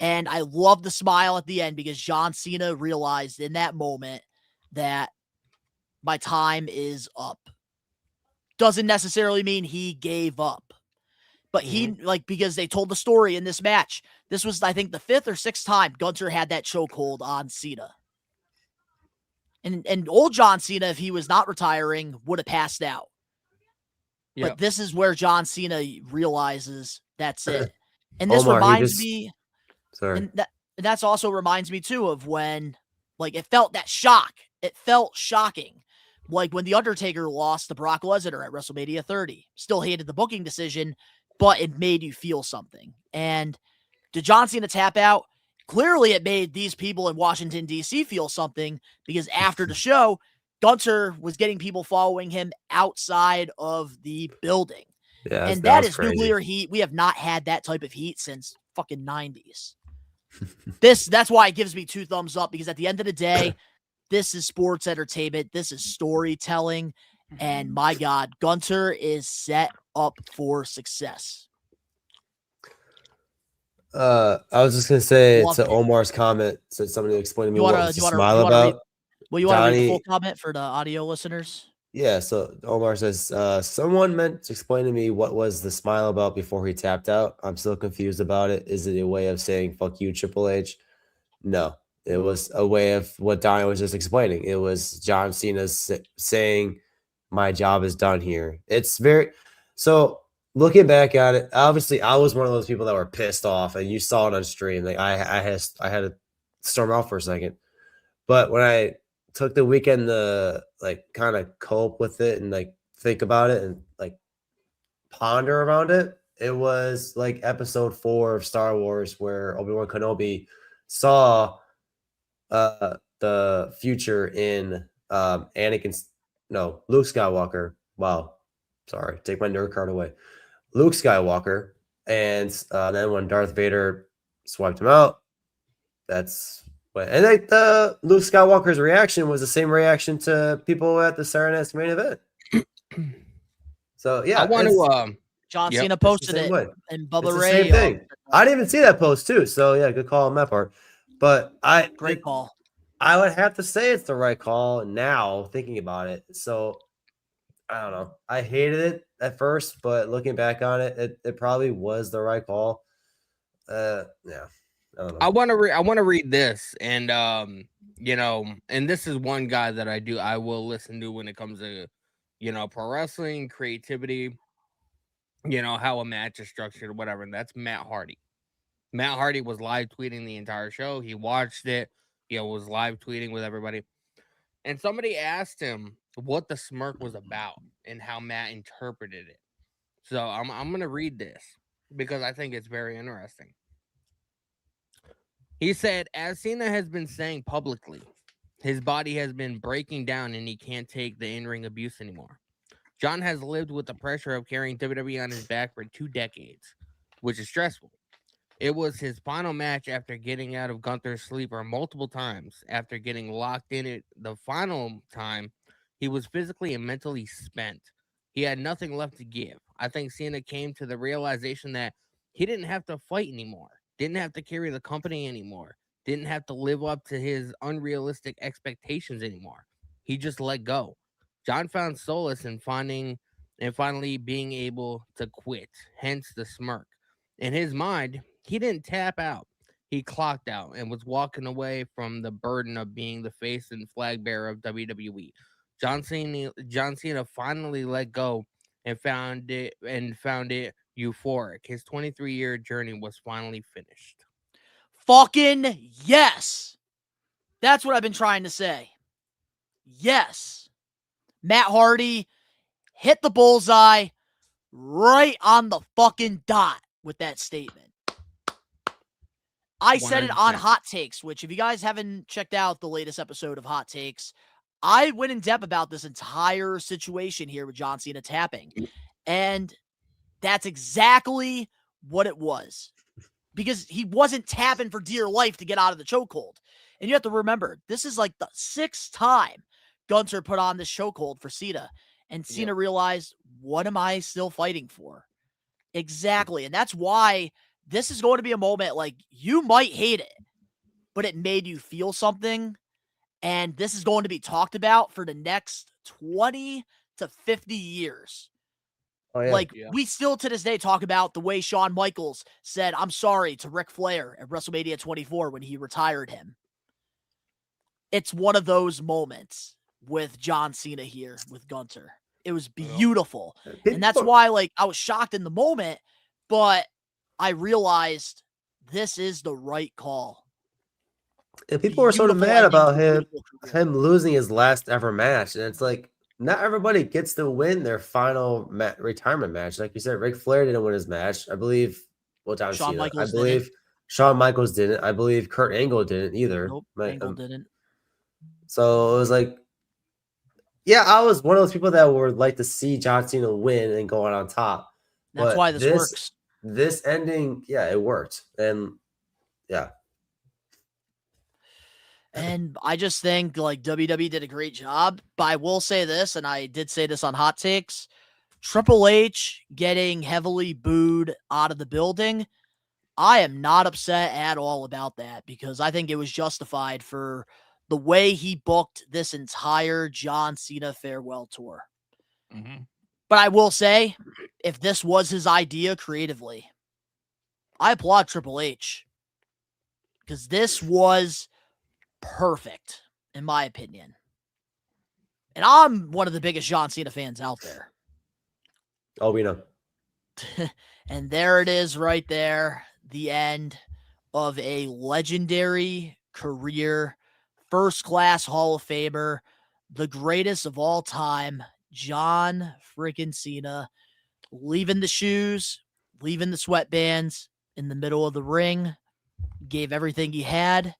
And I love the smile at the end because John Cena realized in that moment that my time is up. Doesn't necessarily mean he gave up. But he, because they told the story in this match. This was, I think, the 5th or 6th time Gunther had that chokehold on Cena. And old John Cena, if he was not retiring, would have passed out. Yep. But this is where John Cena realizes that's it. And this reminds me... Sorry. And that's also reminds me, too, of when, it felt that shock. It felt shocking. When The Undertaker lost to Brock Lesnar at WrestleMania 30. Still hated the booking decision, but it made you feel something. And did John Cena tap out? Clearly, it made these people in Washington, D.C. feel something because after the show, Gunther was getting people following him outside of the building. Yeah, and that is crazy. Nuclear heat. We have not had that type of heat since fucking 90s. That's why it gives me 2 thumbs up because at the end of the day, this is sports entertainment. This is storytelling. And my God, Gunther is set up for success. I was just gonna say to Omar's comment, so somebody explain to me what was the smile about. You want to read the full comment for the audio listeners? Yeah, so Omar says, someone meant to explain to me what was the smile about before he tapped out. I'm still confused about it. Is it a way of saying fuck you, Triple H? No, it was a way of what Donnie was just explaining. It was John Cena saying, my job is done here. It's very so looking back at it, obviously I was one of those people that were pissed off, and you saw it on stream. Like I had to storm out for a second. But when I took the weekend to like kind of cope with it and like think about it and like ponder around it, it was like episode 4 of Star Wars where Obi-Wan Kenobi saw the future in Luke Skywalker. Wow. Sorry, take my nerd card away. Luke Skywalker. And then when Darth Vader swiped him out, that's what. And like the Luke Skywalker's reaction was the same reaction to people at the CENA'S main event. So yeah, I want to. John Yep. Cena It's the posted same it, way. and It's Bubba the Ray. same thing. I didn't even see that post too. So yeah, good call on that part. But Great call. I would have to say it's the right call now, thinking about it. So I don't know. I hated it at first, but looking back on it, it probably was the right call. Yeah. I don't know. I want to read this, and and this is one guy that I will listen to when it comes to pro wrestling, creativity, how a match is structured or whatever, and that's Matt Hardy. Matt Hardy was live tweeting the entire show. He watched it, was live tweeting with everybody. And somebody asked him what the smirk was about and how Matt interpreted it. So I'm going to read this because I think it's very interesting. He said, as Cena has been saying publicly, his body has been breaking down and he can't take the in-ring abuse anymore. John has lived with the pressure of carrying WWE on his back for 2 decades, which is stressful. It was his final match after getting out of Gunther's sleeper multiple times. After getting locked in it the final time, he was physically and mentally spent. He had nothing left to give. I think Cena came to the realization that he didn't have to fight anymore, didn't have to carry the company anymore, didn't have to live up to his unrealistic expectations anymore. He just let go. John found solace in finally being able to quit, hence the smirk. In his mind, he didn't tap out. He clocked out and was walking away from the burden of being the face and flag bearer of WWE. John Cena finally let go and found it euphoric. His 23-year journey was finally finished. Fucking yes. That's what I've been trying to say. Yes. Matt Hardy hit the bullseye right on the fucking dot with that statement. I said it on 100%. Hot Takes, which if you guys haven't checked out the latest episode of Hot Takes, I went in depth about this entire situation here with John Cena tapping. And that's exactly what it was. Because he wasn't tapping for dear life to get out of the chokehold. And you have to remember, this is like the 6th time Gunther put on this chokehold for Cena. And Cena realized, what am I still fighting for? Exactly. And that's why this is going to be a moment like you might hate it, but it made you feel something. And this is going to be talked about for the next 20 to 50 years. Oh, yeah. Like, we still to this day talk about the way Shawn Michaels said, I'm sorry to Ric Flair at WrestleMania 24 when he retired him. It's one of those moments with John Cena here with Gunther. It was beautiful. And that's why, like, I was shocked in the moment, but I realized this is the right call. And people were sort of mad about him losing his last ever match. And it's like, not everybody gets to win their final retirement match. Like you said, Ric Flair didn't win his match. I believe, John Cena. I believe Shawn Michaels didn't. I believe Kurt Angle didn't either. Nope, Angle didn't. So it was like, yeah, I was one of those people that would like to see John Cena win and go on top. That's why this works. This ending, yeah, it worked. And yeah. And I just think like WWE did a great job. But I will say this, and I did say this on Hot Takes, Triple H getting heavily booed out of the building, I am not upset at all about that because I think it was justified for the way he booked this entire John Cena farewell tour. But I will say, if this was his idea creatively, I applaud Triple H. Because this was perfect, in my opinion. And I'm one of the biggest John Cena fans out there. Oh, we know. And there it is right there. The end of a legendary career, first-class Hall of Famer, the greatest of all time, John freaking Cena, leaving the shoes, leaving the sweatbands in the middle of the ring, gave everything he had,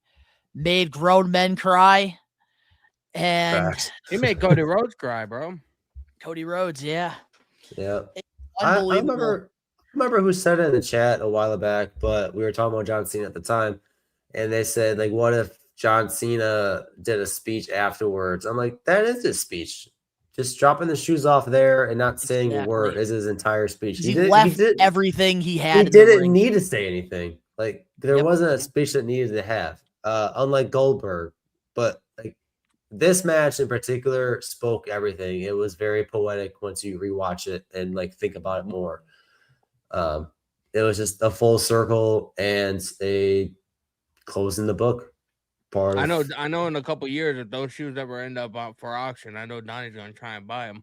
made grown men cry, and he made Cody Rhodes cry, bro. Cody Rhodes, yeah. Yeah. I remember who said it in the chat a while back, but we were talking about John Cena at the time, and they said, like, what if John Cena did a speech afterwards? I'm like, that is his speech. Just dropping the shoes off there and not saying a word is his entire speech. He left everything he had. He didn't need to say anything. Like, there wasn't a speech that needed to have, unlike Goldberg. But like this match in particular spoke everything. It was very poetic once you rewatch it and like think about it more. It was just a full circle and a closing the book. I know. In a couple years, if those shoes ever end up out for auction, I know Donnie's gonna try and buy them.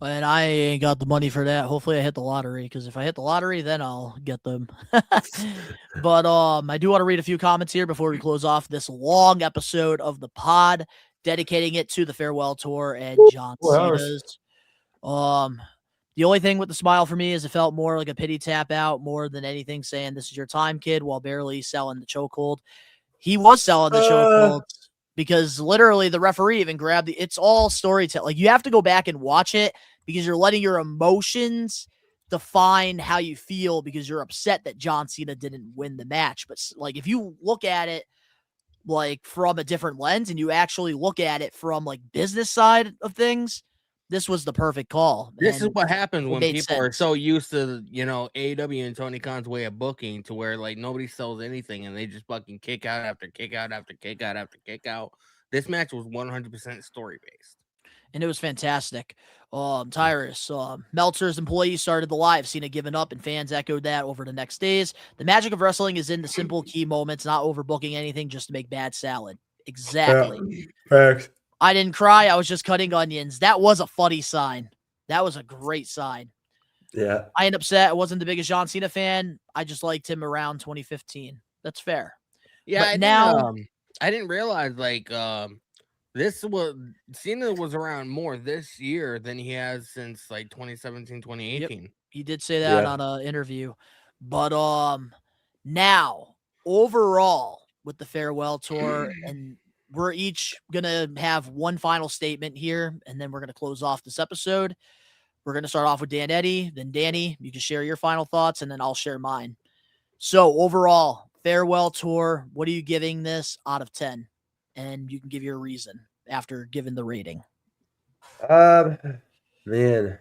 And I ain't got the money for that. Hopefully I hit the lottery, because if I hit the lottery, then I'll get them. But I do want to read a few comments here before we close off this long episode of the pod, dedicating it to the farewell tour and John Cena's. The only thing with the smile for me is it felt more like a pity tap out more than anything, saying this is your time, kid, while barely selling the chokehold. He was selling the chokehold. Because literally the referee even grabbed it's all storytelling. Like, you have to go back and watch it because you're letting your emotions define how you feel, because you're upset that John Cena didn't win the match. But like, if you look at it like from a different lens and you actually look at it from like business side of things, this was the perfect call. This is what happens when people are so used to, AEW and Tony Khan's way of booking, to where like nobody sells anything and they just fucking kick out after kick out after kick out after kick out. This match was 100% story based. And it was fantastic. Tyrus, Meltzer's employees started the live, Cena giving up, and fans echoed that over the next days. The magic of wrestling is in the simple key moments, not overbooking anything just to make bad salad. Exactly. Facts. I didn't cry. I was just cutting onions. That was a funny sign. That was a great sign. Yeah. I ain't upset. I wasn't the biggest John Cena fan. I just liked him around 2015. That's fair. Yeah. But I didn't realize Cena was around more this year than he has since like 2017, 2018. Yep. He did say that on an interview. But now overall with the farewell tour, and we're each going to have one final statement here, and then we're going to close off this episode. We're going to start off with Dan Eddy, then Danny. You can share your final thoughts, and then I'll share mine. So, overall, farewell tour, what are you giving this out of 10? And you can give your reason after giving the rating. Man.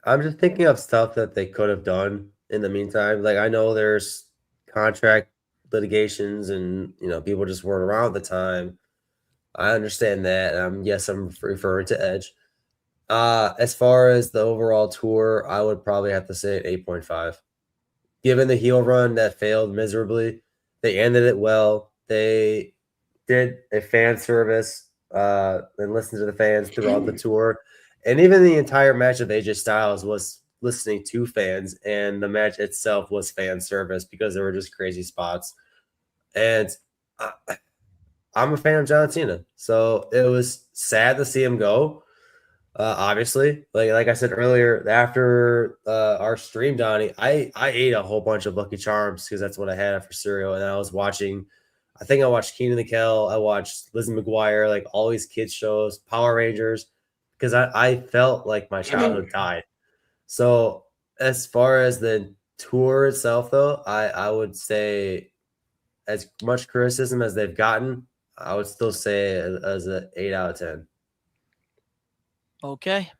I'm just thinking of stuff that they could have done in the meantime. Like, I know there's contract litigations and people just weren't around at the time. I understand that. Yes, I'm referring to Edge. As far as the overall tour, I would probably have to say an 8.5. Given the heel run that failed miserably, they ended it well. They did a fan service and listened to the fans throughout the tour. And even the entire match of AJ Styles was listening to fans, and the match itself was fan service because there were just crazy spots. And I'm a fan of John Cena, so it was sad to see him go. Obviously, like I said earlier, after our stream, Donnie, I ate a whole bunch of Lucky Charms because that's what I had for cereal, and I was watching. I think I watched Keenan the Kel. I watched Lizzie McGuire, like all these kids shows, Power Rangers, because I felt like my childhood died. So as far as the tour itself, though, I would say as much criticism as they've gotten, I would still say as an 8 out of 10. Okay.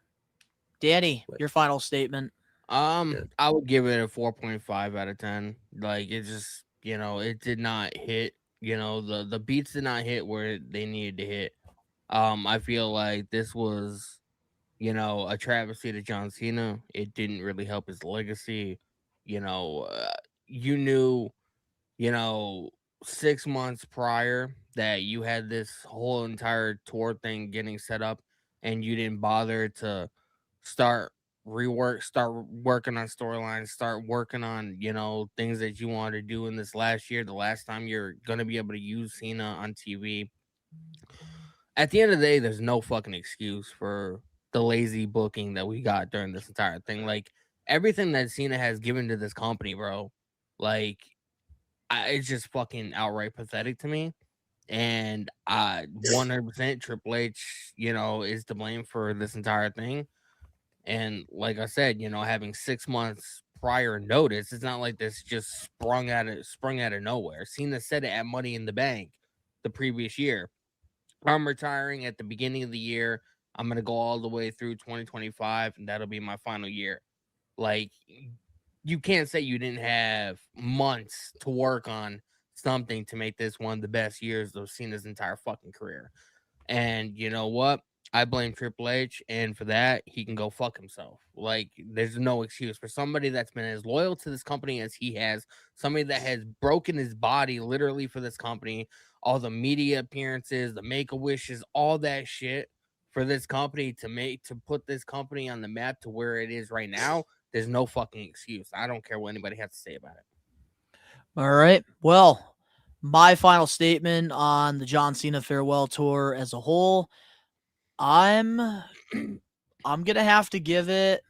Danny, your final statement. I would give it a 4.5 out of 10. Like, it just, it did not hit You know, the beats did not hit where they needed to hit. I feel like this was, you know, a travesty to John Cena. It didn't really help his legacy. You know, you knew, you know, 6 months prior that you had this whole entire tour thing getting set up, and you didn't bother to start start working on storylines, start working on, you know, things that you wanted to do in this last year, the last time you're gonna be able to use Cena on TV. At the end of the day, there's no fucking excuse for the lazy booking that we got during this entire thing. Like, everything that Cena has given to this company, bro, like, it's just fucking outright pathetic to me. And 100% Triple H, you know, is to blame for this entire thing. And like I said, you know, having 6 months prior notice, it's not like this just sprung out of nowhere. Cena said it at Money in the Bank the previous year. I'm retiring at the beginning of the year. I'm gonna go all the way through 2025, and that'll be my final year. Like, you can't say you didn't have months to work on something to make this one of the best years of Cena's entire fucking career. And you know what? I blame Triple H, and for that, he can go fuck himself. Like, there's no excuse for somebody that's been as loyal to this company as he has, somebody that has broken his body literally for this company, all the media appearances, the make-a-wishes, all that shit for this company to put this company on the map to where it is right now. There's no fucking excuse. I don't care what anybody has to say about it. All right. Well, my final statement on the John Cena farewell tour as a whole, I'm gonna have to give it.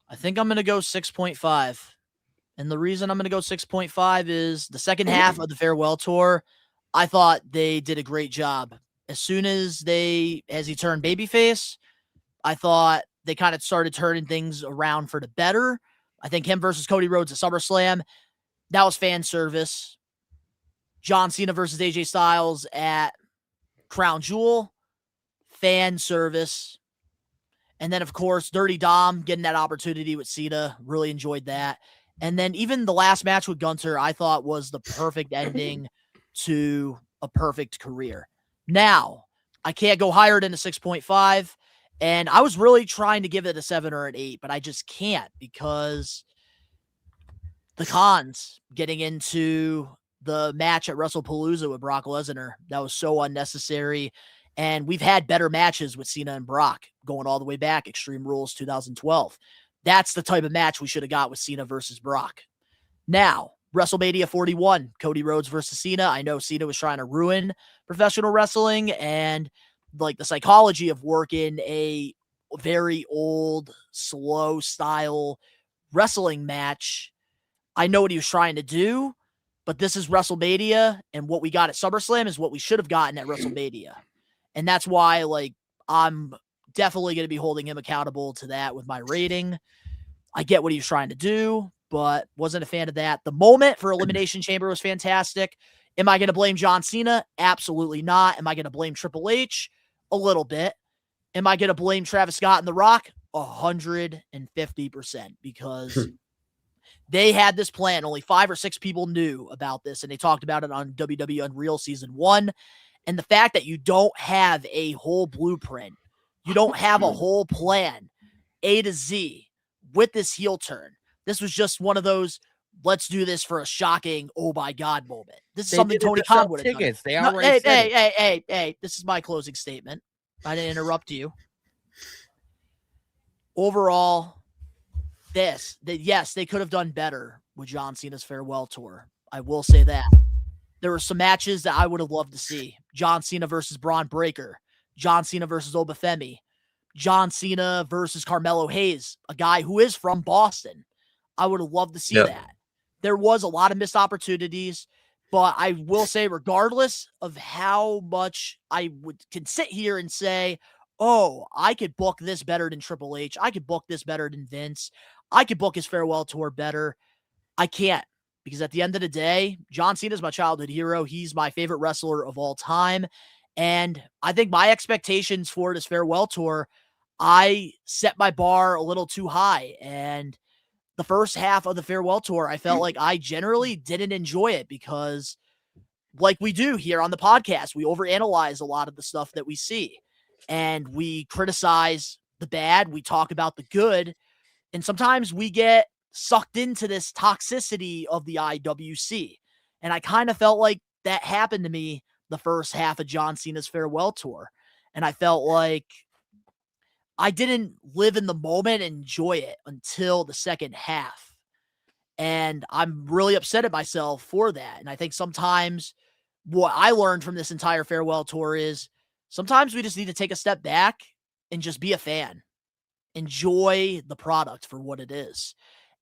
I think I'm gonna go 6.5. And the reason I'm gonna go 6.5 is the second half of the farewell tour. I thought they did a great job. As soon as he turned babyface, I thought they kind of started turning things around for the better. I think him versus Cody Rhodes at SummerSlam, that was fan service. John Cena versus AJ Styles at Crown Jewel, fan service. And then, of course, Dirty Dom getting that opportunity with Cena. Really enjoyed that. And then even the last match with Gunter, I thought was the perfect ending to a perfect career. Now, I can't go higher than a 6.5. And I was really trying to give it a 7 or an 8, but I just can't because the cons getting into the match at WrestlePalooza with Brock Lesnar, that was so unnecessary. And we've had better matches with Cena and Brock going all the way back, Extreme Rules 2012. That's the type of match we should have got with Cena versus Brock. Now, WrestleMania 41, Cody Rhodes versus Cena. I know Cena was trying to ruin professional wrestling and like the psychology of working a very old, slow style wrestling match. I know what he was trying to do, but this is WrestleMania, and what we got at SummerSlam is what we should have gotten at WrestleMania. And that's why, like, I'm definitely going to be holding him accountable to that with my rating. I get what he was trying to do, but wasn't a fan of that. The moment for Elimination Chamber was fantastic. Am I going to blame John Cena? Absolutely not. Am I going to blame Triple H? A little bit. Am I going to blame Travis Scott and The Rock? 150%, because they had this plan. Only 5 or 6 people knew about this, and they talked about it on WWE Unreal Season 1. And the fact that you don't have a whole blueprint, you don't have a whole plan, A to Z, with this heel turn. This was just one of those, let's do this for a shocking, oh my God moment. This is something Tony Khan would have done. They already said it. Hey, this is my closing statement. I didn't interrupt you. Overall, yes, they could have done better with John Cena's farewell tour. I will say that. There were some matches that I would have loved to see. John Cena versus Braun Breaker. John Cena versus Obafemi. John Cena versus Carmelo Hayes, a guy who is from Boston. I would have loved to see that. There was a lot of missed opportunities, but I will say, regardless of how much I can sit here and say, oh, I could book this better than Triple H. I could book this better than Vince. I could book his farewell tour better. I can't, because at the end of the day, John Cena is my childhood hero. He's my favorite wrestler of all time. And I think my expectations for this farewell tour, I set my bar a little too high. And the first half of the farewell tour, I felt like I generally didn't enjoy it because like we do here on the podcast, we overanalyze a lot of the stuff that we see, and we criticize the bad, we talk about the good, and sometimes we get sucked into this toxicity of the IWC. And I kind of felt like that happened to me the first half of John Cena's farewell tour. And I felt like I didn't live in the moment and enjoy it until the second half. And I'm really upset at myself for that. And I think sometimes what I learned from this entire farewell tour is sometimes we just need to take a step back and just be a fan. Enjoy the product for what it is.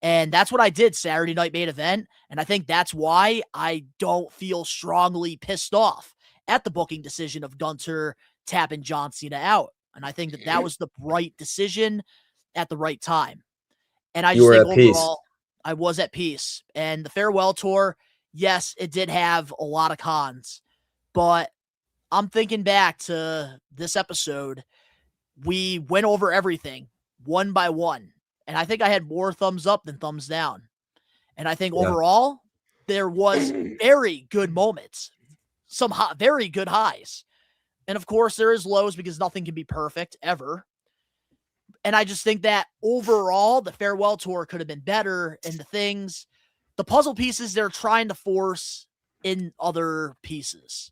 And that's what I did Saturday night main event. And I think that's why I don't feel strongly pissed off at the booking decision of Gunter tapping John Cena out. And I think that that was the right decision at the right time. And I You just were think at peace. overall, I was at peace. And the farewell tour, yes, it did have a lot of cons. But I'm thinking back to this episode. We went over everything one by one. And I think I had more thumbs up than thumbs down. And I think overall, there was very good moments, some very good highs. And of course, there is lows because nothing can be perfect ever. And I just think that overall, the farewell tour could have been better. And the puzzle pieces they're trying to force in other pieces.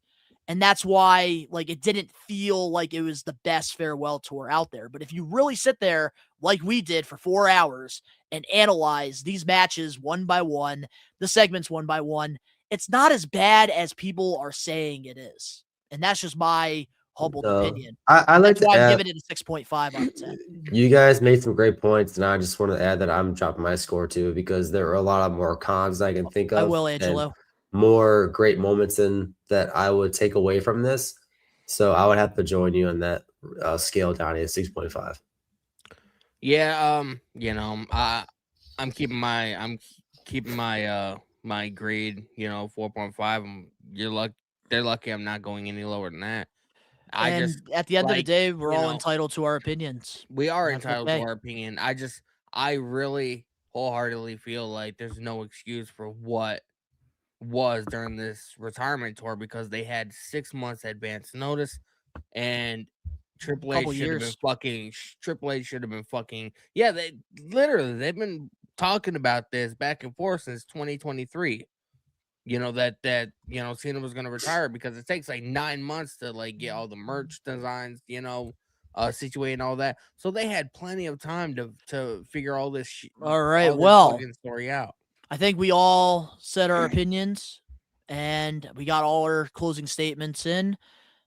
And that's why, like, it didn't feel like it was the best farewell tour out there. But if you really sit there, like we did for 4 hours, and analyze these matches one by one, the segments one by one, it's not as bad as people are saying it is. And that's just my humble opinion. I like That's to why I'm add, giving it a 6.5 out of 10. you guys made some great points, and I just want to add that I'm dropping my score too because there are a lot of more cons I can think of. I will, and Angelo. more great moments in that I would take away from this. So I would have to join you on that scale, Donnie, at 6.5. Yeah, I'm keeping my my grade, 4.5. They're lucky I'm not going any lower than that. And at the end of the day, we're all know, entitled to our opinions. We are That's entitled okay. to our opinion. I really wholeheartedly feel like there's no excuse for what was during this retirement tour because they had 6 months advance notice, and Triple H Couple should have been years. fucking. Triple H should have been fucking. Yeah, they've been talking about this back and forth since 2023. That Cena was gonna retire because it takes like 9 months to like get all the merch designs, situated and all that. So they had plenty of time to figure all this. All right, all this well, fucking story out. I think we all said our opinions and we got all our closing statements in.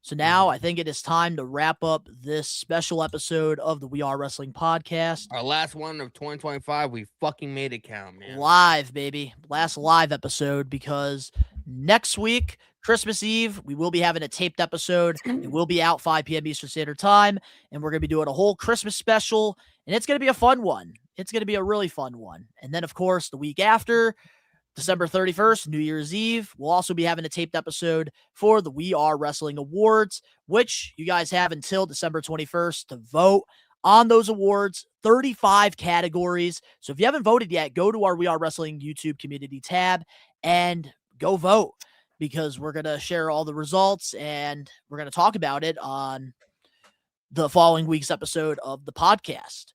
So now I think it is time to wrap up this special episode of the We Are Wrestling podcast. Our last one of 2025, we fucking made it count, man. Live, baby. Last live episode because next week, Christmas Eve, we will be having a taped episode. It will be out 5 p.m. Eastern Standard Time, and we're going to be doing a whole Christmas special, and it's going to be a fun one. It's going to be a really fun one. And then, of course, the week after, December 31st, New Year's Eve, we'll also be having a taped episode for the We Are Wrestling Awards, which you guys have until December 21st to vote on those awards, 35 categories. So if you haven't voted yet, go to our We Are Wrestling YouTube community tab and go vote because we're going to share all the results and we're going to talk about it on the following week's episode of the podcast.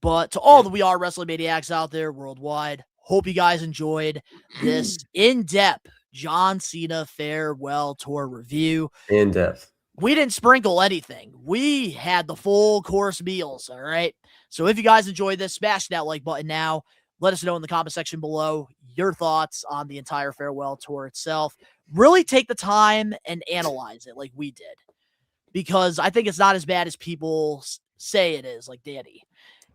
But to all the We Are Wrestling Maniacs out there worldwide, hope you guys enjoyed this in-depth John Cena farewell tour review. In depth. We didn't sprinkle anything. We had the full course meals, all right? So if you guys enjoyed this, smash that like button now. Let us know in the comment section below your thoughts on the entire farewell tour itself. Really take the time and analyze it like we did because I think it's not as bad as people say it is, like Danny.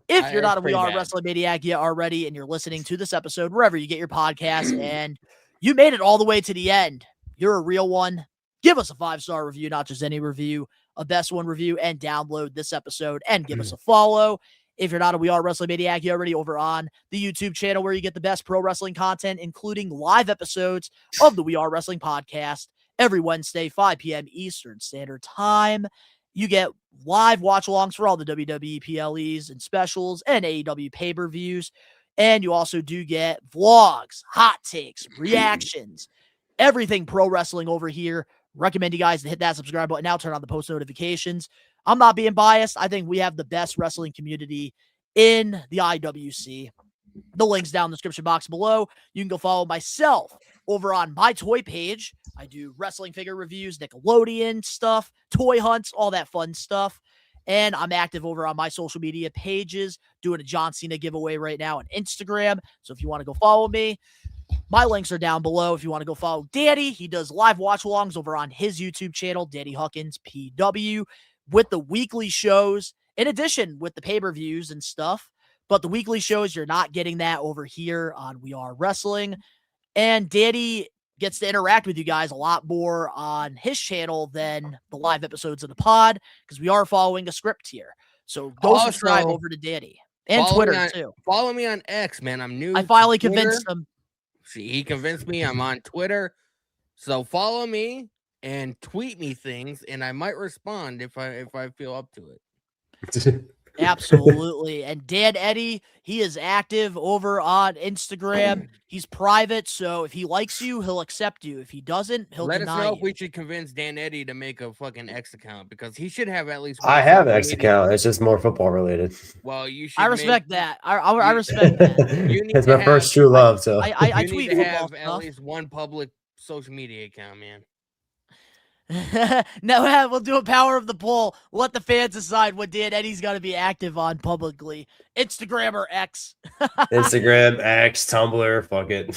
If you're not a We Are Wrestling Maniac yet already and you're listening to this episode wherever you get your podcast and you made it all the way to the end, you're a real one. Give us a 5-star review, not just any review, a best one review, and download this episode and give us a follow. If you're not a We Are Wrestling Maniac, you're already over on the YouTube channel where you get the best pro wrestling content, including live episodes of the We Are Wrestling podcast every Wednesday, 5 p.m. Eastern Standard Time. You get live watch-alongs for all the WWE PLEs and specials and AEW pay-per-views. And you also do get vlogs, hot takes, reactions, everything pro wrestling over here. Recommend you guys to hit that subscribe button now, turn on the post notifications. I'm not being biased. I think we have the best wrestling community in the IWC. The link's down in the description box below. You can go follow myself over on my toy page. I do wrestling figure reviews, Nickelodeon stuff, toy hunts, all that fun stuff. And I'm active over on my social media pages, doing a John Cena giveaway right now on Instagram. So if you want to go follow me, my links are down below. If you want to go follow Danny, he does live watch-alongs over on his YouTube channel, Danny Huckins PW, with the weekly shows, in addition with the pay-per-views and stuff. But the weekly shows, you're not getting that over here on We Are Wrestling. And Danny gets to interact with you guys a lot more on his channel than the live episodes of the pod, because we are following a script here. So go subscribe over to Danny. And Twitter, too. Follow me on X, man. I'm new. I finally convinced him. He convinced me. I'm on Twitter. So follow me and tweet me things, and I might respond if I feel up to it. Absolutely. And Dan Eddy, he is active over on Instagram. He's private, so if he likes you, he'll accept you. If he doesn't, he'll Let deny us know you. if we should convince Dan Eddy to make a fucking X account, because he should have at least. I have an X account. It's just more football related. Well, you should. I respect that. I respect that. It's my first true love. So I you tweet need to football have at stuff. least one public social media account, man. No, we'll do a power of the poll. Let the fans decide what Dan Eddy's got to be active on publicly. Instagram or X. Instagram, X, Tumblr, fuck it.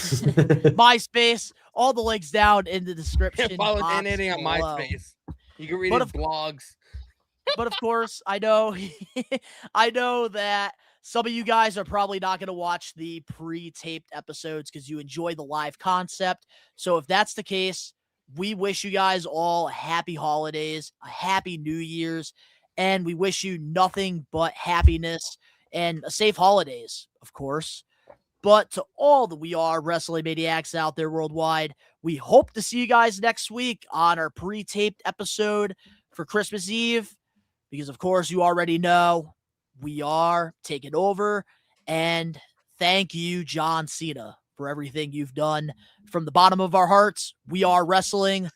MySpace. All the links down in the description. Follow box Dan Eddy on below. MySpace. You can read But his blogs. But of course, I know that some of you guys are probably not going to watch the pre-taped episodes because you enjoy the live concept. So if that's the case, we wish you guys all happy holidays, a happy New Year's, and we wish you nothing but happiness and a safe holidays, of course. But to all the We Are Wrestling Maniacs out there worldwide, we hope to see you guys next week on our pre-taped episode for Christmas Eve. Because, of course, you already know we are taking over. And thank you, John Cena, for everything you've done. From the bottom of our hearts, We Are Wrestling.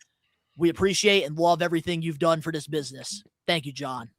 We appreciate and love everything you've done for this business. Thank you, John.